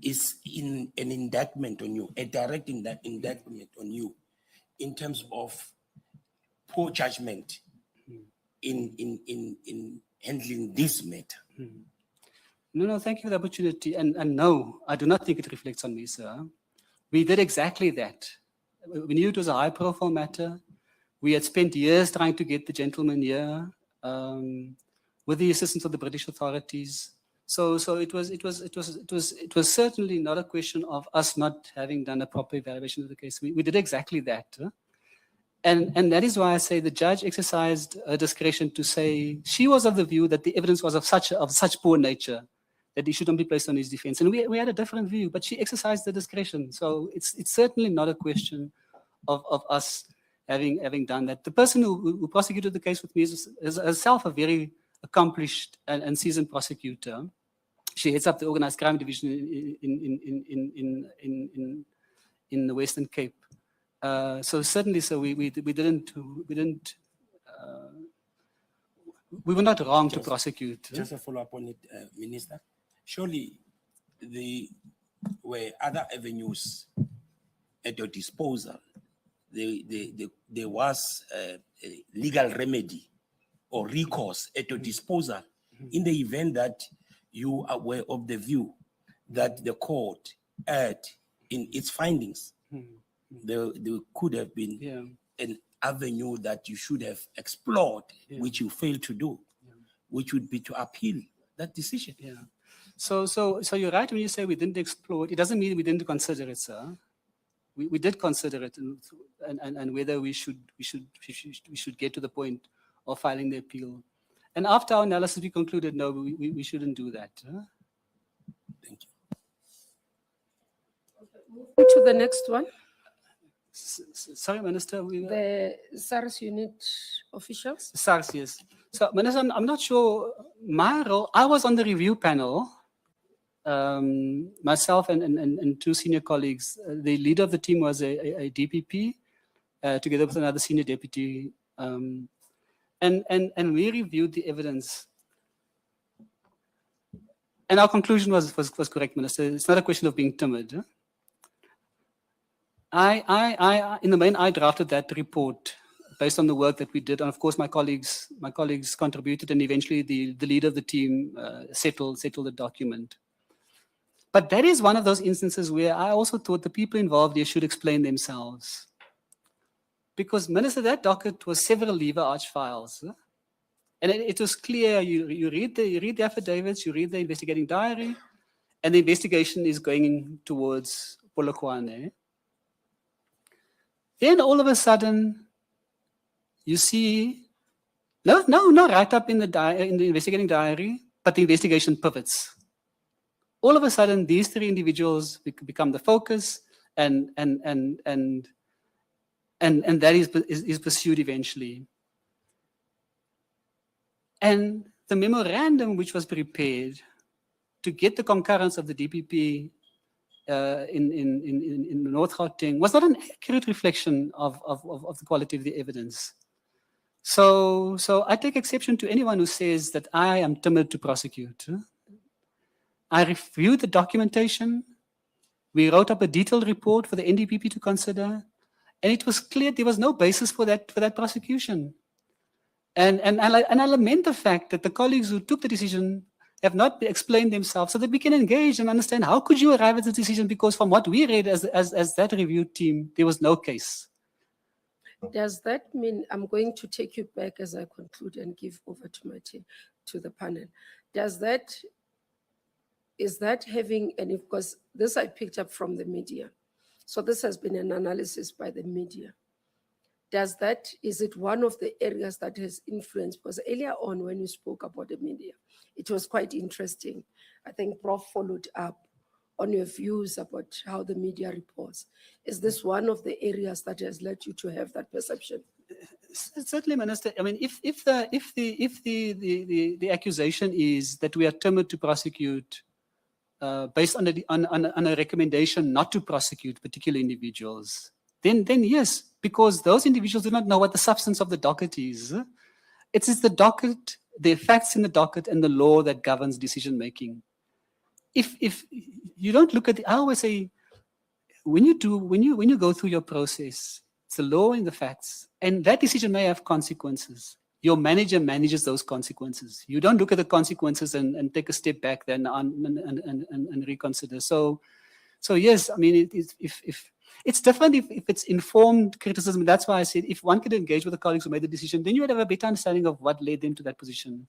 is in an indictment on you, a direct indictment on you in terms of poor judgment in handling this matter? No, thank you for the opportunity. And no, I do not think it reflects on me, sir. We did exactly that. We knew it was a high profile matter. We had spent years trying to get the gentleman here with the assistance of the British authorities. So it was certainly not a question of us not having done a proper evaluation of the case. We did exactly that. And that is why I say the judge exercised her discretion to say she was of the view that the evidence was of such poor nature that he shouldn't be placed on his defense. And we had a different view, but she exercised the discretion. So it's certainly not a question of us having done that. The person who prosecuted the case with me is herself a very accomplished and seasoned prosecutor. She heads up the organized crime division in the Western Cape. So certainly, so we were not wrong to prosecute. Just a follow up on it, Minister. Surely there were other avenues at your disposal. There was a legal remedy or recourse at your disposal in the event that you were of the view that the court erred in its findings. There could have been an avenue that you should have explored, which you failed to do, which would be to appeal that decision. So you're right when you say we didn't explore it. It doesn't mean we didn't consider it, sir. We did consider it, and whether we should get to the point of filing the appeal. And after our analysis, we concluded no, we shouldn't do that. Thank you. Move to the next one. Sorry, Minister. The SARS unit officials. SARS, yes. So, Minister, I'm not sure my role. I was on the review panel. Myself and two senior colleagues. The leader of the team was a DPP, together with another senior deputy, and we reviewed the evidence. And our conclusion was correct, Minister. It's not a question of being timid. In the main, I drafted that report based on the work that we did, and of course, my colleagues contributed, and eventually the leader of the team settled the document. But that is one of those instances where I also thought the people involved here should explain themselves. Because, Minister, that docket was several lever arch files. And it was clear, you read the affidavits, you read the investigating diary, and the investigation is going towards Polokwane. Then all of a sudden, you see, no write-up in the investigating diary, but the investigation pivots. All of a sudden, these three individuals become the focus, and that is pursued eventually. And the memorandum which was prepared to get the concurrence of the DPP in North Gauteng was not an accurate reflection of the quality of the evidence. So I take exception to anyone who says that I am timid to prosecute. I reviewed the documentation. We wrote up a detailed report for the NDPP to consider, and it was clear there was no basis for that prosecution. And I lament the fact that the colleagues who took the decision have not explained themselves so that we can engage and understand how could you arrive at the decision, because from what we read as that review team, there was no case. Does that mean, I'm going to take you back as I conclude and give over to my team, to the panel. Is that having any, because this I picked up from the media. So this has been an analysis by the media. Is it one of the areas that has influenced? Because earlier on when you spoke about the media, it was quite interesting. I think Prof followed up on your views about how the media reports. Is this one of the areas that has led you to have that perception? Certainly, Minister. I mean, if the accusation is that we are timid to prosecute based on a recommendation not to prosecute particular individuals, then yes, because those individuals do not know what the substance of the docket is. It is the docket, the facts in the docket, and the law that governs decision making. If you don't look at I always say, when you go through your process, it's the law and the facts, and that decision may have consequences. Your manager manages those consequences. You don't look at the consequences and take a step back then and reconsider. So yes, I mean, if it's different if it's informed criticism. That's why I said if one could engage with the colleagues who made the decision, then you would have a better understanding of what led them to that position.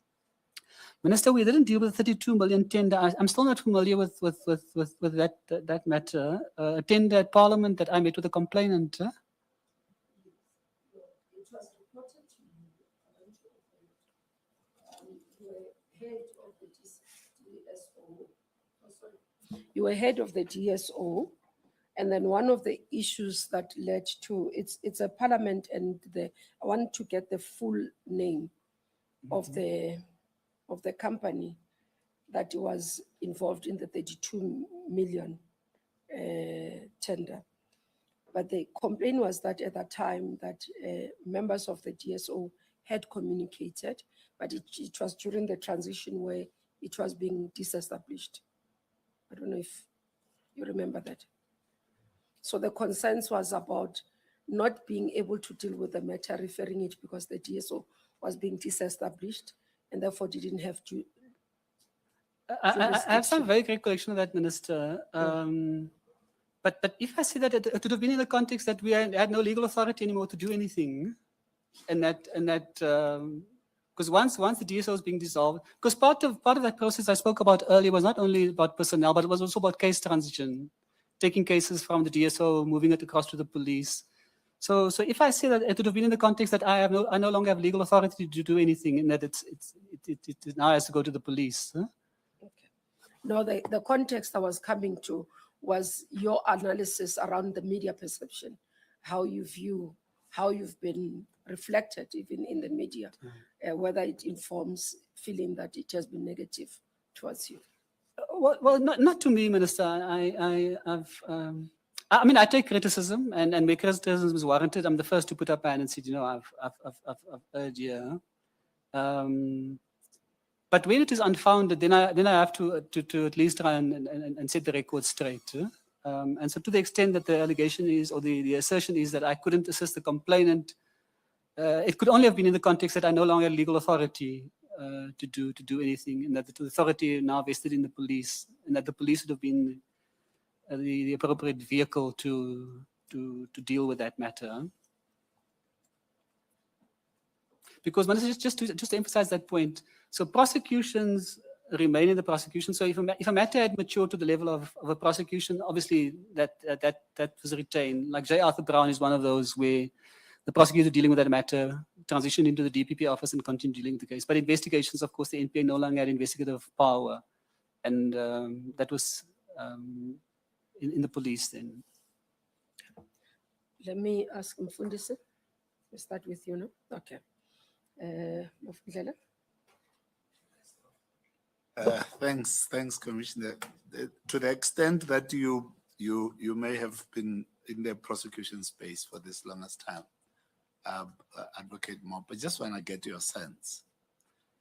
Minister, we didn't deal with the 32 million tender. I'm still not familiar with that matter. A tender at Parliament that I met with a complainant. It was reported to you. You were head of the DSO. And then one of the issues that led to, it's a parliament, and I want to get the full name of the company that was involved in the 32 million tender. But the complaint was that at that time that members of the DSO had communicated, but it was during the transition where it was being disestablished. I don't know if you remember that. So the concerns was about not being able to deal with the matter, referring it because the DSO was being disestablished and therefore didn't have to. I have some very great recollection of that, Minister. But if I say that it would have been in the context that we had no legal authority anymore to do anything, and that because once the DSO was being dissolved, because part of that process I spoke about earlier was not only about personnel, but it was also about case transition, taking cases from the DSO, moving it across to the police. So if I say that it would have been in the context that I no longer have legal authority to do anything, and that it now has to go to the police. Huh? Okay. No, the context I was coming to was your analysis around the media perception, how you've been reflected even in the media, whether it informs feeling that it has been negative towards you. Well, not to me, Minister. I mean, I take criticism, and where criticism is warranted, I'm the first to put up my hand and say, I've heard you. But when it is unfounded, then I have to at least try and set the record straight. And so, to the extent that the allegation is, or the assertion is, that I couldn't assist the complainant, it could only have been in the context that I no longer had legal authority to do anything, and that the authority now vested in the police, and that the police would have been the appropriate vehicle to deal with that matter. Because just to emphasize that point, so prosecutions remain in the prosecution. So if a matter had matured to the level of a prosecution, obviously that was retained. Like J. Arthur Brown is one of those where the prosecutor dealing with that matter transitioned into the DPP office and continued dealing with the case. But investigations, of course, the NPA no longer had investigative power. And that was in the police then. Let me ask Mfundisi. We'll start with you now. Okay. Mfundisi. Thanks, Commissioner. To the extent that you may have been in the prosecution space for this longest time, Advocate Mopp, I just want to get your sense.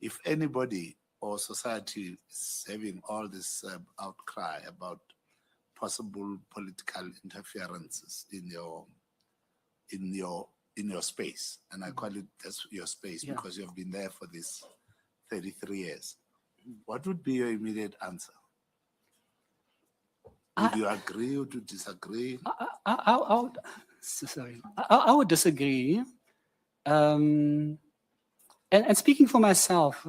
If anybody or society is having all this outcry about possible political interferences in your space, and I call it just your space because you have been there for this 33 years, what would be your immediate answer? Would you agree or to disagree? I would disagree. And speaking for myself,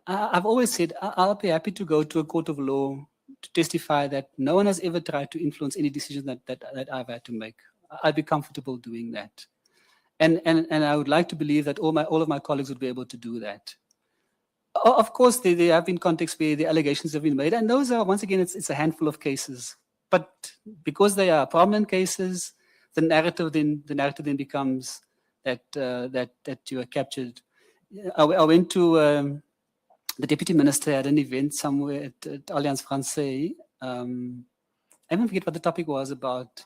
I've always said I'll be happy to go to a court of law to testify that no one has ever tried to influence any decision that I've had to make. I'd be comfortable doing that. And I would like to believe that all of my colleagues would be able to do that. Of course, there have been contexts where the allegations have been made, and those are, once again, it's a handful of cases. But because they are prominent cases, the narrative then becomes that you are captured. I went to the deputy minister at an event somewhere at Alliance Française. I don't forget what the topic was about,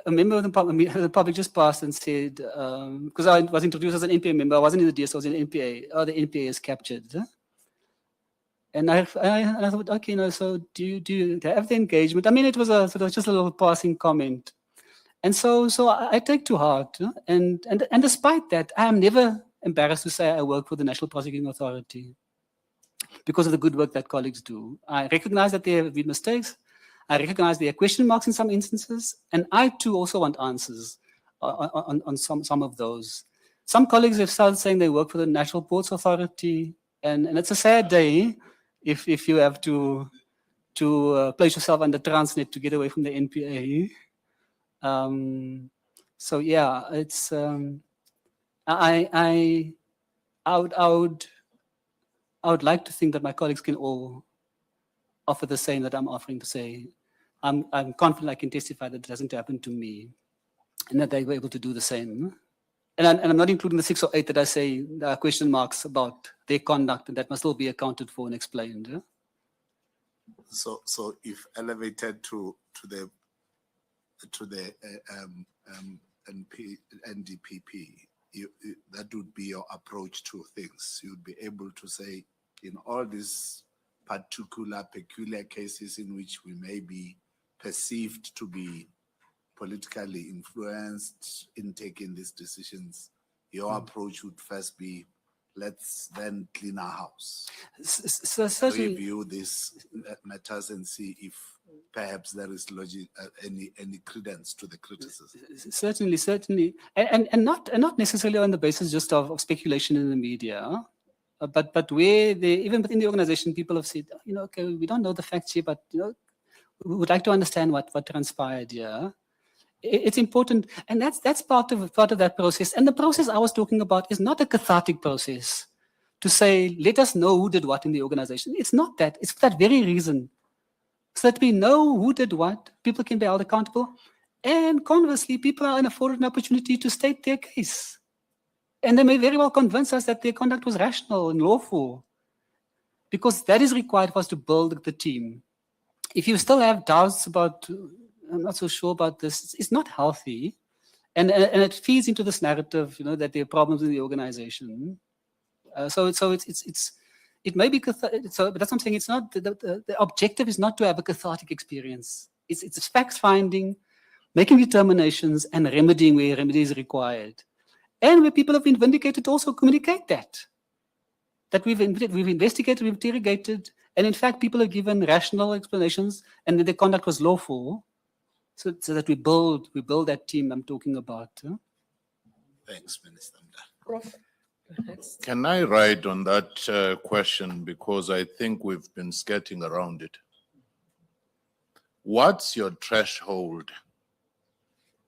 a member of the public just passed and said, because I was introduced as an NPA member, I wasn't in the DS, I was in the NPA. Oh, the NPA is captured. Huh? And I thought, okay, no, so do you have the engagement? I mean, it was just a little passing comment. And so I take to heart. Huh? And despite that, I am never embarrassed to say I work for the National Prosecuting Authority because of the good work that colleagues do. I recognize that there have been mistakes. I recognize there are question marks in some instances, and I too also want answers on some of those. Some colleagues have started saying they work for the National Ports Authority, and it's a sad day if you have to place yourself under Transnet to get away from the NPA. So yeah, it's I would like to think that my colleagues can all offer the same that I'm offering to say. I'm confident I can testify that it doesn't happen to me, and that they were able to do the same. And I'm not including the 6 or 8 that I say there are question marks about their conduct, and that must still be accounted for and explained. Yeah? So if elevated to the NDPP, that would be your approach to things. You'd be able to say, in all these peculiar cases in which we may be perceived to be politically influenced in taking these decisions, your approach would first be, let's then clean our house. Certainly, review these matters and see if perhaps there is logic, any credence to the criticism. Certainly, and not necessarily on the basis just of speculation in the media. But where even within the organization, people have said, okay, we don't know the facts here, but we would like to understand what transpired here. It's important, and that's part of that process. And the process I was talking about is not a cathartic process to say, let us know who did what in the organization. It's not that. It's for that very reason, so that we know who did what, people can be held accountable, and conversely, people are afforded an opportunity to state their case. And they may very well convince us that their conduct was rational and lawful, because that is required for us to build the team. If you still have doubts about, I'm not so sure about this, it's not healthy. And it feeds into this narrative, that there are problems in the organization. So it may be cathartic, but that's what I'm saying. It's not, the objective is not to have a cathartic experience. It's fact finding, making determinations, and remedying where remedy is required. And where people have been vindicated, also communicate that we've investigated, we've interrogated, and in fact, people have given rational explanations, and that their conduct was lawful, so that we build that team I'm talking about. Thanks, Minister. Prof. Can I write on that question, because I think we've been skirting around it? What's your threshold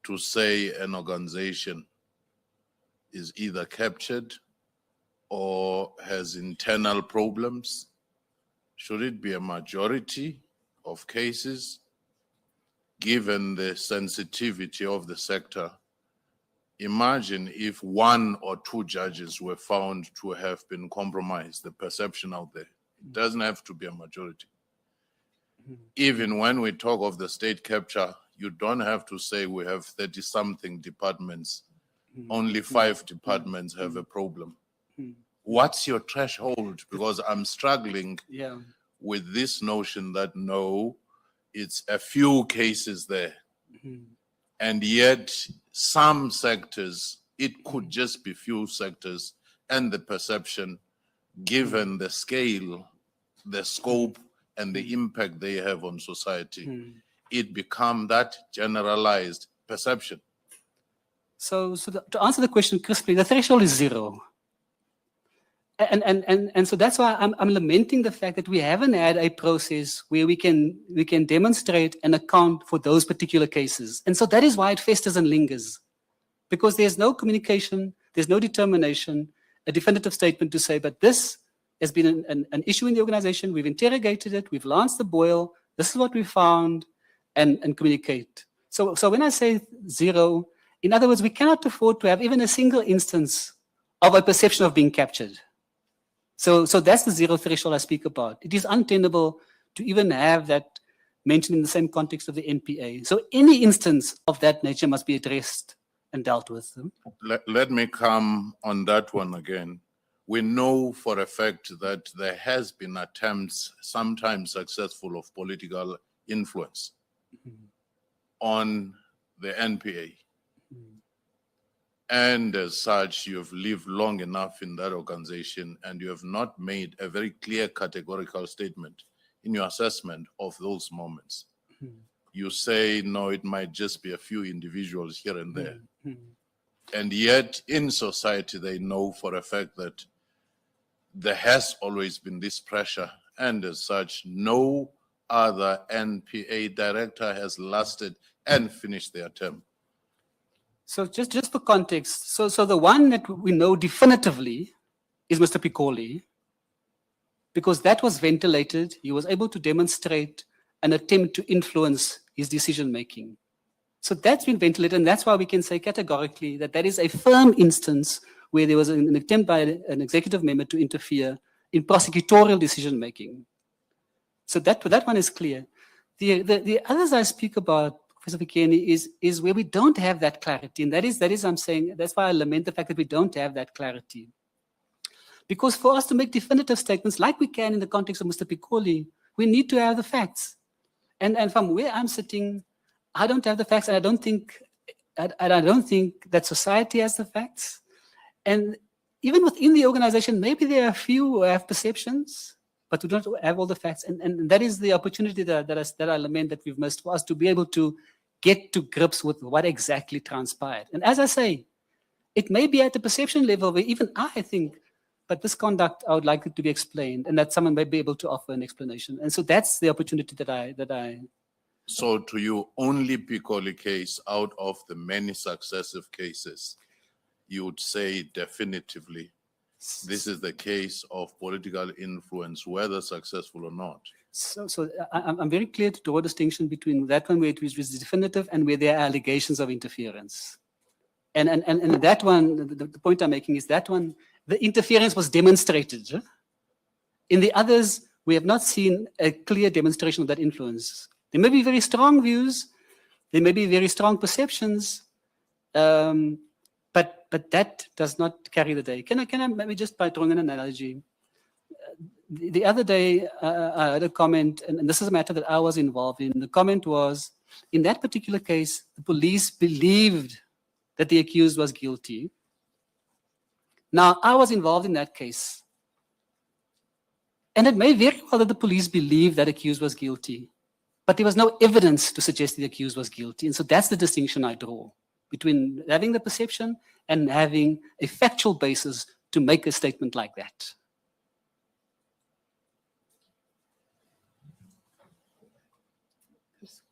to say an organization is either captured or has internal problems? Should it be a majority of cases, given the sensitivity of the sector? Imagine if 1 or 2 judges were found to have been compromised, the perception out there. It doesn't have to be a majority. Even when we talk of the state capture, you don't have to say we have 30-something departments. Only 5 departments have a problem. What's your threshold? Because I'm struggling with this notion that no, it's a few cases there. And yet some sectors, it could just be few sectors, and the perception, given the scale, the scope, and the impact they have on society, it become that generalized perception. So to answer the question crisply, the threshold is 0. And so that's why I'm lamenting the fact that we haven't had a process where we can demonstrate and account for those particular cases. And so that is why it festers and lingers, because there's no communication, there's no determination, a definitive statement to say, but this has been an issue in the organization, we've interrogated it, we've lanced the boil, this is what we found, and communicate. So when I say 0, in other words, we cannot afford to have even a single instance of a perception of being captured. So that's the 0 threshold I speak about. It is untenable to even have that mentioned in the same context of the NPA. So any instance of that nature must be addressed and dealt with. Let me come on that one again. We know for a fact that there has been attempts, sometimes successful, of political influence on the NPA. And as such, you have lived long enough in that organization, and you have not made a very clear categorical statement in your assessment of those moments. You say, no, it might just be a few individuals here and there. And yet in society, they know for a fact that there has always been this pressure, and as such, no other NPA director has lasted and finished their term. So just for context, so the one that we know definitively is Mr. Piccoli, because that was ventilated. He was able to demonstrate an attempt to influence his decision-making. So that's been ventilated, and that's why we can say categorically that that is a firm instance where there was an attempt by an executive member to interfere in prosecutorial decision-making. So that one is clear. The others I speak about, Professor Fikeni, is where we don't have that clarity. And that is I'm saying, that's why I lament the fact that we don't have that clarity. Because for us to make definitive statements like we can in the context of Mr. Piccoli, we need to have the facts. And from where I'm sitting, I don't have the facts, and I don't think that society has the facts. And even within the organization, maybe there are a few who have perceptions, but we don't have all the facts. And that is the opportunity that I lament that we've missed, for us to be able to get to grips with what exactly transpired. And as I say, it may be at the perception level where even I think, but this conduct, I would like it to be explained, and that someone may be able to offer an explanation. And so that's the opportunity that I. So to you, only Piccoli case out of the many successive cases, you would say definitively, this is the case of political influence, whether successful or not. So I'm very clear to draw a distinction between that one where it was definitive and where there are allegations of interference. And that one, the point I'm making is that one, the interference was demonstrated. In the others, we have not seen a clear demonstration of that influence. There may be very strong views, there may be very strong perceptions, but that does not carry the day. Can I maybe just by drawing an analogy? The other day, I heard a comment, and this is a matter that I was involved in. The comment was, in that particular case, the police believed that the accused was guilty. Now, I was involved in that case. And it may very well that the police believed that the accused was guilty, but there was no evidence to suggest the accused was guilty. And so that's the distinction I draw between having the perception and having a factual basis to make a statement like that.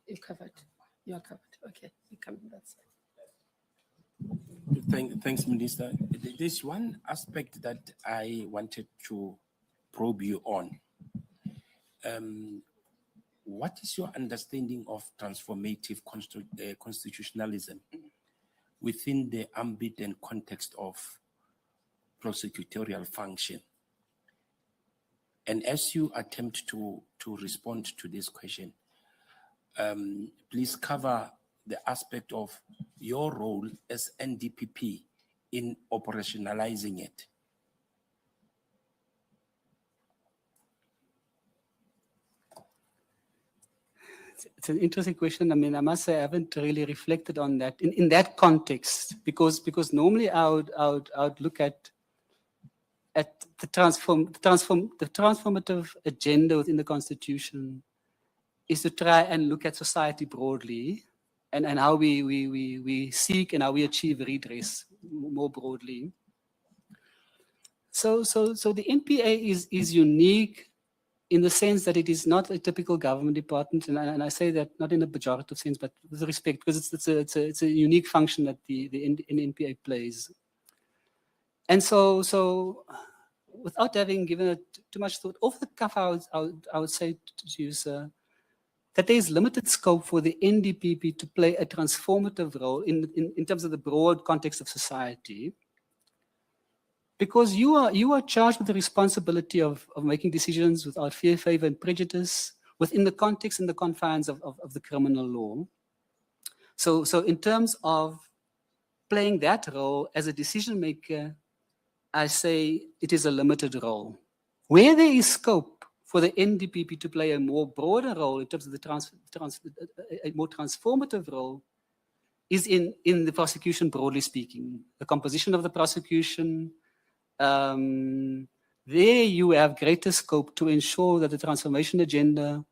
You covered. You are covered. Okay, you come on that side. Thanks, Minister. There's one aspect that I wanted to probe you on. What is your understanding of transformative constitutionalism within the ambit and context of prosecutorial function? And as you attempt to respond to this question, please cover the aspect of your role as NDPP in operationalizing it. It's an interesting question. I mean, I must say I haven't really reflected on that in that context, because normally I would look at the transformative agenda within the Constitution is to try and look at society broadly and how we seek and how we achieve redress more broadly. So the NPA is unique in the sense that it is not a typical government department, and I say that not in a pejorative sense, but with respect, because it's a unique function that the NPA plays. And so without having given it too much thought, off the cuff, I would say to you, sir, that there is limited scope for the NDPP to play a transformative role in terms of the broad context of society, because you are charged with the responsibility of making decisions without fear, favor, and prejudice within the context and the confines of the criminal law. So in terms of playing that role as a decision maker, I say it is a limited role. Where there is scope for the NDPP to play a more broader role in terms of the a more transformative role is in the prosecution, broadly speaking. The composition of the prosecution, there you have greater scope to ensure that the transformation agenda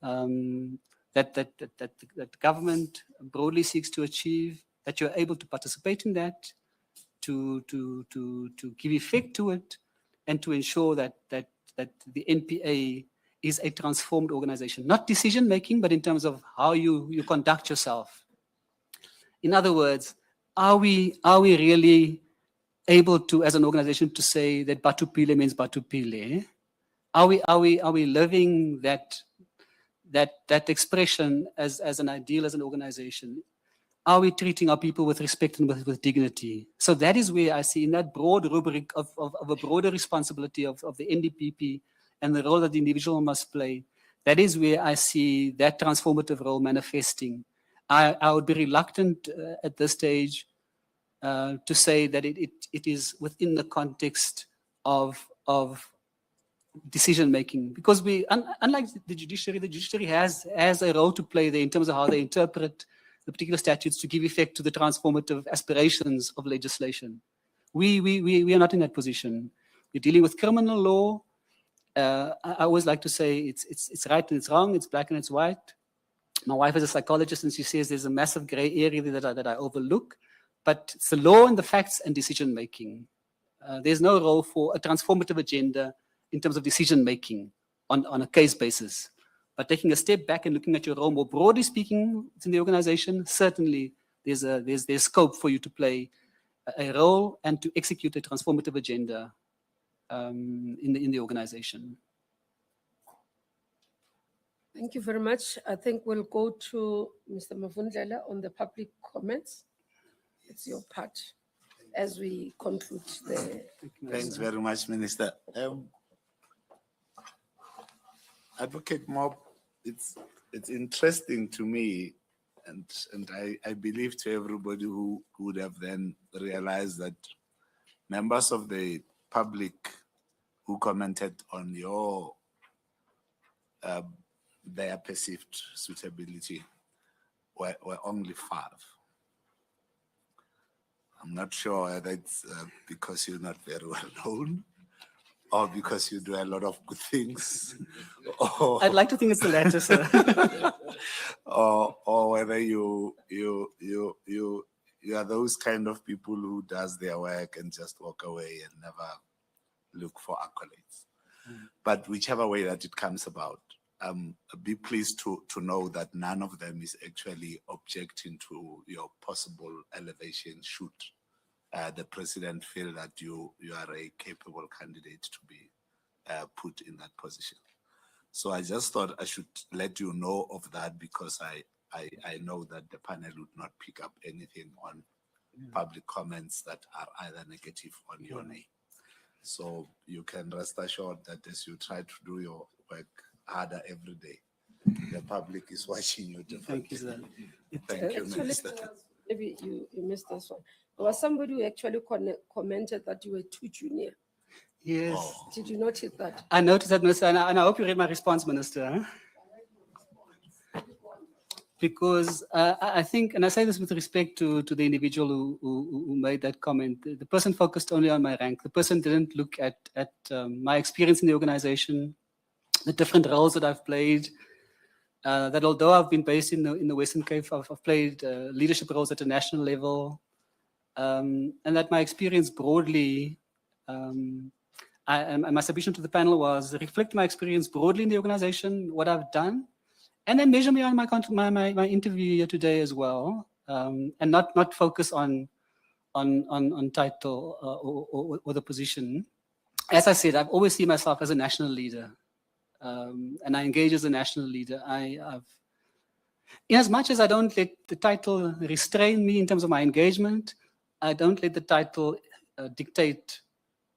that the government broadly seeks to achieve, that you're able to participate in that, to give effect to it, and to ensure that the NPA is a transformed organization, not decision making, but in terms of how you conduct yourself. In other words, are we really able to, as an organization, to say that Batupile means Batupile? Are we living that expression as an ideal, as an organization? Are we treating our people with respect and with dignity? So that is where I see in that broad rubric of a broader responsibility of the NDPP and the role that the individual must play. That is where I see that transformative role manifesting. I would be reluctant at this stage to say that it is within the context of decision making, because unlike the judiciary has a role to play there in terms of how they interpret the particular statutes to give effect to the transformative aspirations of legislation. We are not in that position. We're dealing with criminal law. I always like to say it's right and it's wrong, it's black and it's white. My wife is a psychologist and she says there's a massive gray area that I overlook, but it's the law and the facts and decision making. There's no role for a transformative agenda in terms of decision making on a case basis. But taking a step back and looking at your role more broadly speaking in the organization, certainly there's scope for you to play a role and to execute a transformative agenda in the organization. Thank you very much. I think we'll go to Mr. Mavundlela on the public comments. It's your part as we conclude the. Thanks very much, Minister. Advocate Mopp, it's interesting to me, and I believe to everybody who would have then realized that members of the public who commented on your their perceived suitability were only 5. I'm not sure whether it's because you're not very well known, or because you do a lot of good things. I'd like to think it's the latter, sir. or whether you you are those kind of people who does their work and just walk away and never look for accolades. But whichever way that it comes about, be pleased to know that none of them is actually objecting to your possible elevation should the president feel that you are a capable candidate to be put in that position. So I just thought I should let you know of that, because I know that the panel would not pick up anything on public comments that are either negative on your name. So you can rest assured that as you try to do your work harder every day, the public is watching you differently. Thank you, sir. Thank you, Actually, Minister. maybe you missed this one. There was somebody who actually commented that you were too junior. Yes. Oh. Did you notice that? I noticed that, Minister, and I hope you read my response, Minister. Because I think, and I say this with respect to the individual who made that comment, the person focused only on my rank. The person didn't look at my experience in the organization, the different roles that I've played, that although I've been based in the Western Cape, I've played leadership roles at a national level, and that my experience broadly, and my submission to the panel was reflect my experience broadly in the organization, what I've done, and then measure me on my interview here today as well, and not focus on title or the position. As I said, I've always seen myself as a national leader, and I engage as a national leader. In as much as I don't let the title restrain me in terms of my engagement, I don't let the title dictate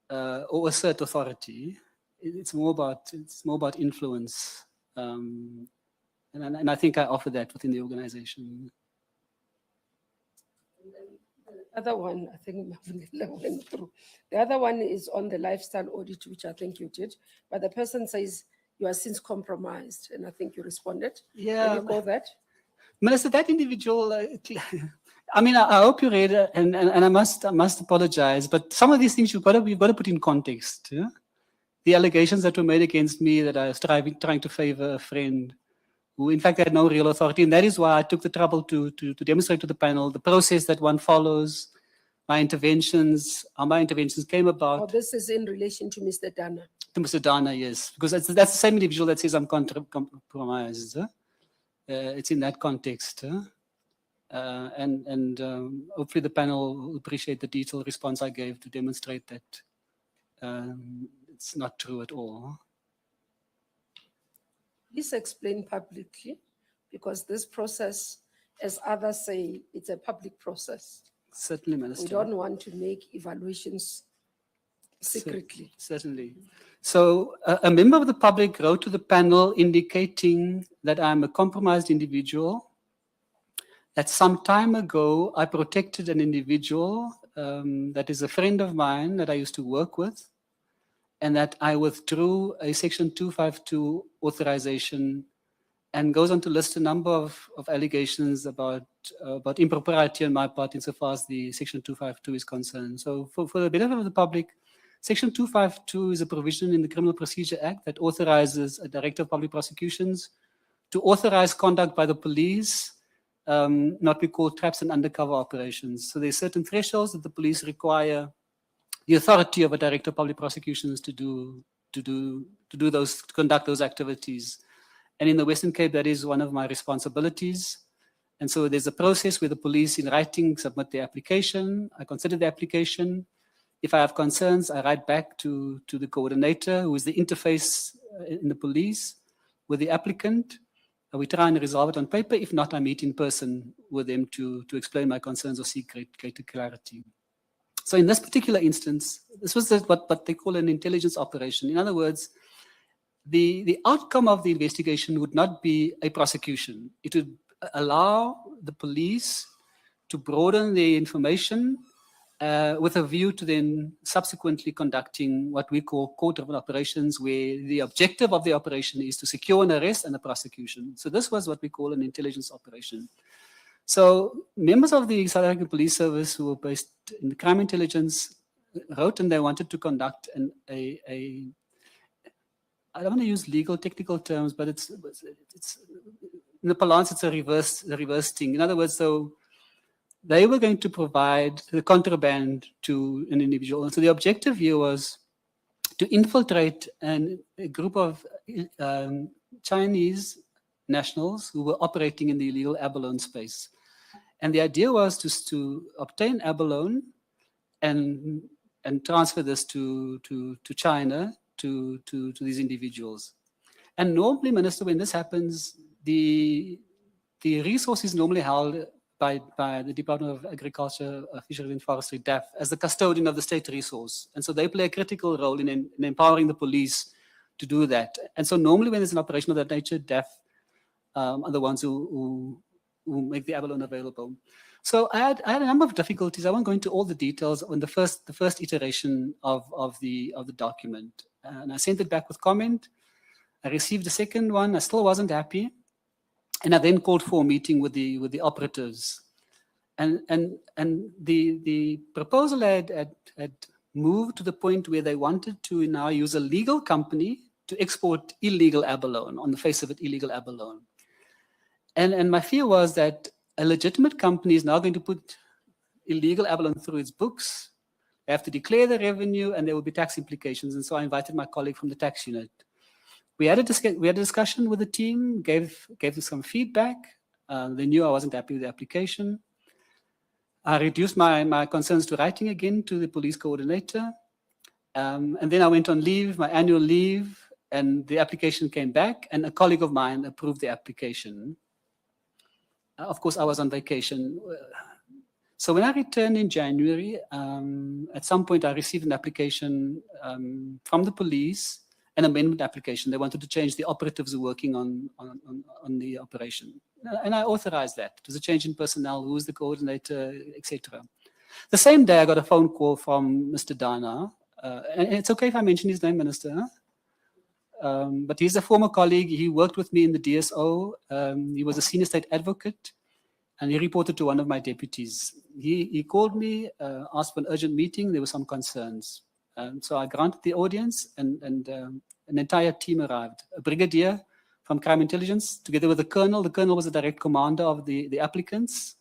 or assert authority. It's more about influence. And I think I offer that within the organization. The other one, I think went through. The other one is on the lifestyle audit, which I think you did. But the person says you are since compromised, and I think you responded. Yeah. Can you call that? Minister, that individual, I mean, I hope you read it, and I must apologize, but some of these things you've got to put in context. Yeah? The allegations that were made against me that I was trying to favor a friend who in fact had no real authority, and that is why I took the trouble to demonstrate to the panel the process that one follows, my interventions, how my interventions came about. Oh, this is in relation to Mr. Dana. To Mr. Dana, yes, because that's the same individual that says I'm compromised. It's in that context. And hopefully the panel will appreciate the detailed response I gave to demonstrate that it's not true at all. Please explain publicly, because this process, as others say, it's a public process. Certainly, Minister. We don't want to make evaluations secretly. Certainly. So a member of the public wrote to the panel indicating that I'm a compromised individual, that some time ago I protected an individual that is a friend of mine that I used to work with, and that I withdrew a Section 252 authorization, and goes on to list a number of allegations about impropriety on my part insofar as the Section 252 is concerned. So for the benefit of the public, Section 252 is a provision in the Criminal Procedure Act that authorizes a Director of Public Prosecutions to authorize conduct by the police, not be called traps and undercover operations. So there's certain thresholds that the police require the authority of a Director of Public Prosecutions to conduct those activities. And in the Western Cape, that is one of my responsibilities. And so there's a process where the police in writing submit the application. I consider the application. If I have concerns, I write back to the coordinator, who is the interface in the police with the applicant. We try and resolve it on paper. If not, I meet in person with them to explain my concerns or seek greater clarity. So in this particular instance, this was what they call an intelligence operation. In other words, the outcome of the investigation would not be a prosecution. It would allow the police to broaden the information with a view to then subsequently conducting what we call court-driven operations, where the objective of the operation is to secure an arrest and a prosecution. So this was what we call an intelligence operation. So members of the South African Police Service who were based in the crime intelligence wrote, and they wanted to conduct I don't want to use legal technical terms, but it's in the parlance, it's a reverse thing. In other words, so they were going to provide the contraband to an individual. And so the objective here was to infiltrate a group of Chinese nationals who were operating in the illegal abalone space. And the idea was just to obtain abalone and transfer this to China, to these individuals. And normally, Minister, when this happens, the resource is normally held by the Department of Agriculture, Fisheries and Forestry, DAF, as the custodian of the state resource. And so they play a critical role in empowering the police to do that. And so normally when there's an operation of that nature, DAF are the ones who make the abalone available. So I had a number of difficulties. I won't go into all the details on the first iteration of the document. And I sent it back with comment. I received the second one. I still wasn't happy. And I then called for a meeting with the operatives. And the proposal had moved to the point where they wanted to now use a legal company to export illegal abalone, on the face of it, illegal abalone. And my fear was that a legitimate company is now going to put illegal abalone through its books. They have to declare the revenue, and there will be tax implications. And so I invited my colleague from the tax unit. We had a discussion with the team, gave them some feedback. They knew I wasn't happy with the application. I reduced my concerns to writing again to the police coordinator. And then I went on leave, my annual leave, and the application came back, and a colleague of mine approved the application. Of course, I was on vacation. So when I returned in January, at some point I received an application from the police, an amendment application. They wanted to change the operatives who were working on the operation. And I authorized that. It was a change in personnel, who was the coordinator, etc. The same day I got a phone call from Mr. Dana. And it's okay if I mention his name, Minister, huh? But he's a former colleague. He worked with me in the DSO. He was a senior state advocate, and he reported to one of my deputies. He called me, asked for an urgent meeting. There were some concerns. So I granted the audience, and an entire team arrived. A brigadier from crime intelligence, together with the colonel. The colonel was the direct commander of the applicants.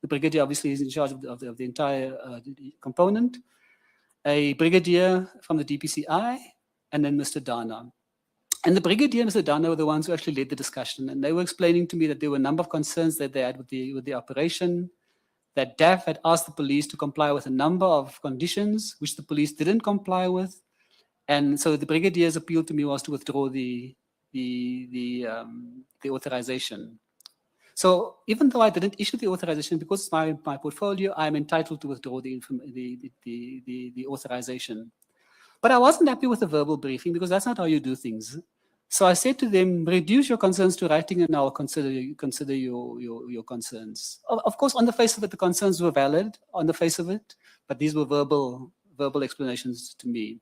The brigadier obviously is in charge of the entire component. A brigadier from the DPCI, and then Mr. Dana. And the brigadier and Mr. Dana were the ones who actually led the discussion. And they were explaining to me that there were a number of concerns that they had with the operation, that DAF had asked the police to comply with a number of conditions, which the police didn't comply with. And so the brigadier's appeal to me was to withdraw the authorization. So even though I didn't issue the authorization, because it's my portfolio, I'm entitled to withdraw the authorization. But I wasn't happy with the verbal briefing, because that's not how you do things. So I said to them, reduce your concerns to writing, and I'll consider your concerns. Of course, on the face of it, the concerns were valid on the face of it, but these were verbal explanations to me.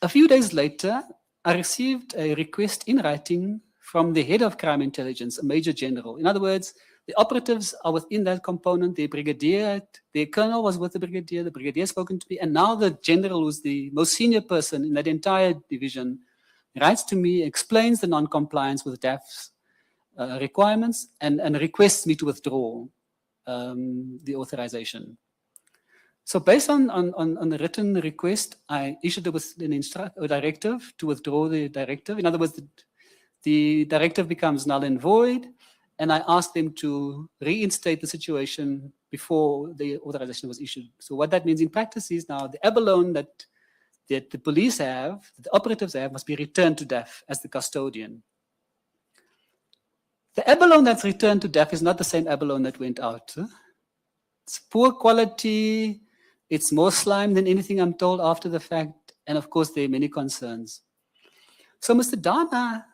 A few days later, I received a request in writing from the head of crime intelligence, a major general. In other words, the operatives are within that component. The brigadier, the colonel was with the brigadier spoken to me, and now the general, who's the most senior person in that entire division, writes to me, explains the non-compliance with DAF's requirements, and requests me to withdraw the authorization. So based on the written request, I issued a directive to withdraw the directive. In other words, the directive becomes null and void, and I asked them to reinstate the situation before the authorization was issued. So what that means in practice is now the abalone that the police have, that the operatives have, must be returned to DAF as the custodian. The abalone that's returned to DAF is not the same abalone that went out. It's poor quality, it's more slime than anything I'm told after the fact, and of course there are many concerns. So Mr. Dana,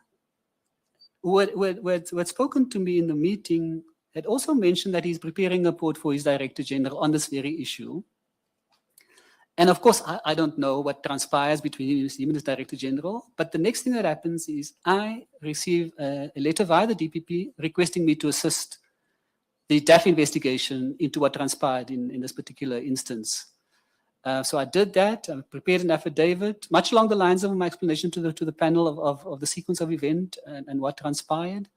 who had spoken to me in the meeting, had also mentioned that he's preparing a report for his Director General on this very issue. And of course, I don't know what transpires between him and his Director General, but the next thing that happens is I receive a letter via the DPP requesting me to assist the DAF investigation into what transpired in this particular instance. So I did that. I prepared an affidavit, much along the lines of my explanation to the panel of the sequence of event and what transpired.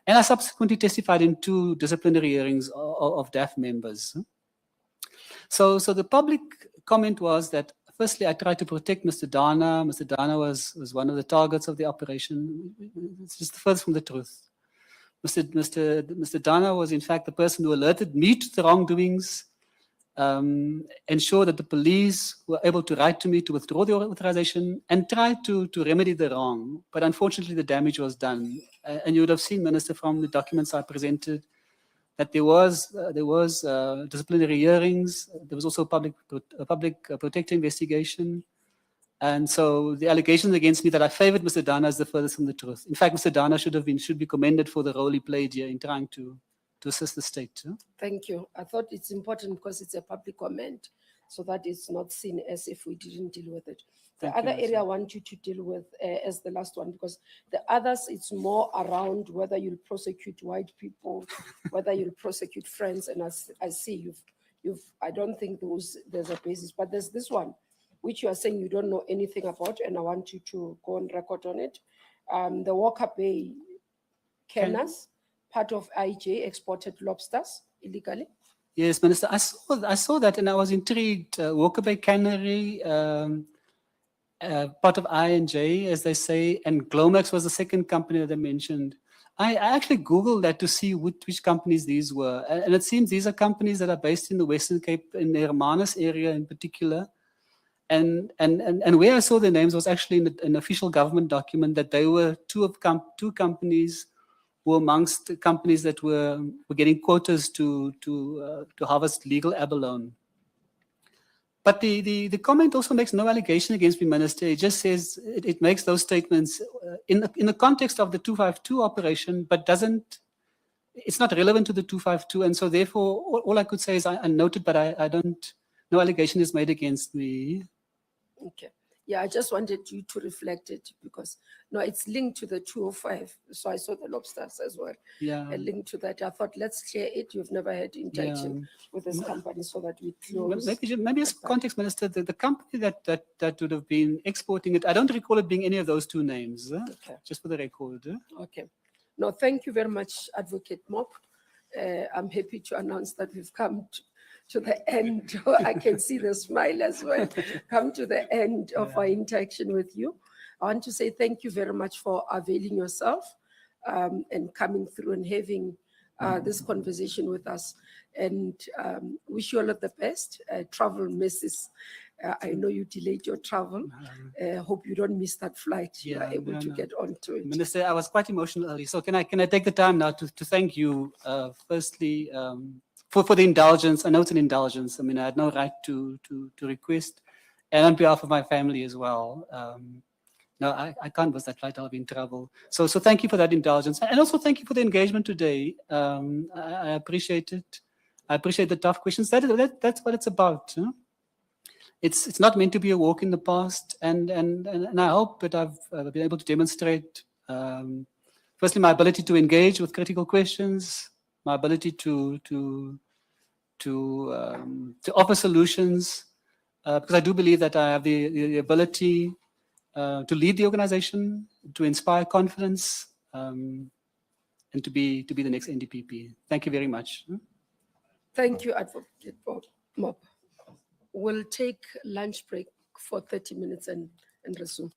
And I subsequently testified in 2 disciplinary hearings of DAF members. So the public comment was that, firstly, I tried to protect Mr. Dana. Mr. Dana was one of the targets of the operation. It's just the furthest from the truth. Mr. Dana was, in fact, the person who alerted me to the wrongdoings, ensured that the police were able to write to me to withdraw the authorization, and tried to remedy the wrong. But unfortunately, the damage was done. And you would have seen, Minister, from the documents I presented, that there was disciplinary hearings. There was also a public protector investigation. And so the allegations against me that I favored Mr. Dana is the furthest from the truth. In fact, Mr. Dana should be commended for the role he played here in trying to assist the state. Thank you. I thought it's important because it's a public comment, so that it's not seen as if we didn't deal with it. The Thank you, other Ms. area I want you to deal with as the last one, because the others, it's more around whether you'll prosecute white people, whether you'll prosecute friends, and I see I don't think there's a basis, but there's this one, which you are saying you don't know anything about, and I want you to go on record on it. The Walker Bay Kenners, part of IJ, exported lobsters illegally. Yes, Minister, I saw that and I was intrigued. Walker Bay Cannery, part of I&J, as they say, and Glomax was the second company that I mentioned. I actually Googled that to see which companies these were. And it seems these are companies that are based in the Western Cape, in the Hermanus area in particular. And where I saw their names was actually in an official government document that they were two companies were amongst the companies that were getting quotas to harvest legal abalone. But the comment also makes no allegation against me, Minister. It just says it makes those statements in the context of the 252 operation, but it's not relevant to the 252. And so therefore, all I could say is I noted, but I don't, no allegation is made against me. Okay. Yeah, I just wanted you to reflect it because no, it's linked to the 205. So I saw the lobsters as well. Yeah. A link to that. I thought, let's clear it. You've never had interaction with this company so that we close. Maybe as context, Minister, the company that would have been exporting it, I don't recall it being any of those 2 names, Okay. just for the record. Okay. No, thank you very much, Advocate Mopp. I'm happy to announce that we've come to the end. I can see the smile as well. Come to the end of our interaction with you. I want to say thank you very much for availing yourself and coming through and having this conversation with us. And wish you all of the best. Travel misses. I know you delayed your travel. Hope you don't miss that flight. You are able to get onto it. Minister, I was quite emotional early. So can I take the time now to thank you, firstly, for the indulgence. I know it's an indulgence. I mean, I had no right to request, and on behalf of my family as well. No, I can't miss that flight. I'll be in trouble. So thank you for that indulgence, and also thank you for the engagement today. I appreciate it. I appreciate the tough questions. That's what it's about. Huh? It's not meant to be a walk in the past, and I hope that I've been able to demonstrate, firstly, my ability to engage with critical questions, my ability to offer solutions, because I do believe that I have the ability to lead the organization, to inspire confidence, and to be the next NDPP. Thank you very much. Thank you, Advocate Mopp. We'll take lunch break for 30 minutes and resume.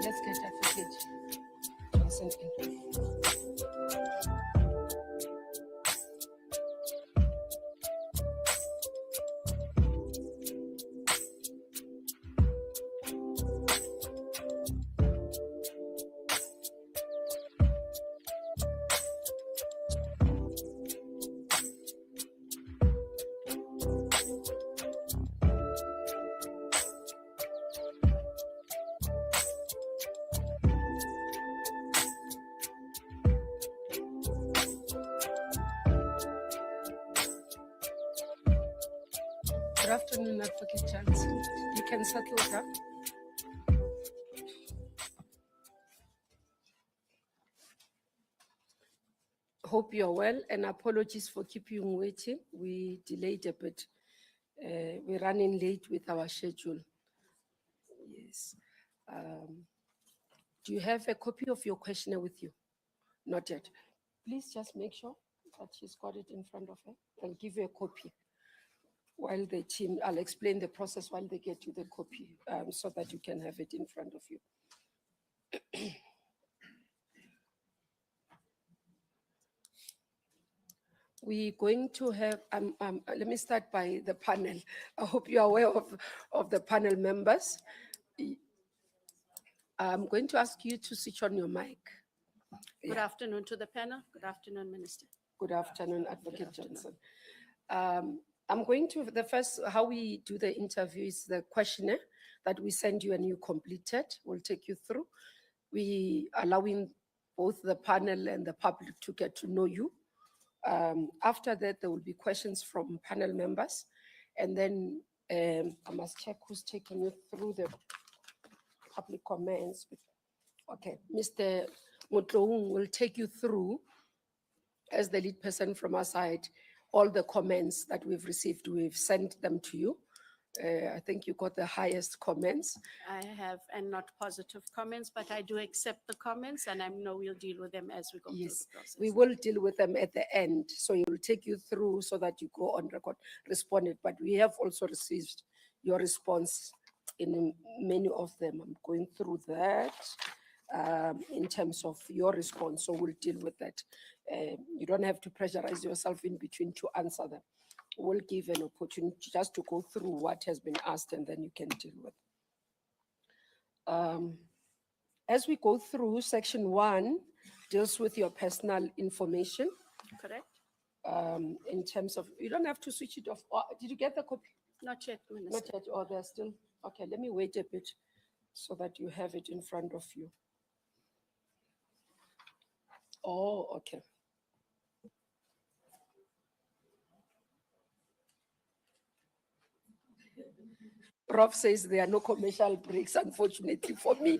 Let's get Advocate listen in. Good afternoon, Advocate Johnson. You can settle down. Hope you're well, and apologies for keeping you waiting. We delayed a bit. We're running late with our schedule. Yes. Do you have a copy of your questionnaire with you? Not yet. Please just make sure that she's got it in front of her. I'll give you a copy. While the team, I'll explain the process while they get you the copy, so that you can have it in front of you. We're going to have, let me start by the panel. I hope you are aware of the panel members. I'm going to ask you to switch on your mic. Good afternoon to the panel. Good afternoon, Minister. Good afternoon, Advocate Johnson. I'm going to, the first, how we do the interview is the questionnaire that we send you and you completed. We'll take you through. We allowing both the panel and the public to get to know you. After that, there will be questions from panel members. And then I must check who's taking you through the public comments. Okay, Mr. Motloung will take you through, as the lead person from our side, all the comments that we've received. We've sent them to you. I think you got the highest comments. I have, and not positive comments, but I do accept the comments, and I know we'll deal with them as we go through Yes, the process. we will deal with them at the end. So he will take you through so that you go on record, responded. But we have also received your response in many of them. I'm going through that in terms of your response. So we'll deal with that. You don't have to pressurize yourself in between to answer them. We'll give an opportunity just to go through what has been asked, and then you can deal with. As we go through, section 1 deals with your personal information. Correct? In terms of, you don't have to switch it off. Or, did you get the copy? Not yet, Minister. Not yet, or they're still, okay, let me wait a bit so that you have it in front of you. Oh, okay. Prof says there are no commercial breaks, unfortunately for me.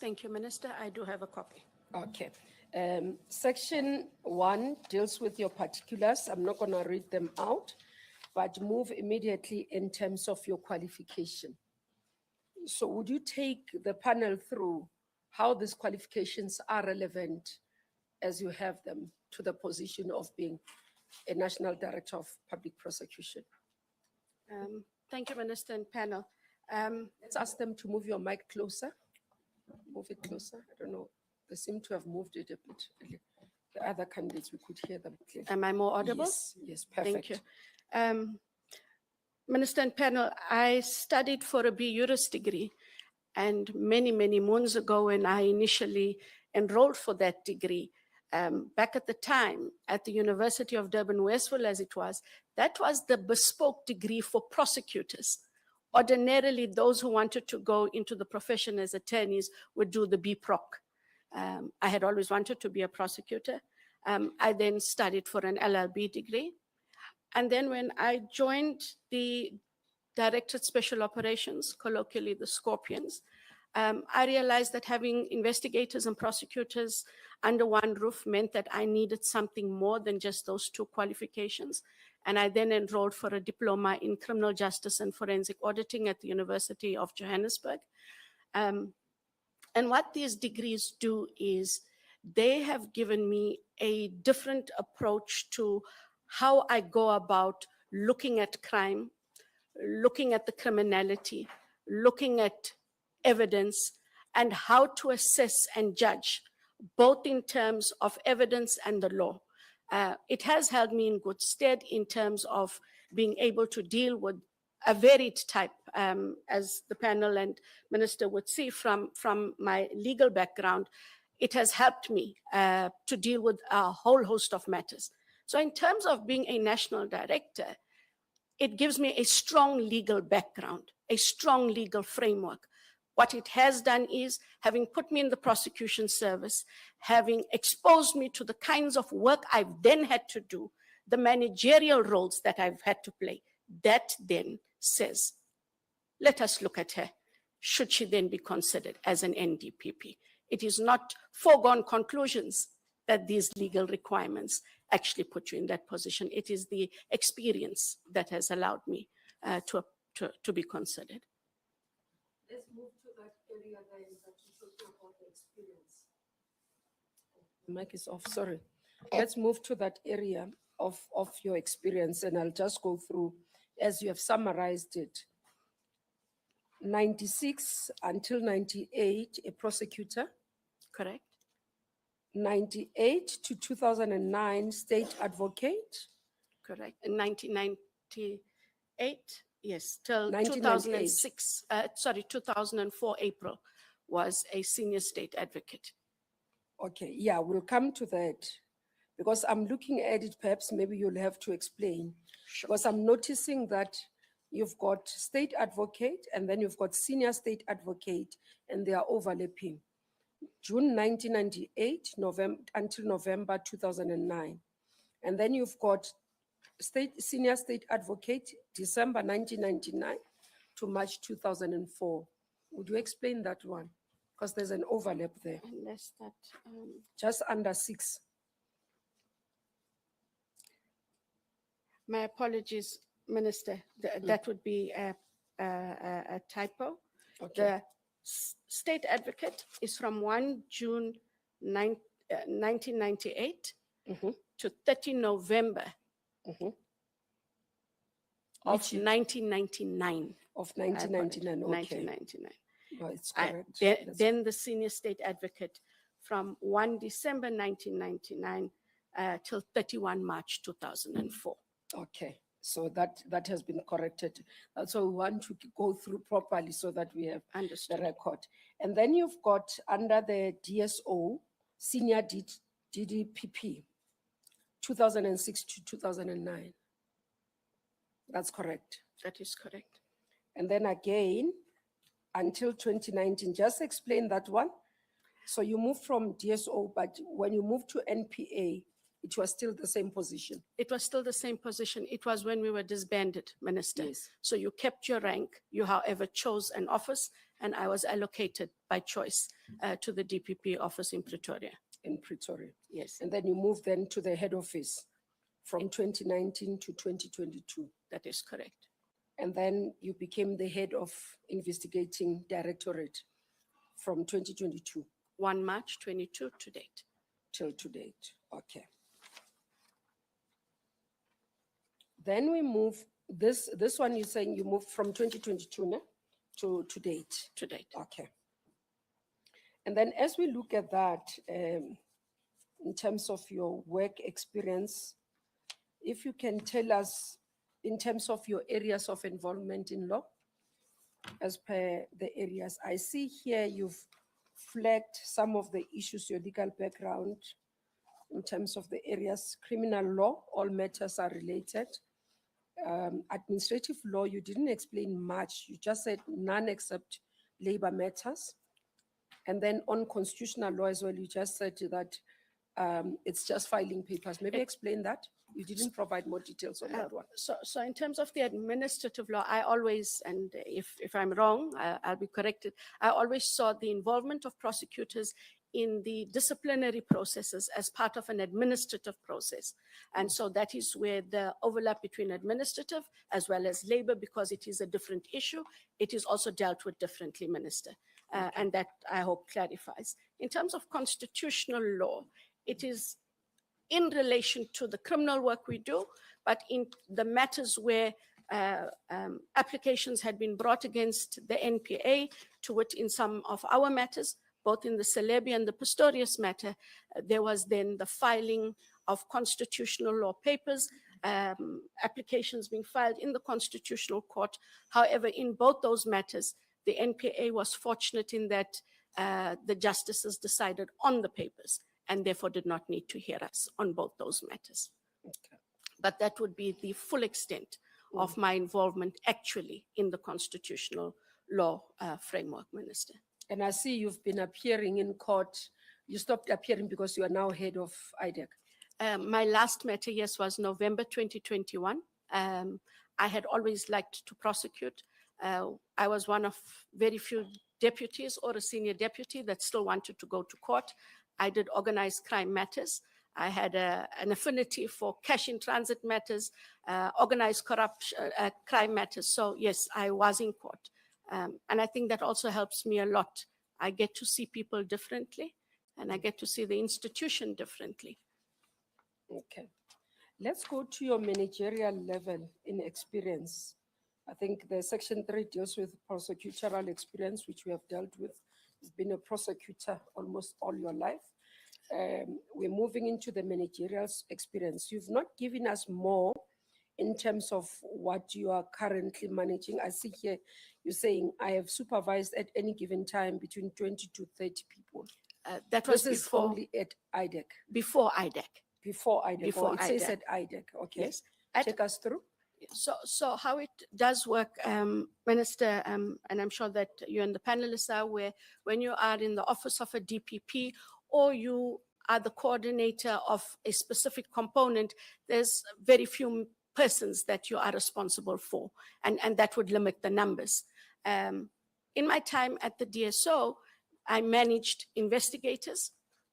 Thank you, Minister. I do have a copy. Okay. Section 1 deals with your particulars. I'm not going to read them out, but move immediately in terms of your qualification. So would you take the panel through how these qualifications are relevant as you have them to the position of being a National Director of Public Prosecution? Thank you, Minister and panel. Let's ask them to move your mic closer. Move it closer. I don't know. They seem to have moved it a bit. The other candidates, we could hear them clearly. Am I more audible? Yes, yes, perfect. Thank you. Minister and panel, I studied for a B.Juris degree, and many, many moons ago when I initially enrolled for that degree, back at the time at the University of Durban, Westville as it was, that was the bespoke degree for prosecutors. Ordinarily, those who wanted to go into the profession as attorneys would do the B.Proc. I had always wanted to be a prosecutor. I then studied for an LLB degree. And then when I joined the Directorate Special Operations, colloquially the Scorpions, I realized that having investigators and prosecutors under one roof meant that I needed something more than just those two qualifications. And I then enrolled for a diploma in criminal justice and forensic auditing at the University of Johannesburg. And what these degrees do is they have given me a different approach to how I go about looking at crime, looking at the criminality, looking at evidence, and how to assess and judge, both in terms of evidence and the law. It has held me in good stead in terms of being able to deal with a varied type, as the panel and minister would see from my legal background. It has helped me to deal with a whole host of matters. So in terms of being a national director, it gives me a strong legal background, a strong legal framework. What it has done is, having put me in the prosecution service, having exposed me to the kinds of work I've then had to do, the managerial roles that I've had to play, that then says, let us look at her. Should she then be considered as an NDPP? It is not foregone conclusions that these legal requirements actually put you in that position. It is the experience that has allowed me to be considered. Let's move to that area then that you talked about the experience. The mic is off, sorry. Let's move to that area of your experience, and I'll just go through as you have summarized it. 96 until 98, a prosecutor. Correct? 98 to 2009, state advocate. Correct. In 1998, yes, till 1998. 2004 April was a senior state advocate. Okay, yeah, we'll come to that because I'm looking at it, perhaps maybe you'll have to explain. Because I'm noticing that you've got state advocate and then you've got senior state advocate and they are overlapping. June 1998, November until November 2009. And then you've got senior state advocate, December 1999 to March 2004. Would you explain that one? Because there's an overlap there. Unless that, Just under 6. my apologies, Minister, that would be a typo. Okay. The state advocate is from 1 June 1998 Mhm. to 30 November Mhm. of Which is- 1999. Of 1999, okay. 1999. No, it's correct. Then, That's- then the senior state advocate from 1 December 1999 till 31 March 2004. Okay, so that has been corrected. So we want to go through properly so that we have the Understood. record. And then you've got under the DSO, senior DDPP, 2006 to 2009. That's correct. That is correct. And then again, until 2019, just explain that one. So you moved from DSO, but when you moved to NPA, it was still the same position. It was still the same position. It was when we were disbanded, Minister. Yes. So you kept your rank. You, however, chose an office, and I was allocated by choice to the DPP office in Pretoria. In Pretoria. Yes, And then you moved then to the head office from 2019 to 2022. that is correct. And then you became the head of investigating directorate from 2022 1 March 22 to date. till to date. Okay. Then we move, this one you're saying you moved from 2022 no? to date. To date. Okay. And then as we look at that, in terms of your work experience, if you can tell us in terms of your areas of involvement in law, as per the areas. I see here you've flagged some of the issues, your legal background, in terms of the areas, criminal law, all matters are related. Administrative law, you didn't explain much. You just said none except labor matters. And then on constitutional law as well, you just said that it's just filing papers. Maybe explain that. You didn't provide more details on that one. So in terms of the administrative law, I always, and if I'm wrong, I'll be corrected, I always saw the involvement of prosecutors in the disciplinary processes as part of an administrative process. And so that is where the overlap between administrative as well as labor, because it is a different issue, it is also dealt with differently, Minister. and that I hope clarifies. In terms of constitutional law, it is in relation to the criminal work we do, but in the matters where applications had been brought against the NPA, to wit in some of our matters, both in the Celebi and the Pistorius matter, there was then the filing of constitutional law papers, applications being filed in the Constitutional Court. However, in both those matters, the NPA was fortunate in that the justices decided on the papers and therefore did not need to hear us on both those matters. Okay. But that would be the full extent of my involvement actually in the constitutional law framework, Minister. And I see you've been appearing in court. You stopped appearing because you are now head of IDEC. My last matter, yes, was November 2021. I had always liked to prosecute. I was one of very few deputies or a senior deputy that still wanted to go to court. I did organized crime matters. I had an affinity for cash in transit matters, organized corruption, crime matters. So yes, I was in court. And I think that also helps me a lot. I get to see people differently and I get to see the institution differently. Okay. Let's go to your managerial level in experience. I think the Section 3 deals with prosecutorial experience, which we have dealt with. You've been a prosecutor almost all your life. We're moving into the managerial experience. You've not given us more in terms of what you are currently managing. I see here you're saying I have supervised at any given time between 20 to 30 people. That was this before, is only at IDEC. before IDEC. Before IDEC. Before It says IDEC. at IDEC. Okay. Yes. Take us through. So how it does work, Minister, and I'm sure that you and the panelists are aware, when you are in the office of a DPP or you are the coordinator of a specific component, there's very few persons that you are responsible for, and that would limit the numbers. In my time at the DSO, I managed investigators,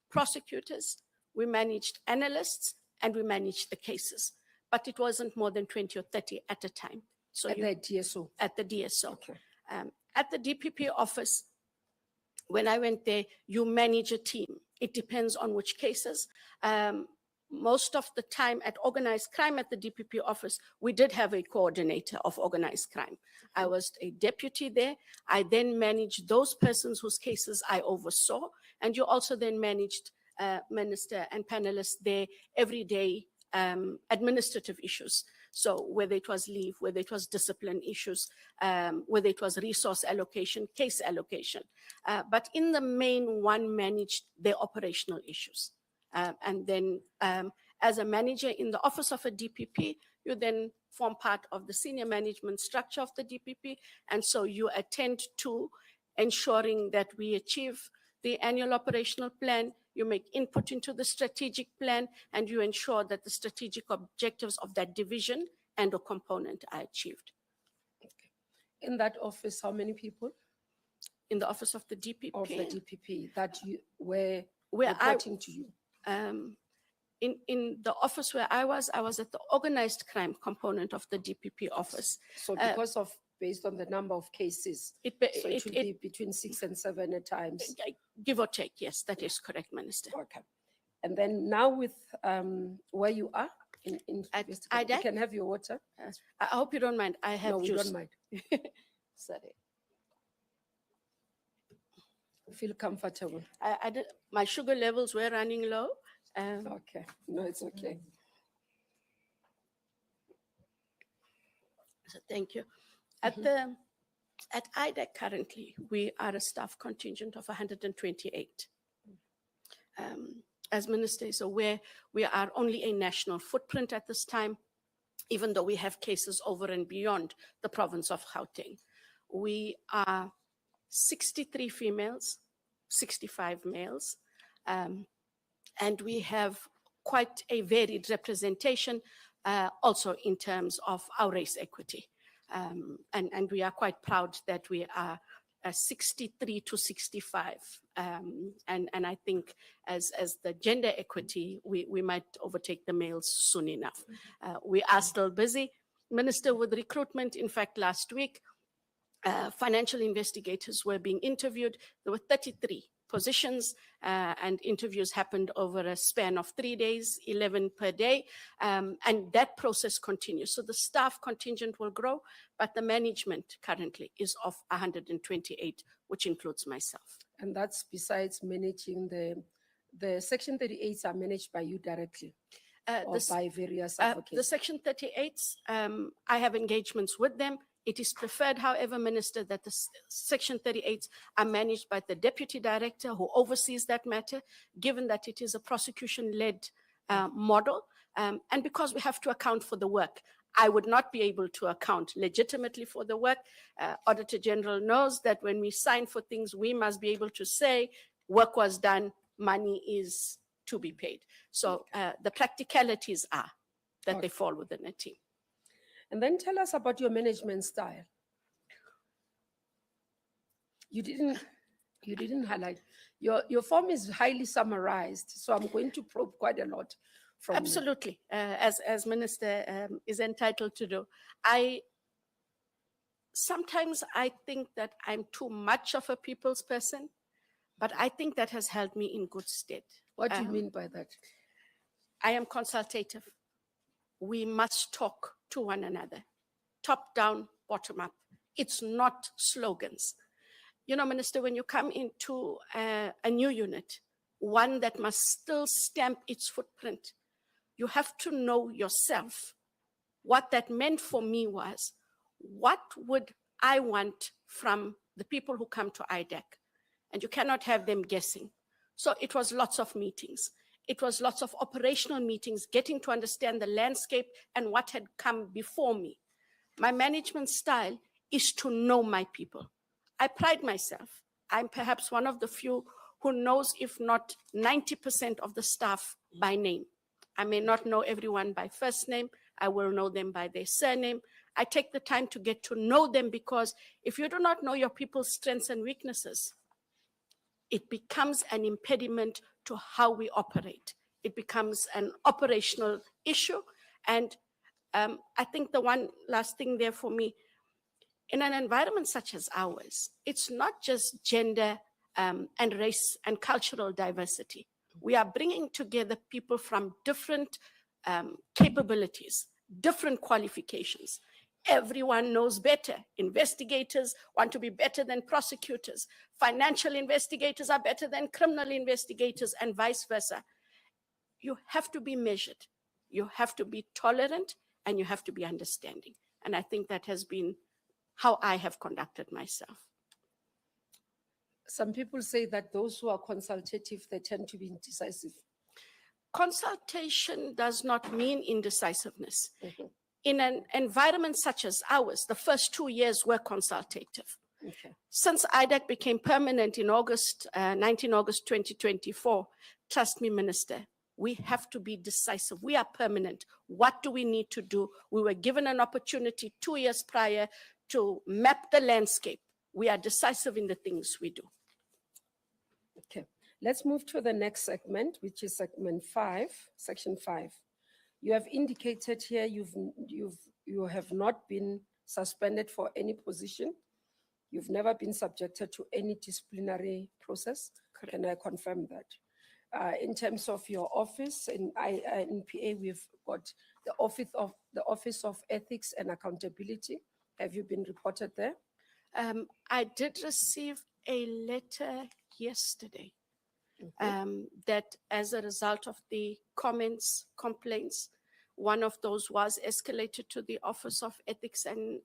prosecutors, we managed analysts, and we managed the cases. But it wasn't more than 20 or 30 at a time. So At the DSO. At the DSO. Okay. At the DPP office, when I went there, you manage a team. It depends on which cases. Most of the time at organized crime at the DPP office, we did have a coordinator of organized crime. I was a deputy there. I then managed those persons whose cases I oversaw. And you also then managed, Minister and panelists there, everyday administrative issues. So whether it was leave, whether it was discipline issues, whether it was resource allocation, case allocation. But in the main, one managed their operational issues. And then as a manager in the office of a DPP, you then form part of the senior management structure of the DPP. And so you attend to ensuring that we achieve the annual operational plan, you make input into the strategic plan, and you ensure that the strategic objectives of that division and or component are achieved. Okay. In that office, how many people? In the office of the DPP? Of the DPP that you were where reporting to you? In the office where I was at the organized crime component of the DPP office. So because of, based on the number of cases, so it should be between 6 and 7 at times. Give or take, yes, that is correct, Minister. Okay. And then now with where you are, At you IDEC? can have your water. I hope you don't mind. I have No, we juice. don't mind. Sorry. Feel comfortable. I did, my sugar levels were running low. Okay. No, it's okay. So thank you. At IDEC currently, we are a staff contingent of 128. As Minister is aware, we are only a national footprint at this time, even though we have cases over and beyond the province of Gauteng. We are 63 females, 65 males, and we have quite a varied representation also in terms of our race equity. And we are quite proud that we are 63 to 65. And I think as the gender equity, we might overtake the males soon enough. We are still busy, Minister, with recruitment. In fact, last week, financial investigators were being interviewed. There were 33 positions, and interviews happened over a span of 3 days, 11 per day, and that process continues. So the staff contingent will grow, but the management currently is of 128, which includes myself. And that's besides managing the Section 38s are managed by you directly or by various The advocates? Section 38s, I have engagements with them. It is preferred, however, Minister, that the Section 38s are managed by the Deputy Director who oversees that matter, given that it is a prosecution-led model. And because we have to account for the work, I would not be able to account legitimately for the work. Auditor General knows that when we sign for things, we must be able to say work was done, money is to be paid. So the practicalities are that they fall within a team. And then tell us about your management style. You didn't highlight. Your form is highly summarized, so I'm going to probe quite a lot from you. Absolutely, as Minister is entitled to do. Sometimes I think that I'm too much of a people's person, but I think that has held me in good stead. What do you mean by that? I am consultative. We must talk to one another, top down, bottom up. It's not slogans. You know, Minister, when you come into a new unit, one that must still stamp its footprint, you have to know yourself. What that meant for me was, what would I want from the people who come to IDEC? And you cannot have them guessing. So it was lots of meetings. It was lots of operational meetings, getting to understand the landscape and what had come before me. My management style is to know my people. I pride myself. I'm perhaps one of the few who knows, if not 90% of the staff by name. I may not know everyone by first name. I will know them by their surname. I take the time to get to know them, because if you do not know your people's strengths and weaknesses, it becomes an impediment to how we operate. It becomes an operational issue. And I think the one last thing there for me, in an environment such as ours, it's not just gender and race and cultural diversity. We are bringing together people from different capabilities, different qualifications. Everyone knows better. Investigators want to be better than prosecutors. Financial investigators are better than criminal investigators, and vice versa. You have to be measured. You have to be tolerant, and you have to be understanding. And I think that has been how I have conducted myself. Some people say that those who are consultative, they tend to be indecisive. Consultation does not mean indecisiveness. In an environment such as ours, the first 2 years were consultative. Okay. Since IDEC became permanent in 19 August 2024, trust me, Minister, we have to be decisive. We are permanent. What do we need to do? We were given an opportunity 2 years prior to map the landscape. We are decisive in the things we do. Okay, let's move to the next segment, which is segment 5, section 5. You have indicated here you have not been suspended for any position. You've never been subjected to any disciplinary process. Correct. Can I confirm that? In terms of your office, in NPA, we've got the Office of Ethics and Accountability. Have you been reported there? I did receive a letter yesterday that as a result of the complaints, one of those was escalated to the Office of Ethics and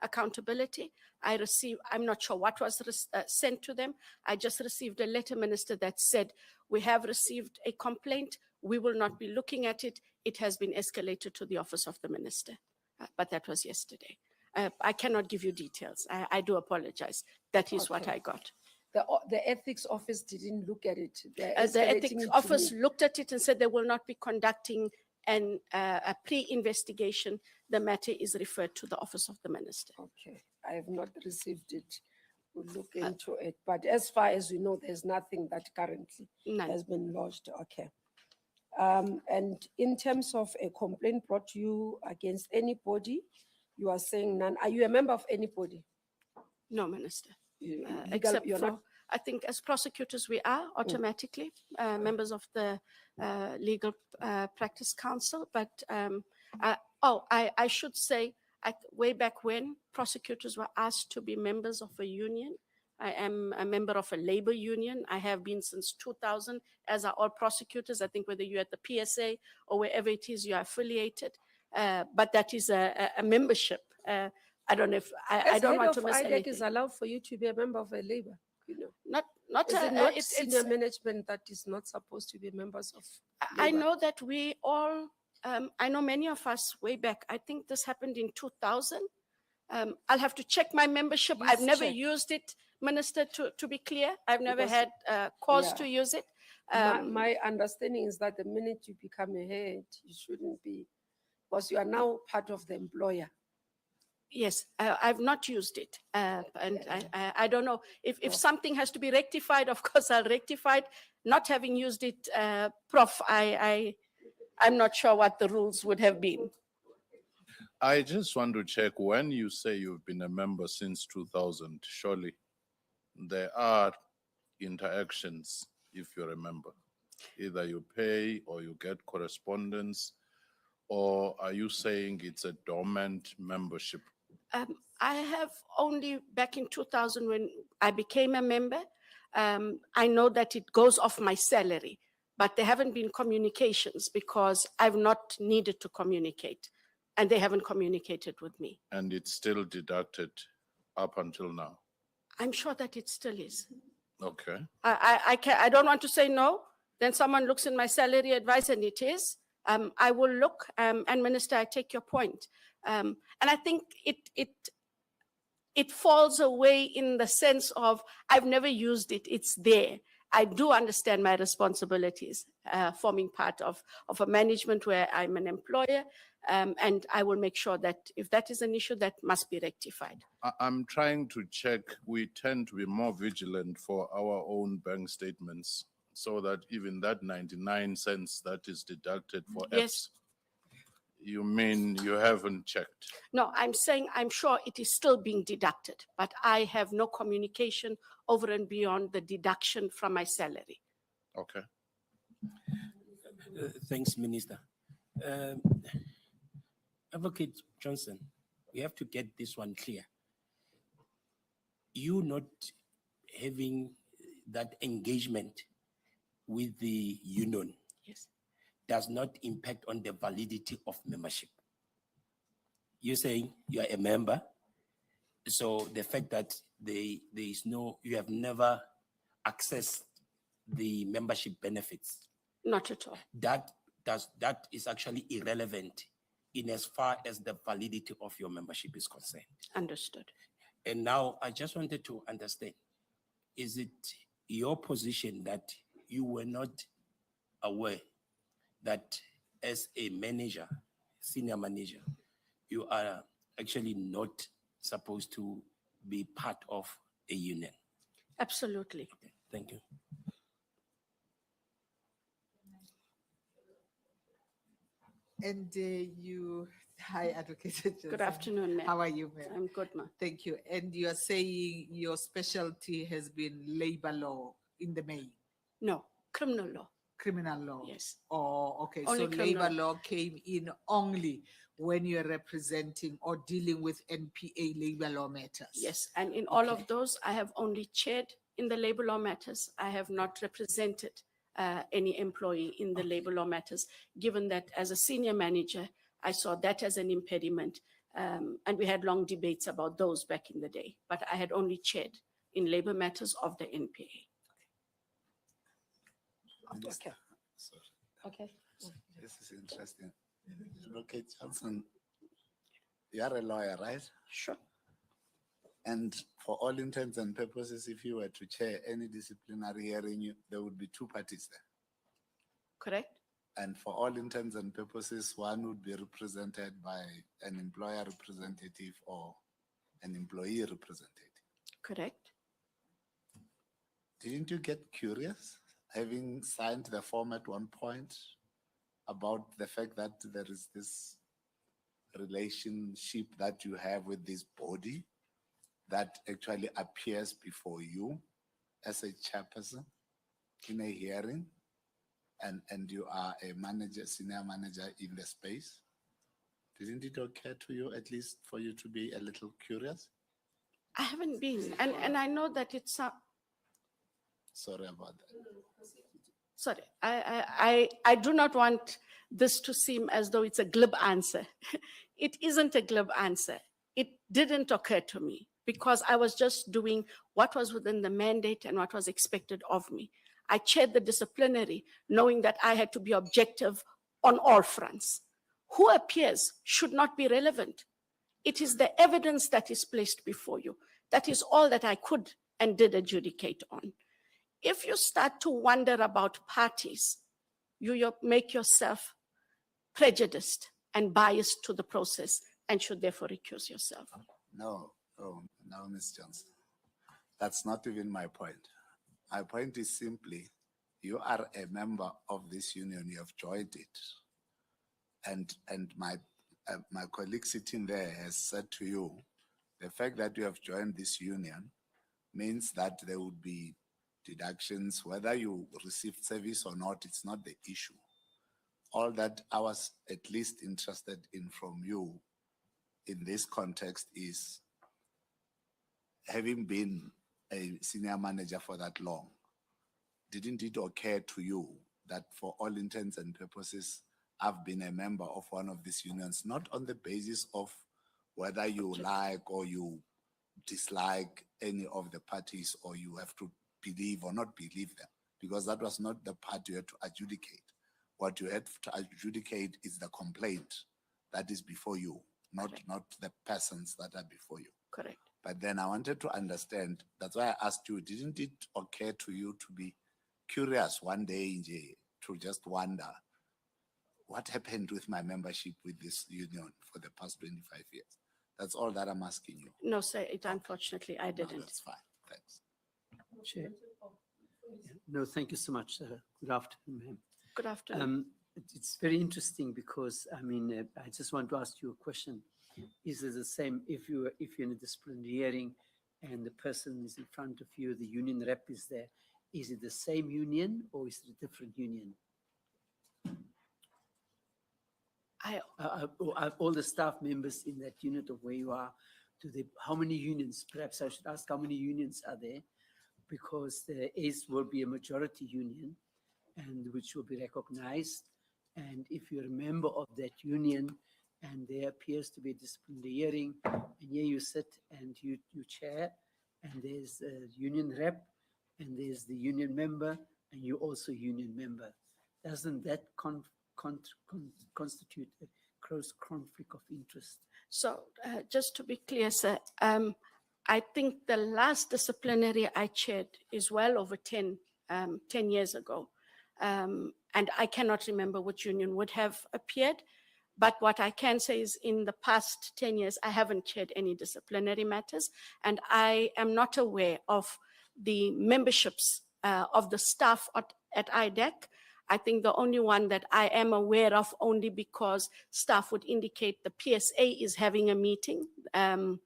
Accountability. I'm not sure what was sent to them. I just received a letter, Minister, that said, we have received a complaint. We will not be looking at it. It has been escalated to the Office of the Minister. But that was yesterday. I cannot give you details. I do apologize. That is what I got. The ethics office didn't look at it. The ethics office looked at it and said they will not be conducting a pre-investigation. The matter is referred to the Office of the Minister. Okay, I have not received it. We'll look into it. But as far as we know, there's nothing that currently has been lodged. Okay. And in terms of a complaint brought to you against anybody, you are saying none. Are you a member of anybody? No, Minister. Legal, Except you're for, not, I think as prosecutors, we are automatically members of the Legal Practice Council. But I should say, way back when prosecutors were asked to be members of a union, I am a member of a labor union. I have been since 2000, as are all prosecutors. I think whether you're at the PSA or wherever it is you're affiliated, but that is a membership. I don't know if, I as don't head want of to miss IDEC anything. is allowed for you to be a member of a labor, you know. Not Is it a- not it's- senior management that is not supposed to be members of I labor? know that we all, I know many of us way back, I think this happened in 2000. I'll have to check my membership. I've Please never check. used it, Minister, to be clear. I've never Because- had cause yeah. to use it. My understanding is that the minute you become a head, you shouldn't be, because you are now part of the employer. Yes, I've not used it. And I don't know if something has to be rectified, of course I'll rectify it. Not having used it, Prof, I'm not sure what the rules would have been. I just want to check, when you say you've been a member since 2000, surely there are interactions if you're a member. Either you pay or you get correspondence, or are you saying it's a dormant membership? I have only back in 2000 when I became a member, I know that it goes off my salary, but there haven't been communications because I've not needed to communicate and they haven't communicated with me. And it's still deducted up until now? I'm sure that it still is. Okay. I don't want to say no. Then someone looks in my salary advice and it is. I will look, and Minister, I take your point. And I think it falls away in the sense of I've never used it. It's there. I do understand my responsibilities, forming part of a management where I'm an employer, and I will make sure that if that is an issue, that must be rectified. I'm trying to check. We tend to be more vigilant for our own bank statements, so that even that 99 cents that is deducted for Yes. apps, you mean you haven't checked? No, I'm saying I'm sure it is still being deducted, but I have no communication over and beyond the deduction from my salary. Okay. Thanks, Minister. Advocate Johnson, we have to get this one clear. You not having that engagement with the union Yes. does not impact on the validity of membership. You're saying you are a member, so the fact that you have never accessed the membership benefits, Not at all. that is actually irrelevant in as far as the validity of your membership is concerned. Understood. And now I just wanted to understand, is it your position that you were not aware that as a manager, senior manager, you are actually not supposed to be part of a union? Absolutely. Okay, thank you. And hi, Advocate Johnson. Good afternoon, ma'am. How are you, ma'am? I'm good, ma'am. Thank you. And you are saying your specialty has been labor law in the main, No, criminal law. criminal law? Yes. Oh, okay. Only So labor criminal. law came in only when you're representing or dealing with NPA labor law matters? Yes, and in all of Okay. those, I have only chaired in the labor law matters. I have not represented any employee in the labor law matters, given that as a senior manager, I saw that as an impediment. And we had long debates about those back in the day, but I had only chaired in labor matters of the NPA. Okay. Sorry, Okay. this is interesting. Okay, Johnson, you are a lawyer, right? Sure. And for all intents and purposes, if you were to chair any disciplinary hearing, there would be two parties there. Correct? And for all intents and purposes, one would be represented by an employer representative or an employee representative. Correct. Didn't you get curious, having signed the form at one point, about the fact that there is this relationship that you have with this body that actually appears before you as a chairperson in a hearing, and you are a manager, senior manager in the space? Didn't it occur to you, at least for you to be a little curious? I haven't been, and I know that it's a, Sorry about that. sorry, I do not want this to seem as though it's a glib answer. It isn't a glib answer. It didn't occur to me because I was just doing what was within the mandate and what was expected of me. I chaired the disciplinary knowing that I had to be objective on all fronts. Who appears should not be relevant. It is the evidence that is placed before you. That is all that I could and did adjudicate on. If you start to wonder about parties, you make yourself prejudiced and biased to the process and should therefore recuse yourself. No, Ms. Johnson. That's not even my point. My point is simply, you are a member of this union, you have joined it. And my colleague sitting there has said to you, the fact that you have joined this union means that there would be deductions, whether you received service or not, it's not the issue. All that I was at least interested in from you in this context is, having been a senior manager for that long, didn't it occur to you that for all intents and purposes, I've been a member of one of these unions, not on the basis of whether you like or you dislike any of the parties, or you have to believe or not believe them, because that was not the part you had to adjudicate. What you had to adjudicate is the complaint that is before you, not the persons that are before you. Correct. But then I wanted to understand, that's why I asked you, didn't it occur to you to be curious one day, to just wonder, what happened with my membership with this union for the past 25 years? That's all that I'm asking you. No, sir, unfortunately, I No, didn't. that's fine, thanks. Chair. No, thank you so much. Good afternoon, ma'am. Good afternoon. It's very interesting because, I mean, I just want to ask you a question. Is it the same if you're in a disciplinary hearing and the person is in front of you, the union rep is there? Is it the same union or is it a different union? Are all the staff members in that unit of where you are, how many unions? Perhaps I should ask, how many unions are there? Because there will be a majority union, and which will be recognized. And if you're a member of that union and there appears to be a disciplinary hearing, and here you sit and you chair, and there's a union rep, and there's the union member, and you're also union member, doesn't that constitute a close conflict of interest? So just to be clear, sir, I think the last disciplinary I chaired is well over 10 years ago. And I cannot remember which union would have appeared. But what I can say is in the past 10 years, I haven't chaired any disciplinary matters. And I am not aware of the memberships of the staff at IDEC. I think the only one that I am aware of, only because staff would indicate the PSA is having a meeting, and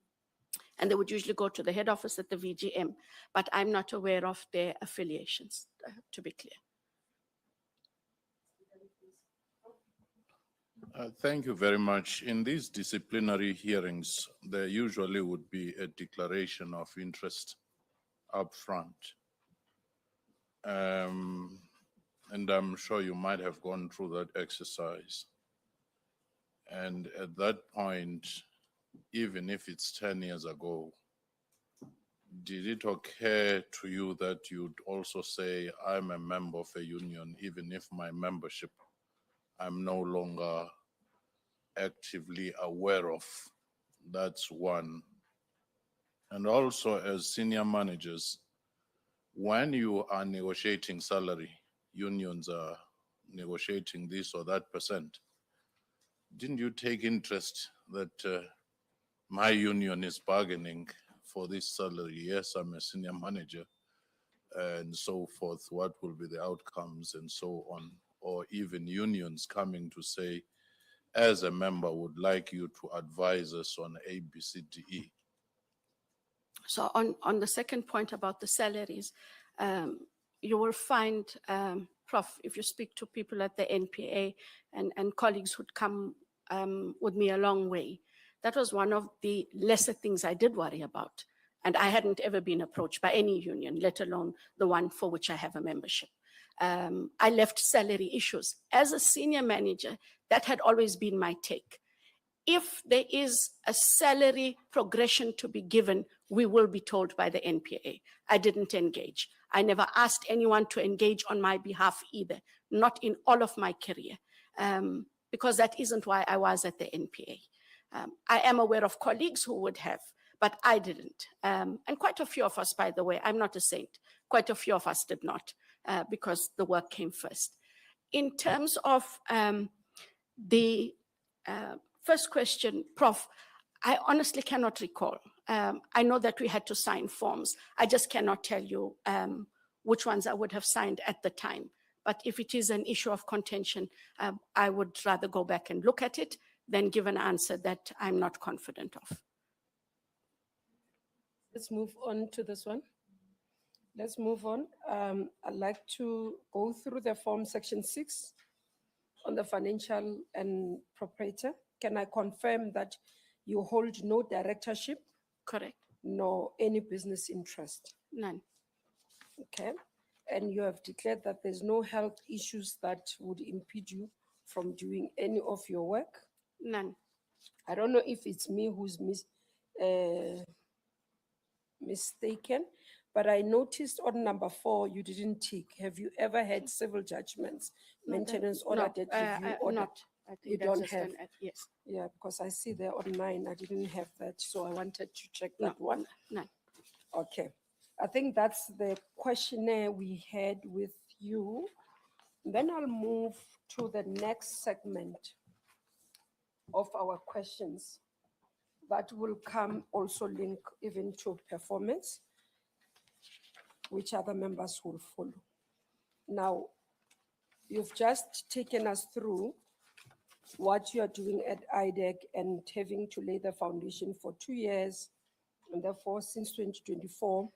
they would usually go to the head office at the VGM, but I'm not aware of their affiliations, to be clear. Thank you very much. In these disciplinary hearings, there usually would be a declaration of interest up front. And I'm sure you might have gone through that exercise. And at that point, even if it's 10 years ago, did it occur to you that you'd also say, I'm a member of a union, even if my membership I'm no longer actively aware of? That's one. And also, as senior managers, when you are negotiating salary, unions are negotiating this or that percent, didn't you take interest that my union is bargaining for this salary? Yes, I'm a senior manager, and so forth. What will be the outcomes and so on? Or even unions coming to say, as a member, would like you to advise us on A, B, C, D, E. So on the second point about the salaries, you will find, Prof, if you speak to people at the NPA and colleagues who'd come with me a long way, that was one of the lesser things I did worry about. And I hadn't ever been approached by any union, let alone the one for which I have a membership. I left salary issues. As a senior manager, that had always been my take. If there is a salary progression to be given, we will be told by the NPA. I didn't engage. I never asked anyone to engage on my behalf either, not in all of my career, because that isn't why I was at the NPA. I am aware of colleagues who would have, but I didn't. And quite a few of us, by the way, I'm not a saint, quite a few of us did not, because the work came first. In terms of the first question, Prof, I honestly cannot recall. I know that we had to sign forms. I just cannot tell you which ones I would have signed at the time. But if it is an issue of contention, I would rather go back and look at it than give an answer that I'm not confident of. Let's move on to this one. Let's move on. I'd like to go through the form section 6 on the financial and proprietor. Can I confirm that you hold no directorship? Correct. Nor any business interest? None. Okay. And you have declared that there's no health issues that would impede you from doing any of your work? None. I don't know if it's me who's mistaken, but I noticed on number 4, you didn't tick. Have you ever had civil judgments, maintenance order, debt review order? Not. I think You that's don't just have? yes. Yeah, because I see there on 9, I didn't have that, so I wanted to check that one. None. Okay. I think that's the questionnaire we had with you. Then I'll move to the next segment of our questions that will come also link even to performance, which other members will follow. Now, you've just taken us through what you are doing at IDEC and having to lay the foundation for 2 years, and therefore since 2024,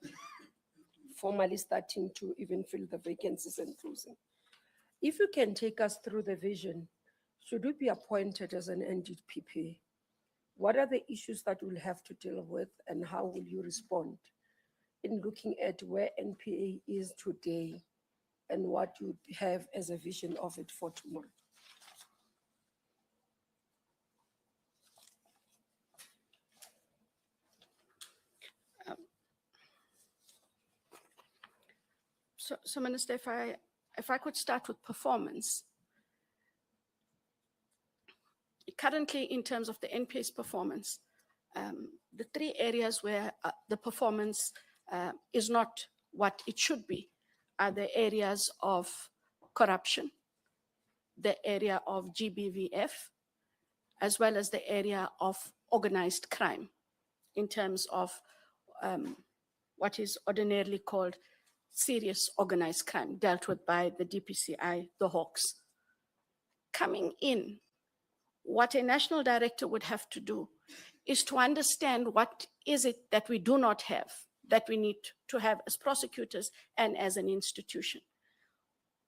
formally starting to even fill the vacancies and closing. If you can take us through the vision, should you be appointed as an NDPP? What are the issues that we'll have to deal with, and how will you respond in looking at where NPA is today and what you have as a vision of it for tomorrow? So Minister, if I could start with performance. Currently, in terms of the NPA's performance, the 3 areas where the performance is not what it should be are the areas of corruption, the area of GBVF, as well as the area of organized crime in terms of what is ordinarily called serious organized crime dealt with by the DPCI, the Hawks. Coming in, what a national director would have to do is to understand what is it that we do not have, that we need to have as prosecutors and as an institution.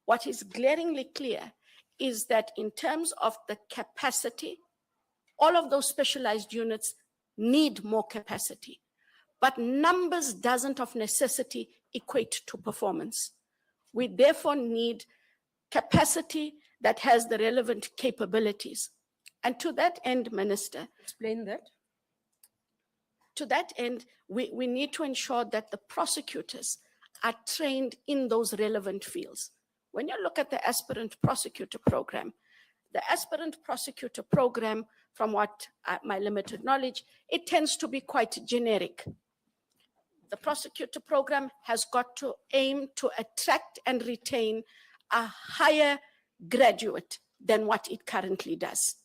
What is glaringly clear is that in terms of the capacity, all of those specialized units need more capacity, but numbers doesn't of necessity equate to performance. We therefore need capacity that has the relevant capabilities. And to that end, Minister. Explain that. To that end, we need to ensure that the prosecutors are trained in those relevant fields. When you look at the aspirant prosecutor program, from what my limited knowledge, it tends to be quite generic. The prosecutor program has got to aim to attract and retain a higher graduate than what it currently does.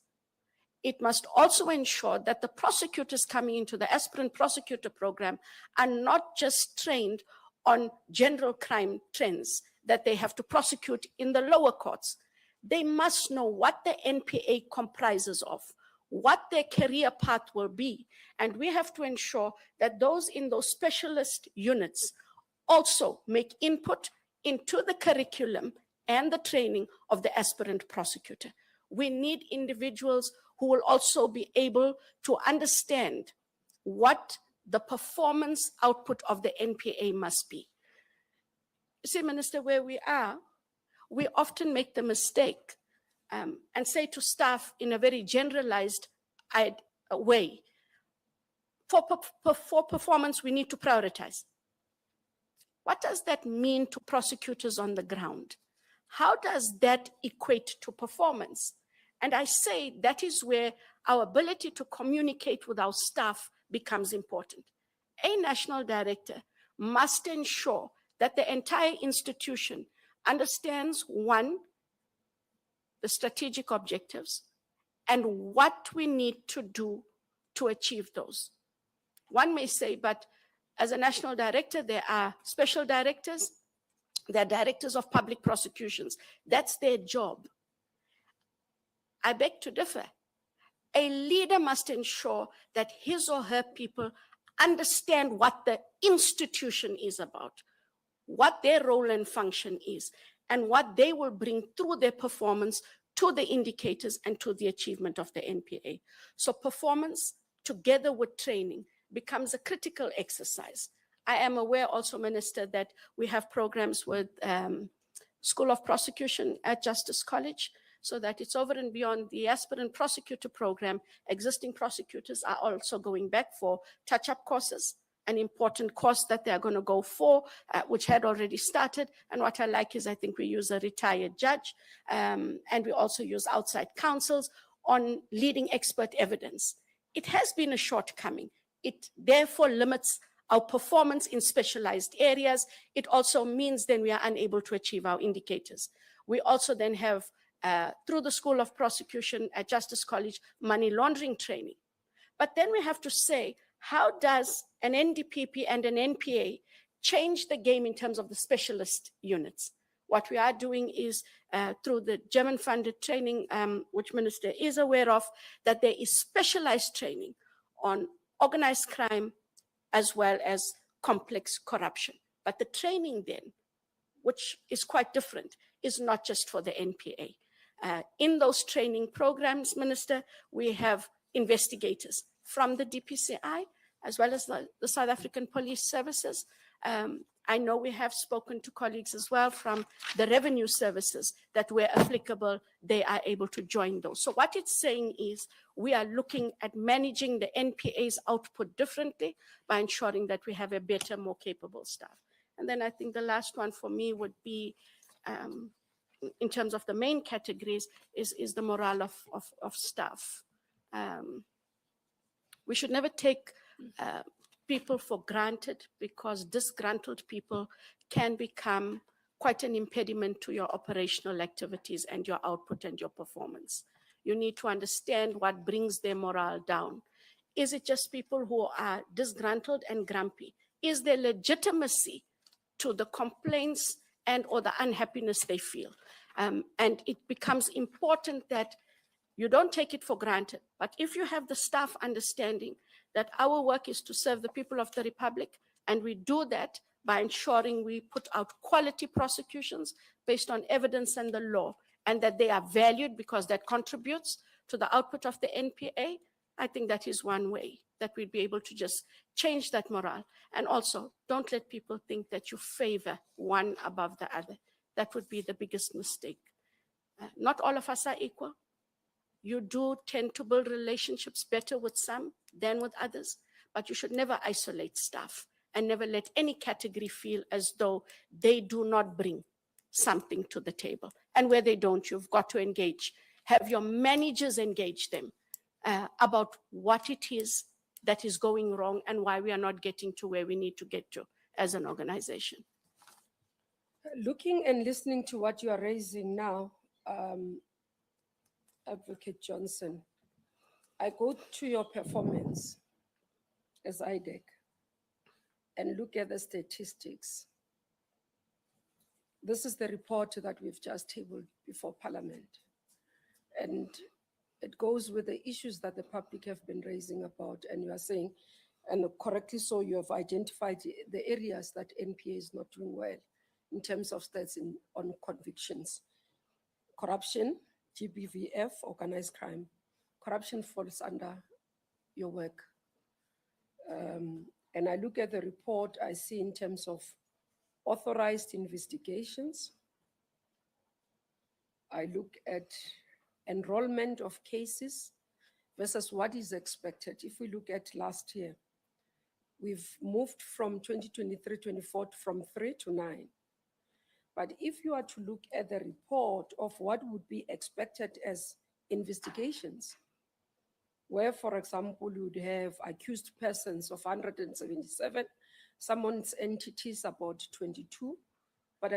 It must also ensure that the prosecutors coming into the aspirant prosecutor program are not just trained on general crime trends that they have to prosecute in the lower courts. They must know what the NPA comprises of, what their career path will be. And we have to ensure that those in those specialist units also make input into the curriculum and the training of the aspirant prosecutor. We need individuals who will also be able to understand what the performance output of the NPA must be. See, Minister, where we are, we often make the mistake and say to staff in a very generalized way, for performance, we need to prioritize. What does that mean to prosecutors on the ground? How does that equate to performance? And I say that is where our ability to communicate with our staff becomes important. A national director must ensure that the entire institution understands, one, the strategic objectives and what we need to do to achieve those. One may say, but as a national director, there are special directors, there are directors of public prosecutions. That's their job. I beg to differ. A leader must ensure that his or her people understand what the institution is about, what their role and function is, and what they will bring through their performance to the indicators and to the achievement of the NPA. So performance together with training becomes a critical exercise. I am aware also, Minister, that we have programs with School of Prosecution at Justice College, so that it's over and beyond the aspirant prosecutor program. Existing prosecutors are also going back for touch-up courses, an important course that they're going to go for, which had already started. And what I like is I think we use a retired judge, and we also use outside counsels on leading expert evidence. It has been a shortcoming. It therefore limits our performance in specialized areas. It also means then we are unable to achieve our indicators. We also then have, through the School of Prosecution at Justice College, money laundering training. But then we have to say, how does an NDPP and an NPA change the game in terms of the specialist units? What we are doing is through the German-funded training, which Minister is aware of, that there is specialized training on organized crime as well as complex corruption. But the training then, which is quite different, is not just for the NPA. In those training programs, Minister, we have investigators from the DPCI as well as the South African Police Services. I know we have spoken to colleagues as well from the revenue services that where applicable, they are able to join those. So what it's saying is we are looking at managing the NPA's output differently by ensuring that we have a better, more capable staff. And then I think the last one for me would be, in terms of the main categories, is the morale of staff. We should never take people for granted, because disgruntled people can become quite an impediment to your operational activities and your output and your performance. You need to understand what brings their morale down. Is it just people who are disgruntled and grumpy? Is there legitimacy to the complaints and or the unhappiness they feel? And it becomes important that you don't take it for granted. But if you have the staff understanding that our work is to serve the people of the Republic, and we do that by ensuring we put out quality prosecutions based on evidence and the law, and that they are valued because that contributes to the output of the NPA, I think that is one way that we'd be able to just change that morale. And also, don't let people think that you favor one above the other. That would be the biggest mistake. Not all of us are equal. You do tend to build relationships better with some than with others, but you should never isolate staff and never let any category feel as though they do not bring something to the table. And where they don't, you've got to engage. Have your managers engage them about what it is that is going wrong and why we are not getting to where we need to get to as an organization. Looking and listening to what you are raising now, Advocate Johnson, I go to your performance as IDEC and look at the statistics. This is the report that we've just tabled before Parliament. And it goes with the issues that the public have been raising about, and you are saying, and correctly so, you have identified the areas that NPA is not doing well in terms of stats on convictions. Corruption, GBVF, organized crime. Corruption falls under your work. And I look at the report, I see in terms of authorized investigations. I look at enrollment of cases versus what is expected. If we look at last year, we've moved from 2023-24 from 3 to 9. But if you are to look at the report of what would be expected as investigations, where, for example, you would have accused persons of 177, someone's entities about 22, but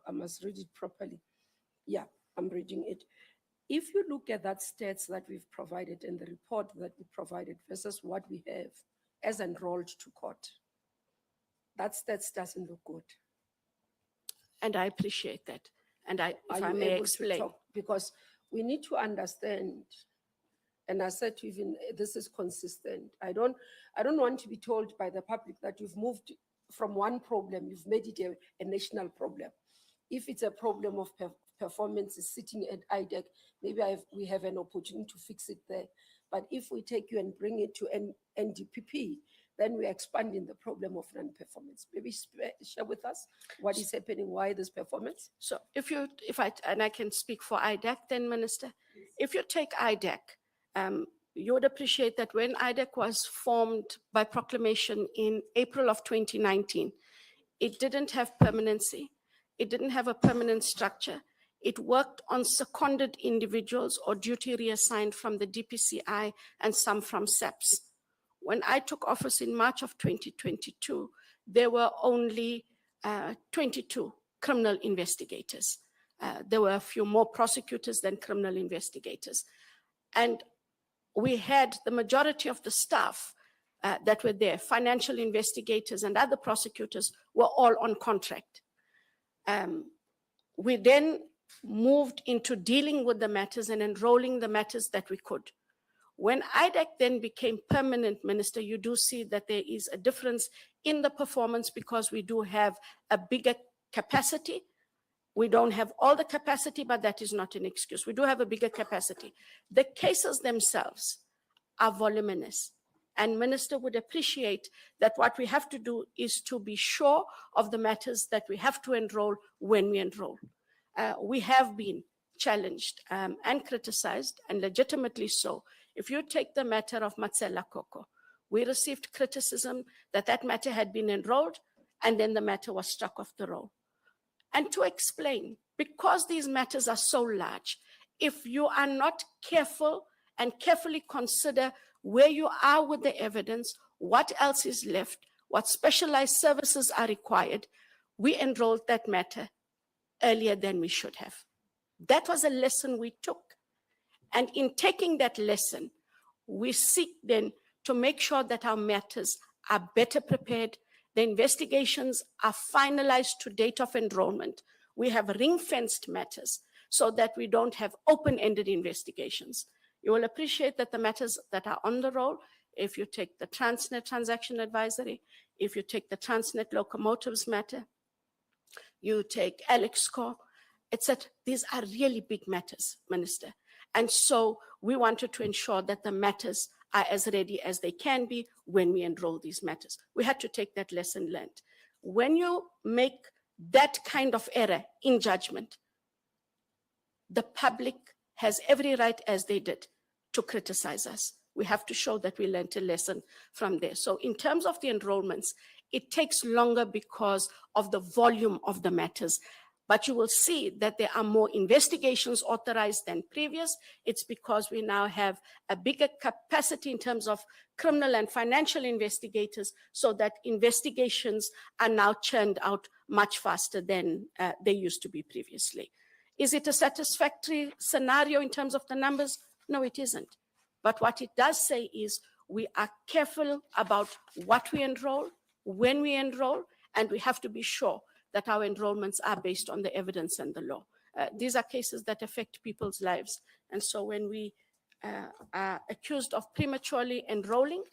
I must read it properly. Yeah, I'm reading it. If you look at that stats that we've provided in the report that we provided versus what we have as enrolled to court, that stats doesn't look good. And I appreciate that. And if Are I you may able to explain. talk? Because we need to understand, and I said to even this is consistent. I don't want to be told by the public that you've moved from one problem, you've made it a national problem. If it's a problem of performance is sitting at IDEC, maybe we have an opportunity to fix it there. But if we take you and bring it to NDPP, then we're expanding the problem of non-performance. Maybe share with us what is happening, why this performance? So and I can speak for IDEC then, Minister. If you take IDEC, you would appreciate that when IDEC was formed by proclamation in April of 2019, it didn't have permanency. It didn't have a permanent structure. It worked on seconded individuals or duty reassigned from the DPCI and some from SEPS. When I took office in March of 2022, there were only 22 criminal investigators. There were a few more prosecutors than criminal investigators. And we had the majority of the staff that were there, financial investigators and other prosecutors, were all on contract. We then moved into dealing with the matters and enrolling the matters that we could. When IDEC then became permanent, Minister, you do see that there is a difference in the performance because we do have a bigger capacity. We don't have all the capacity, but that is not an excuse. We do have a bigger capacity. The cases themselves are voluminous. And Minister would appreciate that what we have to do is to be sure of the matters that we have to enroll when we enroll. We have been challenged and criticized, and legitimately so. If you take the matter of Matsela Koko, we received criticism that that matter had been enrolled and then the matter was struck off the roll. And to explain, because these matters are so large, if you are not careful and carefully consider where you are with the evidence, what else is left, what specialized services are required, we enrolled that matter earlier than we should have. That was a lesson we took. And in taking that lesson, we seek then to make sure that our matters are better prepared. The investigations are finalized to date of enrollment. We have ring-fenced matters so that we don't have open-ended investigations. You will appreciate that the matters that are on the roll, if you take the Transnet transaction advisory, if you take the Transnet locomotives matter, you take Alexco, etc. These are really big matters, Minister. And so we wanted to ensure that the matters are as ready as they can be when we enroll these matters. We had to take that lesson learned. When you make that kind of error in judgment, the public has every right, as they did, to criticize us. We have to show that we learned a lesson from there. So in terms of the enrollments, it takes longer because of the volume of the matters. But you will see that there are more investigations authorized than previous. It's because we now have a bigger capacity in terms of criminal and financial investigators, so that investigations are now churned out much faster than they used to be previously. Is it a satisfactory scenario in terms of the numbers? No, it isn't. But what it does say is we are careful about what we enroll, when we enroll, and we have to be sure that our enrollments are based on the evidence and the law. These are cases that affect people's lives. And so when we are accused of prematurely enrolling,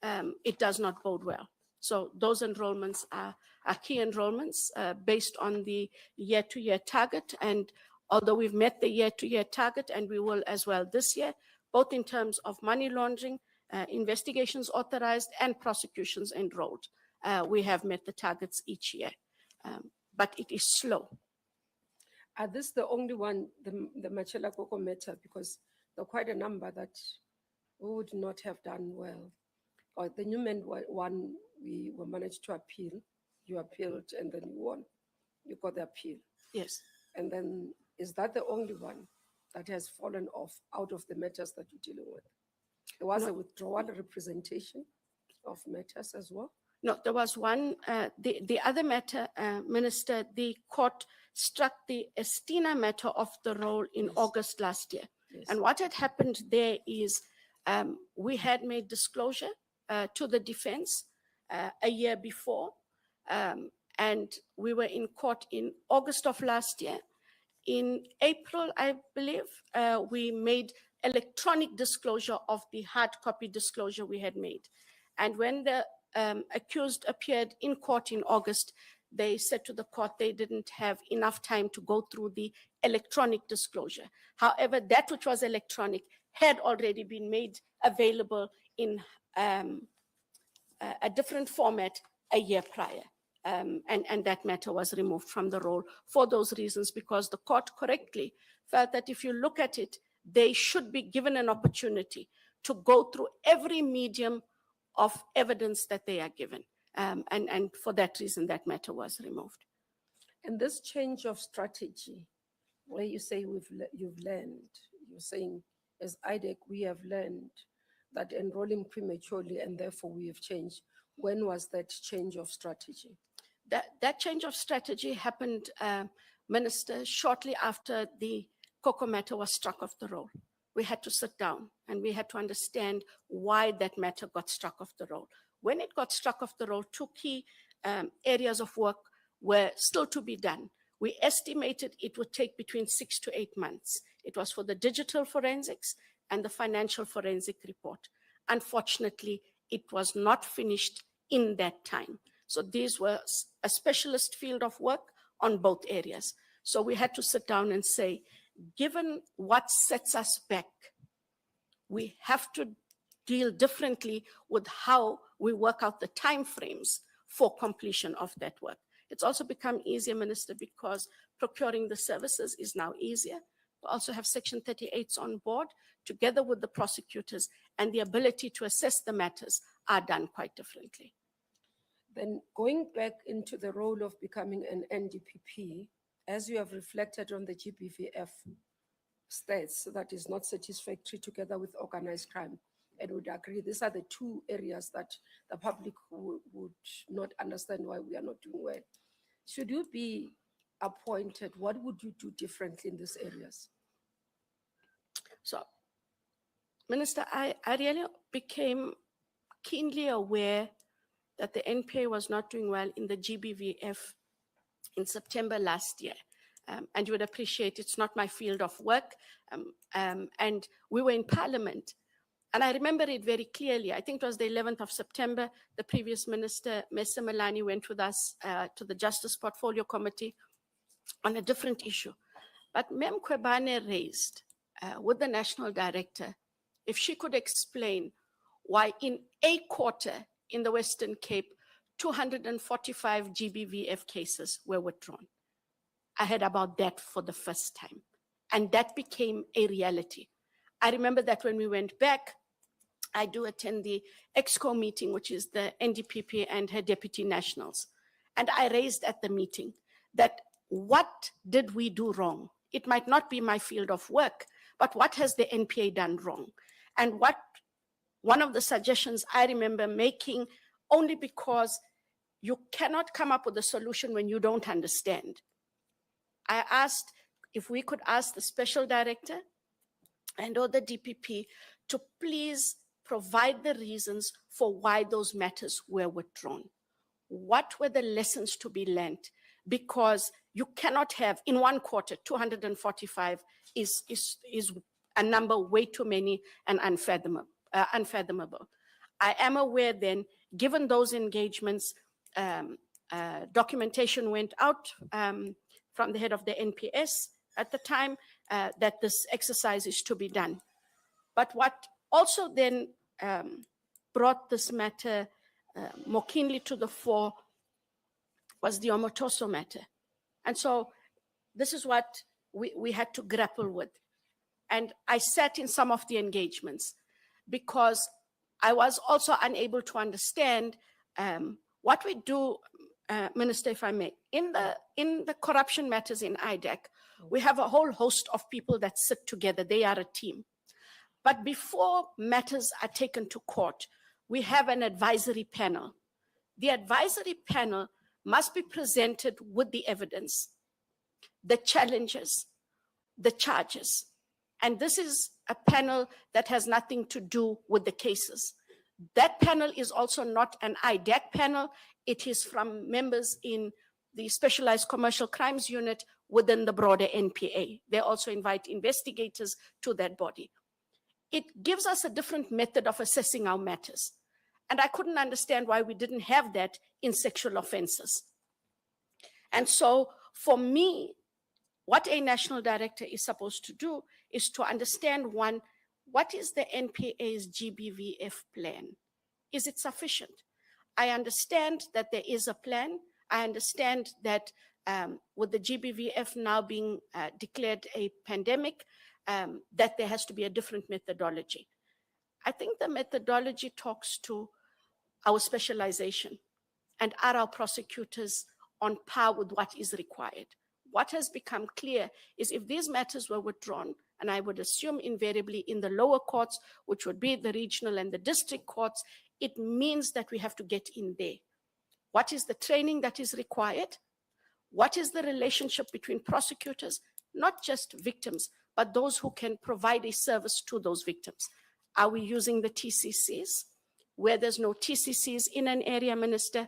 it does not bode well. So those enrollments are key enrollments based on the year-to-year target. And although we've met the year-to-year target, and we will as well this year, both in terms of money laundering, investigations authorized, and prosecutions enrolled, we have met the targets each year. But it is slow. Are this the only one, the Mmamoloko matter? Because there are quite a number that we would not have done well. Or the Newman one, we managed to appeal. You appealed and then you won. You got the appeal. Yes. And then, is that the only one that has fallen off out of the matters that you're dealing with? There was a withdrawal representation of matters as well? No, there was one. The other matter, Minister, the court struck the Estina matter off the roll in August last year. Yes. And what had happened there is we had made disclosure to the defense a year before, and we were in court in August of last year. In April, I believe, we made electronic disclosure of the hard copy disclosure we had made. And when the accused appeared in court in August, they said to the court they didn't have enough time to go through the electronic disclosure. However, that which was electronic had already been made available in a different format a year prior. And that matter was removed from the roll for those reasons, because the court correctly felt that if you look at it, they should be given an opportunity to go through every medium of evidence that they are given. And for that reason, that matter was removed. And this change of strategy, where you say you've learned, you're saying as IDEC, we have learned that enrolling prematurely and therefore we have changed. When was that change of strategy? That change of strategy happened, Minister, shortly after the Cocoa matter was struck off the roll. We had to sit down and we had to understand why that matter got struck off the roll. When it got struck off the roll, two key areas of work were still to be done. We estimated it would take between 6 to 8 months. It was for the digital forensics and the financial forensic report. Unfortunately, it was not finished in that time. So these were a specialist field of work on both areas. So we had to sit down and say, given what sets us back, we have to deal differently with how we work out the timeframes for completion of that work. It's also become easier, Minister, because procuring the services is now easier. We also have Section 38s on board, together with the prosecutors, and the ability to assess the matters are done quite differently. Then going back into the role of becoming an NDPP, as you have reflected on the GBVF stats, that is not satisfactory together with organized crime, and would agree these are the two areas that the public would not understand why we are not doing well. Should you be appointed, what would you do differently in these areas? So, Minister, I really became keenly aware that the NPA was not doing well in the GBVF in September last year. And you would appreciate it's not my field of work. And we were in Parliament. And I remember it very clearly. I think it was the 11th of September. The previous minister, Mr. Malani, went with us to the Justice Portfolio Committee on a different issue. But Mem Kwebane raised with the National Director, if she could explain why in a quarter in the Western Cape, 245 GBVF cases were withdrawn. I heard about that for the first time. And that became a reality. I remember that when we went back, I do attend the EXCO meeting, which is the NDPP and her deputy nationals. And I raised at the meeting that what did we do wrong? It might not be my field of work, but what has the NPA done wrong? And one of the suggestions I remember making, only because you cannot come up with a solution when you don't understand. I asked if we could ask the special director and or the DPP to please provide the reasons for why those matters were withdrawn. What were the lessons to be learned? Because You cannot have in one quarter, 245 is a number way too many and unfathomable. I am aware then, given those engagements, documentation went out from the head of the NPS at the time that this exercise is to be done. But what also then brought this matter more keenly to the fore was the Omotoso matter. And so this is what we had to grapple with. And I sat in some of the engagements because I was also unable to understand what we do, Minister, if I may. In the corruption matters in IDEC, we have a whole host of people that sit together. They are a team. But before matters are taken to court, we have an advisory panel. The advisory panel must be presented with the evidence, the challenges, the charges. And this is a panel that has nothing to do with the cases. That panel is also not an IDEC panel. It is from members in the Specialized Commercial Crimes Unit within the broader NPA. They also invite investigators to that body. It gives us a different method of assessing our matters. And I couldn't understand why we didn't have that in sexual offenses. And so for me, what a national director is supposed to do is to understand, one, what is the NPA's GBVF plan? Is it sufficient? I understand that there is a plan. I understand that with the GBVF now being declared a pandemic, that there has to be a different methodology. I think the methodology talks to our specialization and are our prosecutors on par with what is required. What has become clear is if these matters were withdrawn, and I would assume invariably in the lower courts, which would be the regional and the district courts, it means that we have to get in there. What is the training that is required? What is the relationship between prosecutors, not just victims, but those who can provide a service to those victims? Are we using the TCCs? Where there's no TCCs in an area, Minister,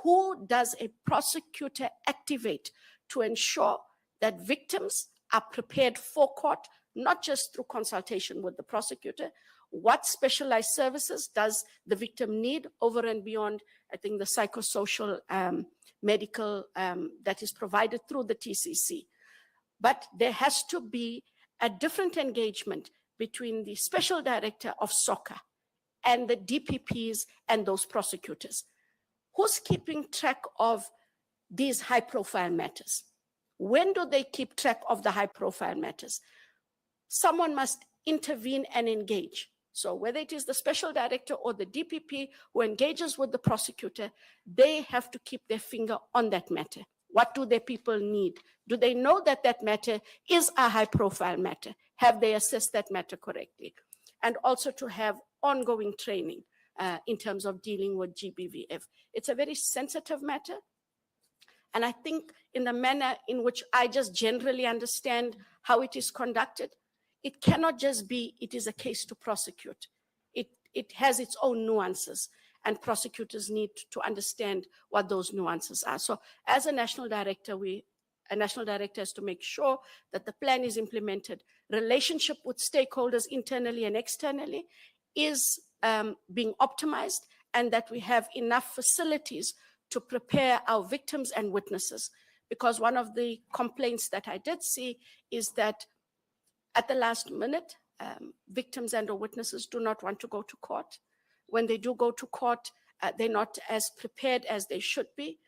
who does a prosecutor activate to ensure that victims are prepared for court, not just through consultation with the prosecutor? What specialized services does the victim need over and beyond, I think, the psychosocial, medical that is provided through the TCC? But there has to be a different engagement between the special director of SOCA and the DPPs and those prosecutors. Who's keeping track of these high-profile matters? When do they keep track of the high-profile matters? Someone must intervene and engage. So whether it is the special director or the DPP who engages with the prosecutor, they have to keep their finger on that matter. What do their people need? Do they know that that matter is a high-profile matter? Have they assessed that matter correctly? And also to have ongoing training in terms of dealing with GBVF. It's a very sensitive matter. And I think in the manner in which I just generally understand how it is conducted, it cannot just be, it is a case to prosecute. It has its own nuances, and prosecutors need to understand what those nuances are. So as a national director, a national director has to make sure that the plan is implemented. Relationship with stakeholders internally and externally is being optimized, and that we have enough facilities to prepare our victims and witnesses. Because one of the complaints that I did see is that at the last minute, victims and or witnesses do not want to go to court. When they do go to court, they're not as prepared as they should be.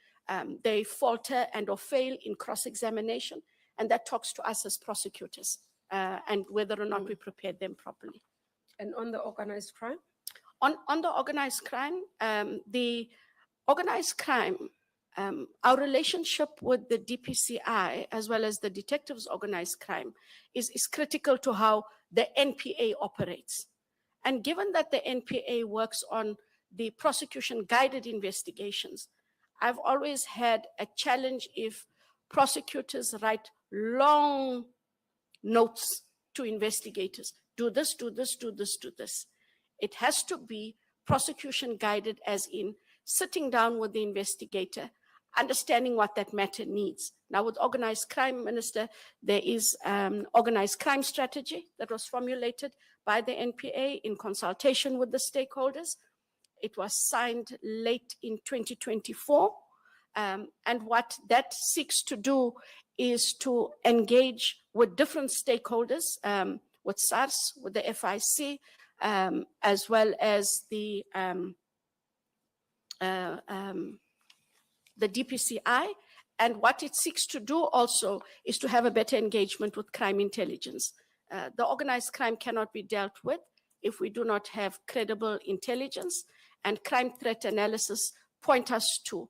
They falter and or fail in cross-examination, and that talks to us as prosecutors and whether or not we prepared them properly. And on the organized crime? On the organized crime, our relationship with the DPCI as well as the detectives organized crime is critical to how the NPA operates. And given that the NPA works on the prosecution guided investigations, I've always had a challenge if prosecutors write long notes to investigators. Do this, do this, do this, do this. It has to be prosecution guided, as in sitting down with the investigator, understanding what that matter needs. Now with organized crime, Minister, there is organized crime strategy that was formulated by the NPA in consultation with the stakeholders. It was signed late in 2024. And what that seeks to do is to engage with different stakeholders, with SARS, with the FIC, as well as the DPCI. And what it seeks to do also is to have a better engagement with crime intelligence. The organized crime cannot be dealt with if we do not have credible intelligence, and crime threat analysis point us to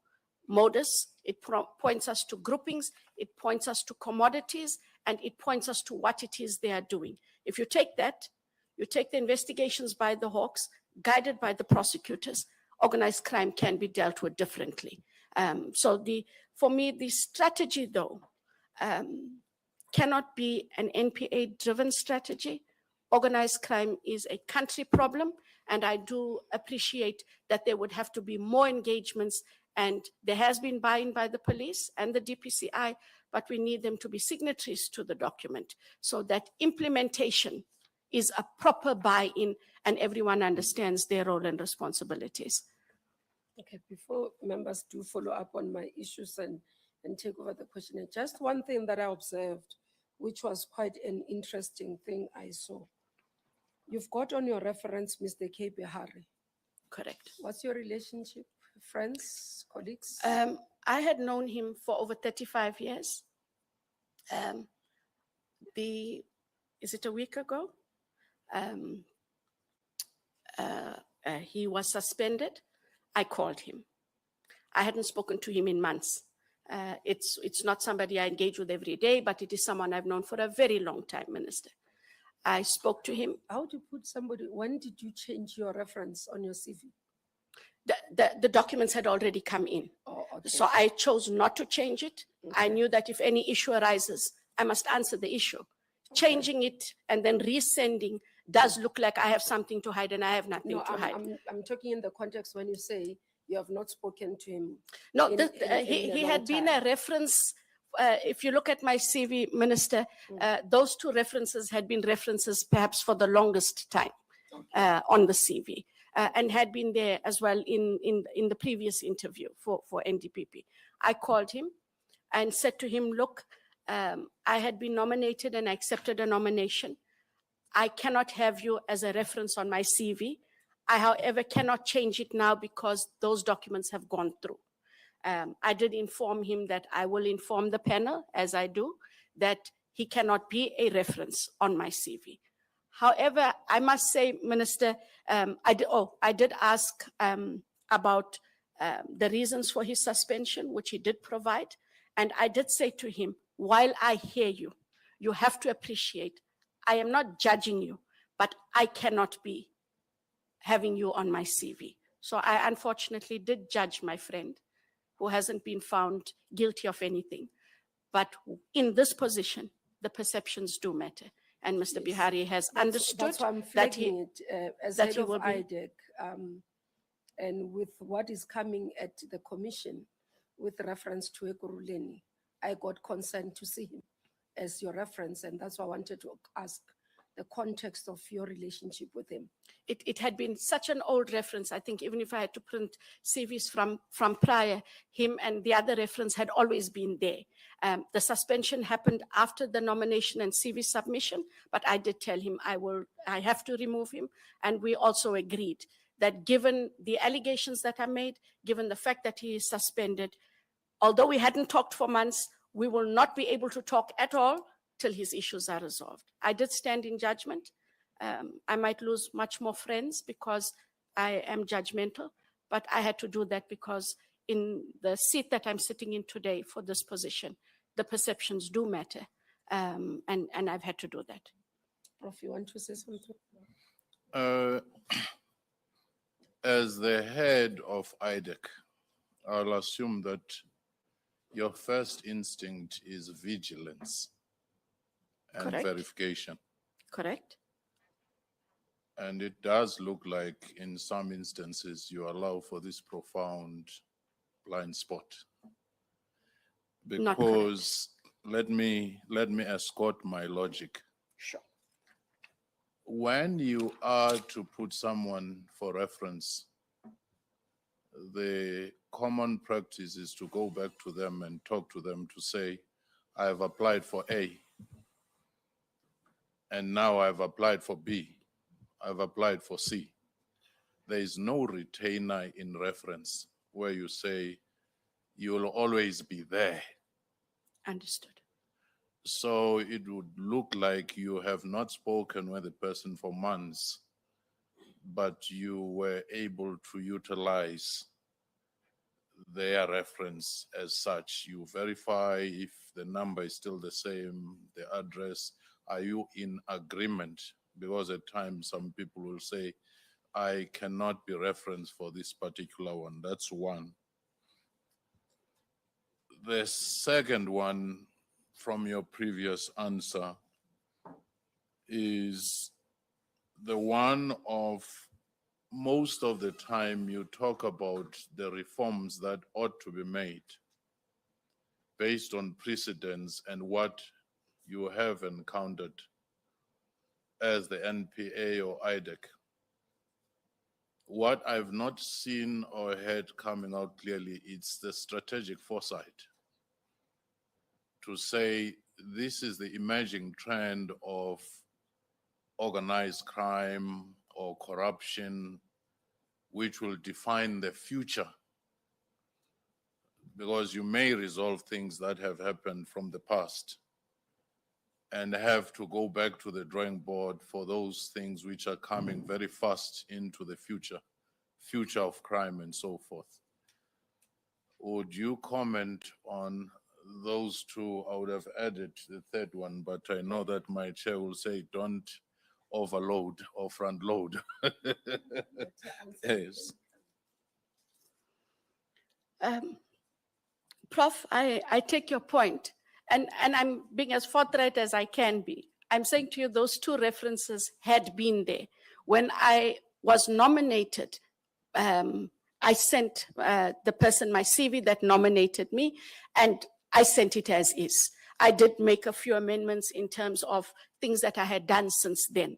modus, it points us to groupings, it points us to commodities, and it points us to what it is they are doing. If you take that, you take the investigations by the Hawks, guided by the prosecutors, organized crime can be dealt with differently. For me, the strategy though, cannot be an NPA-driven strategy. Organized crime is a country problem, and I do appreciate that there would have to be more engagements, and there has been buy-in by the police and the DPCI, but we need them to be signatories to the document so that implementation is a proper buy-in and everyone understands their role and responsibilities. Okay, before members do follow up on my issues and take over the question, just one thing that I observed, which was quite an interesting thing I saw. You've got on your reference Mr. K. Behari. Correct. What's your relationship? Friends, colleagues? I had known him for over 35 years. Is it a week ago? He was suspended. I called him. I hadn't spoken to him in months. It's not somebody I engage with every day, but it is someone I've known for a very long time, Minister. I spoke to him. How do you put somebody, when did you change your reference on your CV? The documents had already come in. Oh, okay. So I chose not to change it. I knew that if any issue arises, I must answer the issue. Changing it and then resending does look like I have something to hide, and I have nothing to hide. I'm talking in the context when you say you have not spoken to him. No, in a he long had been a time. reference. If you look at my CV, Minister, those two references had been references perhaps for the longest time on the CV, and had been there as well in the previous interview for NDPP. I called him and said to him, look, I had been nominated and I accepted a nomination. I cannot have you as a reference on my CV. I, however, cannot change it now because those documents have gone through. I did inform him that I will inform the panel, as I do, that he cannot be a reference on my CV. However, I must say, Minister, I did ask about the reasons for his suspension, which he did provide. And I did say to him, while I hear you, you have to appreciate, I am not judging you, but I cannot be having you on my CV. So I unfortunately did judge my friend who hasn't been found guilty of anything. But in this position, the perceptions do matter. And Mr. Behari has understood that's why I'm that he, flagging it as that head he of will be. IDEC, and with what is coming at the commission with reference to Ekurhuleni, I got concerned to see him as your reference, and that's why I wanted to ask the context of your relationship with him. It had been such an old reference. I think even if I had to print CVs from prior, him and the other reference had always been there. The suspension happened after the nomination and CV submission, but I did tell him I have to remove him. And we also agreed that given the allegations that are made, given the fact that he is suspended, although we hadn't talked for months, we will not be able to talk at all till his issues are resolved. I did stand in judgment. I might lose much more friends because I am judgmental, but I had to do that because in the seat that I'm sitting in today for this position, the perceptions do matter, and I've had to do that. Prof, you want to say something? As the head of IDEC, I'll assume that your first instinct is vigilance and Correct. verification. Correct? And it does look like in some instances you allow for this profound blind spot. Not correct. Because let me escort my logic. Sure. When you are to put someone for reference, the common practice is to go back to them and talk to them to say, I have applied for A, and now I've applied for B, I've applied for C. There is no retainer in reference where you say, you will always be there. Understood. So it would look like you have not spoken with the person for months, but you were able to utilize their reference as such. You verify if the number is still the same, the address. Are you in agreement? Because at times some people will say, I cannot be referenced for this particular one. That's one. The second one from your previous answer is the one of most of the time you talk about the reforms that ought to be made based on precedents and what you have encountered as the NPA or IDEC. What I've not seen or heard coming out clearly, it's the strategic foresight to say this is the emerging trend of organized crime or corruption, which will define the future. Because you may resolve things that have happened from the past and have to go back to the drawing board for those things which are coming very fast into the future of crime and so forth. Would you comment on those two? I would have added the third one, but I know that my chair will say, don't overload or front load. Yes. Prof, I take your point, and I'm being as forthright as I can be. I'm saying to you, those two references had been there. When I was nominated, I sent the person my CV that nominated me, and I sent it as is. I did make a few amendments in terms of things that I had done since then.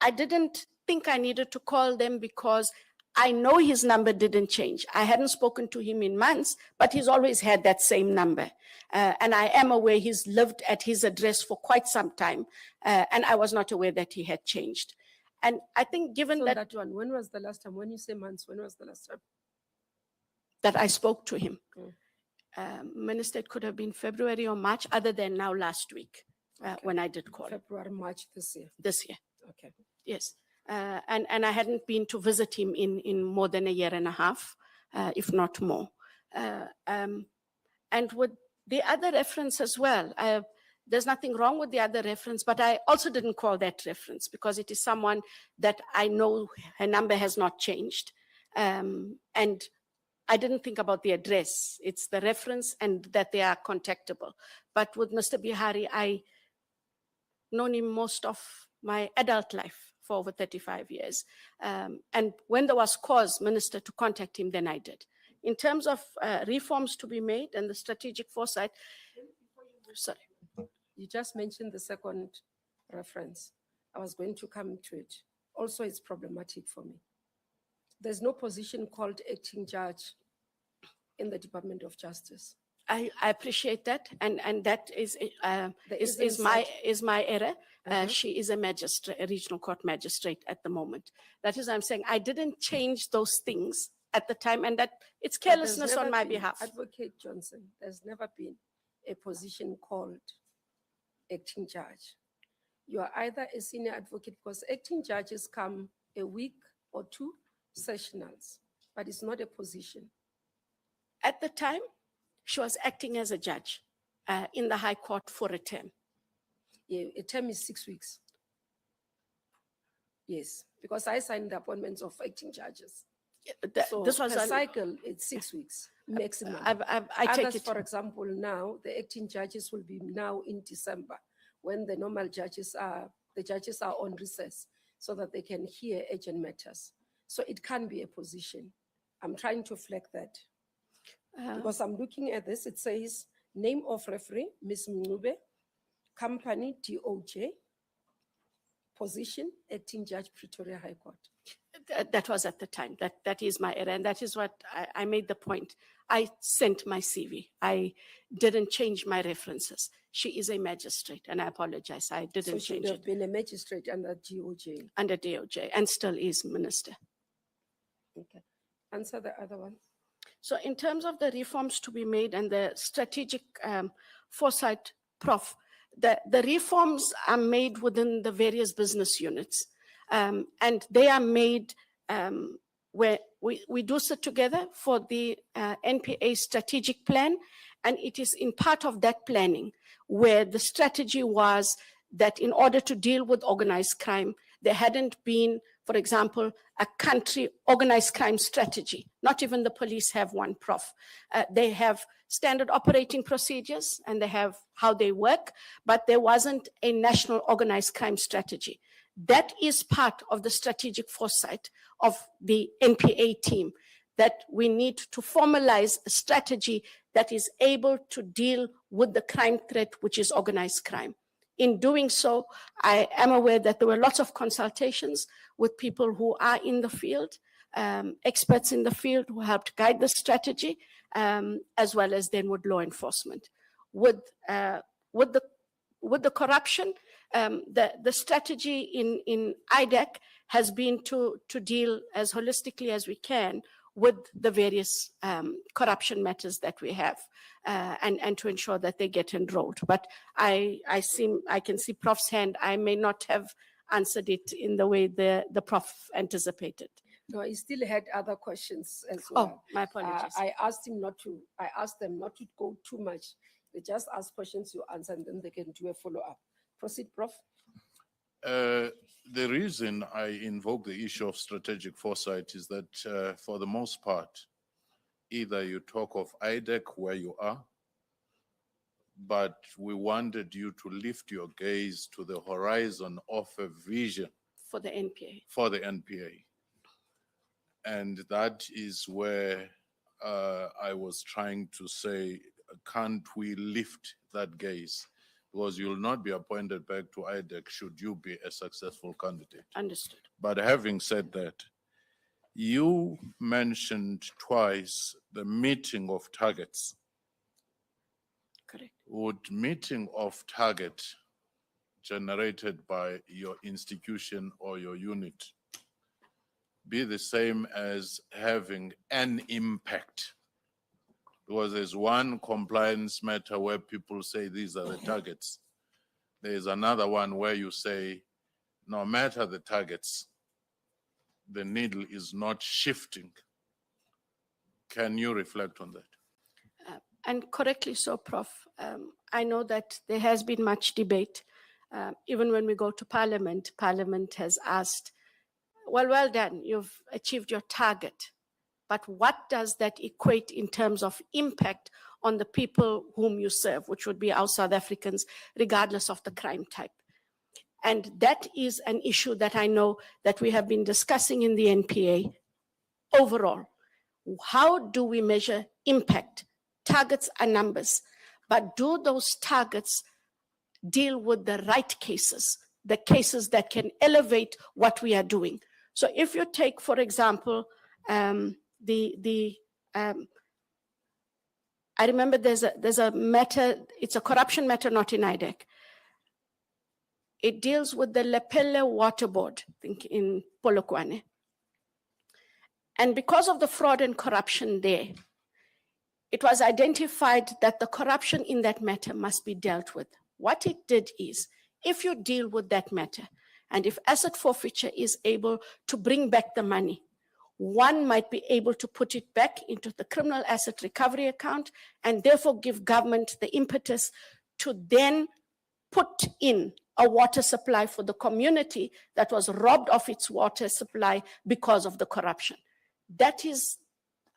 I didn't think I needed to call them because I know his number didn't change. I hadn't spoken to him in months, but he's always had that same number. And I am aware he's lived at his address for quite some time, and I was not aware that he had changed. And I think given So that one, when was the last time? When you say months, when was the last time? that I spoke to him, Minister, it could have been February or March, other than now last week when I did call him. February, March this year. This year. Okay. Yes. And I hadn't been to visit him in more than a year and a half, if not more. And with the other reference as well, there's nothing wrong with the other reference, but I also didn't call that reference because it is someone that I know her number has not changed. And I didn't think about the address. It's the reference and that they are contactable. But with Mr. Bihari, I known him most of my adult life for over 35 years. And when there was cause, Minister, to contact him, then I did. In terms of reforms to be made and the strategic foresight, sorry. You just mentioned the second reference. I was going to come to it. Also, it's problematic for me. There's no position called acting judge in the Department of Justice. I appreciate that, and that is my error. She is a magistrate, a regional court magistrate at the moment. That is, I'm saying I didn't change those things at the time, and that it's carelessness on my behalf. Advocate Johnson, there's never been a position called acting judge. You are either a senior advocate, because acting judges come a week or two sessionals, but it's not a position. At the time, she was acting as a judge in the High Court for a term. Yeah, a term is 6 weeks. Yes, because I signed the appointments of acting judges. So this was a cycle, it's 6 weeks maximum. I take Others, it. for example, now the acting judges will be now in December when the normal judges are on recess so that they can hear urgent matters. So it can be a position. I'm trying to flag that. Because I'm looking at this, it says Name of referee, Ms. Mngube. Company, DOJ. Position, acting judge, Pretoria High Court. That was at the time. That is my error. And that is what I made the point. I sent my CV. I didn't change my references. She is a magistrate, and I apologize. I So didn't she would change have it been a magistrate under DOJ. under DOJ and still is minister. Okay. Answer the other one. So in terms of the reforms to be made and the strategic foresight, Prof, the reforms are made within the various business units. And they are made where we do sit together for the NPA strategic plan. And it is in part of that planning where the strategy was that in order to deal with organized crime, there hadn't been, for example, a country organized crime strategy. Not even the police have one, Prof. They have standard operating procedures and they have how they work, but there wasn't a national organized crime strategy. That is part of the strategic foresight of the NPA team, that we need to formalize a strategy that is able to deal with the crime threat, which is organized crime. In doing so, I am aware that there were lots of consultations with people who are in the field, experts in the field who helped guide the strategy, as well as then with law enforcement. With the corruption, the strategy in IDEC has been to deal as holistically as we can with the various corruption matters that we have, and to ensure that they get enrolled. But I can see Prof's hand. I may not have answered it in the way the Prof anticipated. No, he still had other questions as Oh, well. my apologies. I asked them not to go too much. They just ask questions, you answer, and then they can do a follow-up. Proceed, Prof. The reason I invoke the issue of strategic foresight is that for the most part, either you talk of IDEC where you are, but we wanted you to lift your gaze to the horizon of a vision For the NPA. for the NPA. And that is where I was trying to say, can't we lift that gaze? Because you'll not be appointed back to IDEC should you be a successful candidate. Understood. But having said that, you mentioned twice the meeting of targets. Correct. Would meeting of target generated by your institution or your unit be the same as having an impact? Because there's one compliance matter where people say these are the targets. There's another one where you say, no matter the targets, the needle is not shifting. Can you reflect on that? And correctly so, Prof. I know that there has been much debate. Even when we go to Parliament, Parliament has asked, well done, you've achieved your target. But what does that equate in terms of impact on the people whom you serve, which would be our South Africans, regardless of the crime type? And that is an issue that I know that we have been discussing in the NPA overall. How do we measure impact? Targets are numbers, but do those targets deal with the right cases, the cases that can elevate what we are doing? So if you take, for example, I remember there's a matter, it's a corruption matter, not in IDEC. It deals with the Lepelle Water Board, I think in Polokwane. And because of the fraud and corruption there, it was identified that the corruption in that matter must be dealt with. What it did is, if you deal with that matter, and if asset forfeiture is able to bring back the money, one might be able to put it back into the criminal asset recovery account and therefore give government the impetus to then put in a water supply for the community that was robbed of its water supply because of the corruption. That is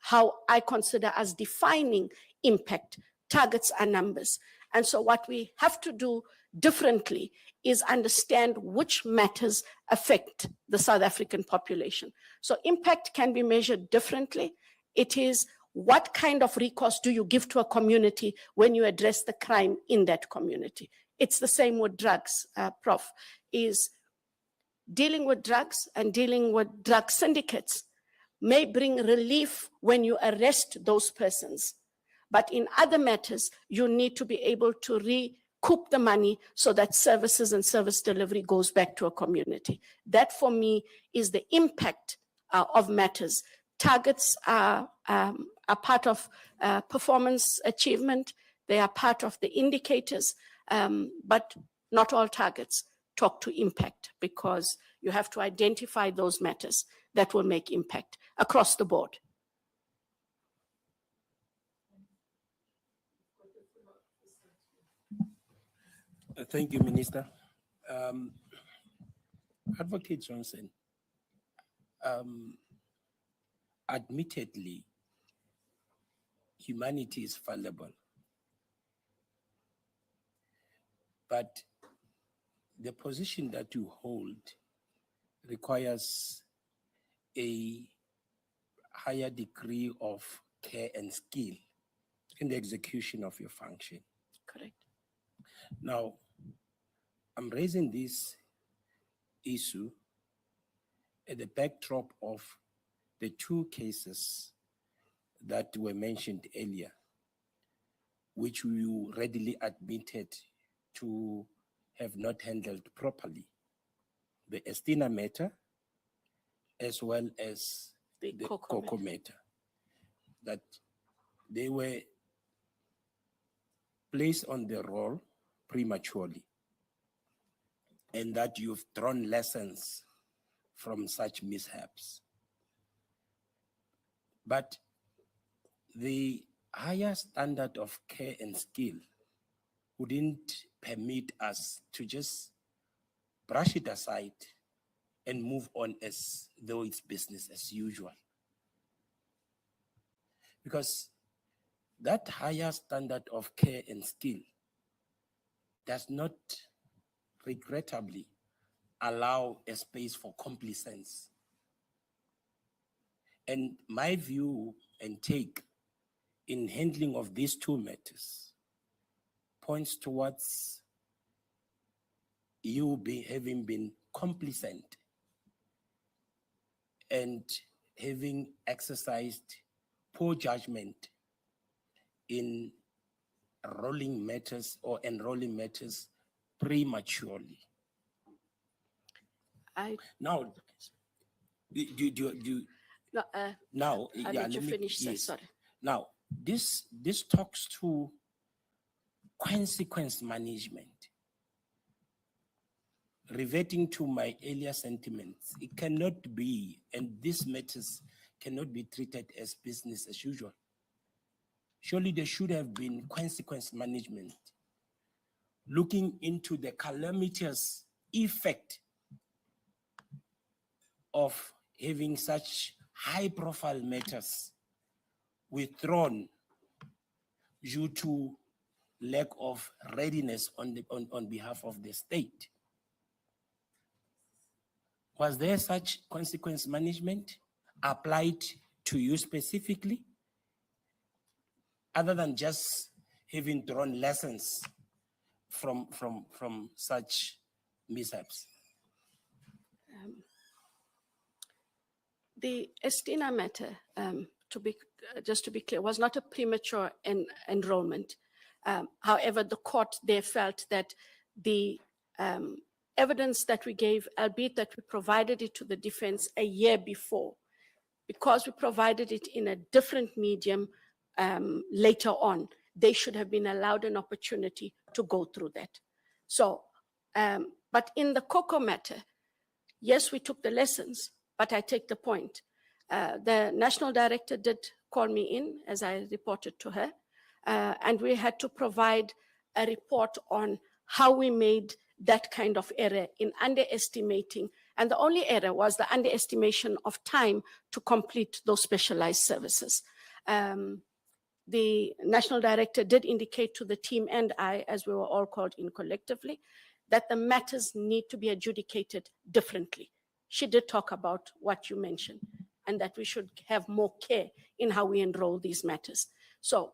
how I consider as defining impact. Targets are numbers. And so what we have to do differently is understand which matters affect the South African population. So impact can be measured differently. It is What kind of recourse do you give to a community when you address the crime in that community? It's the same with drugs, Prof, is dealing with drugs and dealing with drug syndicates may bring relief when you arrest those persons. But in other matters, you need to be able to recoup the money so that services and service delivery goes back to a community. That for me is the impact of matters. Targets are part of performance achievement. They are part of the indicators, but not all targets talk to impact, because you have to identify those matters that will make impact across the board. Thank you, Minister. Advocate Johnson, admittedly, humanity is fallible, but the position that you hold requires a higher degree of care and skill in the execution of your function. Correct. Now, I'm raising this issue at the backdrop of the two cases that were mentioned earlier, which you readily admitted to have not handled properly. The Estina matter, as well as the Coco matter, that they were placed on the roll prematurely, and that you've drawn lessons from such mishaps. But the higher standard of care and skill wouldn't permit us to just brush it aside and move on as though it's business as usual. Because that higher standard of care and skill does not regrettably allow a space for complacence. And my view and take in handling of these two matters points towards you having been complacent and having exercised poor judgment in rolling matters or enrolling matters prematurely. Now, now, let me finish, sir. Sorry. Now, this talks to consequence management. Reverting to my earlier sentiments, it cannot be, and these matters cannot be treated as business as usual. Surely there should have been consequence management, looking into the calamitous effect of having such high-profile matters withdrawn due to lack of readiness on behalf of the state. Was there such consequence management applied to you specifically, other than just having drawn lessons from such mishaps? The Estina matter, just to be clear, was not a premature enrollment. However, the court there felt that the evidence that we gave, albeit that we provided it to the defense a year before, because we provided it in a different medium later on, they should have been allowed an opportunity to go through that. So, but in the Coco matter, yes, we took the lessons, but I take the point. The national director did call me in, as I reported to her, and we had to provide a report on how we made that kind of error in underestimating, and the only error was the underestimation of time to complete those specialized services. The national director did indicate to the team and I, as we were all called in collectively, that the matters need to be adjudicated differently. She did talk about what you mentioned. and that we should have more care in how we enroll these matters. So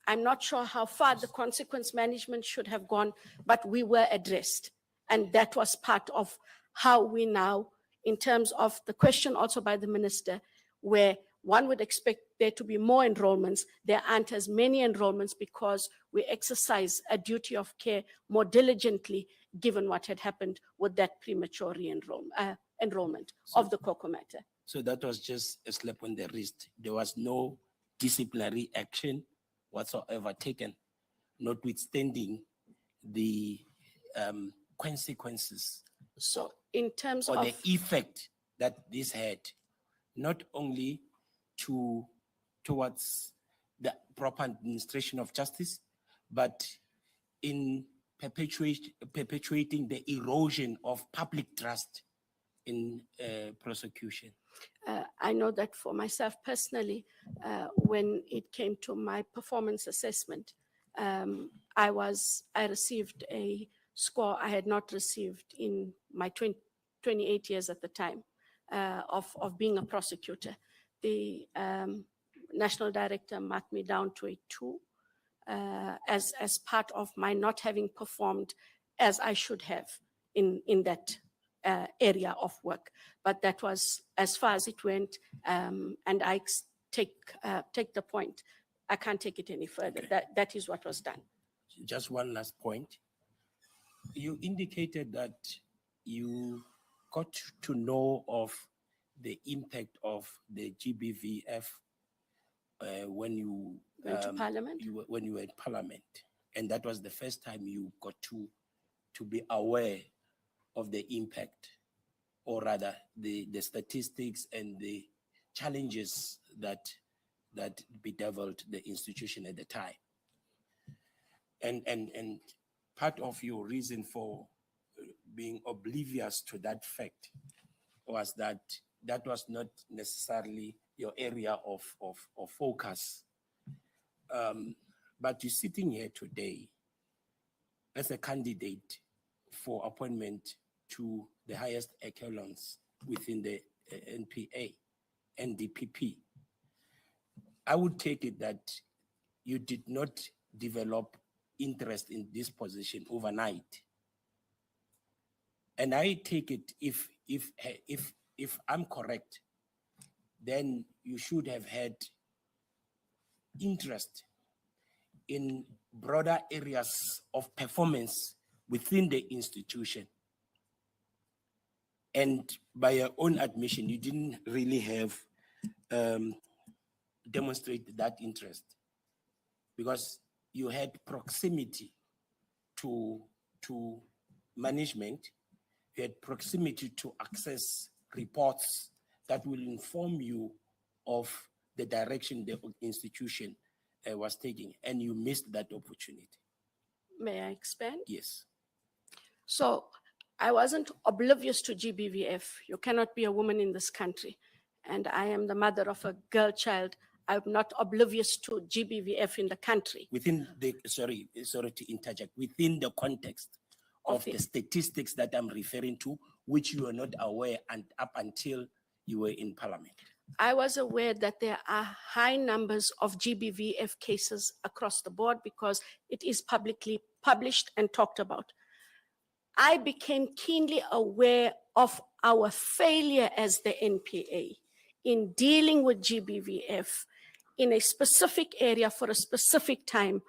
I'm not sure how far the consequence management should have gone, but we were addressed. And that was part of how we now, in terms of the question also by the minister, where one would expect there to be more enrollments, there aren't as many enrollments because we exercise a duty of care more diligently, given what had happened with that premature enrollment of the COCO matter. So that was just a slap on the wrist. There was no disciplinary action whatsoever taken, notwithstanding the consequences So in terms or of the effect that this had, not only towards the proper administration of justice, but in perpetuating the erosion of public trust in prosecution. I know that for myself personally, when it came to my performance assessment, I received a score I had not received in my 28 years at the time of being a prosecutor. The national director marked me down to a 2 as part of my not having performed as I should have in that area of work. But that was as far as it went, and I take the point. I can't take it any further. Okay. That is what was done. Just one last point. You indicated that you got to know of the impact of the GBVF when you Went to Parliament? when you were in Parliament, and that was the first time you got to be aware of the impact, or rather the statistics and the challenges that bedeviled the institution at the time. And part of your reason for being oblivious to that fact was that was not necessarily your area of focus. But you're sitting here today as a candidate for appointment to the highest echelons within the NDPP. I would take it that you did not develop interest in this position overnight. And I take it, if I'm correct, then you should have had interest in broader areas of performance within the institution. And by your own admission, you didn't really have demonstrated that interest, because you had proximity to management, you had proximity to access reports that will inform you of the direction the institution was taking, and you missed that opportunity. May I expand? Yes. So I wasn't oblivious to GBVF. You cannot be a woman in this country. And I am the mother of a girl child. I'm not oblivious to GBVF in the country. Within the, sorry to interject, within the context of the statistics that I'm referring to, which you are not aware and up until you were in Parliament. I was aware that there are high numbers of GBVF cases across the board because it is publicly published and talked about. I became keenly aware of our failure as the NPA in dealing with GBVF in a specific area for a specific time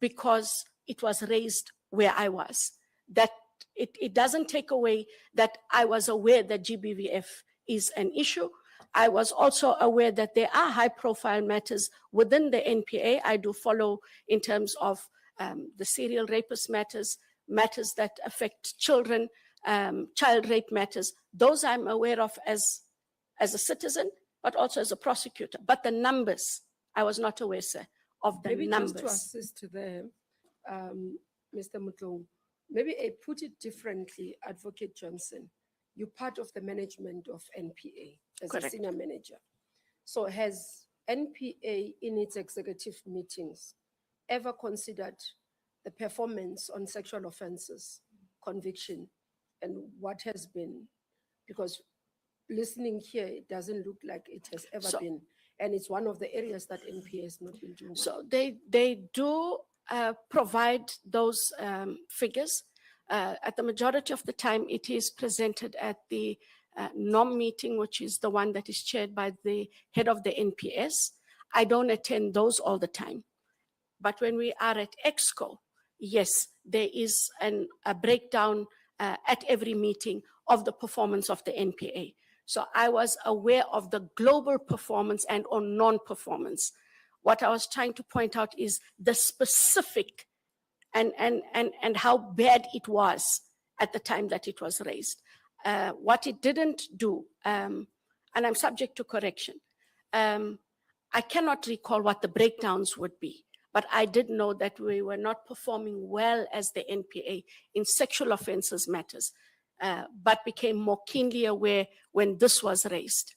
because it was raised where I was. That it doesn't take away that I was aware that GBVF is an issue. I was also aware that there are high-profile matters within the NPA. I do follow in terms of the serial rapist matters, matters that affect children, child rape matters. Those I'm aware of as a citizen, but also as a prosecutor. But the numbers, I was not aware, sir, of the Maybe numbers. just to assist them, Mr. Mutlu, maybe I put it differently, Advocate Johnson. You're part of the management of NPA as Correct. a senior manager. So has NPA in its executive meetings ever considered the performance on sexual offenses, conviction, and what has been? Because listening here, it doesn't look like it has ever So- been. And it's one of the areas that NPA has not been doing. well. So they do provide those figures. At the majority of the time, it is presented at the NOM meeting, which is the one that is chaired by the head of the NPS. I don't attend those all the time. But when we are at EXCO, yes, there is a breakdown at every meeting of the performance of the NPA. So I was aware of the global performance and on non-performance. What I was trying to point out is the specific and how bad it was at the time that it was raised. What it didn't do, and I'm subject to correction, I cannot recall what the breakdowns would be, but I did know that we were not performing well as the NPA in sexual offences matters, but became more keenly aware when this was raised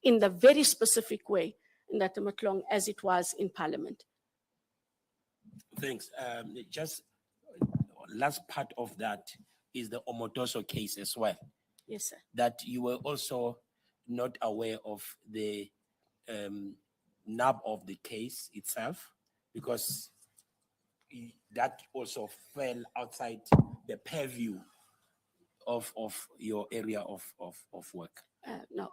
in the very specific way in that Matlong as it was in Parliament. Thanks. Just last part of that is the Omotoso case as well, Yes, sir. that you were also not aware of the nub of the case itself, because that also fell outside the purview of your area of work. No,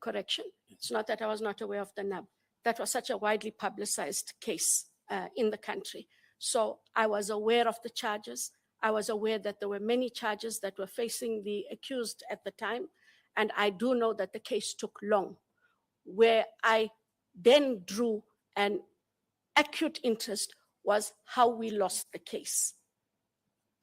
correction. It's not that I was not aware of the NAB. That was such a widely publicized case in the country. So I was aware of the charges. I was aware that there were many charges that were facing the accused at the time. And I do know that the case took long, where I then drew an acute interest was how we lost the case.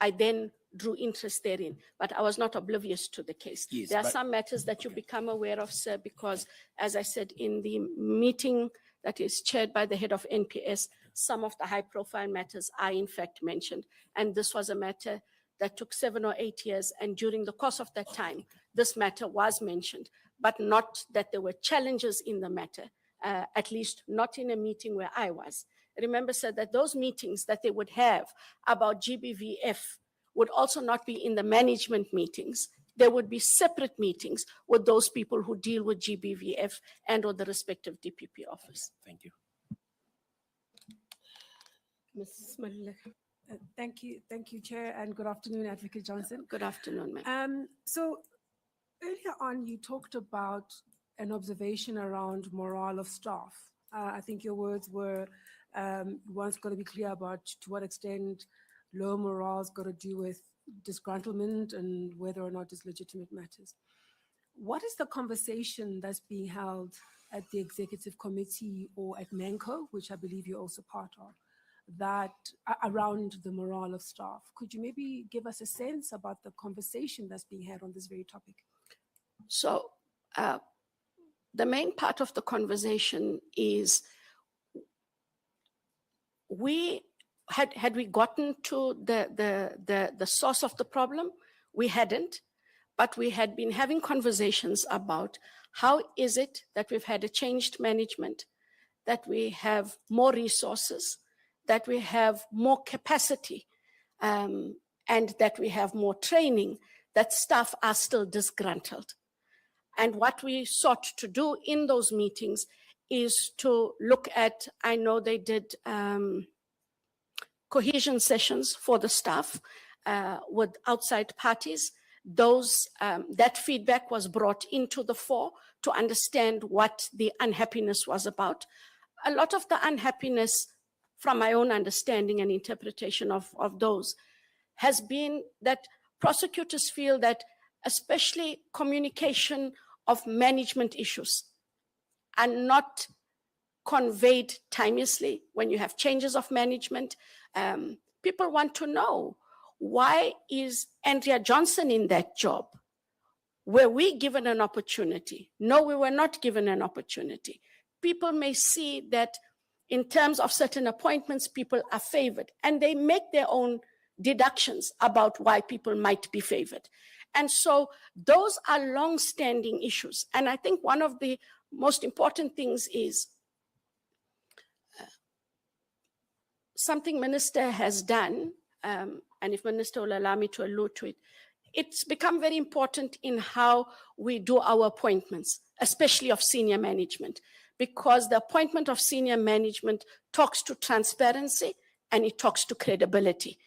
I then drew interest therein, but I was not oblivious to the case. Yes, there are but- some matters that you become aware of, sir, because as I said in the meeting that is chaired by the head of NPS, some of the high profile matters are in fact mentioned. And this was a matter that took 7 or 8 years. And during the course of that time, this matter was mentioned, but not that there were challenges in the matter, at least not in a meeting where I was. Remember, sir, that those meetings that they would have about GBVF would also not be in the management meetings. There would be separate meetings with those people who deal with GBVF and or the respective DPP office. Thank you. Ms. Maluleka. Thank you, Chair, and good afternoon, Advocate Johnson. Good afternoon, ma'am. So earlier on, you talked about an observation around morale of staff. I think your words were, one's got to be clear about to what extent low morale's got to do with disgruntlement and whether or not it's legitimate matters. What is the conversation that's being held at the executive committee or at MENCO, which I believe you're also part of, that around the morale of staff? Could you maybe give us a sense about the conversation that's being had on this very topic? So the main part of the conversation is had we gotten to the source of the problem? We hadn't, but we had been having conversations about how is it that we've had a changed management, that we have more resources, that we have more capacity, and that we have more training, that staff are still disgruntled. And what we sought to do in those meetings is to look at, I know they did cohesion sessions for the staff with outside parties. That feedback was brought into the fore to understand what the unhappiness was about. A lot of the unhappiness, from my own understanding and interpretation of those, has been that prosecutors feel that especially communication of management issues are not conveyed timeously when you have changes of management. People want to know, why is Andrea Johnson in that job? Were we given an opportunity? No, we were not given an opportunity. People may see that in terms of certain appointments, people are favored, and they make their own deductions about why people might be favored. And so those are long-standing issues. And I think one of the most important things is something Minister has done, and if Minister will allow me to allude to it, it's become very important in how we do our appointments, especially of senior management, because the appointment of senior management talks to transparency and it talks to credibility.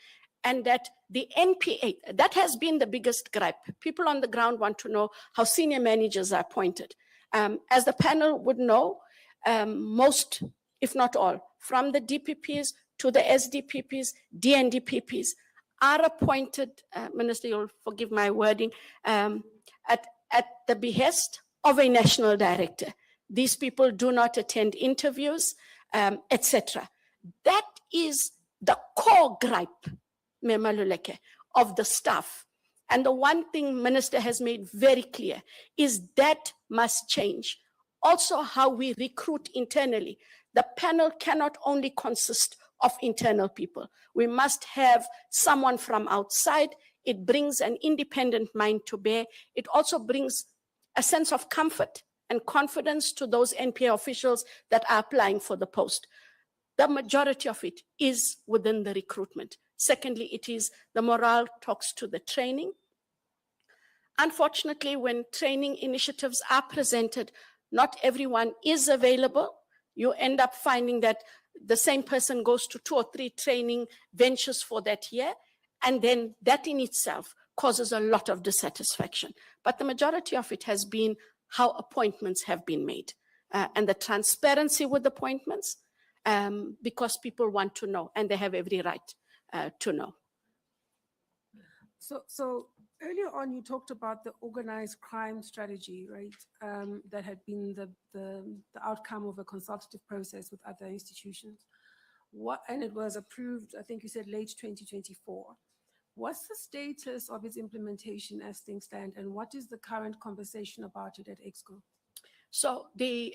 And that the NPA, that has been the biggest gripe. People on the ground want to know how senior managers are appointed. As the panel would know, most, if not all, from the DPPs to the SDPPs, DNDPPs, are appointed, Minister, you'll forgive my wording, at the behest of a national director. These people do not attend interviews, etc. That is the core gripe, Mmamoloko, of the staff. And the one thing Minister has made very clear is that must change. Also how we recruit internally. The panel cannot only consist of internal people. We must have someone from outside. It brings an independent mind to bear. It also brings a sense of comfort and confidence to those NPA officials that are applying for the post. The majority of it is within the recruitment. Secondly, it is the morale talks to the training. Unfortunately, when training initiatives are presented, not everyone is available. You end up finding that the same person goes to 2 or 3 training ventures for that year, and then that in itself causes a lot of dissatisfaction. But the majority of it has been how appointments have been made and the transparency with appointments, because people want to know and they have every right to know. So earlier on, you talked about the organized crime strategy, right? That had been the outcome of a consultative process with other institutions. And it was approved, I think you said late 2024. What's the status of its implementation as things stand, and what is the current conversation about it at EXCO? So the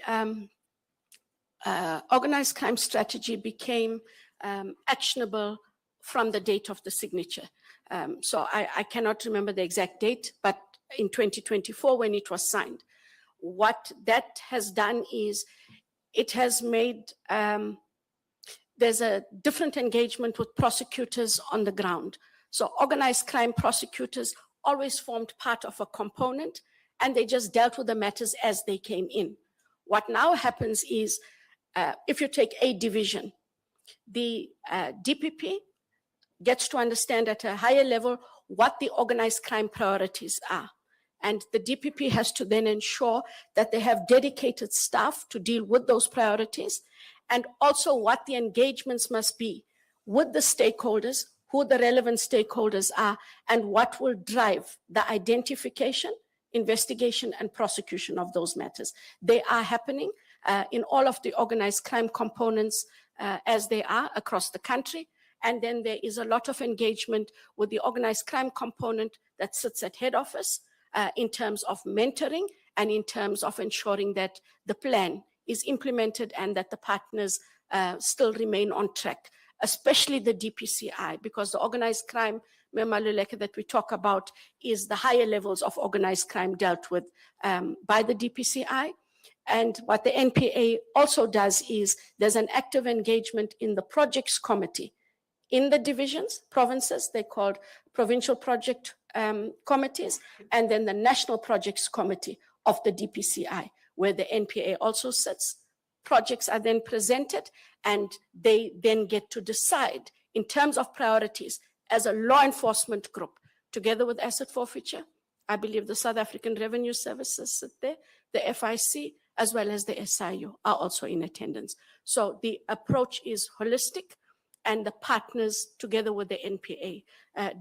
organized crime strategy became actionable from the date of the signature. So I cannot remember the exact date, but in 2024 when it was signed. What that has done is it has made, there's a different engagement with prosecutors on the ground. So organized crime prosecutors always formed part of a component and they just dealt with the matters as they came in. What now happens is, if you take a division, the DPP gets to understand at a higher level what the organized crime priorities are. And the DPP has to then ensure that they have dedicated staff to deal with those priorities, and also what the engagements must be with the stakeholders, who the relevant stakeholders are, and what will drive the identification, investigation, and prosecution of those matters. They are happening in all of the organized crime components as they are across the country. And then there is a lot of engagement with the organized crime component that sits at head office in terms of mentoring and in terms of ensuring that the plan is implemented and that the partners still remain on track, especially the DPCI, because the organized crime, Mmamoloko, that we talk about is the higher levels of organized crime dealt with by the DPCI. And what the NPA also does is there's an active engagement in the projects committee. In the divisions, provinces, they're called provincial project committees, and then the national projects committee of the DPCI, where the NPA also sits. Projects are then presented, and they then get to decide in terms of priorities as a law enforcement group, together with asset forfeiture. I believe the South African Revenue Services sit there, the FIC, as well as the SIU are also in attendance. So the approach is holistic, and the partners, together with the NPA,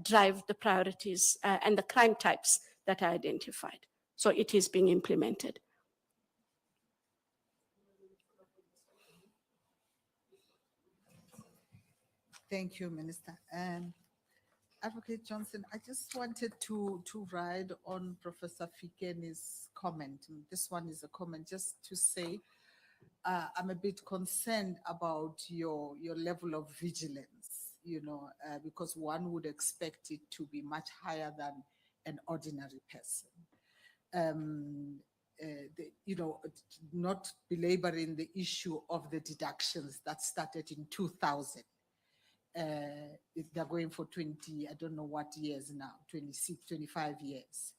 drive the priorities and the crime types that are identified. So it is being implemented. Thank you, Minister. Advocate Johnson, I just wanted to ride on Professor Fikeni's comment. This one is a comment just to say, I'm a bit concerned about your level of vigilance, because one would expect it to be much higher than an ordinary person. Not belaboring the issue of the deductions that started in 2000. they're going for 20, I don't know what years now, 26, 25 years.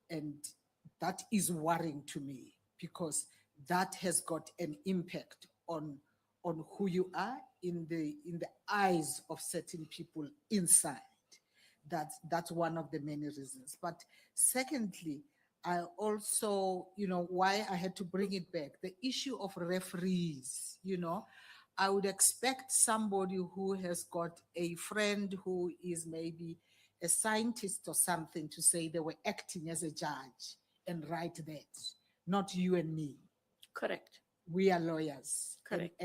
And that is worrying to me because that has got an impact on who you are in the eyes of certain people inside. That's one of the many reasons. But secondly, I also, why I had to bring it back, the issue of referees, I would expect somebody who has got a friend who is maybe a scientist or something to say they were acting as a judge and write that, not you and me. Correct. We are lawyers. Correct.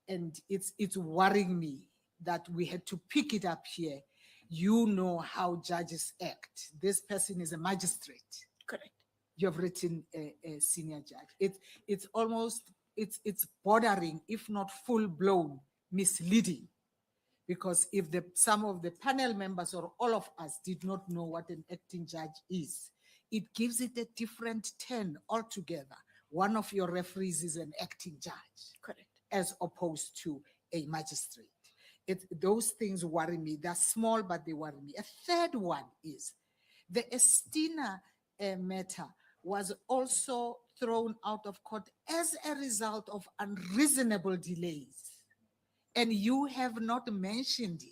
And it's worrying me that we had to pick it up here. You know how judges act. This person is a magistrate. Correct. You have written a senior judge. It's almost, it's bordering, if not full blown, misleading. Because if some of the panel members or all of us did not know what an acting judge is, it gives it a different turn altogether. One of your referees is an acting judge. Correct. As opposed to a magistrate. Those things worry me. They're small, but they worry me. A third one is the Estina matter was also thrown out of court as a result of unreasonable delays. And you have not mentioned it.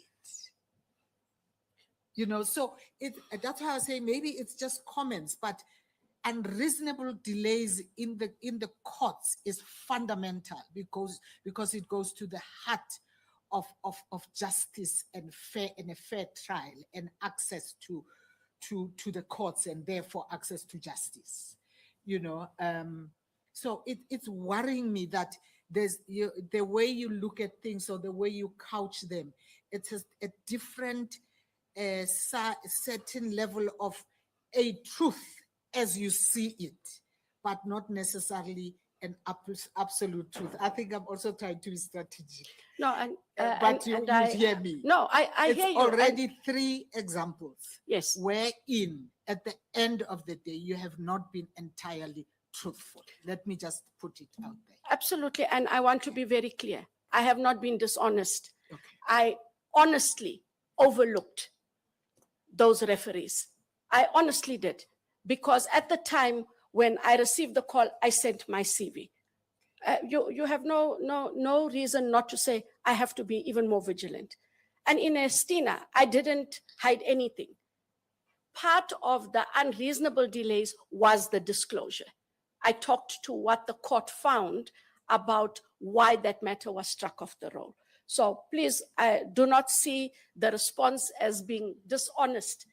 So that's why I say maybe it's just comments, but unreasonable delays in the courts is fundamental because it goes to the heart of justice and a fair trial and access to the courts and therefore access to justice. So it's worrying me that there's the way you look at things or the way you couch them, it's a different certain level of a truth as you see it, but not necessarily an absolute truth. I think I'm also trying to be strategic. No, But you hear me. No, I hear you. Already 3 examples. Yes. Wherein, at the end of the day, you have not been entirely truthful. Let me just put it out there. Absolutely, and I want to be very clear. I have not been dishonest. Okay. I honestly overlooked those referees. I honestly did. Because at the time when I received the call, I sent my CV. You have no reason not to say, I have to be even more vigilant. And in Estina, I didn't hide anything. Part of the unreasonable delays was the disclosure. I talked to what the court found about why that matter was struck off the roll. So please do not see the response as being dishonest.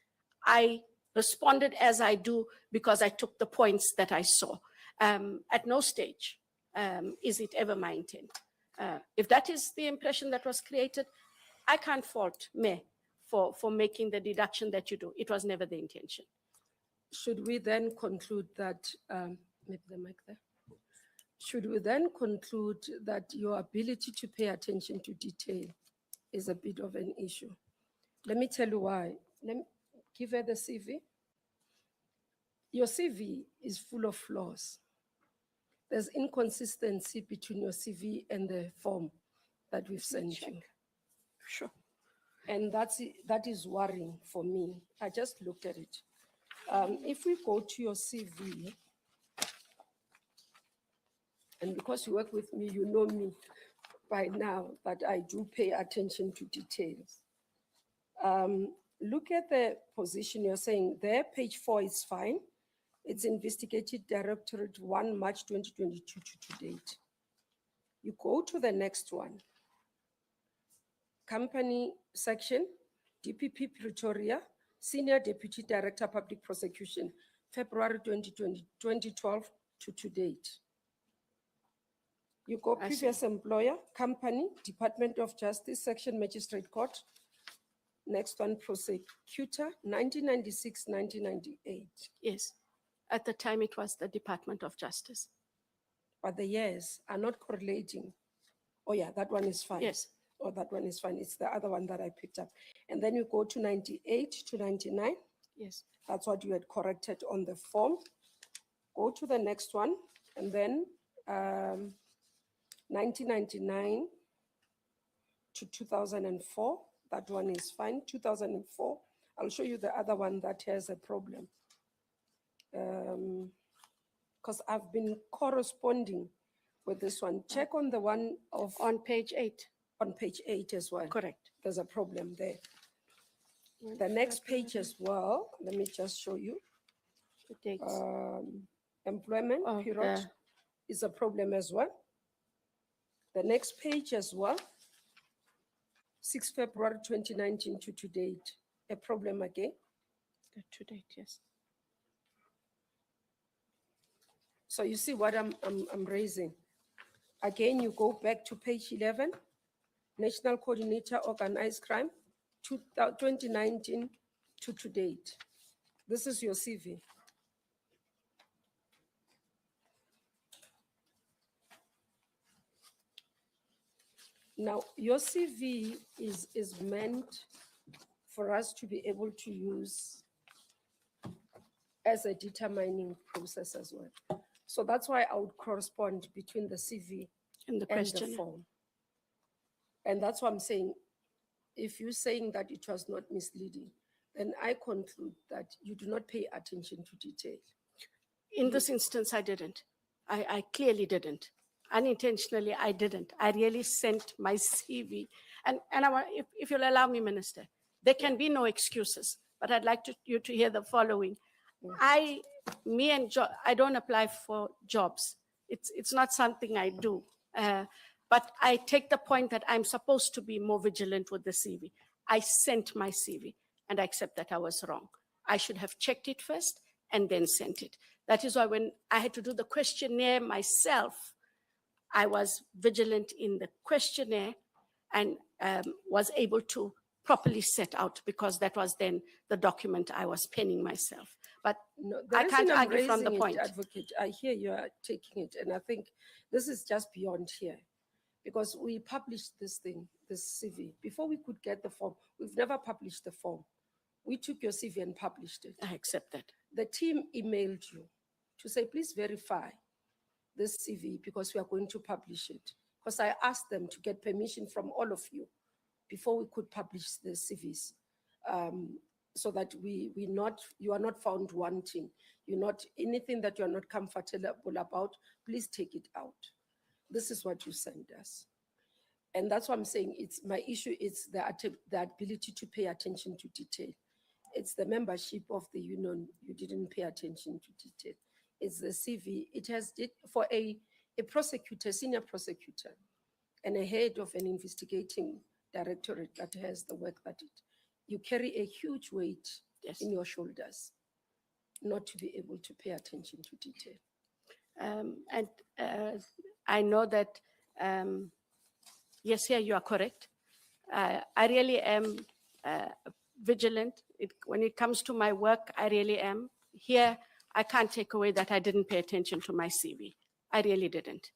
I responded as I do because I took the points that I saw. At no stage is it ever my intent. If that is the impression that was created, I can't fault me for making the deduction that you do. It was never the intention. Should we then conclude that, maybe the mic there? Should we then conclude that your ability to pay attention to detail is a bit of an issue? Let me tell you why. Let me give her the CV. Your CV is full of flaws. There's inconsistency between your CV and the form that we've sent you. Sure. And that is worrying for me. I just looked at it. If we go to your CV, and because you work with me, you know me by now, but I do pay attention to details. Look at the position you're saying there, page 4 is fine. It's Investigative Directorate 1 March 2022 to date. You go to the next one. Company section, DPP Pretoria, Senior Deputy Director Public Prosecution, February 2012 to date. You go previous employer, company, Department of Justice, Section Magistrate Court. Next one, prosecutor, 1996, 1998. Yes. At the time, it was the Department of Justice. But the years are not correlating. Oh yeah, that one is fine. Yes. Oh, that one is fine. It's the other one that I picked up. And then you go to 98 to 99. Yes. That's what you had corrected on the form. Go to the next one. And then 1999 to 2004. That one is fine, 2004. I'll show you the other one that has a problem. Because I've been corresponding with this one. Check on the one of, On page 8, on page 8 as well. correct. There's a problem there. The next page as well, let me just show you. The dates. Employment Oh, period the- is a problem as well. The next page as well, 6 February 2019 to date, a problem again. The to date, yes. So you see what I'm raising. Again, you go back to page 11, National Coordinator Organized Crime, 2019 to date. This is your CV. Now, your CV is meant for us to be able to use as a determining process as well. So that's why I would correspond between the CV In the and the question. form. And that's what I'm saying. If you're saying that it was not misleading, then I conclude that you do not pay attention to detail. In this instance, I didn't. I clearly didn't. Unintentionally, I didn't. I really sent my CV. And I want, if you'll allow me, Minister, there can be no excuses, but I'd like you to hear the following. I don't apply for jobs. It's not something I do. But I take the point that I'm supposed to be more vigilant with the CV. I sent my CV and I accept that I was wrong. I should have checked it first and then sent it. That is why when I had to do the questionnaire myself, I was vigilant in the questionnaire and was able to properly set out, because that was then the document I was penning myself. But No, I the can't reason I'm argue from the raising it, point. Advocate, I hear you are taking it, and I think this is just beyond here. Because we published this thing, this CV, before we could get the form. We've never published the form. We took your CV and published it. I accept that. The team emailed you to say, please verify this CV because we are going to publish it. Because I asked them to get permission from all of you before we could publish the CVs, so that you are not found wanting. You're not, anything that you are not comfortable about, please take it out. This is what you sent us. And that's what I'm saying. It's my issue. It's the ability to pay attention to detail. It's the membership of the union. You didn't pay attention to detail. It's the CV. It has, for a prosecutor, senior prosecutor, and a head of an investigating directorate that has the work that you carry a huge weight in your shoulders, not to be able to pay attention to detail. I know that, yes, here you are correct. I really am vigilant. When it comes to my work, I really am. Here, I can't take away that I didn't pay attention to my CV. I really didn't.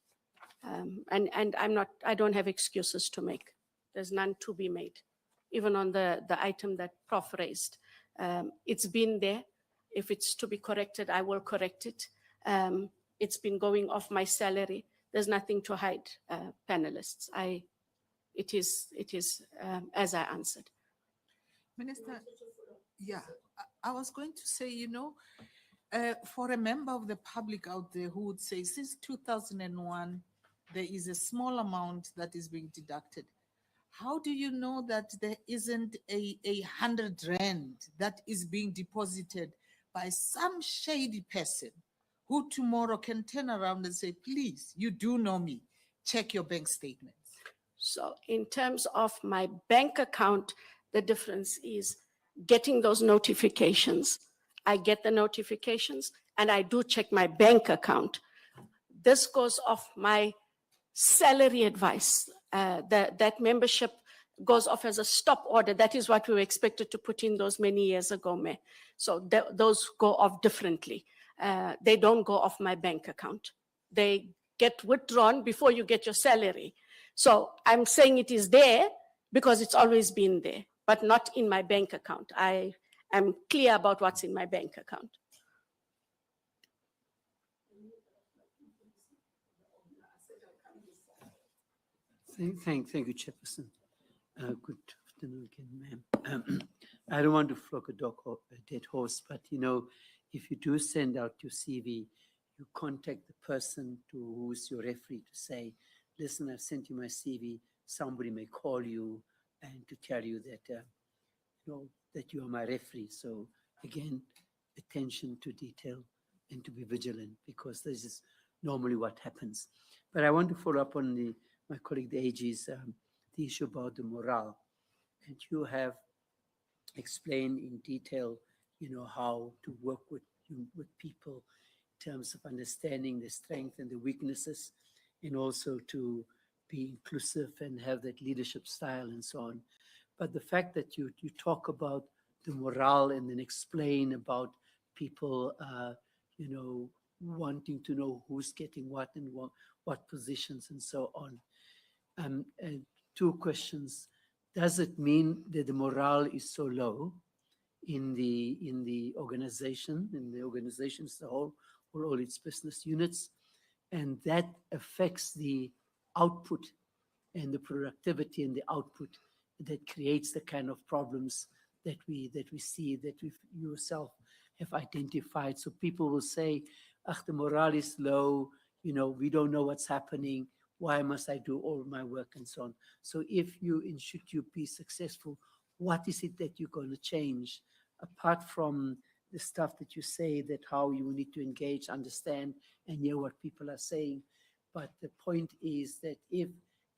And I don't have excuses to make. There's none to be made. Even on the item that Prof raised. It's been there. If it's to be corrected, I will correct it. It's been going off my salary. There's nothing to hide, panelists. It is as I answered. Minister, yeah, I was going to say, for a member of the public out there who would say, since 2001, there is a small amount that is being deducted. How do you know that there isn't a 100 rand that is being deposited by some shady person who tomorrow can turn around and say, please, you do know me, check your bank statements? So in terms of my bank account, the difference is getting those notifications. I get the notifications and I do check my bank account. This goes off my salary advice. That membership goes off as a stop order. That is what we were expected to put in those many years ago, May. So those go off differently. They don't go off my bank account. They get withdrawn before you get your salary. So I'm saying it is there because it's always been there, but not in my bank account. I am clear about what's in my bank account. Thank you, Chairperson. Good afternoon again, ma'am. I don't want to flog a dead horse, but if you do send out your CV, you contact the person who's your referee to say, listen, I've sent you my CV. Somebody may call you and to tell you that, that you are my referee. So again, attention to detail and to be vigilant, because this is normally what happens. But I want to follow up on my colleague, the AG's, the issue about the morale. And you have explained in detail, how to work with people in terms of understanding the strength and the weaknesses, and also to be inclusive and have that leadership style and so on. But the fact that you talk about the morale and then explain about people, wanting to know who's getting what and what positions and so on. And two questions. Does it mean that the morale is so low in the organization, as a whole, or all its business units, and that affects the output and the productivity and the output that creates the kind of problems that we see, that you yourself have identified? So people will say, the morale is low, we don't know what's happening. Why must I do all my work and so on? So should you be successful, what is it that you're going to change, apart from the stuff that you say, that how you need to engage, understand, and hear what people are saying? But the point is that if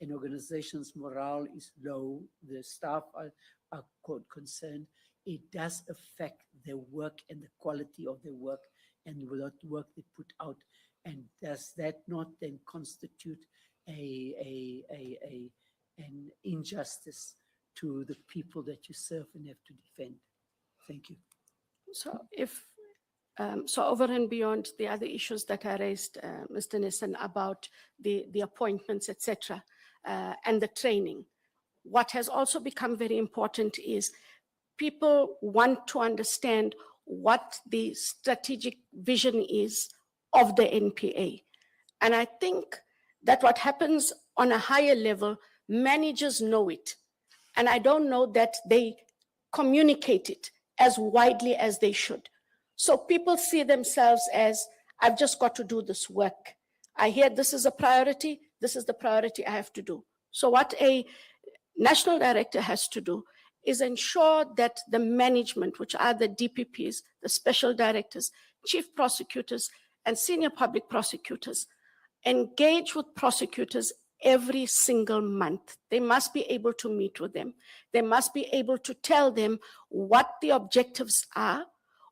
an organization's morale is low, the staff are concerned, it does affect their work and the quality of their work and the work they put out. And does that not then constitute an injustice to the people that you serve and have to defend? Thank you. So so over and beyond the other issues that I raised, Mr. Nissen, about the appointments, etc., and the training, what has also become very important is people want to understand what the strategic vision is of the NPA. And I think that what happens on a higher level, managers know it. And I don't know that they communicate it as widely as they should. So people see themselves as, I've just got to do this work. I hear this is a priority. This is the priority I have to do. So what a national director has to do is ensure that the management, which are the DPPs, the special directors, chief prosecutors, and senior public prosecutors, engage with prosecutors every single month. They must be able to meet with them. They must be able to tell them what the objectives are,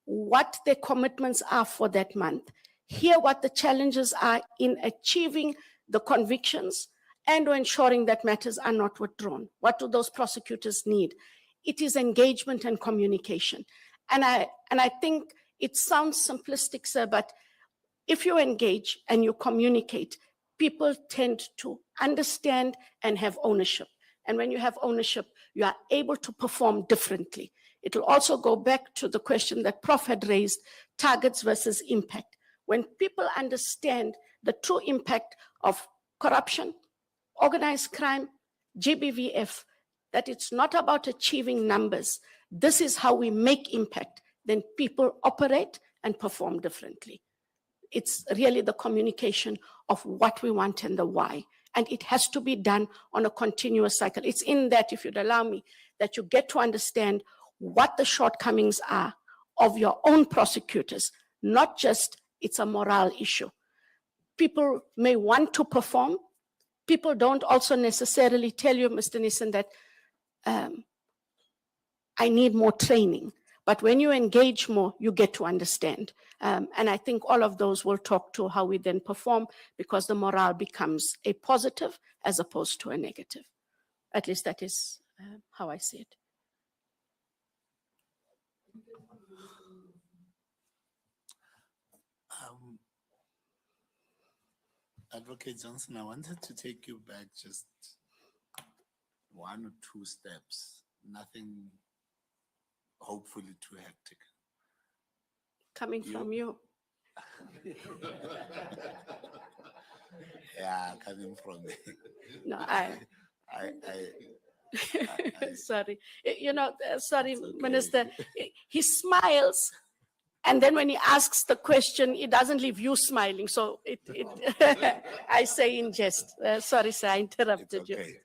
what their commitments are for that month, hear what the challenges are in achieving the convictions and ensuring that matters are not withdrawn. What do those prosecutors need? It is engagement and communication. And I think it sounds simplistic, sir, but if you engage and you communicate, people tend to understand and have ownership. And when you have ownership, you are able to perform differently. It will also go back to the question that Prof had raised, targets versus impact. When people understand the true impact of corruption, organized crime, GBVF, that it's not about achieving numbers, this is how we make impact, then people operate and perform differently. It's really the communication of what we want and the why. And it has to be done on a continuous cycle. It's in that, if you'd allow me, that you get to understand what the shortcomings are of your own prosecutors, not just it's a morale issue. People may want to perform. People don't also necessarily tell you, Mr. Nissen, that I need more training. But when you engage more, you get to understand. And I think all of those will talk to how we then perform, because the morale becomes a positive as opposed to a negative. At least that is how I see it. Advocate Johnson, I wanted to take you back just 1 or 2 steps, nothing hopefully too hectic. Coming from you. Yeah, coming from me. No, Sorry. You know, sorry, It's okay. Minister. He smiles, and then when he asks the question, it doesn't leave you smiling. So I say in jest. Sorry, sir, I It's interrupted you. okay.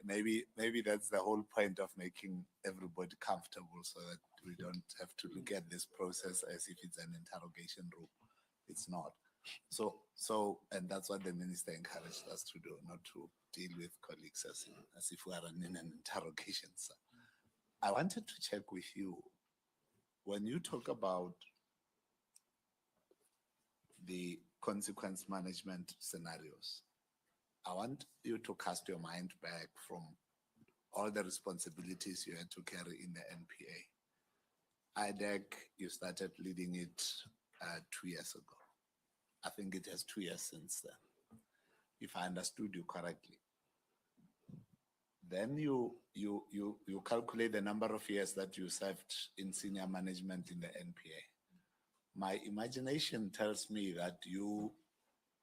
Maybe that's the whole point of making everybody comfortable so that we don't have to look at this process as if it's an interrogation room. It's not. And that's what the minister encouraged us to do, not to deal with colleagues as if we are in an interrogation. So I wanted to check with you, when you talk about the consequence management scenarios, I want you to cast your mind back from all the responsibilities you had to carry in the NPA. IDEC, you started leading it 2 years ago. I think it has 2 years since then, if I understood you correctly. Then you calculate the number of years that you served in senior management in the NPA. My imagination tells me that you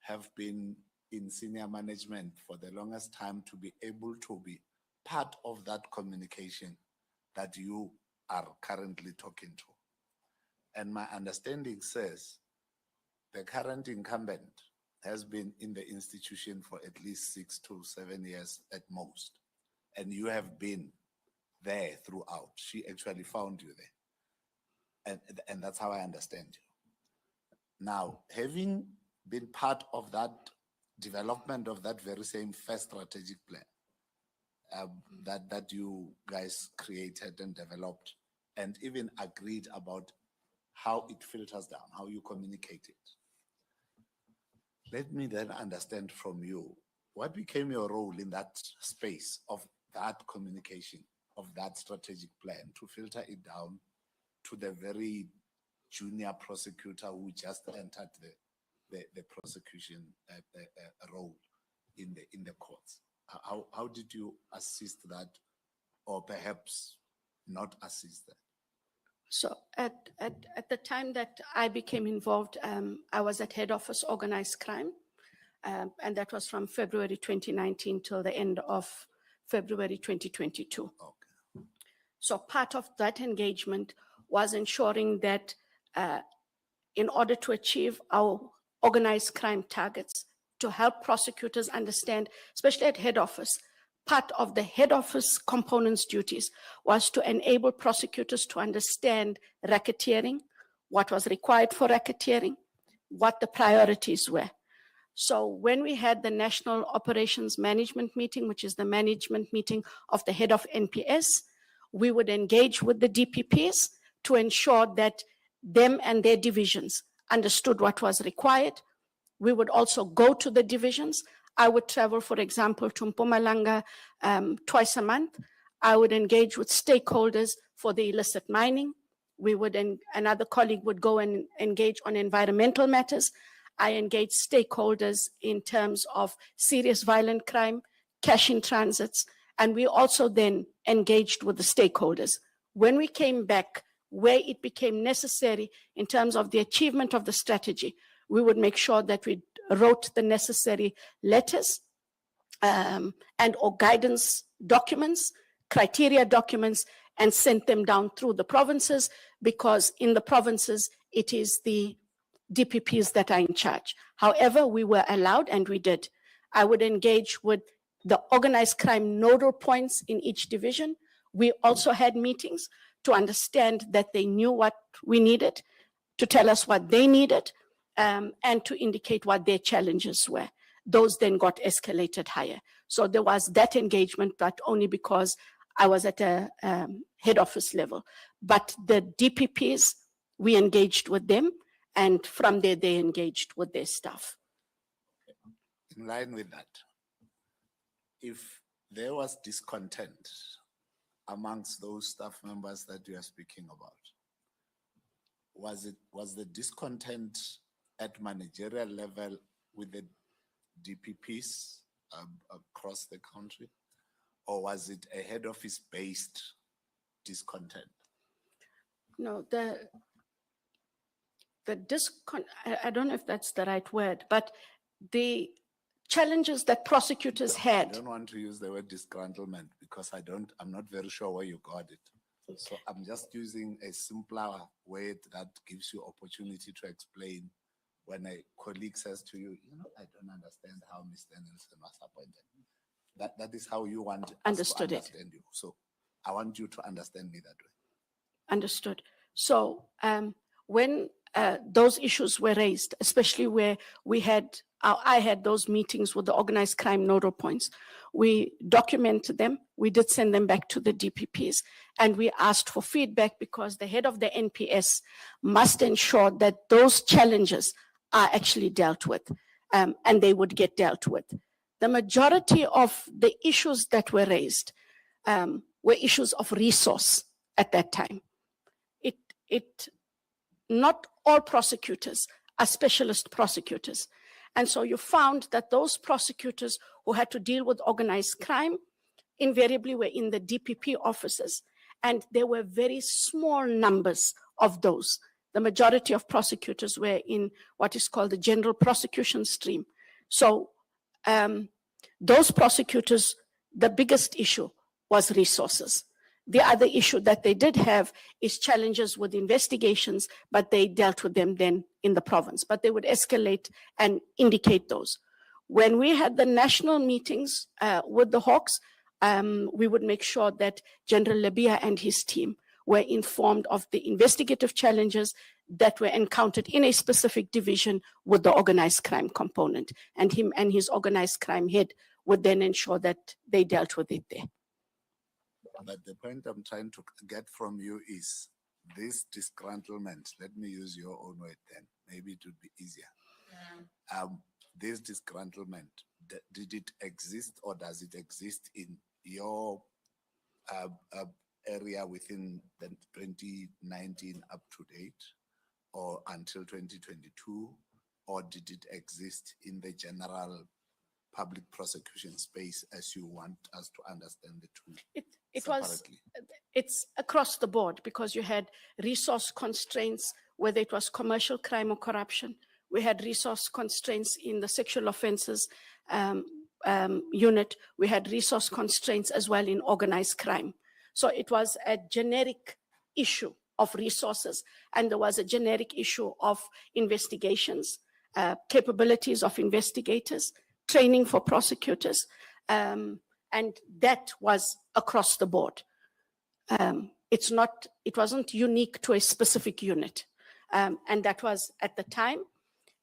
have been in senior management for the longest time to be able to be part of that communication that you are currently talking to. And my understanding says the current incumbent has been in the institution for at least 6 to 7 years at most. And you have been there throughout. She actually found you there. And that's how I understand you. Now, having been part of that development of that very same first strategic plan that you guys created and developed, and even agreed about how it filters down, how you communicate it. Let me then understand from you, what became your role in that space of that communication, of that strategic plan, to filter it down to the very junior prosecutor who just entered the prosecution role in the courts? How did you assist that, or perhaps not assist that? So at the time that I became involved, I was at head office organized crime, and that was from February 2019 till the end of February 2022. Okay. So part of that engagement was ensuring that in order to achieve our organized crime targets, to help prosecutors understand, especially at head office, part of the head office component's duties was to enable prosecutors to understand racketeering, what was required for racketeering, what the priorities were. So when we had the National Operations Management Meeting, which is the management meeting of the head of NPS, we would engage with the DPPs to ensure that them and their divisions understood what was required. We would also go to the divisions. I would travel, for example, to Mpumalanga twice a month. I would engage with stakeholders for the illicit mining. We would, another colleague would go and engage on environmental matters. I engage stakeholders in terms of serious violent crime, cash in transits, and we also then engaged with the stakeholders. When we came back, where it became necessary in terms of the achievement of the strategy, we would make sure that we wrote the necessary letters and or guidance documents, criteria documents, and sent them down through the provinces, because in the provinces, it is the DPPs that are in charge. However, we were allowed, and we did. I would engage with the organized crime nodal points in each division. We also had meetings to understand that they knew what we needed, to tell us what they needed, and to indicate what their challenges were. Those then got escalated higher. So there was that engagement, but only because I was at a head office level. But the DPPs, we engaged with them, and from there they engaged with their staff. In line with that, if there was discontent amongst those staff members that you are speaking about, was the discontent at managerial level with the DPPs across the country, or was it a head office based discontent? No, I don't know if that's the right word, but the challenges that prosecutors I had. don't want to use the word disgruntlement because I'm not very sure where you got it. So I'm just using a simpler word that gives you opportunity to explain when a colleague says to you, I don't understand how Mr. Nelson was appointed. That is how you want us Understood to it. understand you. So I want you to understand me that way. Understood. So when those issues were raised, especially where I had those meetings with the organized crime nodal points, we documented them. We did send them back to the DPPs, and we asked for feedback because the head of the NPS must ensure that those challenges are actually dealt with, and they would get dealt with. The majority of the issues that were raised were issues of resource at that time. Not all prosecutors are specialist prosecutors. And so you found that those prosecutors who had to deal with organized crime invariably were in the DPP offices. And there were very small numbers of those. The majority of prosecutors were in what is called the general prosecution stream. So those prosecutors, the biggest issue was resources. The other issue that they did have is challenges with investigations, but they dealt with them then in the province. But they would escalate and indicate those. When we had the national meetings with the Hawks, we would make sure that General Labia and his team were informed of the investigative challenges that were encountered in a specific division with the organized crime component. And him and his organized crime head would then ensure that they dealt with it there. But the point I'm trying to get from you is this disgruntlement. Let me use your own word then. Maybe it would be easier. This disgruntlement, did it exist or does it exist in your area within the 2019 up to date or until 2022? Or did it exist in the general public prosecution space as you want us to understand the two? It's across the board because you had resource constraints, whether it was commercial crime or corruption. We had resource constraints in the sexual offenses unit. We had resource constraints as well in organized crime. So it was a generic issue of resources, and there was a generic issue of investigations, capabilities of investigators, training for prosecutors, and that was across the board. It wasn't unique to a specific unit. And that was at the time.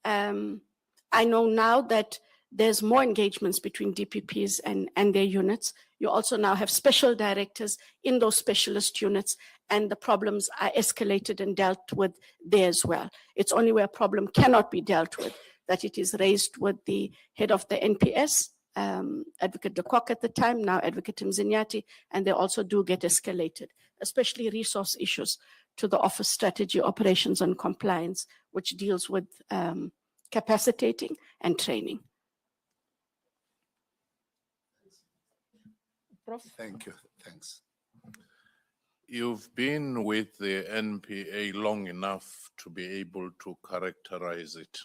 I know now that there's more engagements between DPPs and their units. You also now have special directors in those specialist units, and the problems are escalated and dealt with there as well. It's only where a problem cannot be dealt with that it is raised with the head of the NPS, Advocate de Kock at the time, now Advocate Mzinyati, and they also do get escalated, especially resource issues to the Office Strategy, Operations and Compliance, which deals with capacitating and training. Prof? Thank you, thanks. You've been with the NPA long enough to be able to characterize it.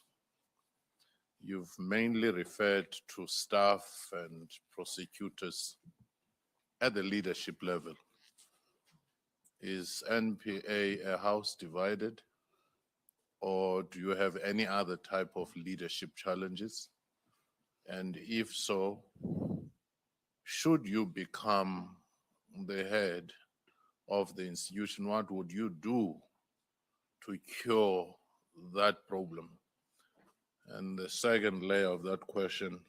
You've mainly referred to staff and prosecutors at the leadership level. Is NPA a house divided, or do you have any other type of leadership challenges? And if so, should you become the head of the institution, what would you do to cure that problem? And the second layer of that question,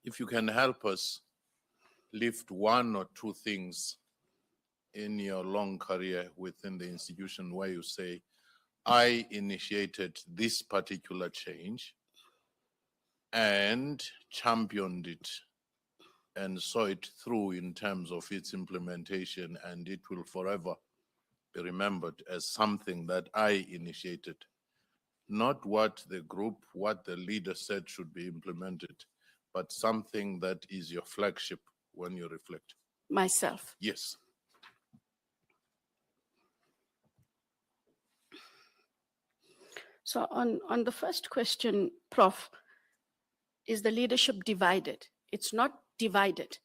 if you can help us lift one or two things in your long career within the institution where you say, I initiated this particular change and championed it and saw it through in terms of its implementation, and it will forever be remembered as something that I initiated. Not what the group, what the leader said should be implemented, but something that is your flagship when you reflect. Myself. Yes. So on the first question, Prof, is the leadership divided? It's not divided,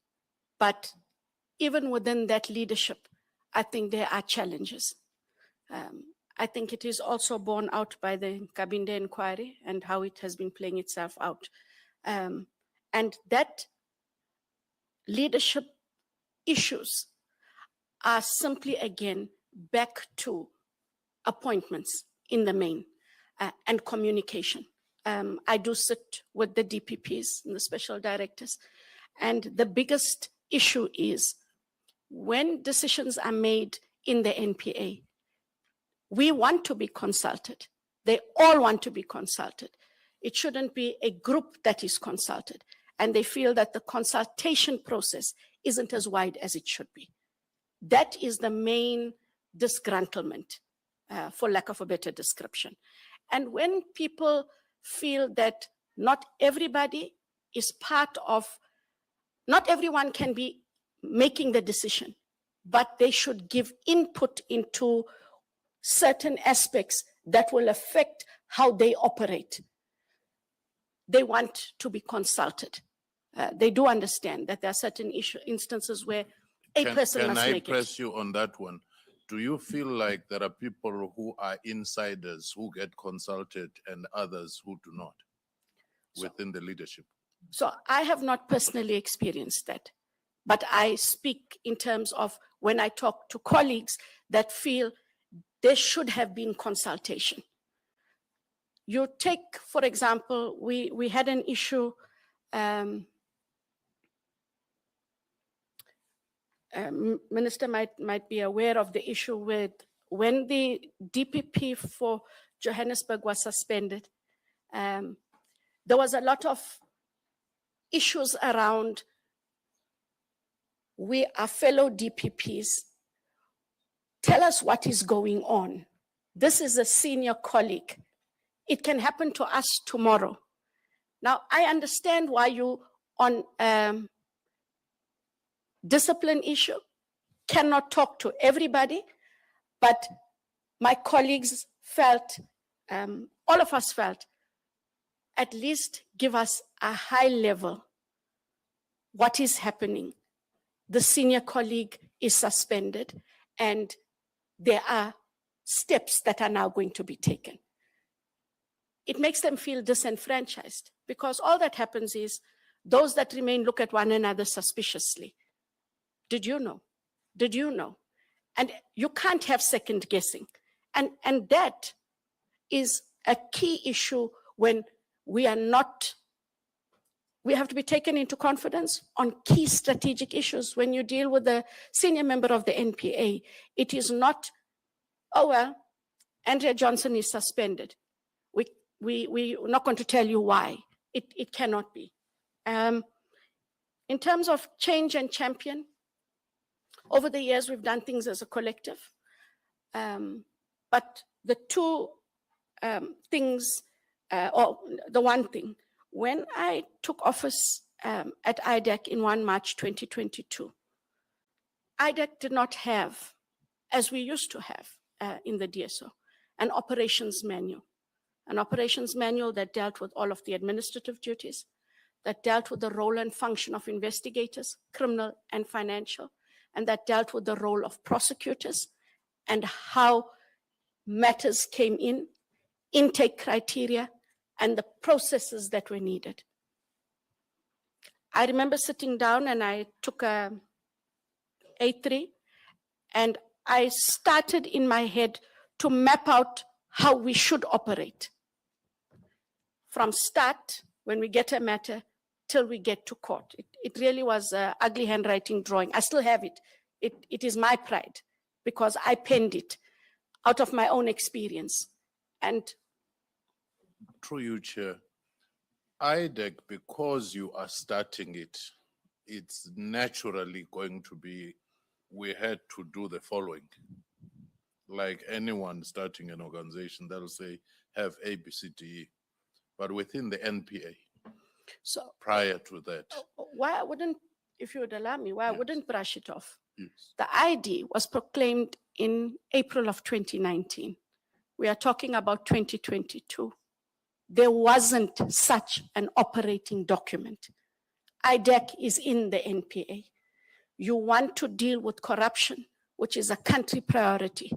but even within that leadership, I think there are challenges. I think it is also borne out by the Kabinde inquiry and how it has been playing itself out. And that leadership issues are simply, again, back to appointments in the main and communication. I do sit with the DPPs and the special directors, and the biggest issue is when decisions are made in the NPA, we want to be consulted. They all want to be consulted. It shouldn't be a group that is consulted, and they feel that the consultation process isn't as wide as it should be. That is the main disgruntlement, for lack of a better description. And when people feel that not everybody is part of, not everyone can be making the decision, but they should give input into certain aspects that will affect how they operate. They want to be consulted. They do understand that there are certain instances where a person must make it. Can I press you on that one? Do you feel like there are people who are insiders who get consulted and others who do not within the leadership? So I have not personally experienced that, but I speak in terms of when I talk to colleagues that feel there should have been consultation. You take, for example, we had an issue, Minister might be aware of the issue with when the DPP for Johannesburg was suspended, there was a lot of issues around we are fellow DPPs. Tell us what is going on. This is a senior colleague. It can happen to us tomorrow. Now, I understand why you, on discipline issue, cannot talk to everybody, but my colleagues felt, all of us felt, at least give us a high level. What is happening? The senior colleague is suspended, and there are steps that are now going to be taken. It makes them feel disenfranchised because all that happens is those that remain look at one another suspiciously. Did you know? Did you know? And you can't have second guessing. And that is a key issue when we are not, we have to be taken into confidence on key strategic issues. When you deal with a senior member of the NPA, it is not, oh, well, Andrea Johnson is suspended. We're not going to tell you why. It cannot be. In terms of change and champion, over the years, we've done things as a collective. But the two things, or the one thing, when I took office at IDEC in 1 March 2022, IDEC did not have, as we used to have in the DSO, an operations manual. An operations manual that dealt with all of the administrative duties, that dealt with the role and function of investigators, criminal and financial, and that dealt with the role of prosecutors and how matters came in, intake criteria, and the processes that were needed. I remember sitting down and I took a A3 and I started in my head to map out how we should operate. From start, when we get a matter, till we get to court. It really was an ugly handwriting drawing. I still have it. It is my pride because I penned it out of my own experience. And through you, Chair, IDEC, because you are starting it, it's naturally going to be, we had to do the following. Like anyone starting an organization, they'll say, have A, B, C, D, E. But within the NPA, so prior to that. Why I wouldn't, if you would allow me, why I wouldn't brush it off? Yes. The ID was proclaimed in April of 2019. We are talking about 2022. there wasn't such an operating document. IDEC is in the NPA. You want to deal with corruption, which is a country priority.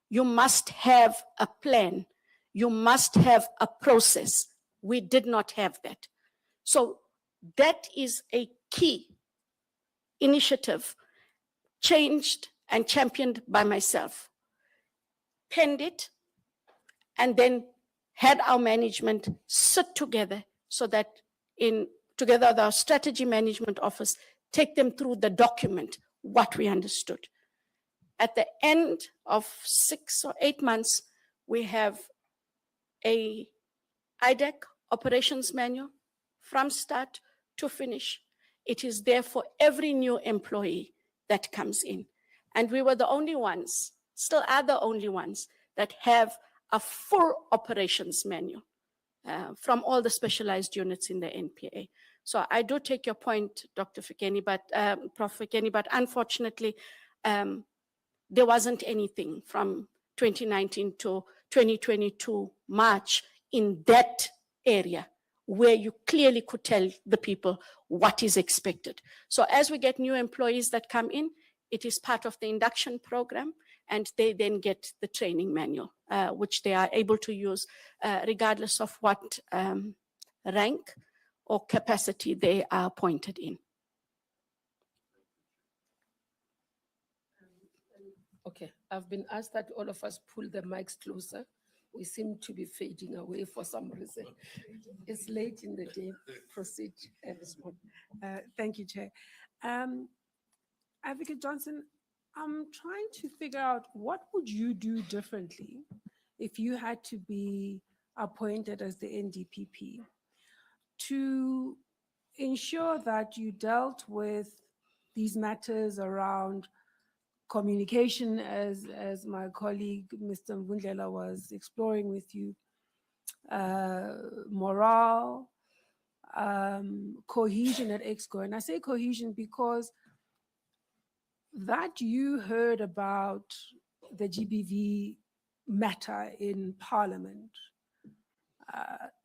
You must have a plan. You must have a process. We did not have that. So that is a key initiative changed and championed by myself. Penned it, and then had our management sit together so that together with our strategy management office, take them through the document, what we understood. At the end of 6 or 8 months, we have a IDEC operations manual from start to finish. It is there for every new employee that comes in. And we were the only ones, still are the only ones, that have a full operations manual from all the specialized units in the NPA. So I do take your point, Dr. Fikeni, Prof. Fikeni, but unfortunately, there wasn't anything from 2019 to 2022 March in that area where you clearly could tell the people what is expected. So as we get new employees that come in, it is part of the induction program, and they then get the training manual, which they are able to use regardless of what rank or capacity they are appointed in. Okay, I've been asked that all of us pull the mics closer. We seem to be fading away for some reason. It's late in the day. Proceed, respond. Thank you, Chair. Advocate Johnson, I'm trying to figure out what would you do differently if you had to be appointed as the NDPP to ensure that you dealt with these matters around communication, as my colleague, Mr. Mvundlela, was exploring with you, morale, cohesion at EXCO. And I say cohesion because that you heard about the GBV matter in Parliament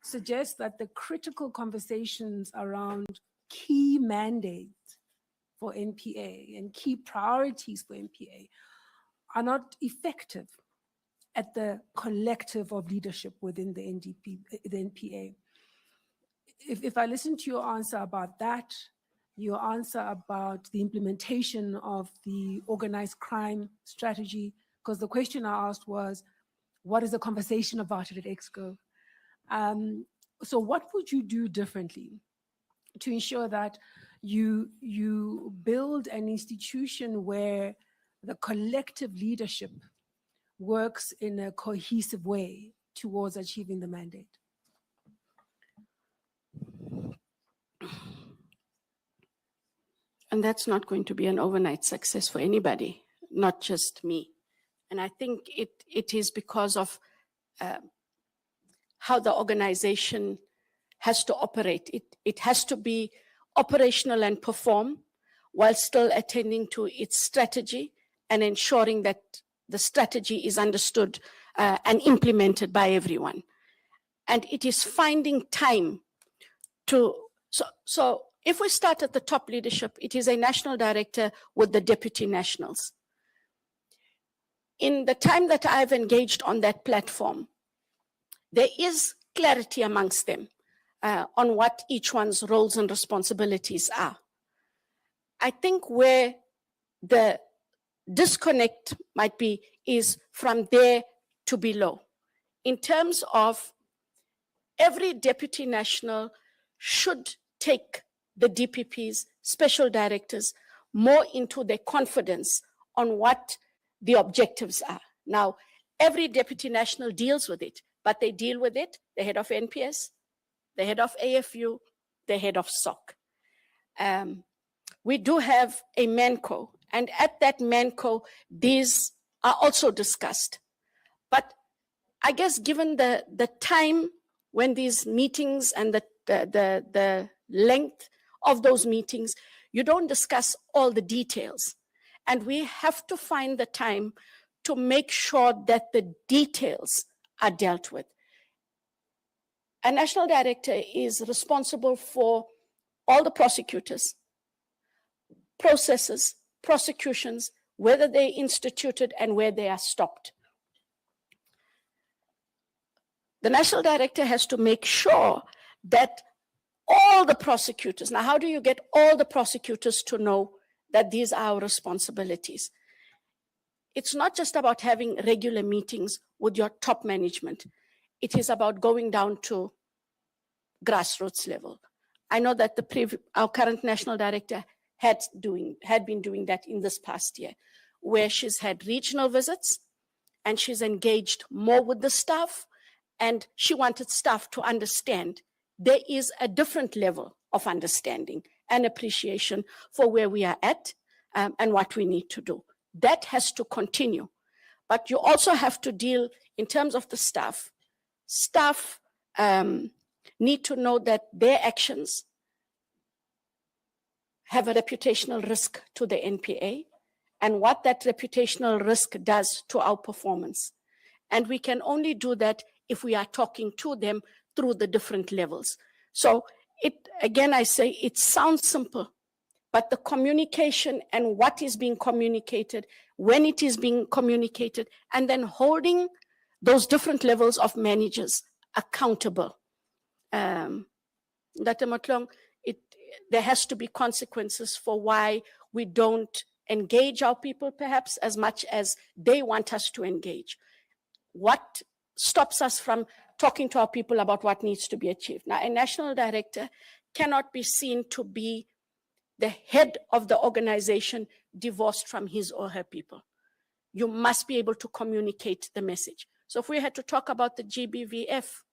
suggests that the critical conversations around key mandates for NPA and key priorities for NPA are not effective at the collective of leadership within the NPA. If I listen to your answer about that, your answer about the implementation of the organized crime strategy, because the question I asked was, what is the conversation about it at EXCO? So what would you do differently to ensure that you build an institution where the collective leadership works in a cohesive way towards achieving the mandate? And that's not going to be an overnight success for anybody, not just me. And I think it is because of how the organization has to operate. It has to be operational and perform while still attending to its strategy and ensuring that the strategy is understood and implemented by everyone. And it is finding time to, so if we start at the top leadership, it is a national director with the deputy nationals. In the time that I've engaged on that platform, there is clarity amongst them on what each one's roles and responsibilities are. I think where the disconnect might be is from there to below. In terms of every deputy national should take the DPPs, special directors, more into their confidence on what the objectives are. Now, every deputy national deals with it, but they deal with it, the head of NPS, the head of AFU, the head of SOC. We do have a MANCO, and at that MANCO, these are also discussed. But I guess given the time when these meetings and the length of those meetings, you don't discuss all the details. And we have to find the time to make sure that the details are dealt with. a national director is responsible for all the prosecutors, processes, prosecutions, whether they're instituted and where they are stopped. The national director has to make sure that all the prosecutors, now how do you get all the prosecutors to know that these are our responsibilities? It's not just about having regular meetings with your top management. It is about going down to grassroots level. I know that our current national director had been doing that in this past year, where she's had regional visits and she's engaged more with the staff, and she wanted staff to understand there is a different level of understanding and appreciation for where we are at and what we need to do. That has to continue. But you also have to deal in terms of the staff. Staff need to know that their actions have a reputational risk to the NPA and what that reputational risk does to our performance. And we can only do that if we are talking to them through the different levels. So again, I say it sounds simple, but the communication and what is being communicated, when it is being communicated, and then holding those different levels of managers accountable. Dr. Motlong, there has to be consequences for why we don't engage our people perhaps as much as they want us to engage. What stops us from talking to our people about what needs to be achieved? Now, a national director cannot be seen to be the head of the organization divorced from his or her people. You must be able to communicate the message. So if we had to talk about the GBVF,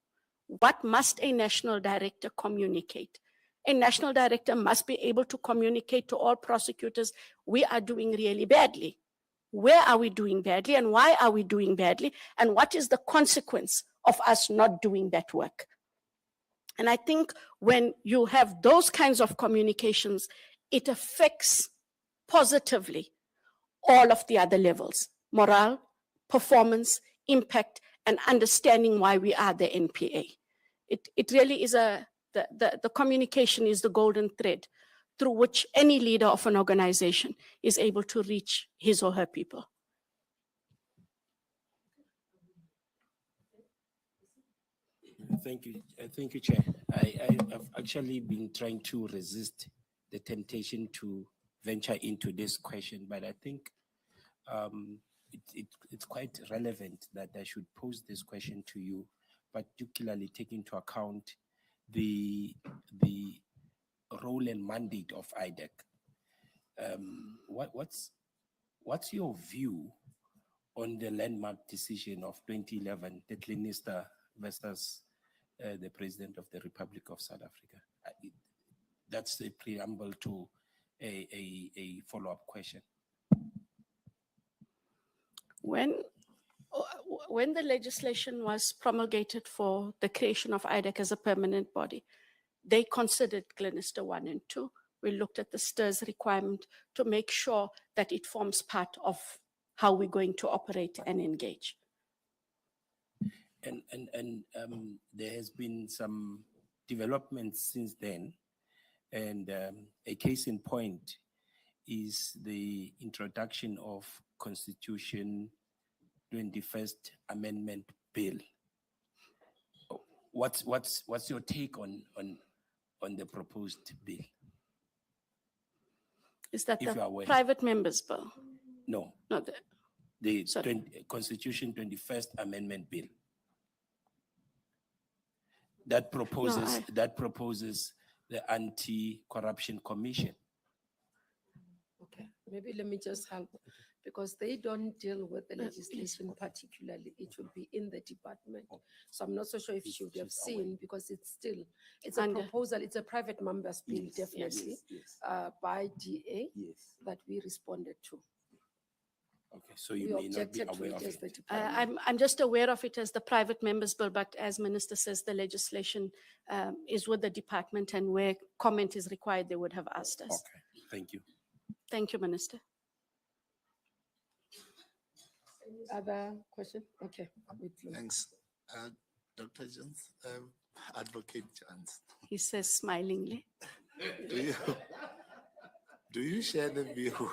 what must a national director communicate? A national director must be able to communicate to all prosecutors, we are doing really badly. Where are we doing badly and why are we doing badly? And what is the consequence of us not doing that work? And I think when you have those kinds of communications, it affects positively all of the other levels: morale, performance, impact, and understanding why we are the NPA. It really is the communication is the golden thread through which any leader of an organization is able to reach his or her people. Thank you, Chair. I've actually been trying to resist the temptation to venture into this question, but I think it's quite relevant that I should pose this question to you, particularly taking into account the role and mandate of IDEC. What's your view on the landmark decision of 2011, the Glenister versus the President of the Republic of South Africa? That's the preamble to a follow-up question. When the legislation was promulgated for the creation of IDEC as a permanent body, they considered Glenister 1 and 2. We looked at the STIRS requirement to make sure that it forms part of how we're going to operate and engage. And there has been some developments since then, and a case in point is the introduction of Constitution 21st Amendment Bill. What's your take on the proposed bill? Is that If the you are aware. private members bill? No, No, the sorry. Constitution 21st Amendment Bill. That proposes the Anti-Corruption Commission. Okay, maybe let me just help, because they don't deal with the legislation particularly. It will be in the department. So I'm not so sure if you should have seen, because it's a proposal, it's a private members bill, definitely, by DA that we responded to. Okay, so you may not be aware of it. I'm just aware of it as the private members bill, but as Minister says, the legislation is with the department, and where comment is required, they would have asked us. Okay, thank you. Thank you, Minister. Other question? Okay. Thanks. Dr. Jones, Advocate Johnson, He says smilingly. do you share the view?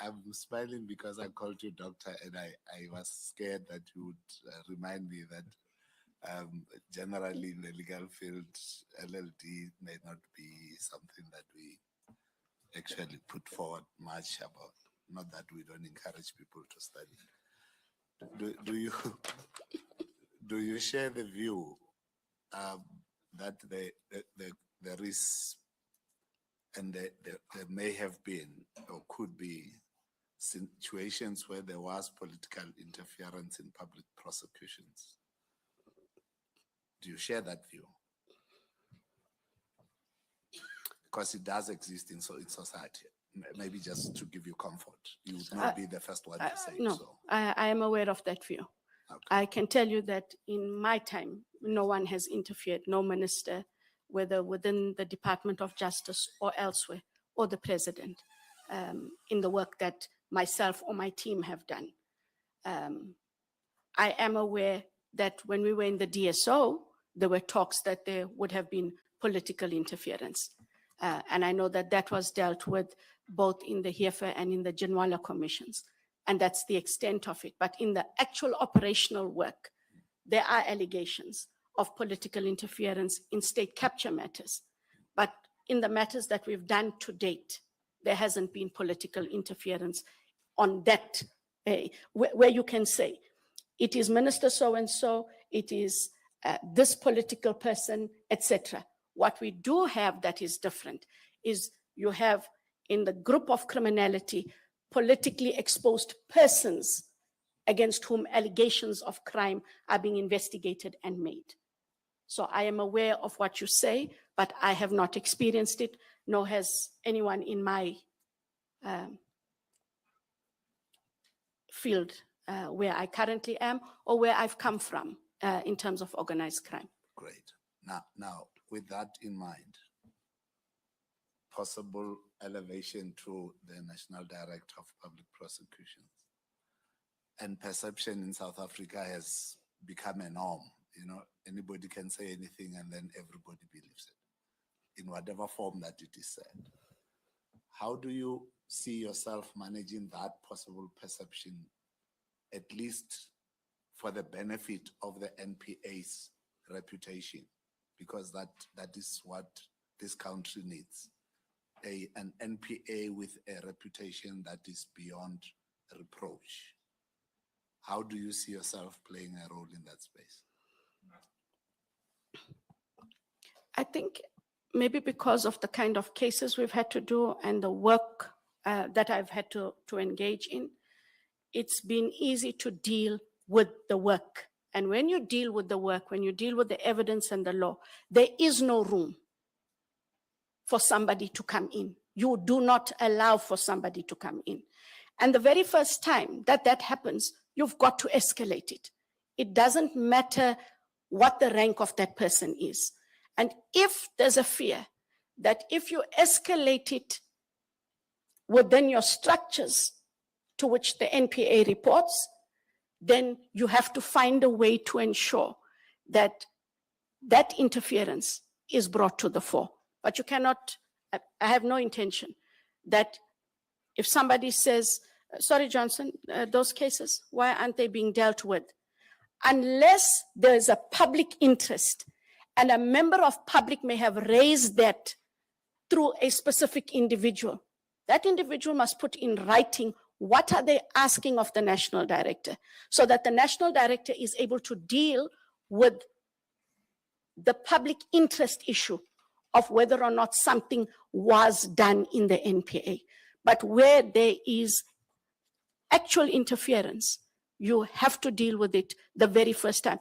I'm smiling because I called you doctor, and I was scared that you would remind me that generally in the legal field, LLD may not be something that we actually put forward much about. Not that we don't encourage people to study. Do you share the view that there is, and there may have been or could be situations where there was political interference in public prosecutions? Do you share that view? Because it does exist in society. Maybe just to give you comfort. You would not be the first one to say No, so. I am aware of that view. Okay. I can tell you that in my time, no one has interfered, no minister, whether within the Department of Justice or elsewhere, or the president, in the work that myself or my team have done. I am aware that when we were in the DSO, there were talks that there would have been political interference. And I know that that was dealt with both in the HEFA and in the Janwala commissions. And that's the extent of it. But in the actual operational work, there are allegations of political interference in state capture matters. But in the matters that we've done to date, there hasn't been political interference on that, where you can say, it is Minister so-and-so, it is this political person, etc. What we do have that is different is you have in the group of criminality, politically exposed persons against whom allegations of crime are being investigated and made. So I am aware of what you say, but I have not experienced it, nor has anyone in my field where I currently am or where I've come from in terms of organized crime. Great. Now, with that in mind, possible elevation to the National Director of Public Prosecutions. And perception in South Africa has become a norm. You know, anybody can say anything and then everybody believes it, in whatever form that it is said. How do you see yourself managing that possible perception, at least for the benefit of the NPA's reputation? Because that is what this country needs. An NPA with a reputation that is beyond reproach. How do you see yourself playing a role in that space? I think maybe because of the kind of cases we've had to do and the work that I've had to engage in, it's been easy to deal with the work. And when you deal with the work, when you deal with the evidence and the law, there is no room for somebody to come in. You do not allow for somebody to come in. And the very first time that that happens, you've got to escalate it. It doesn't matter what the rank of that person is. And if there's a fear that if you escalate it within your structures to which the NPA reports, then you have to find a way to ensure that that interference is brought to the fore. But you cannot, I have no intention that if somebody says, sorry, Johnson, those cases, why aren't they being dealt with? Unless there's a public interest and a member of public may have raised that through a specific individual, that individual must put in writing what are they asking of the national director so that the national director is able to deal with the public interest issue of whether or not something was done in the NPA. But where there is actual interference, you have to deal with it the very first time,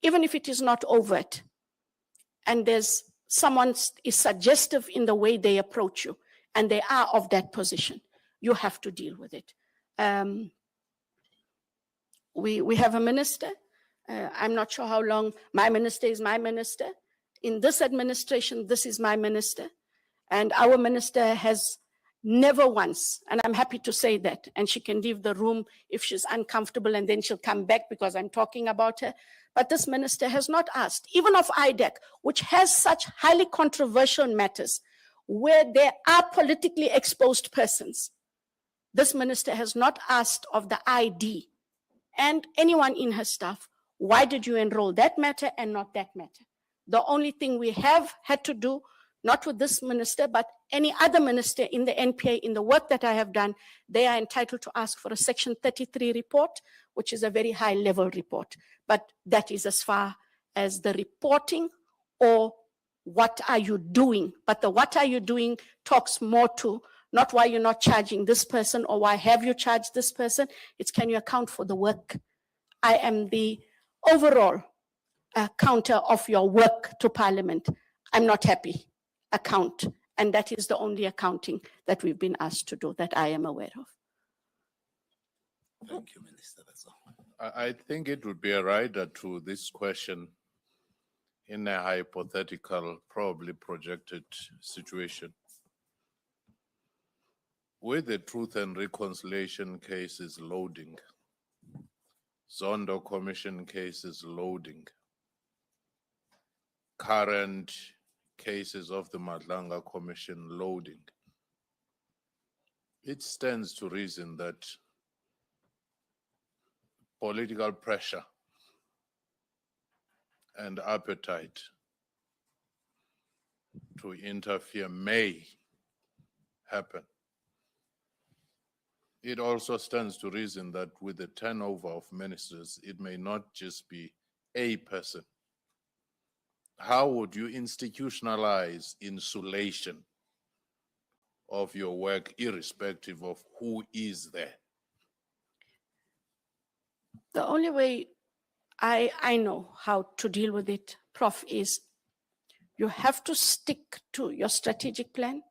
even if it is not overt. And there's someone is suggestive in the way they approach you, and they are of that position. You have to deal with it. We have a minister. I'm not sure how long. My minister is my minister. In this administration, this is my minister. And our minister has Never once, and I'm happy to say that, and she can leave the room if she's uncomfortable and then she'll come back because I'm talking about her. But this minister has not asked, even of IDEC, which has such highly controversial matters where there are politically exposed persons. This minister has not asked of the ID and anyone in her staff, why did you enroll that matter and not that matter? The only thing we have had to do, not with this minister, but any other minister in the NPA, in the work that I have done, they are entitled to ask for a Section 33 report, which is a very high level report. But that is as far as the reporting or what are you doing. But the what are you doing talks more to not why you're not charging this person or why have you charged this person. It's can you account for the work. I am the overall counter of your work to Parliament. I'm not happy. Account. And that is the only accounting that we've been asked to do that I am aware of. Thank you, Minister. That's all. I think it would be a rider to this question in a hypothetical, probably projected situation. With the Truth and Reconciliation cases loading, Zondo Commission cases loading, current cases of the Madlanga Commission loading, it stands to reason that political pressure and appetite to interfere may happen. It also stands to reason that with the turnover of ministers, it may not just be a person. How would you institutionalize insulation of your work irrespective of who is there? The only way I know how to deal with it, Prof, is you have to stick to your strategic plan.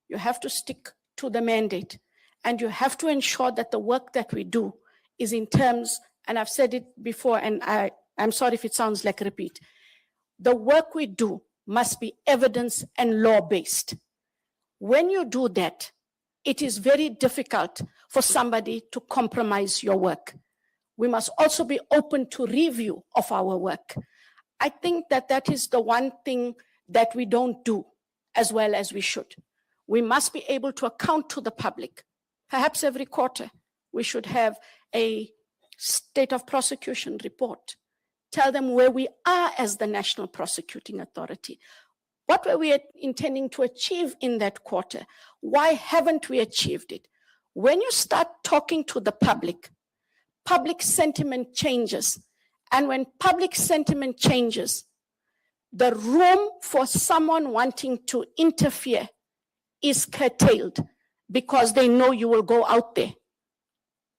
You have to stick to the mandate. And you have to ensure that the work that we do is in terms, and I've said it before, and I'm sorry if it sounds like a repeat, the work we do must be evidence and law-based. When you do that, it is very difficult for somebody to compromise your work. We must also be open to review of our work. I think that that is the one thing that we don't do as well as we should. We must be able to account to the public. Perhaps every quarter, we should have a state of prosecution report. Tell them where we are as the National Prosecuting Authority. What were we intending to achieve in that quarter? Why haven't we achieved it? When you start talking to the public sentiment changes. And when public sentiment changes, the room for someone wanting to interfere is curtailed because they know you will go out there.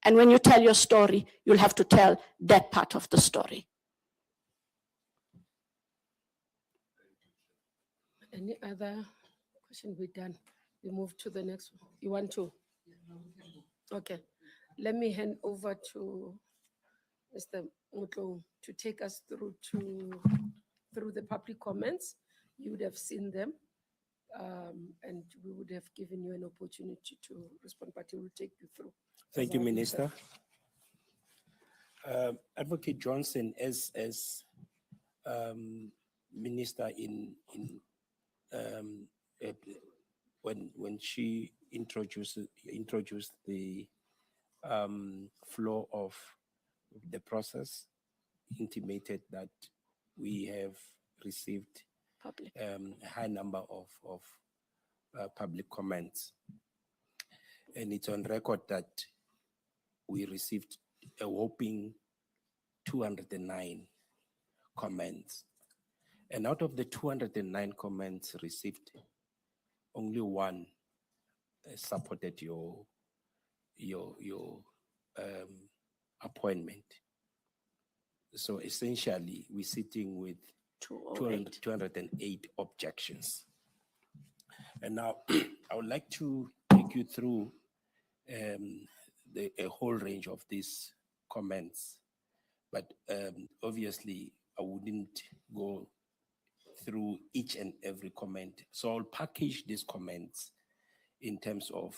And when you tell your story, you'll have to tell that part of the story. Any other question? We're done. We move to the next one. You want to? Okay. Let me hand over to Mr. Mutlo to take us through the public comments. You would have seen them, and we would have given you an opportunity to respond, but he will take you through. Thank you, Minister. Advocate Johnson, as Minister when she introduced the flow of the process, intimated that we have received a high number of public comments. And it's on record that we received a whopping 209 comments. And out of the 209 comments received, only one supported your appointment. So essentially, we're sitting with 208 objections. And now I would like to take you through a whole range of these comments. But obviously, I wouldn't go through each and every comment. So I'll package these comments in terms of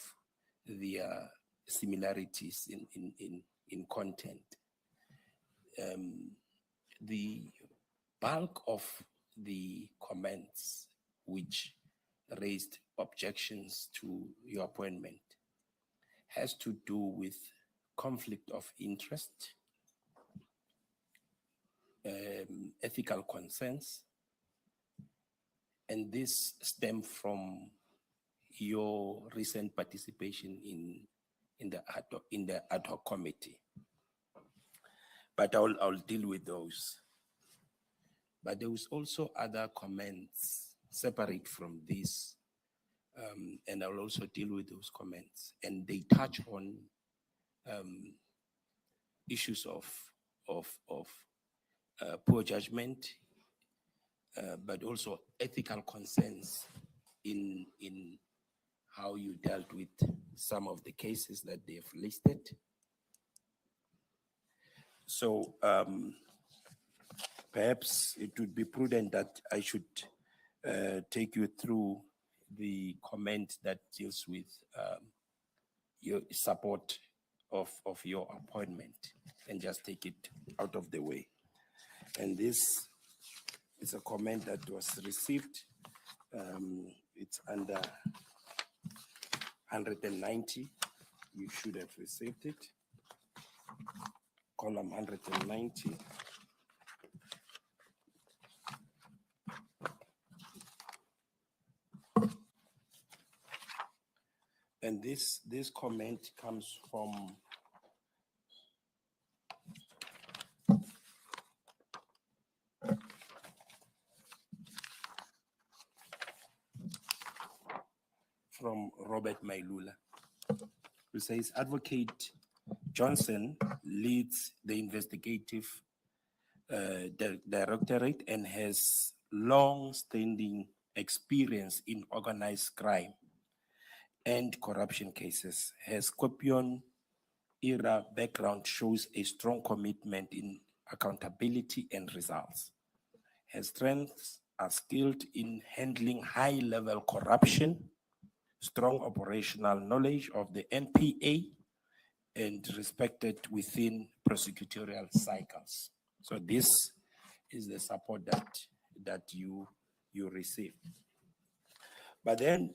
the similarities in content. The bulk of the comments which raised objections to your appointment has to do with conflict of interest, ethical concerns, and this stem from your recent participation in the ad hoc committee. But I'll deal with those. But there was also other comments separate from this, and I'll also deal with those comments. And they touch on issues of poor judgment, but also ethical concerns in how you dealt with some of the cases that they've listed. So perhaps it would be prudent that I should take you through the comment that deals with your support of your appointment and just take it out of the way. And this is a comment that was received. It's under 190. You should have received it. Column 190. And this comment comes from Robert Mailula, who says, Advocate Johnson leads the investigative directorate and has long-standing experience in organized crime and corruption cases. Her Scorpion-era background shows a strong commitment in accountability and results. Her strengths are skilled in handling high-level corruption, strong operational knowledge of the NPA, and respected within prosecutorial cycles. So this is the support that you receive. But then,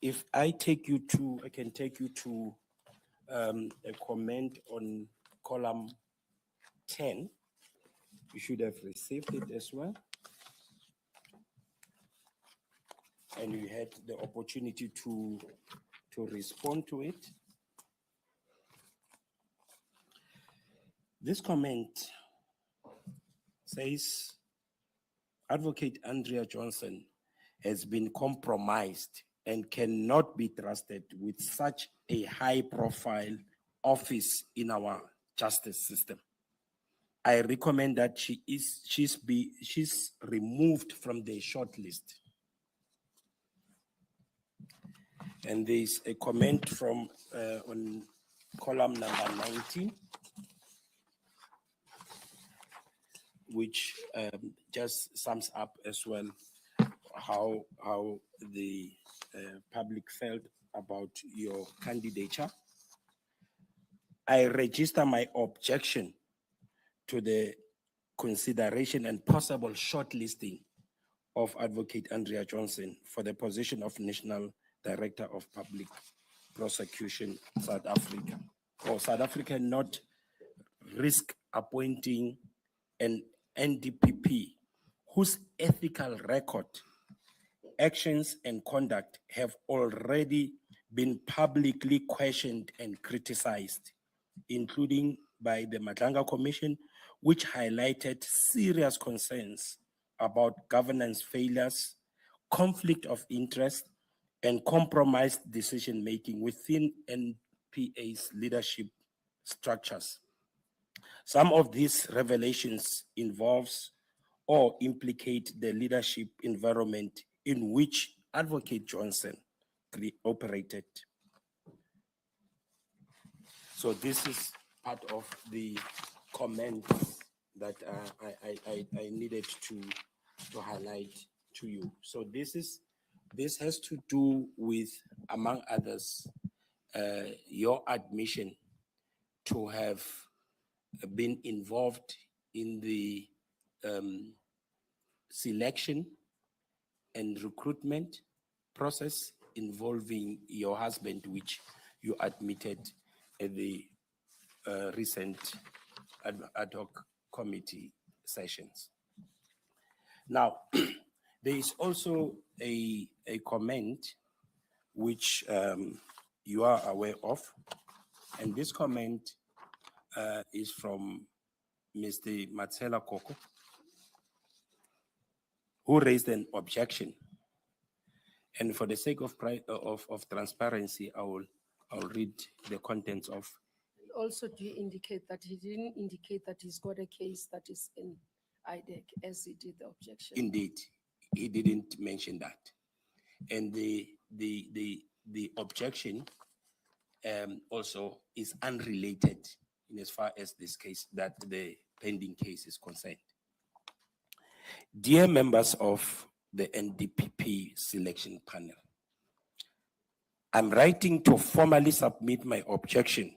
if I take you to, I can take you to a comment on column 10. You should have received it as well. And you had the opportunity to respond to it. This comment says, Advocate Andrea Johnson has been compromised and cannot be trusted with such a high-profile office in our justice system. I recommend that she's removed from the shortlist. And there's a comment from on column number 19, which just sums up as well how the public felt about your candidature. I register my objection to the consideration and possible shortlisting of Advocate Andrea Johnson for the position of National Director of Public Prosecution, South Africa, or South Africa not risk appointing an NDPP whose ethical record, actions, and conduct have already been publicly questioned and criticized, including by the Madlanga Commission, which highlighted serious concerns about governance failures, conflict of interest, and compromised decision-making within NPA's leadership structures. Some of these revelations involves or implicate the leadership environment in which Advocate Johnson operated. So this is part of the comments that I needed to highlight to you. So this is This has to do with, among others, your admission to have been involved in the selection and recruitment process involving your husband, which you admitted at the recent ad hoc committee sessions. Now, there is also a comment which you are aware of, and this comment is from Mr. Matsela Koko, who raised an objection. And for the sake of transparency, I'll read the contents of. Also, do you indicate that he didn't indicate that he's got a case that is in IDEC as he did the objection? Indeed, he didn't mention that. And the objection also is unrelated in as far as this case, that the pending case is concerned. Dear members of the NDPP selection panel, I'm writing to formally submit my objection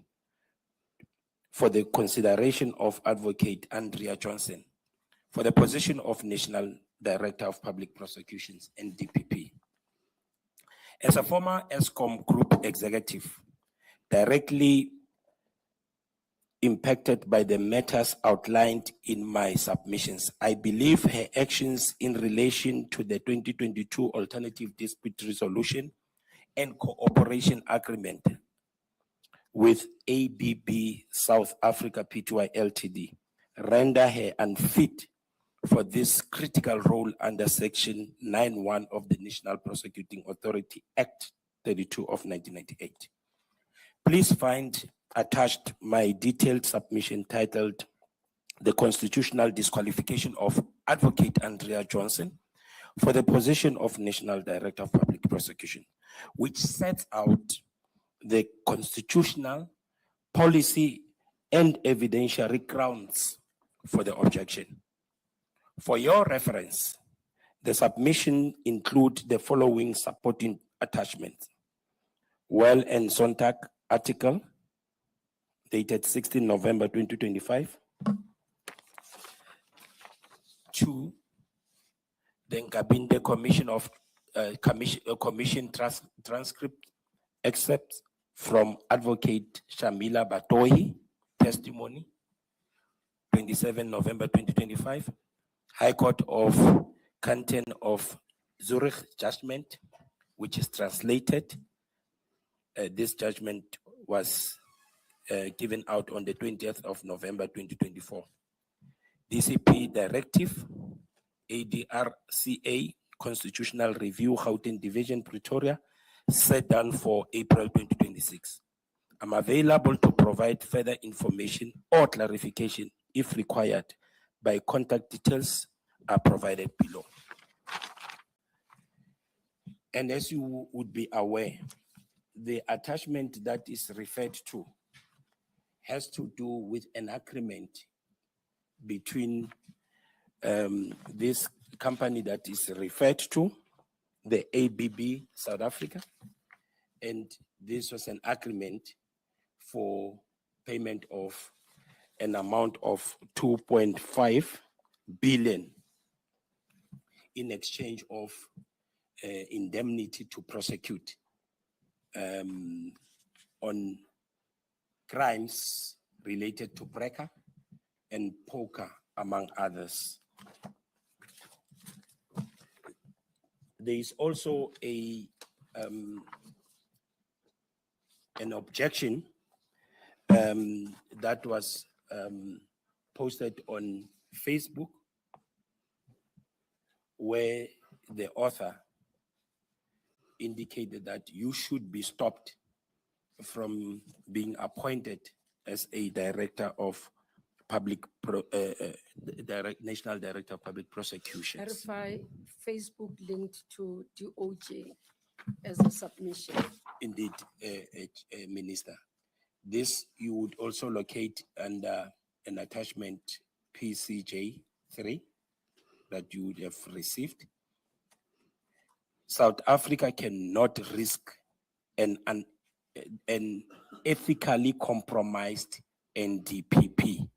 for the consideration of Advocate Andrea Johnson for the position of National Director of Public Prosecutions, NDPP. As a former ESCOM Group Executive, directly impacted by the matters outlined in my submissions, I believe her actions in relation to the 2022 Alternative Dispute Resolution and Cooperation Agreement with ABB South Africa Pty Ltd render her unfit for this critical role under Section 9(1) of the National Prosecuting Authority Act 32 of 1998. Please find attached my detailed submission titled The Constitutional Disqualification of Advocate Andrea Johnson for the position of National Director of Public Prosecution, which sets out the constitutional, policy, and evidentiary grounds for the objection. For your reference, the submission includes the following supporting attachments. Well and Sontag article dated 16 November 2025. 2, the Nkabinde Commission transcript excerpts from Advocate Shamila Batohi testimony, 27 November 2025. High Court of Canton of Zurich judgment, which is translated. This judgment was given out on the 20th of November 2024. DCP Directive, ADRCA, Constitutional Review, Gauteng Division, Pretoria, set down for April 2026. I'm available to provide further information or clarification if required. By contact details are provided below. And as you would be aware, the attachment that is referred to has to do with an agreement between this company that is referred to, the ABB South Africa, and this was an agreement for payment of an amount of 2.5 billion in exchange of indemnity to prosecute on crimes related to Breca and poker, among others. There is also an objection that was posted on Facebook, where the author indicated that you should be stopped from being appointed as a director of National Director of Public Prosecutions. Verify Facebook linked to DOJ as a submission. Indeed, Minister. This you would also locate under an attachment PCJ 3 that you would have received. South Africa cannot risk an ethically compromised NDPP.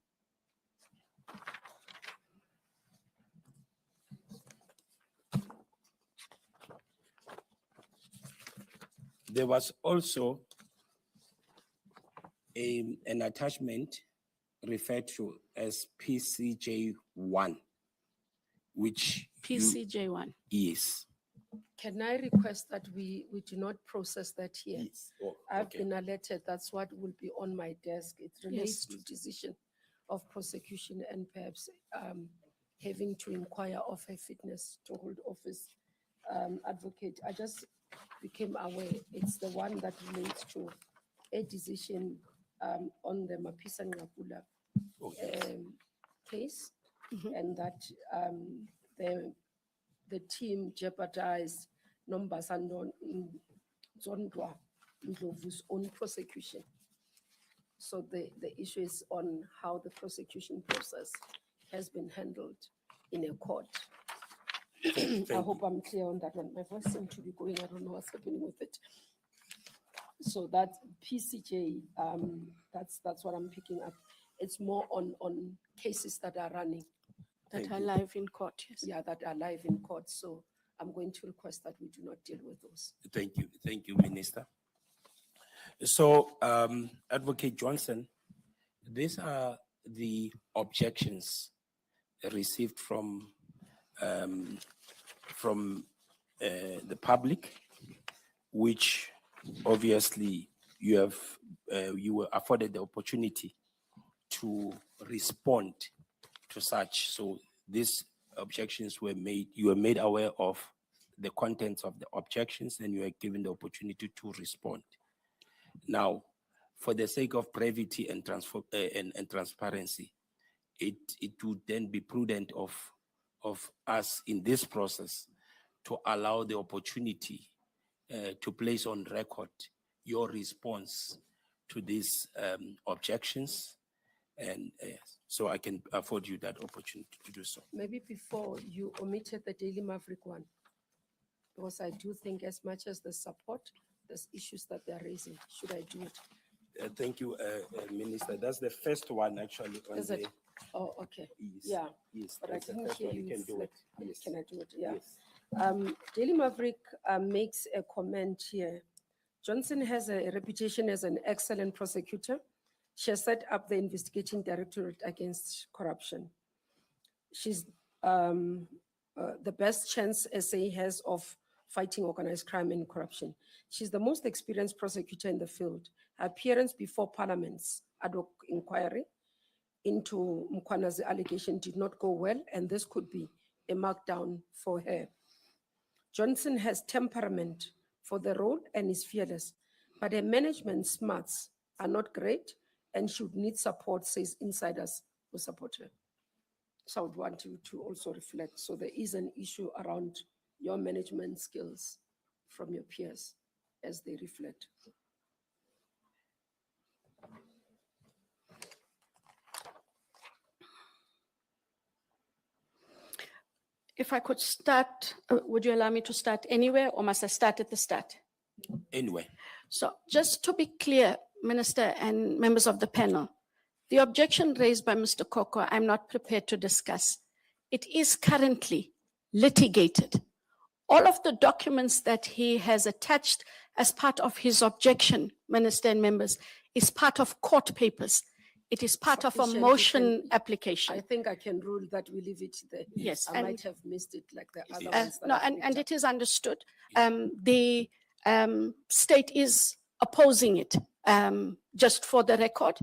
There was also an attachment referred to as PCJ1, which PCJ1. is. Can I request that we do not process that here? Yes. Oh, I've okay. been alerted, that's what will be on my desk. It relates to decision of prosecution and perhaps having to inquire of a fitness to hold office. Advocate, I just became aware, it's the one that relates to a decision on the Mapisa Ngakula Oh, yes. case, and that the team jeopardized Nombasando Zondwa Ndlovu's own prosecution. So the issue is on how the prosecution process has been handled in a court. I hope I'm clear on that one. My voice seems to be going, I don't know what's happening with it. So that PCJ, that's what I'm picking up. It's more on cases that are running. That are live in court, yes. Yeah, that are live in court. So I'm going to request that we do not deal with those. Thank you, Minister. So, Advocate Johnson, these are the objections received from the public, which obviously you were afforded the opportunity to respond to such. So these objections were made, you were made aware of the contents of the objections, and you were given the opportunity to respond. Now, for the sake of brevity and transparency, it would then be prudent of us in this process to allow the opportunity to place on record your response to these objections. And so I can afford you that opportunity to do so. Maybe before you omitted the Daily Maverick one, because I do think as much as the support, there's issues that they're raising. Should I do it? Thank you, Minister. That's the first one actually. Is it? Oh, okay. Yes. Yeah. Yes, But I that's the didn't first hear one. you. You can do it. Yes. Can I do it? Yeah. Yes. Daily Maverick makes a comment here. Johnson has a reputation as an excellent prosecutor. She has set up the investigating directorate against corruption. She's the best chance SA has of fighting organized crime and corruption. She's the most experienced prosecutor in the field. Her appearance before Parliament's ad hoc inquiry into Mkwana's allegation did not go well, and this could be a markdown for her. Johnson has temperament for the role and is fearless, but her management smarts are not great and should need support, says insiders who support her. So I would want you to also reflect. So there is an issue around your management skills from your peers as they reflect. If I could start, would you allow me to start anywhere, or must I start at the start? Anyway. So just to be clear, Minister and members of the panel, the objection raised by Mr. Koko, I'm not prepared to discuss. It is currently litigated. All of the documents that he has attached as part of his objection, Minister and members, is part of court papers. It is part of a Sufficient, motion application. I think I can rule that we leave it there. Yes, I and- might have missed it like the other ones. that No, I've and picked it is understood. The state is opposing it. Just for the record,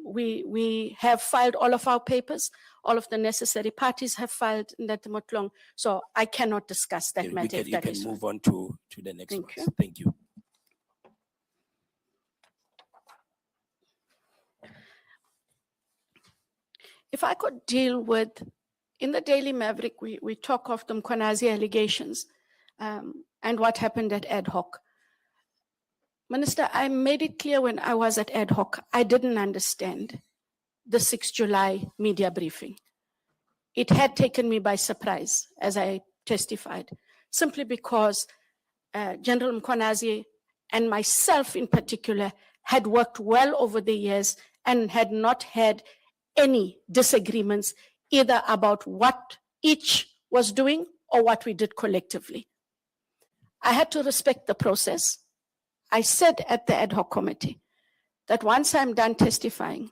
we have filed all of our papers. All of the necessary parties have filed in that Motlong. So I cannot discuss that matter. You can move on to the next one. Thank you. Thank you. If I could deal with, in the Daily Maverick, we talk of the Mkwanazi allegations and what happened at ad hoc. Minister, I made it clear when I was at ad hoc, I didn't understand the 6th July media briefing. It had taken me by surprise, as I testified. simply because General Mkhwanazi and myself in particular had worked well over the years and had not had any disagreements either about what each was doing or what we did collectively. I had to respect the process. I said at the ad hoc committee that once I'm done testifying,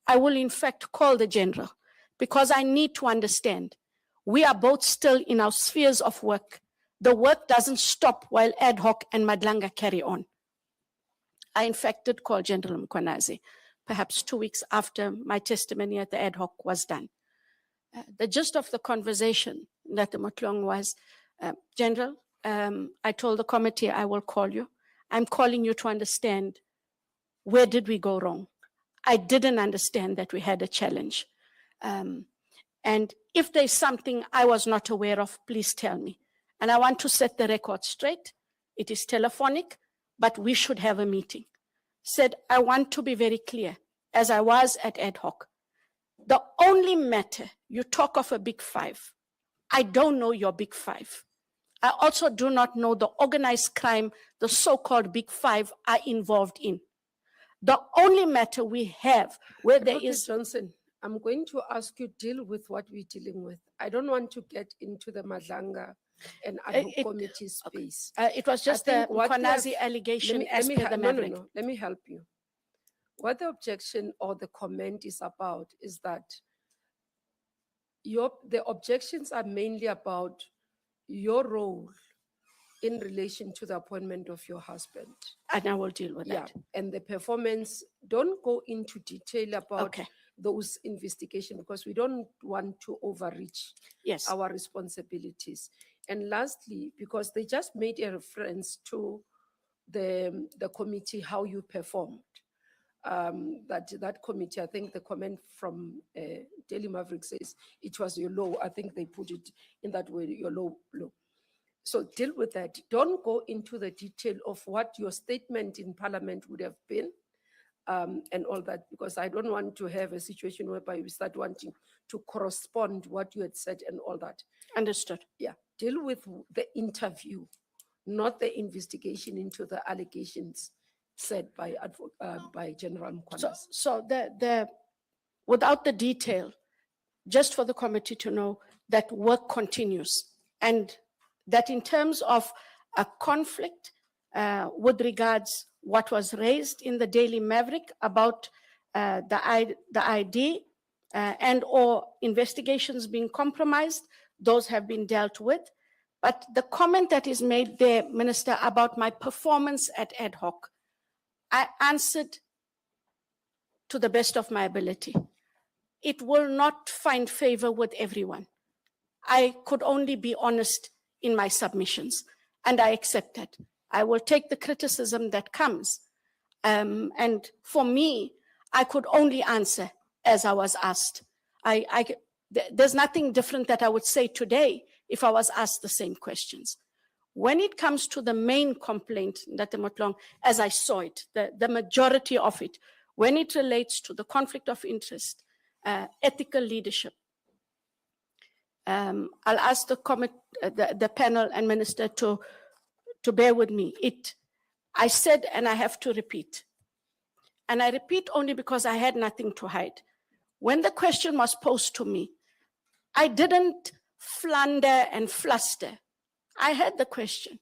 I will in fact call the general because I need to understand we are both still in our spheres of work. The work doesn't stop while ad hoc and Madlanga carry on. I in fact did call General Mkhwanazi, perhaps 2 weeks after my testimony at the ad hoc was done. The gist of the conversation that the Motlong was, General, I told the committee I will call you. I'm calling you to understand where did we go wrong. I didn't understand that we had a challenge. And if there's something I was not aware of, please tell me. And I want to set the record straight. It is telephonic, but we should have a meeting. Said, I want to be very clear, as I was at ad hoc. The only matter, you talk of a big five. I don't know your big five. I also do not know the organized crime the so-called big five are involved in. The only matter we have where there Dr. is... Johnson, I'm going to ask you deal with what we're dealing with. I don't want to get into the Madlanga and ad hoc committee space. it was just I the think what we Mkhwanazi have- allegation let as me per ha- the no, no, Maverick. no, let me help you. What the objection or the comment is about is that the objections are mainly about your role in relation to the appointment of your husband. And I will deal with Yeah, that. and the performance, don't go into detail about Okay. those investigations because we don't want to overreach Yes. our responsibilities. And lastly, because they just made a reference to the committee, how you performed. That committee, I think the comment from Daily Maverick says it was your law. I think they put it in that way, your law. So deal with that. Don't go into the detail of what your statement in Parliament would have been and all that, because I don't want to have a situation whereby we start wanting to correspond what you had said and all that. Understood. Yeah, deal with the interview, not the investigation into the allegations said by General Mkhwanazi. So without the detail, just for the committee to know that work continues and that in terms of a conflict with regards what was raised in the Daily Maverick about the ID and or investigations being compromised, those have been dealt with. But the comment that is made there, Minister, about my performance at ad hoc, I answered to the best of my ability. It will not find favor with everyone. I could only be honest in my submissions, and I accept that. I will take the criticism that comes. And for me, I could only answer as I was asked. There's nothing different that I would say today if I was asked the same questions. When it comes to the main complaint, Dr. Motlong, as I saw it, the majority of it, when it relates to the conflict of interest, ethical leadership, I'll ask the panel and minister to bear with me. I said, and I have to repeat, and I repeat only because I had nothing to hide. When the question was posed to me, I didn't flounder and fluster. I had the question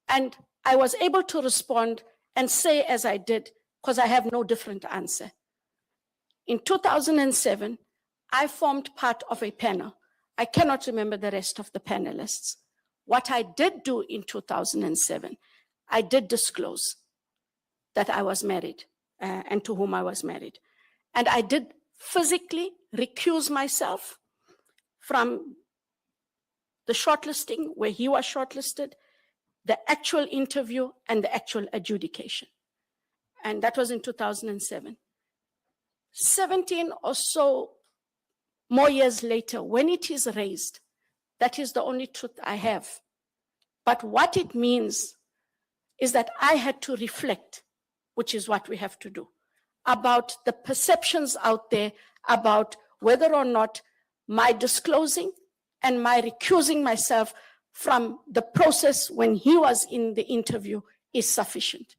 and I was able to respond and say as I did, because I have no different answer. In 2007, I formed part of a panel. I cannot remember the rest of the panelists. What I did do in 2007, I did disclose that I was married and to whom I was married. And I did physically recuse myself from the shortlisting where he was shortlisted, the actual interview and the actual adjudication. And that was in 2007. 17 or so more years later, when it is raised, that is the only truth I have. But what it means is that I had to reflect, which is what we have to do, about the perceptions out there about whether or not my disclosing and my recusing myself from the process when he was in the interview is sufficient.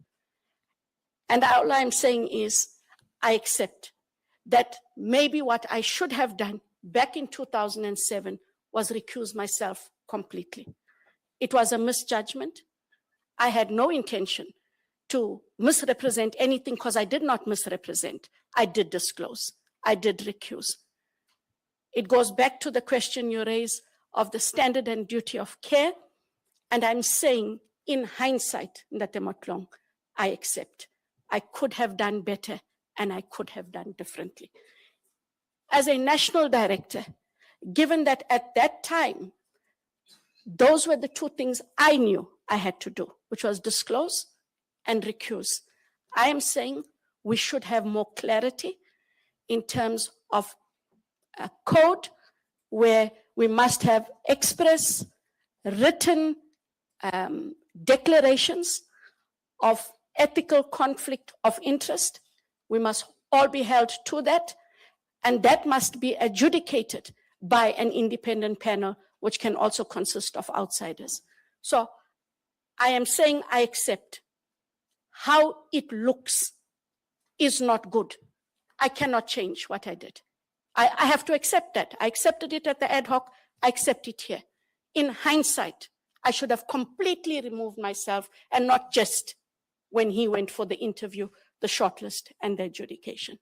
And all I'm saying is, I accept that maybe what I should have done back in 2007 was recuse myself completely. It was a misjudgment. I had no intention to misrepresent anything because I did not misrepresent. I did disclose. I did recuse. It goes back to the question you raise of the standard and duty of care. And I'm saying, in hindsight, Ndatemotlong, I accept. I could have done better and I could have done differently. As a national director, given that at that time, those were the two things I knew I had to do, which was disclose and recuse. I am saying we should have more clarity in terms of a code where we must have express written declarations of ethical conflict of interest. We must all be held to that, and that must be adjudicated by an independent panel, which can also consist of outsiders. So I am saying I accept. How it looks is not good. I cannot change what I did. I have to accept that. I accepted it at the ad hoc. I accept it here. In hindsight, I should have completely removed myself and not just when he went for the interview, the shortlist and the adjudication.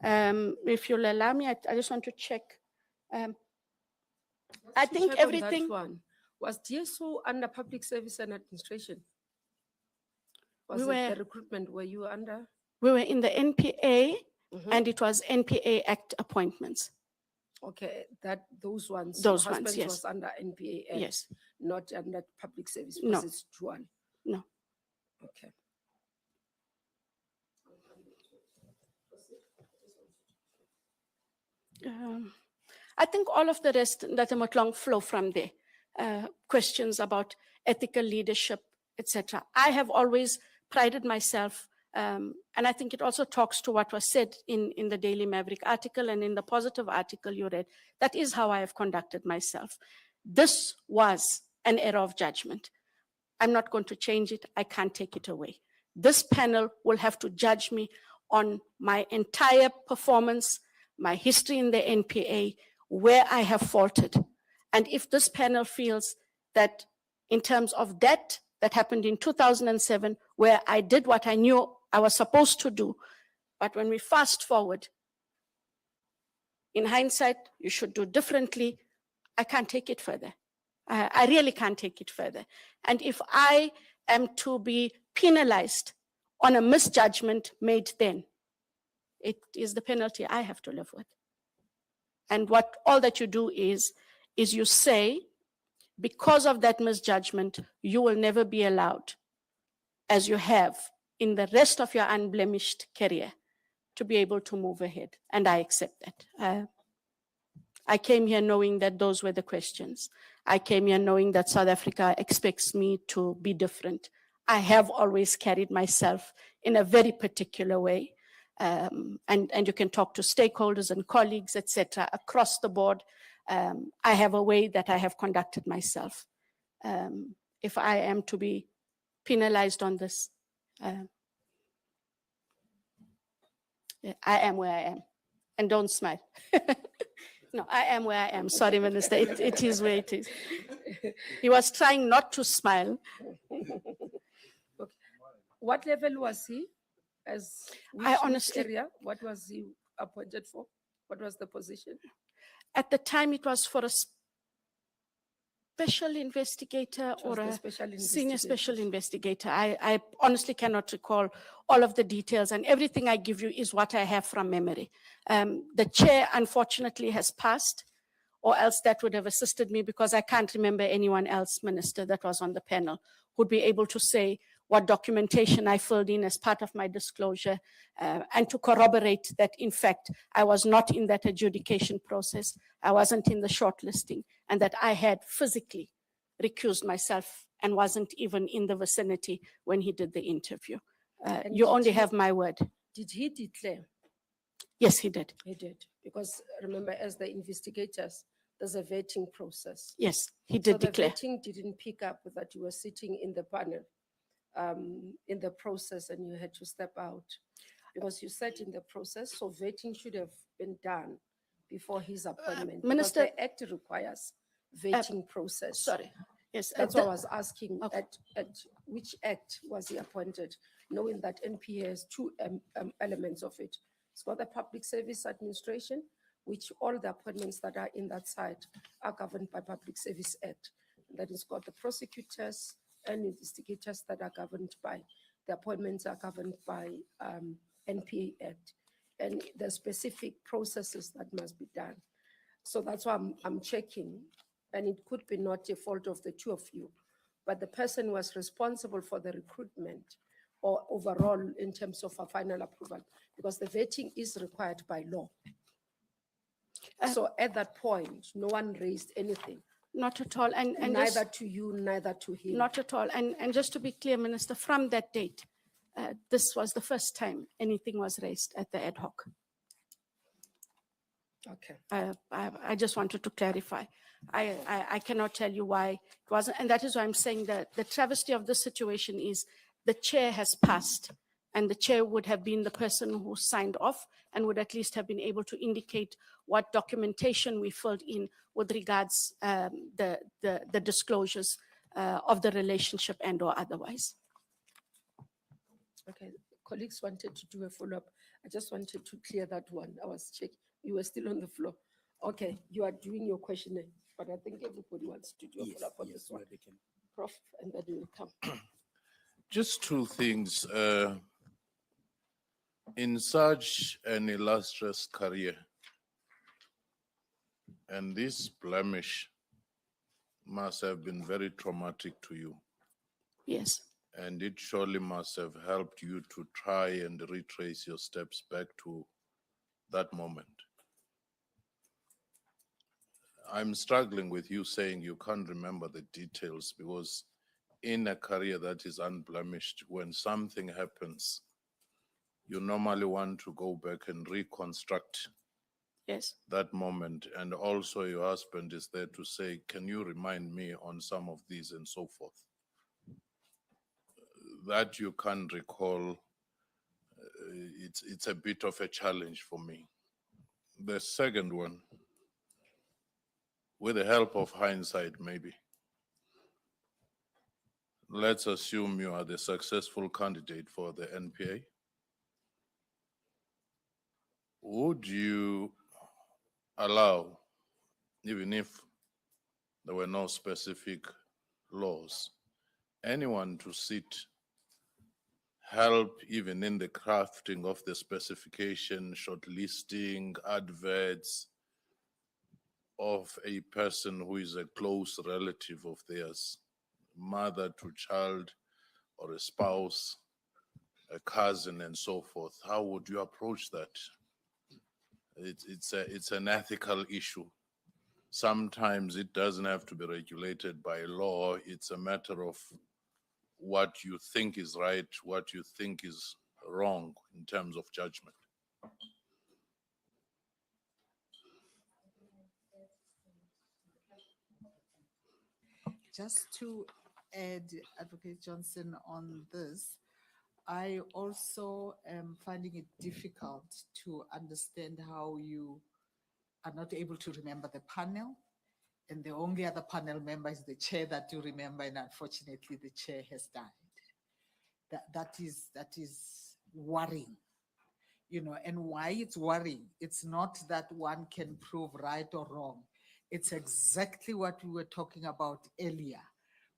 If you'll allow me, I just want to check. I think Check on everything. that one. Was DSO under Public Service and Administration? Was We it were- the recruitment, were you under? We were in the NPA, Mhm. and it was NPA Act appointments. Okay, those ones. Those your ones, husband's yes. was under NPA Act, Yes. not under Public Service, No. because it's dual. No. Okay. I think all of the rest that Motlong flow from there. Questions about ethical leadership, etc. I have always prided myself, and I think it also talks to what was said in the Daily Maverick article and in the positive article you read. That is how I have conducted myself. This was an error of judgment. I'm not going to change it. I can't take it away. This panel will have to judge me on my entire performance, my history in the NPA, where I have faltered. And if this panel feels that in terms of that happened in 2007, where I did what I knew I was supposed to do, but when we fast forward, in hindsight, you should do differently, I can't take it further. I really can't take it further. And if I am to be penalized on a misjudgment made then, it is the penalty I have to live with. And all that you do is you say, because of that misjudgment, you will never be allowed, as you have in the rest of your unblemished career, to be able to move ahead. And I accept that. I came here knowing that those were the questions. I came here knowing that South Africa expects me to be different. I have always carried myself in a very particular way. And you can talk to stakeholders and colleagues, etc., across the board. I have a way that I have conducted myself. If I am to be penalized on this, I am where I am. And don't smile. No, I am where I am. Sorry, Minister. It is where it is. He was trying not to smile. Okay. What level was he? Which honestly- area? What was he appointed for? What was the position? At the time, it was for a special investigator It was or the a special senior special investigators. investigator. I honestly cannot recall all of the details, and everything I give you is what I have from memory. The chair, unfortunately, has passed, or else that would have assisted me, because I can't remember anyone else, Minister, that was on the panel who'd be able to say what documentation I filled in as part of my disclosure, and to corroborate that, in fact, I was not in that adjudication process, I wasn't in the shortlisting, and that I had physically recused myself and wasn't even in the vicinity when he did the interview. And You did only he- have my word. Did he declare? Yes, he did. He did. Because remember, as the investigators, there's a vetting process. Yes, he So did the declare. vetting didn't pick up that you were sitting in the panel in the process and you had to step out because you sat in the process. So vetting should have been done before his appointment. Because Minister- the act requires vetting process. Sorry. Yes. That's why I was asking Okay. at which act was he appointed, knowing that NPA has two elements of it. It's got the Public Service Administration, which all the appointments that are in that side are governed by Public Service Act. And that is got the prosecutors and investigators that are governed by, the appointments are governed by NPA Act. And the specific processes that must be done. So that's why I'm checking, and it could be not a fault of the two of you, but the person was responsible for the recruitment or overall in terms of a final approval, because the vetting is required by law. So at that point, no one raised anything, Not at all. And neither just, to you, neither to him. not at all. And just to be clear, Minister, from that date, this was the first time anything was raised at the ad hoc. Okay. I just wanted to clarify. I cannot tell you why it wasn't, and that is why I'm saying that the travesty of this situation is the chair has passed, and the chair would have been the person who signed off and would at least have been able to indicate what documentation we filled in with regards the disclosures of the relationship and or otherwise. Okay, colleagues wanted to do a follow-up. I just wanted to clear that one. I was checking. You were still on the floor. Okay, you are doing your questioning, but I think everybody wants to do a follow-up on this one. Prof, and then we'll come. Just two things. In such an illustrious career, and this blemish must have been very traumatic to you. Yes. And it surely must have helped you to try and retrace your steps back to that moment. I'm struggling with you saying you can't remember the details, because in a career that is unblemished, when something happens, you normally want to go back and reconstruct Yes. that moment. And also your husband is there to say, can you remind me on some of these and so forth? That you can't recall, it's a bit of a challenge for me. The second one, with the help of hindsight maybe, let's assume you are the successful candidate for the NPA. Would you allow, even if there were no specific laws, anyone to sit, help even in the crafting of the specification, shortlisting, adverts of a person who is a close relative of theirs, mother to child or a spouse, a cousin and so forth? How would you approach that? It's an ethical issue. Sometimes it doesn't have to be regulated by law. It's a matter of what you think is right, what you think is wrong in terms of judgment. Just to add, Advocate Johnson, on this, I also am finding it difficult to understand how you are not able to remember the panel, and the only other panel member is the chair that you remember, and unfortunately the chair has died. That is worrying, you know. And why it's worrying, it's not that one can prove right or wrong. It's exactly what we were talking about earlier,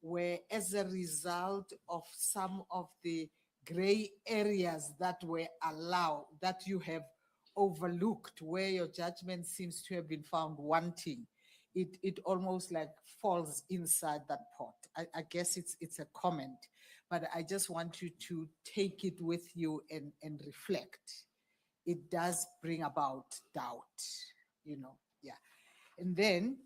where as a result of some of the gray areas that were allowed, that you have overlooked, where your judgment seems to have been found wanting, it almost like falls inside that pot. I guess it's a comment, but I just want you to take it with you and reflect. It does bring about doubt, you know, yeah. And then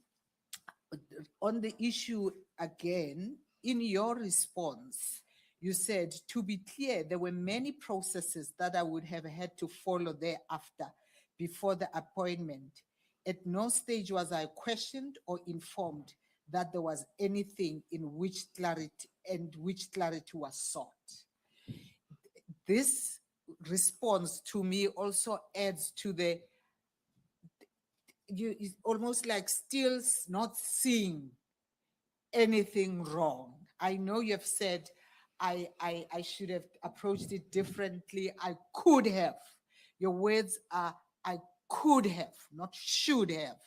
on the issue again, in your response, you said, to be clear, there were many processes that I would have had to follow thereafter before the appointment. At no stage was I questioned or informed that there was anything in which clarity was sought. This response to me also adds to it's almost like still not seeing anything wrong. I know you have said I should have approached it differently. I could have. Your words are I could have, not should have,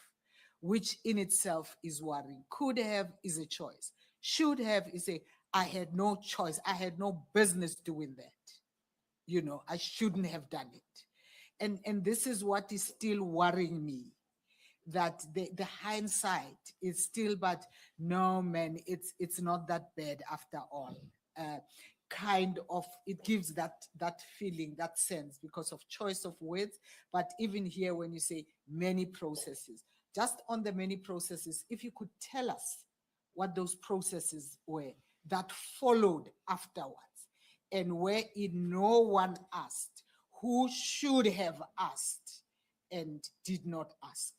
which in itself is worrying. Could have is a choice. Should have is I had no choice. I had no business doing that. You know, I shouldn't have done it. And this is what is still worrying me, that the hindsight is still, but no, man, it's not that bad after all. Kind of, it gives that feeling, that sense, because of choice of words. But even here, when you say many processes, just on the many processes, if you could tell us what those processes were that followed afterwards, and wherein no one asked who should have asked and did not ask.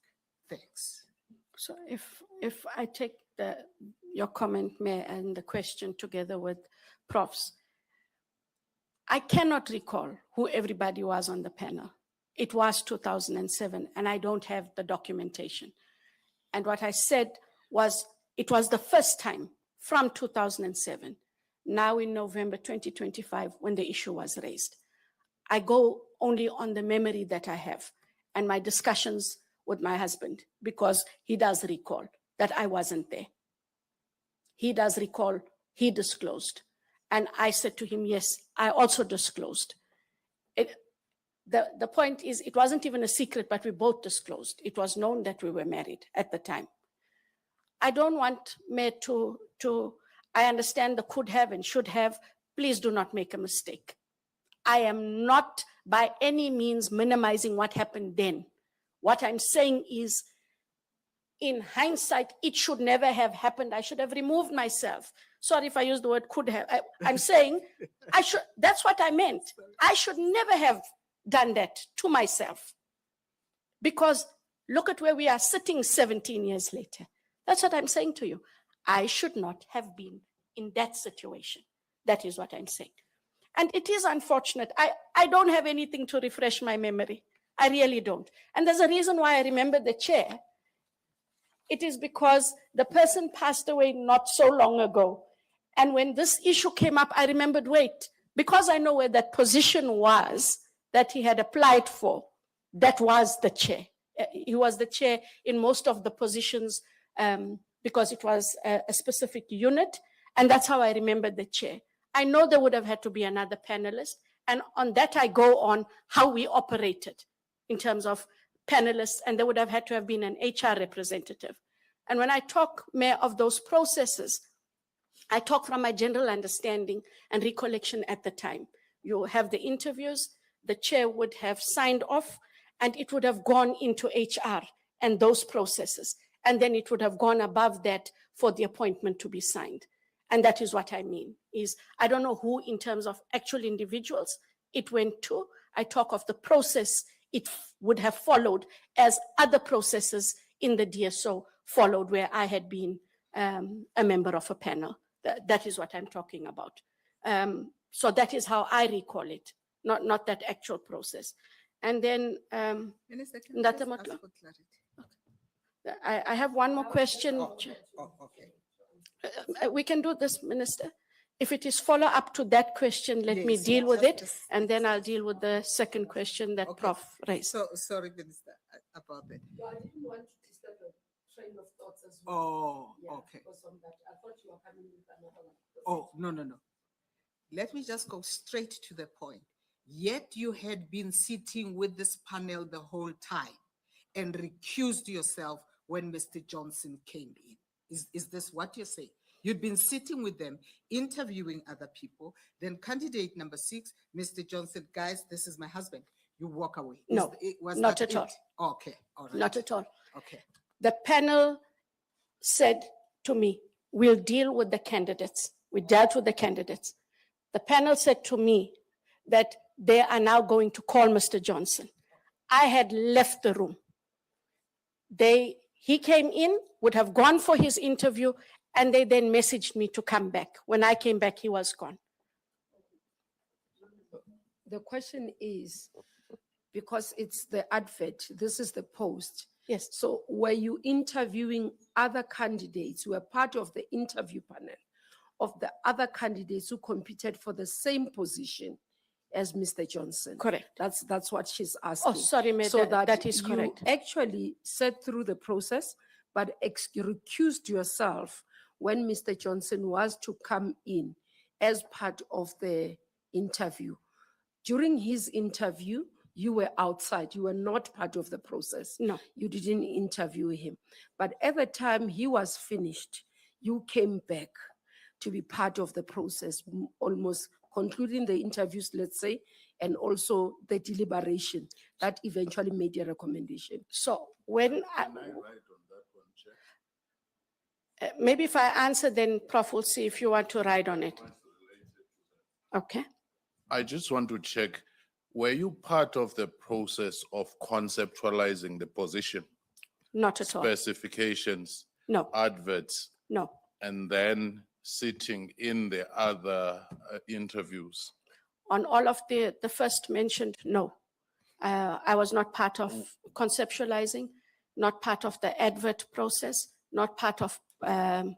Thanks. So if I take your comment, Mayor, and the question together with Profs, I cannot recall who everybody was on the panel. It was 2007, and I don't have the documentation. And what I said was, it was the first time from 2007, now in November 2025, when the issue was raised. I go only on the memory that I have and my discussions with my husband, because he does recall that I wasn't there. He does recall, he disclosed. And I said to him, yes, I also disclosed. The point is, it wasn't even a secret, but we both disclosed. It was known that we were married at the time. I don't want Mayor I understand the could have and should have. Please do not make a mistake. I am not by any means minimizing what happened then. What I'm saying is, in hindsight, it should never have happened. I should have removed myself. Sorry if I used the word could have. I'm saying that's what I meant. I should never have done that to myself. Because look at where we are sitting 17 years later. That's what I'm saying to you. I should not have been in that situation. That is what I'm saying. And it is unfortunate. I don't have anything to refresh my memory. I really don't. And there's a reason why I remember the chair. It is because the person passed away not so long ago. And when this issue came up, I remembered, wait, because I know where that position was that he had applied for, that was the chair. He was the chair in most of the positions because it was a specific unit. And that's how I remembered the chair. I know there would have had to be another panelist. And on that, I go on how we operated in terms of panelists, and there would have had to have been an HR representative. And when I talk, Mayor, of those processes, I talk from my general understanding and recollection at the time. You have the interviews, the chair would have signed off, and it would have gone into HR and those processes. And then it would have gone above that for the appointment to be signed. And that is what I mean, is I don't know who in terms of actual individuals it went to. I talk of the process it would have followed as other processes in the DSO followed, where I had been a member of a panel. That is what I'm talking about. So that is how I recall it, not that actual process. And then, Minister, can I just ask for clarity? I have one more question. Okay. We can do this, Minister. If it is follow up to that question, let me Yes, deal with just it, and then I'll deal with the second question that Okay. Prof raised. So sorry, Minister, about that. I didn't want to disturb the train of thoughts as well. Oh, okay. Because on that, I thought you were coming with another one. Oh, no. Let me just go straight to the point. Yet you had been sitting with this panel the whole time and recused yourself when Mr. Johnson came in. Is this what you're saying? You'd been sitting with them, interviewing other people. Then candidate number 6, Mr. Johnson, guys, this is my husband. You walk away. No, not at all. Okay, all right. Not at all. Okay. The panel said to me, we'll deal with the candidates. We dealt with the candidates. The panel said to me that they are now going to call Mr. Johnson. I had left the room. He came in, would have gone for his interview, and they then messaged me to come back. When I came back, he was gone. The question is, because it's the advert, this is the post. Yes. So were you interviewing other candidates who were part of the interview panel of the other candidates who competed for the same position as Mr. Johnson? Correct. That's what she's asking. Oh, sorry, ma'am, So that is you correct. actually sat through the process, but recused yourself when Mr. Johnson was to come in as part of the interview. During his interview, you were outside. You were not part of the process. No. You didn't interview him. But at the time he was finished, you came back to be part of the process, almost concluding the interviews, let's say, and also the deliberation that eventually made a recommendation. So when Can I write on that one, Chair? maybe if I answer, then Prof will see if you want to write on it. Okay. I just want to check, were you part of the process of conceptualizing the position, Not at all. specifications, No, adverts, no. and then sitting in the other interviews? On all of the first mentioned, no. I was not part of conceptualizing, not part of the advert process, not part of the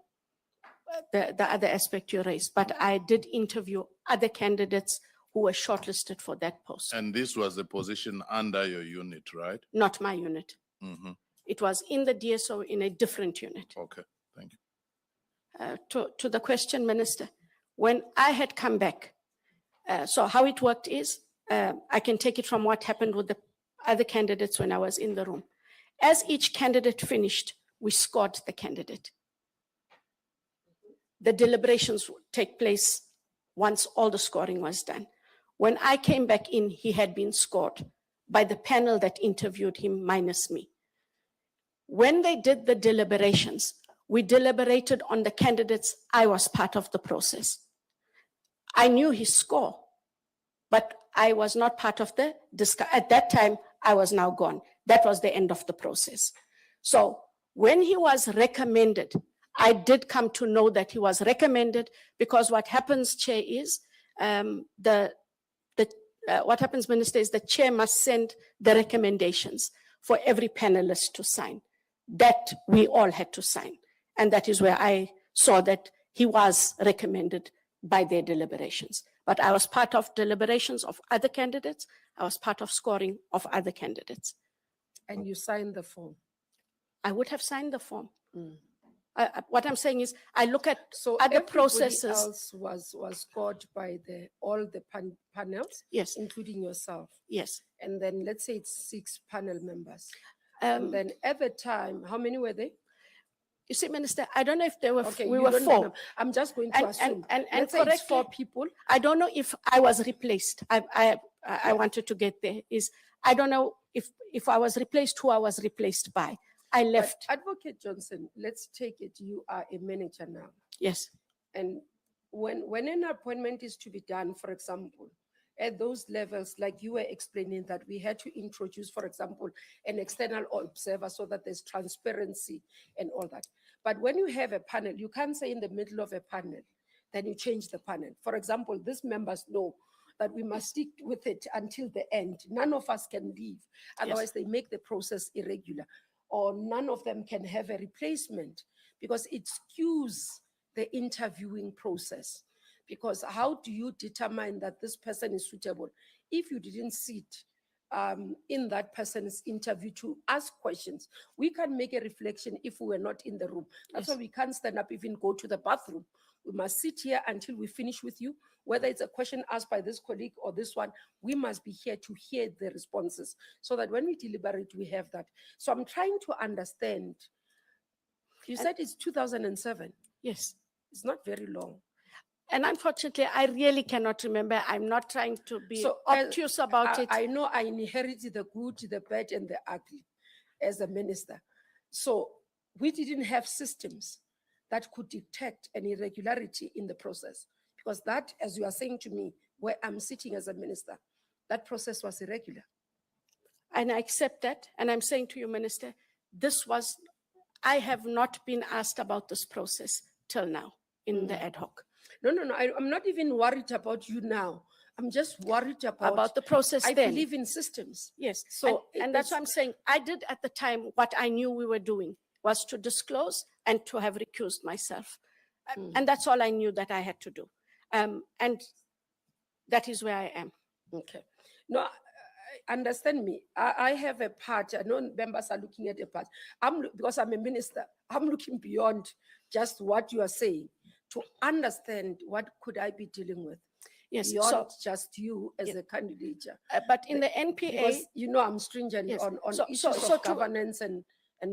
other aspect you raised, but I did interview other candidates who were shortlisted for that post. And this was a position under your unit, right? Not my unit. Mhm. It was in the DSO in a different unit. Okay, thank you. To the question, Minister, when I had come back, so how it worked is, I can take it from what happened with the other candidates when I was in the room. As each candidate finished, we scored the candidate. The deliberations would take place once all the scoring was done. When I came back in, he had been scored by the panel that interviewed him minus me. When they did the deliberations, we deliberated on the candidates. I was part of the process. I knew his score, but I was not part of the discussion. At that time, I was now gone. That was the end of the process. So when he was recommended, I did come to know that he was recommended, because what happens, Chair, is what happens, Minister, is the chair must send the recommendations for every panelist to sign. That we all had to sign. And that is where I saw that he was recommended by their deliberations. But I was part of deliberations of other candidates. I was part of scoring of other candidates. And you signed the form. I would have signed the form. What I'm saying is, I look at So other everybody processes. else was scored by all the panels, Yes, including yourself. yes. And then let's say it's 6 panel members. And then at the time, how many were they? You see, Minister, I don't know if there were, Okay, we you were don't 4. remember. I'm just going to assume. And Let's say it's 4 correctly, people. I don't know if I was replaced. I wanted to get there. I don't know if I was replaced, who I was replaced by. I But left. Advocate Johnson, let's take it, you are a manager now. Yes, And when an appointment is to be done, for example, at those levels, like you were explaining, that we had to introduce, for example, an external observer so that there's transparency and all that. But when you have a panel, you can't say in the middle of a panel, then you change the panel. For example, these members know that we must stick with it until the end. None of us can leave. Otherwise, they make the process irregular. Or none of them can have a replacement, because it skews the interviewing process. Because how do you determine that this person is suitable if you didn't sit in that person's interview to ask questions? We can make a reflection if we were not in the room. That's Yes. why we can't stand up, even go to the bathroom. We must sit here until we finish with you. Whether it's a question asked by this colleague or this one, we must be here to hear the responses so that when we deliberate, we have that. So I'm trying to understand. You said it's 2007. yes. It's not very long. And unfortunately, I really cannot remember. I'm not trying to be obtuse about it. I know I inherited the good, the bad, and the ugly as a minister. So we didn't have systems that could detect an irregularity in the process. Because that, as you are saying to me, where I'm sitting as a minister, that process was irregular. And I accept that. And I'm saying to you, Minister, I have not been asked about this process till now in the ad hoc, No, I'm not even worried about you now. I'm just worried about the process I then. believe in systems. Yes, So and that's what I'm saying. I did at the time what I knew we were doing was to disclose and to have recused myself. And that's all I knew that I had to do. And that is where I am. Okay. No, understand me. I have a part. I know members are looking at a part. Because I'm a minister, I'm looking beyond just what you are saying to understand what could I be dealing with. Yes, Beyond just you as a candidate. But in the NPA, Because you know I'm stringent Yes. on So issues of to- governance and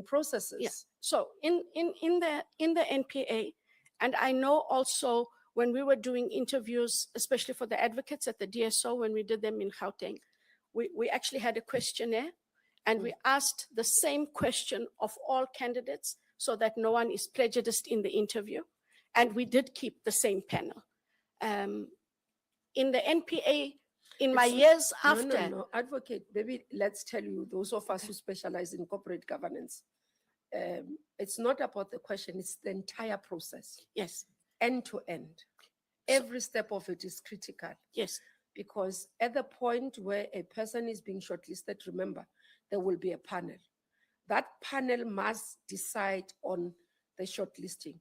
processes. yeah. So in the NPA, and I know also when we were doing interviews, especially for the advocates at the DSO, when we did them in Gauteng, we actually had a questionnaire, and we asked the same question of all candidates so that no one is prejudiced in the interview, and we did keep the same panel. In the NPA, in my years after, No, advocate, maybe let's tell you, those of us who specialize in corporate governance, it's not about the question, it's the entire process, yes, end to end. Every step of it is critical yes, because at the point where a person is being shortlisted, remember, there will be a panel. That panel must decide on the shortlisting.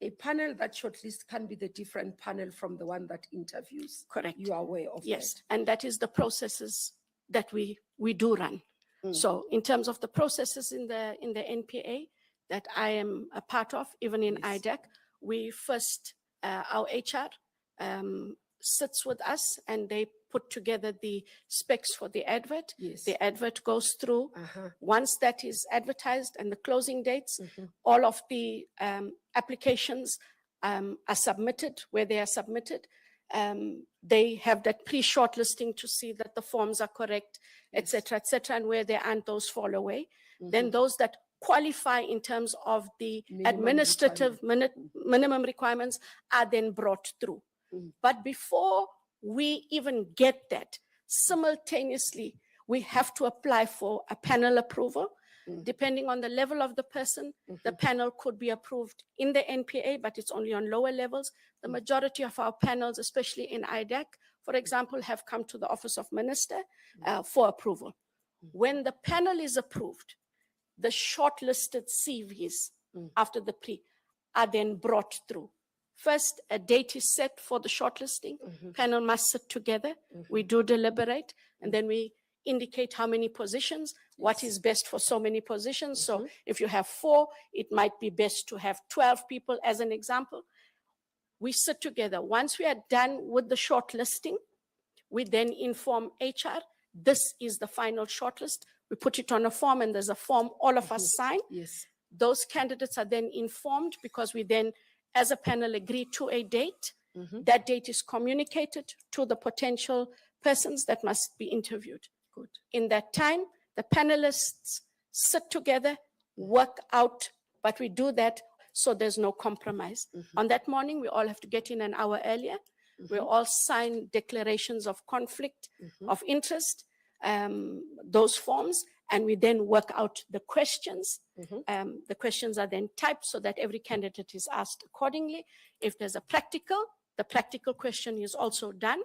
A panel that shortlist can be the different panel from the one that interviews. correct. You are aware of Yes, that. and that is the processes that we do run. So in terms of the processes in the NPA that I am a part of, even in Yes. IDAC, we first, our HR sits with us and they put together the specs for the advert. Yes. The advert goes through. Uh-huh. Once that is advertised and the closing dates, all of the applications are submitted where they are submitted. They have that pre-shortlisting to see that the forms are correct, et cetera, and where there aren't, those fall away. Then those that qualify in terms of the Minimum administrative minimum requirements are then brought through. But before we even get that, simultaneously, we have to apply for a panel approval. Depending on the level of the person, the panel could be approved in the NPA, but it's only on lower levels. The majority of our panels, especially in IDAC, for example, have come to the Office of Minister for approval. When the panel is approved, the shortlisted CVs after the pre are then brought through. First, a date is set for the shortlisting. Panel must sit together. We do deliberate, and then we indicate how many positions, what is best for so many positions. So if you have 4, it might be best to have 12 people as an example. We sit together. Once we are done with the shortlisting, we then inform HR, this is the final shortlist. We put it on a form, and there's a form all of us sign. Yes. Those candidates are then informed because we then, as a panel, agree to a date. That date is communicated to the potential persons that must be interviewed. Good. In that time, the panelists sit together, work out, but we do that so there's no compromise. On that morning, we all have to get in an hour earlier. We all sign declarations of conflict of interest, those forms, and we then work out the questions. The questions are then typed so that every candidate is asked accordingly. If there's a practical, the practical question is also done,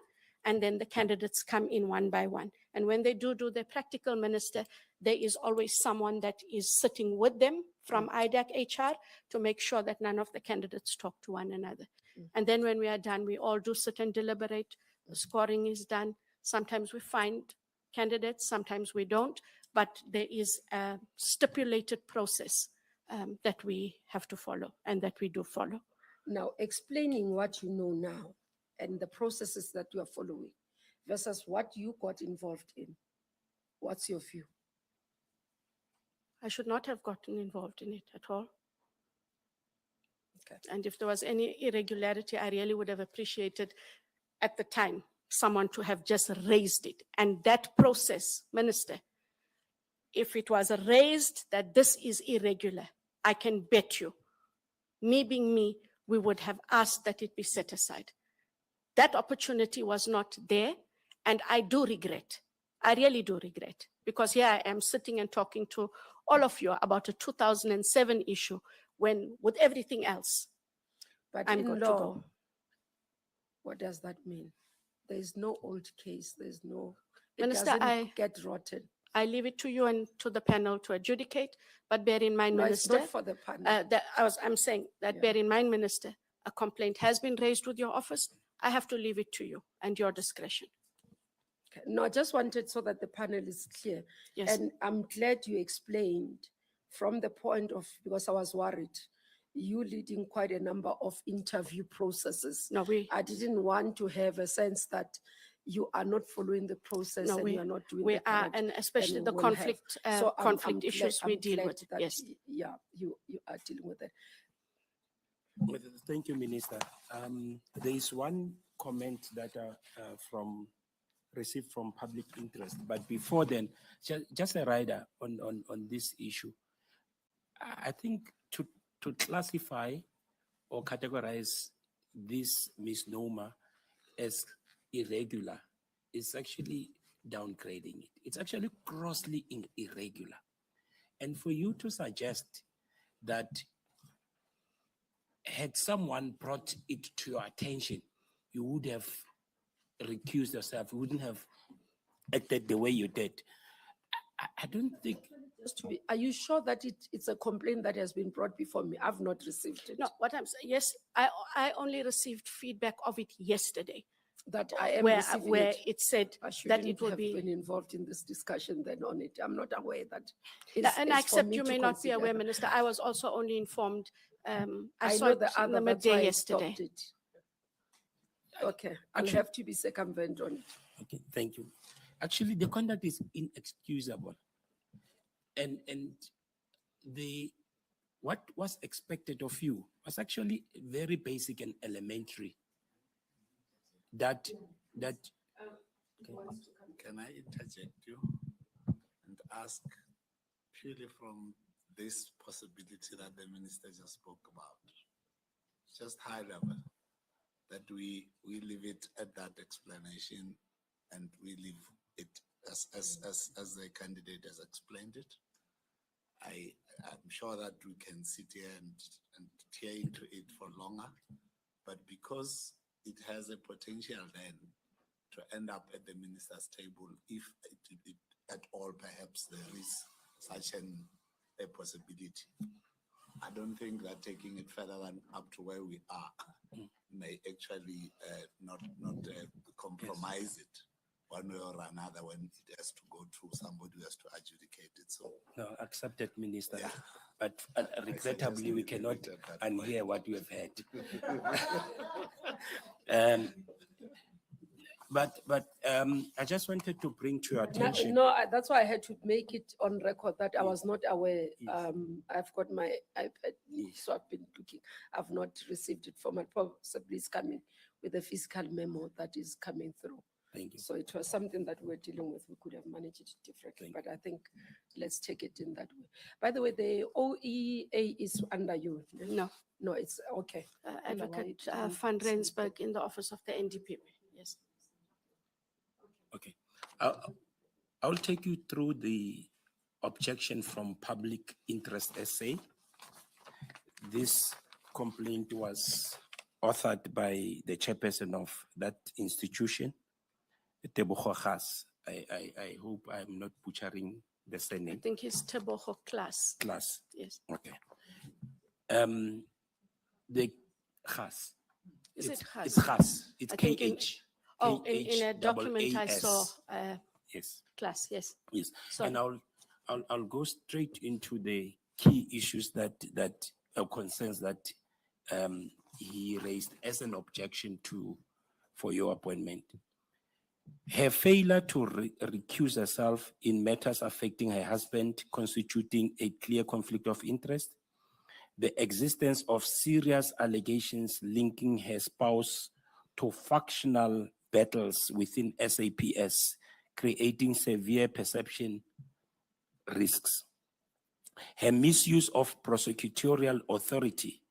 and then the candidates come in one by one. And when they do their practical, Minister, there is always someone that is sitting with them from IDAC HR to make sure that none of the candidates talk to one another. And then when we are done, we all do sit and deliberate. The scoring is done. Sometimes we find candidates, sometimes we don't, but there is a stipulated process that we have to follow and that we do follow. Now, explaining what you know now and the processes that you are following versus what you got involved in, what's your view? I should not have gotten involved in it at all. Okay. And if there was any irregularity, I really would have appreciated at the time someone to have just raised it. And that process, Minister, if it was raised that this is irregular, I can bet you, me being me, we would have asked that it be set aside. That opportunity was not there, and I do regret. I really do regret, because here I am sitting and talking to all of you about a 2007 issue when with everything else, But I'm in good to law, go. what does that mean? There is no old case, there's no, it Minister, doesn't get rotten. I leave it to you and to the panel to adjudicate, but bear in mind, No, it's Minister, not for the panel. I'm saying that Yeah. bear in mind, Minister, a complaint has been raised with your office. I have to leave it to you and your discretion. Okay. No, I just wanted so that the panel is clear. Yes. And I'm glad you explained from the point of, because I was worried, you leading quite a number of interview processes. No, I didn't want to have a sense that you are not following the process No, and you are not doing we the are, correct, and especially and the we will have. conflict, So conflict I'm issues glad- we I'm deal glad with. that, Yes. Yeah, you are dealing with it. Thank you, Minister. There is one comment that from received from public interest, but before then, just a rider on this issue. I think to classify or categorize this misnomer as irregular is actually downgrading it. It's actually grossly irregular. And for you to suggest that had someone brought it to your attention, you would have recused yourself, you wouldn't have acted the way you did. I don't think. Just to be, are you sure that it's a complaint that has been brought before me? I've not received it. No, what I'm saying, yes, I only received feedback of it yesterday, That I am where receiving it said I that shouldn't it will have be. been involved in this discussion then on it. I'm not aware that. And I it's for accept me you to may not be consider. aware, Minister. I was also only informed. I saw know it the in other, the that's midday why I yesterday. stopped it. Okay, I'll Actually- have to be circumvent on it. Okay, thank you. Actually, the conduct is inexcusable. And what was expected of you was actually very basic and elementary. That Can I interject you and ask purely from this possibility that the minister just spoke about, just high level, that we leave it at that explanation and we leave it as the candidate has explained it. I'm sure that we can sit here and tear into it for longer, but because it has a potential then to end up at the minister's table, if it at all perhaps there is such a possibility. I don't think that taking it further than up to where we are may actually not compromise it one way or another when it has to go through somebody who has to adjudicate it. So no, accepted, Minister. Yeah. But regrettably, we cannot unhear what you have heard. But I just wanted to bring to your attention. No, that's why I had to make it on record that I was not aware. Yes. I've got my iPad, so I've been looking. I've not received it from it. Possibly it's coming with a fiscal memo that is coming through. Thank you. So it was something that we're dealing with. We could have managed it differently, but I think let's take it in that way. By the way, the OEA is under you. No, it's okay. Advocate Van Rensburg in the office of the NDPP. Yes. Okay. I'll take you through the objection from public interest essay. This complaint was authored by the chairperson of that institution, Tebogo Gas. I hope I'm not butchering the I surname. think it's Tebogo class. Class. Yes. Okay. The Gas. Is it Gas? It's Gas. It's I think in- KH. Oh, in a document I saw, Yes. class, yes. Yes. Sorry. And I'll go straight into the key issues that concerns that he raised as an objection for your appointment. Her failure to recuse herself in matters affecting her husband constituting a clear conflict of interest, the existence of serious allegations linking her spouse to factional battles within SAPS, creating severe perception risks. Her misuse of prosecutorial authority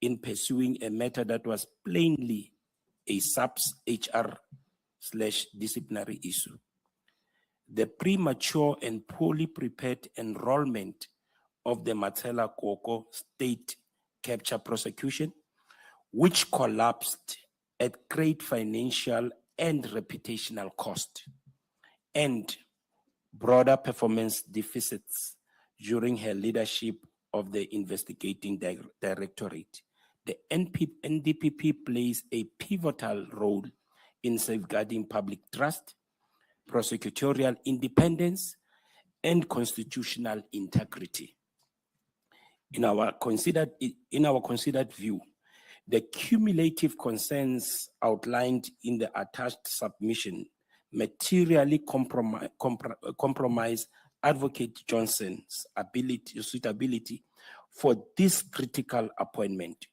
in pursuing a matter that was plainly a SAPS HR/disciplinary issue. the premature and poorly prepared enrollment of the Matela Koko state capture prosecution, which collapsed at great financial and reputational cost, and broader performance deficits during her leadership of the investigating directorate. The NDPP plays a pivotal role in safeguarding public trust, prosecutorial independence, and constitutional integrity. In our considered view, the cumulative concerns outlined in the attached submission materially compromise Advocate Johnson's suitability for this critical appointment.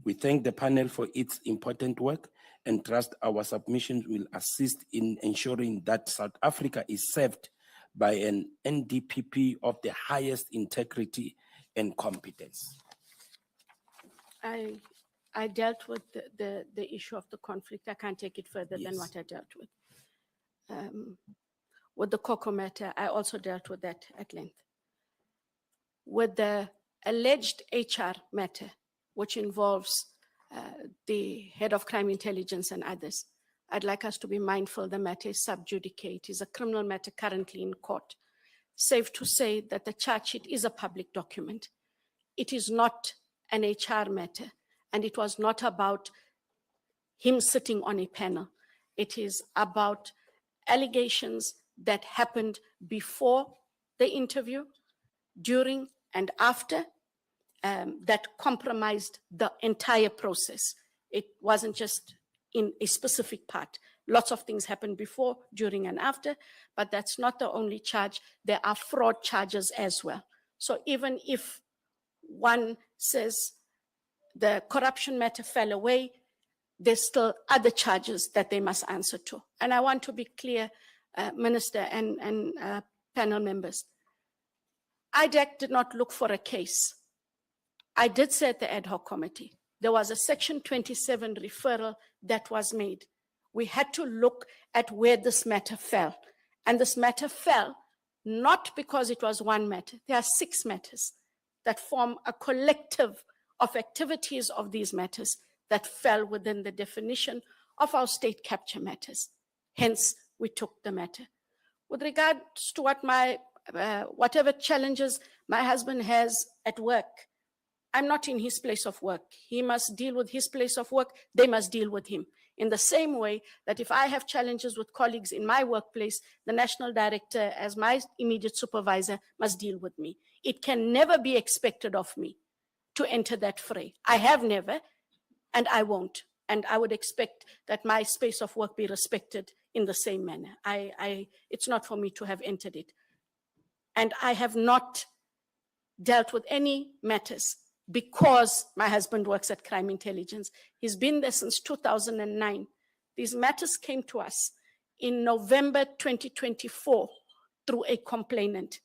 We thank the panel for its important work and trust our submissions will assist in ensuring that South Africa is served by an NDPP of the highest integrity and competence. I dealt with the issue of the conflict. I can't take it further than what I dealt with. With the Coco matter, I also dealt with that at length. With the alleged HR matter, which involves the head of crime intelligence and others, I'd like us to be mindful the matter is sub judice. It is a criminal matter currently in court. Safe to say that the charge sheet is a public document. It is not an HR matter, and it was not about him sitting on a panel. It is about allegations that happened before the interview, during and after, that compromised the entire process. It wasn't just in a specific part. Lots of things happened before, during, and after, but that's not the only charge. There are fraud charges as well. So even if one says the corruption matter fell away, there's still other charges that they must answer to. And I want to be clear, Minister and panel members, IDEC did not look for a case. I did say at the ad hoc committee, there was a Section 27 referral that was made. We had to look at where this matter fell. And this matter fell not because it was one matter. There are 6 matters that form a collective of activities of these matters that fell within the definition of our state capture matters. Hence, we took the matter. With regards to what whatever challenges my husband has at work, I'm not in his place of work. He must deal with his place of work. They must deal with him. In the same way that if I have challenges with colleagues in my workplace, the national director, as my immediate supervisor, must deal with me. It can never be expected of me to enter that fray. I have never, and I won't. And I would expect that my space of work be respected in the same manner. It's not for me to have entered it. And I have not dealt with any matters because my husband works at Crime Intelligence. He's been there since 2009. These matters came to us in November 2024 through a complainant,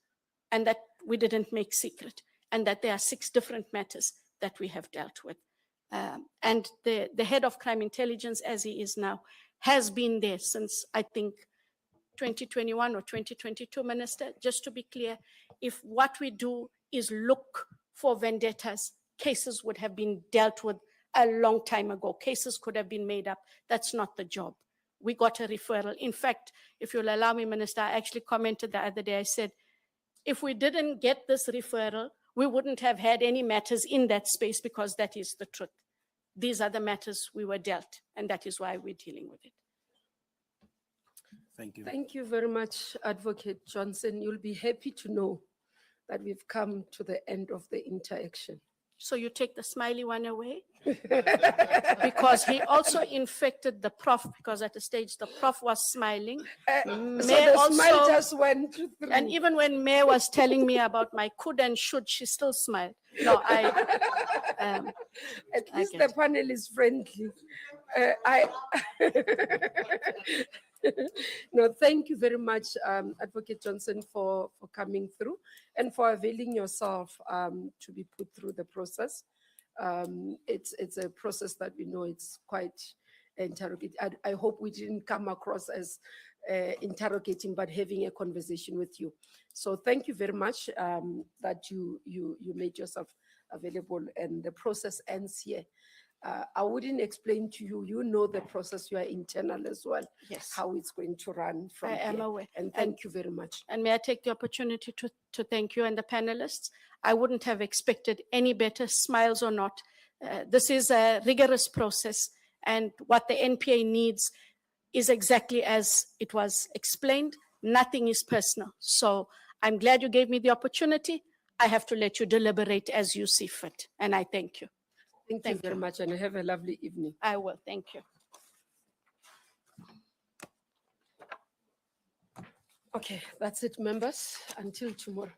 and that we didn't make secret, and that there are 6 different matters that we have dealt with. And the head of Crime Intelligence, as he is now, has been there since, I think, 2021 or 2022, Minister. Just to be clear, if what we do is look for vendettas, cases would have been dealt with a long time ago. Cases could have been made up. That's not the job. We got a referral. In fact, if you'll allow me, Minister, I actually commented the other day, I said, if we didn't get this referral, we wouldn't have had any matters in that space, because that is the truth. These are the matters we were dealt, and that is why we're dealing with it. Thank you. Thank you very much, Advocate Johnson. You'll be happy to know that we've come to the end of the interaction. So you take the smiley one away? Because he also infected the prof, because at the stage the prof was smiling. So the smile just went through. And even when May was telling me about my could and should, she still smiled. No, at least the panel is friendly. No, thank you very much, Advocate Johnson, for coming through and for availing yourself to be put through the process. It's a process that we know it's quite interrogative. I hope we didn't come across as interrogating, but having a conversation with you. So thank you very much that you made yourself available, and the process ends here. I wouldn't explain to you, you know the process, you are internal as well, Yes. how it's going to run from I am here. aware. And thank you very much. And may I take the opportunity to thank you and the panelists? I wouldn't have expected any better, smiles or not. This is a rigorous process, and what the NPA needs is exactly as it was explained. Nothing is personal. So I'm glad you gave me the opportunity. I have to let you deliberate as you see fit, and I thank you. Thank you very much, and have a lovely evening. I will. Thank you. Okay, that's it, members. Until tomorrow.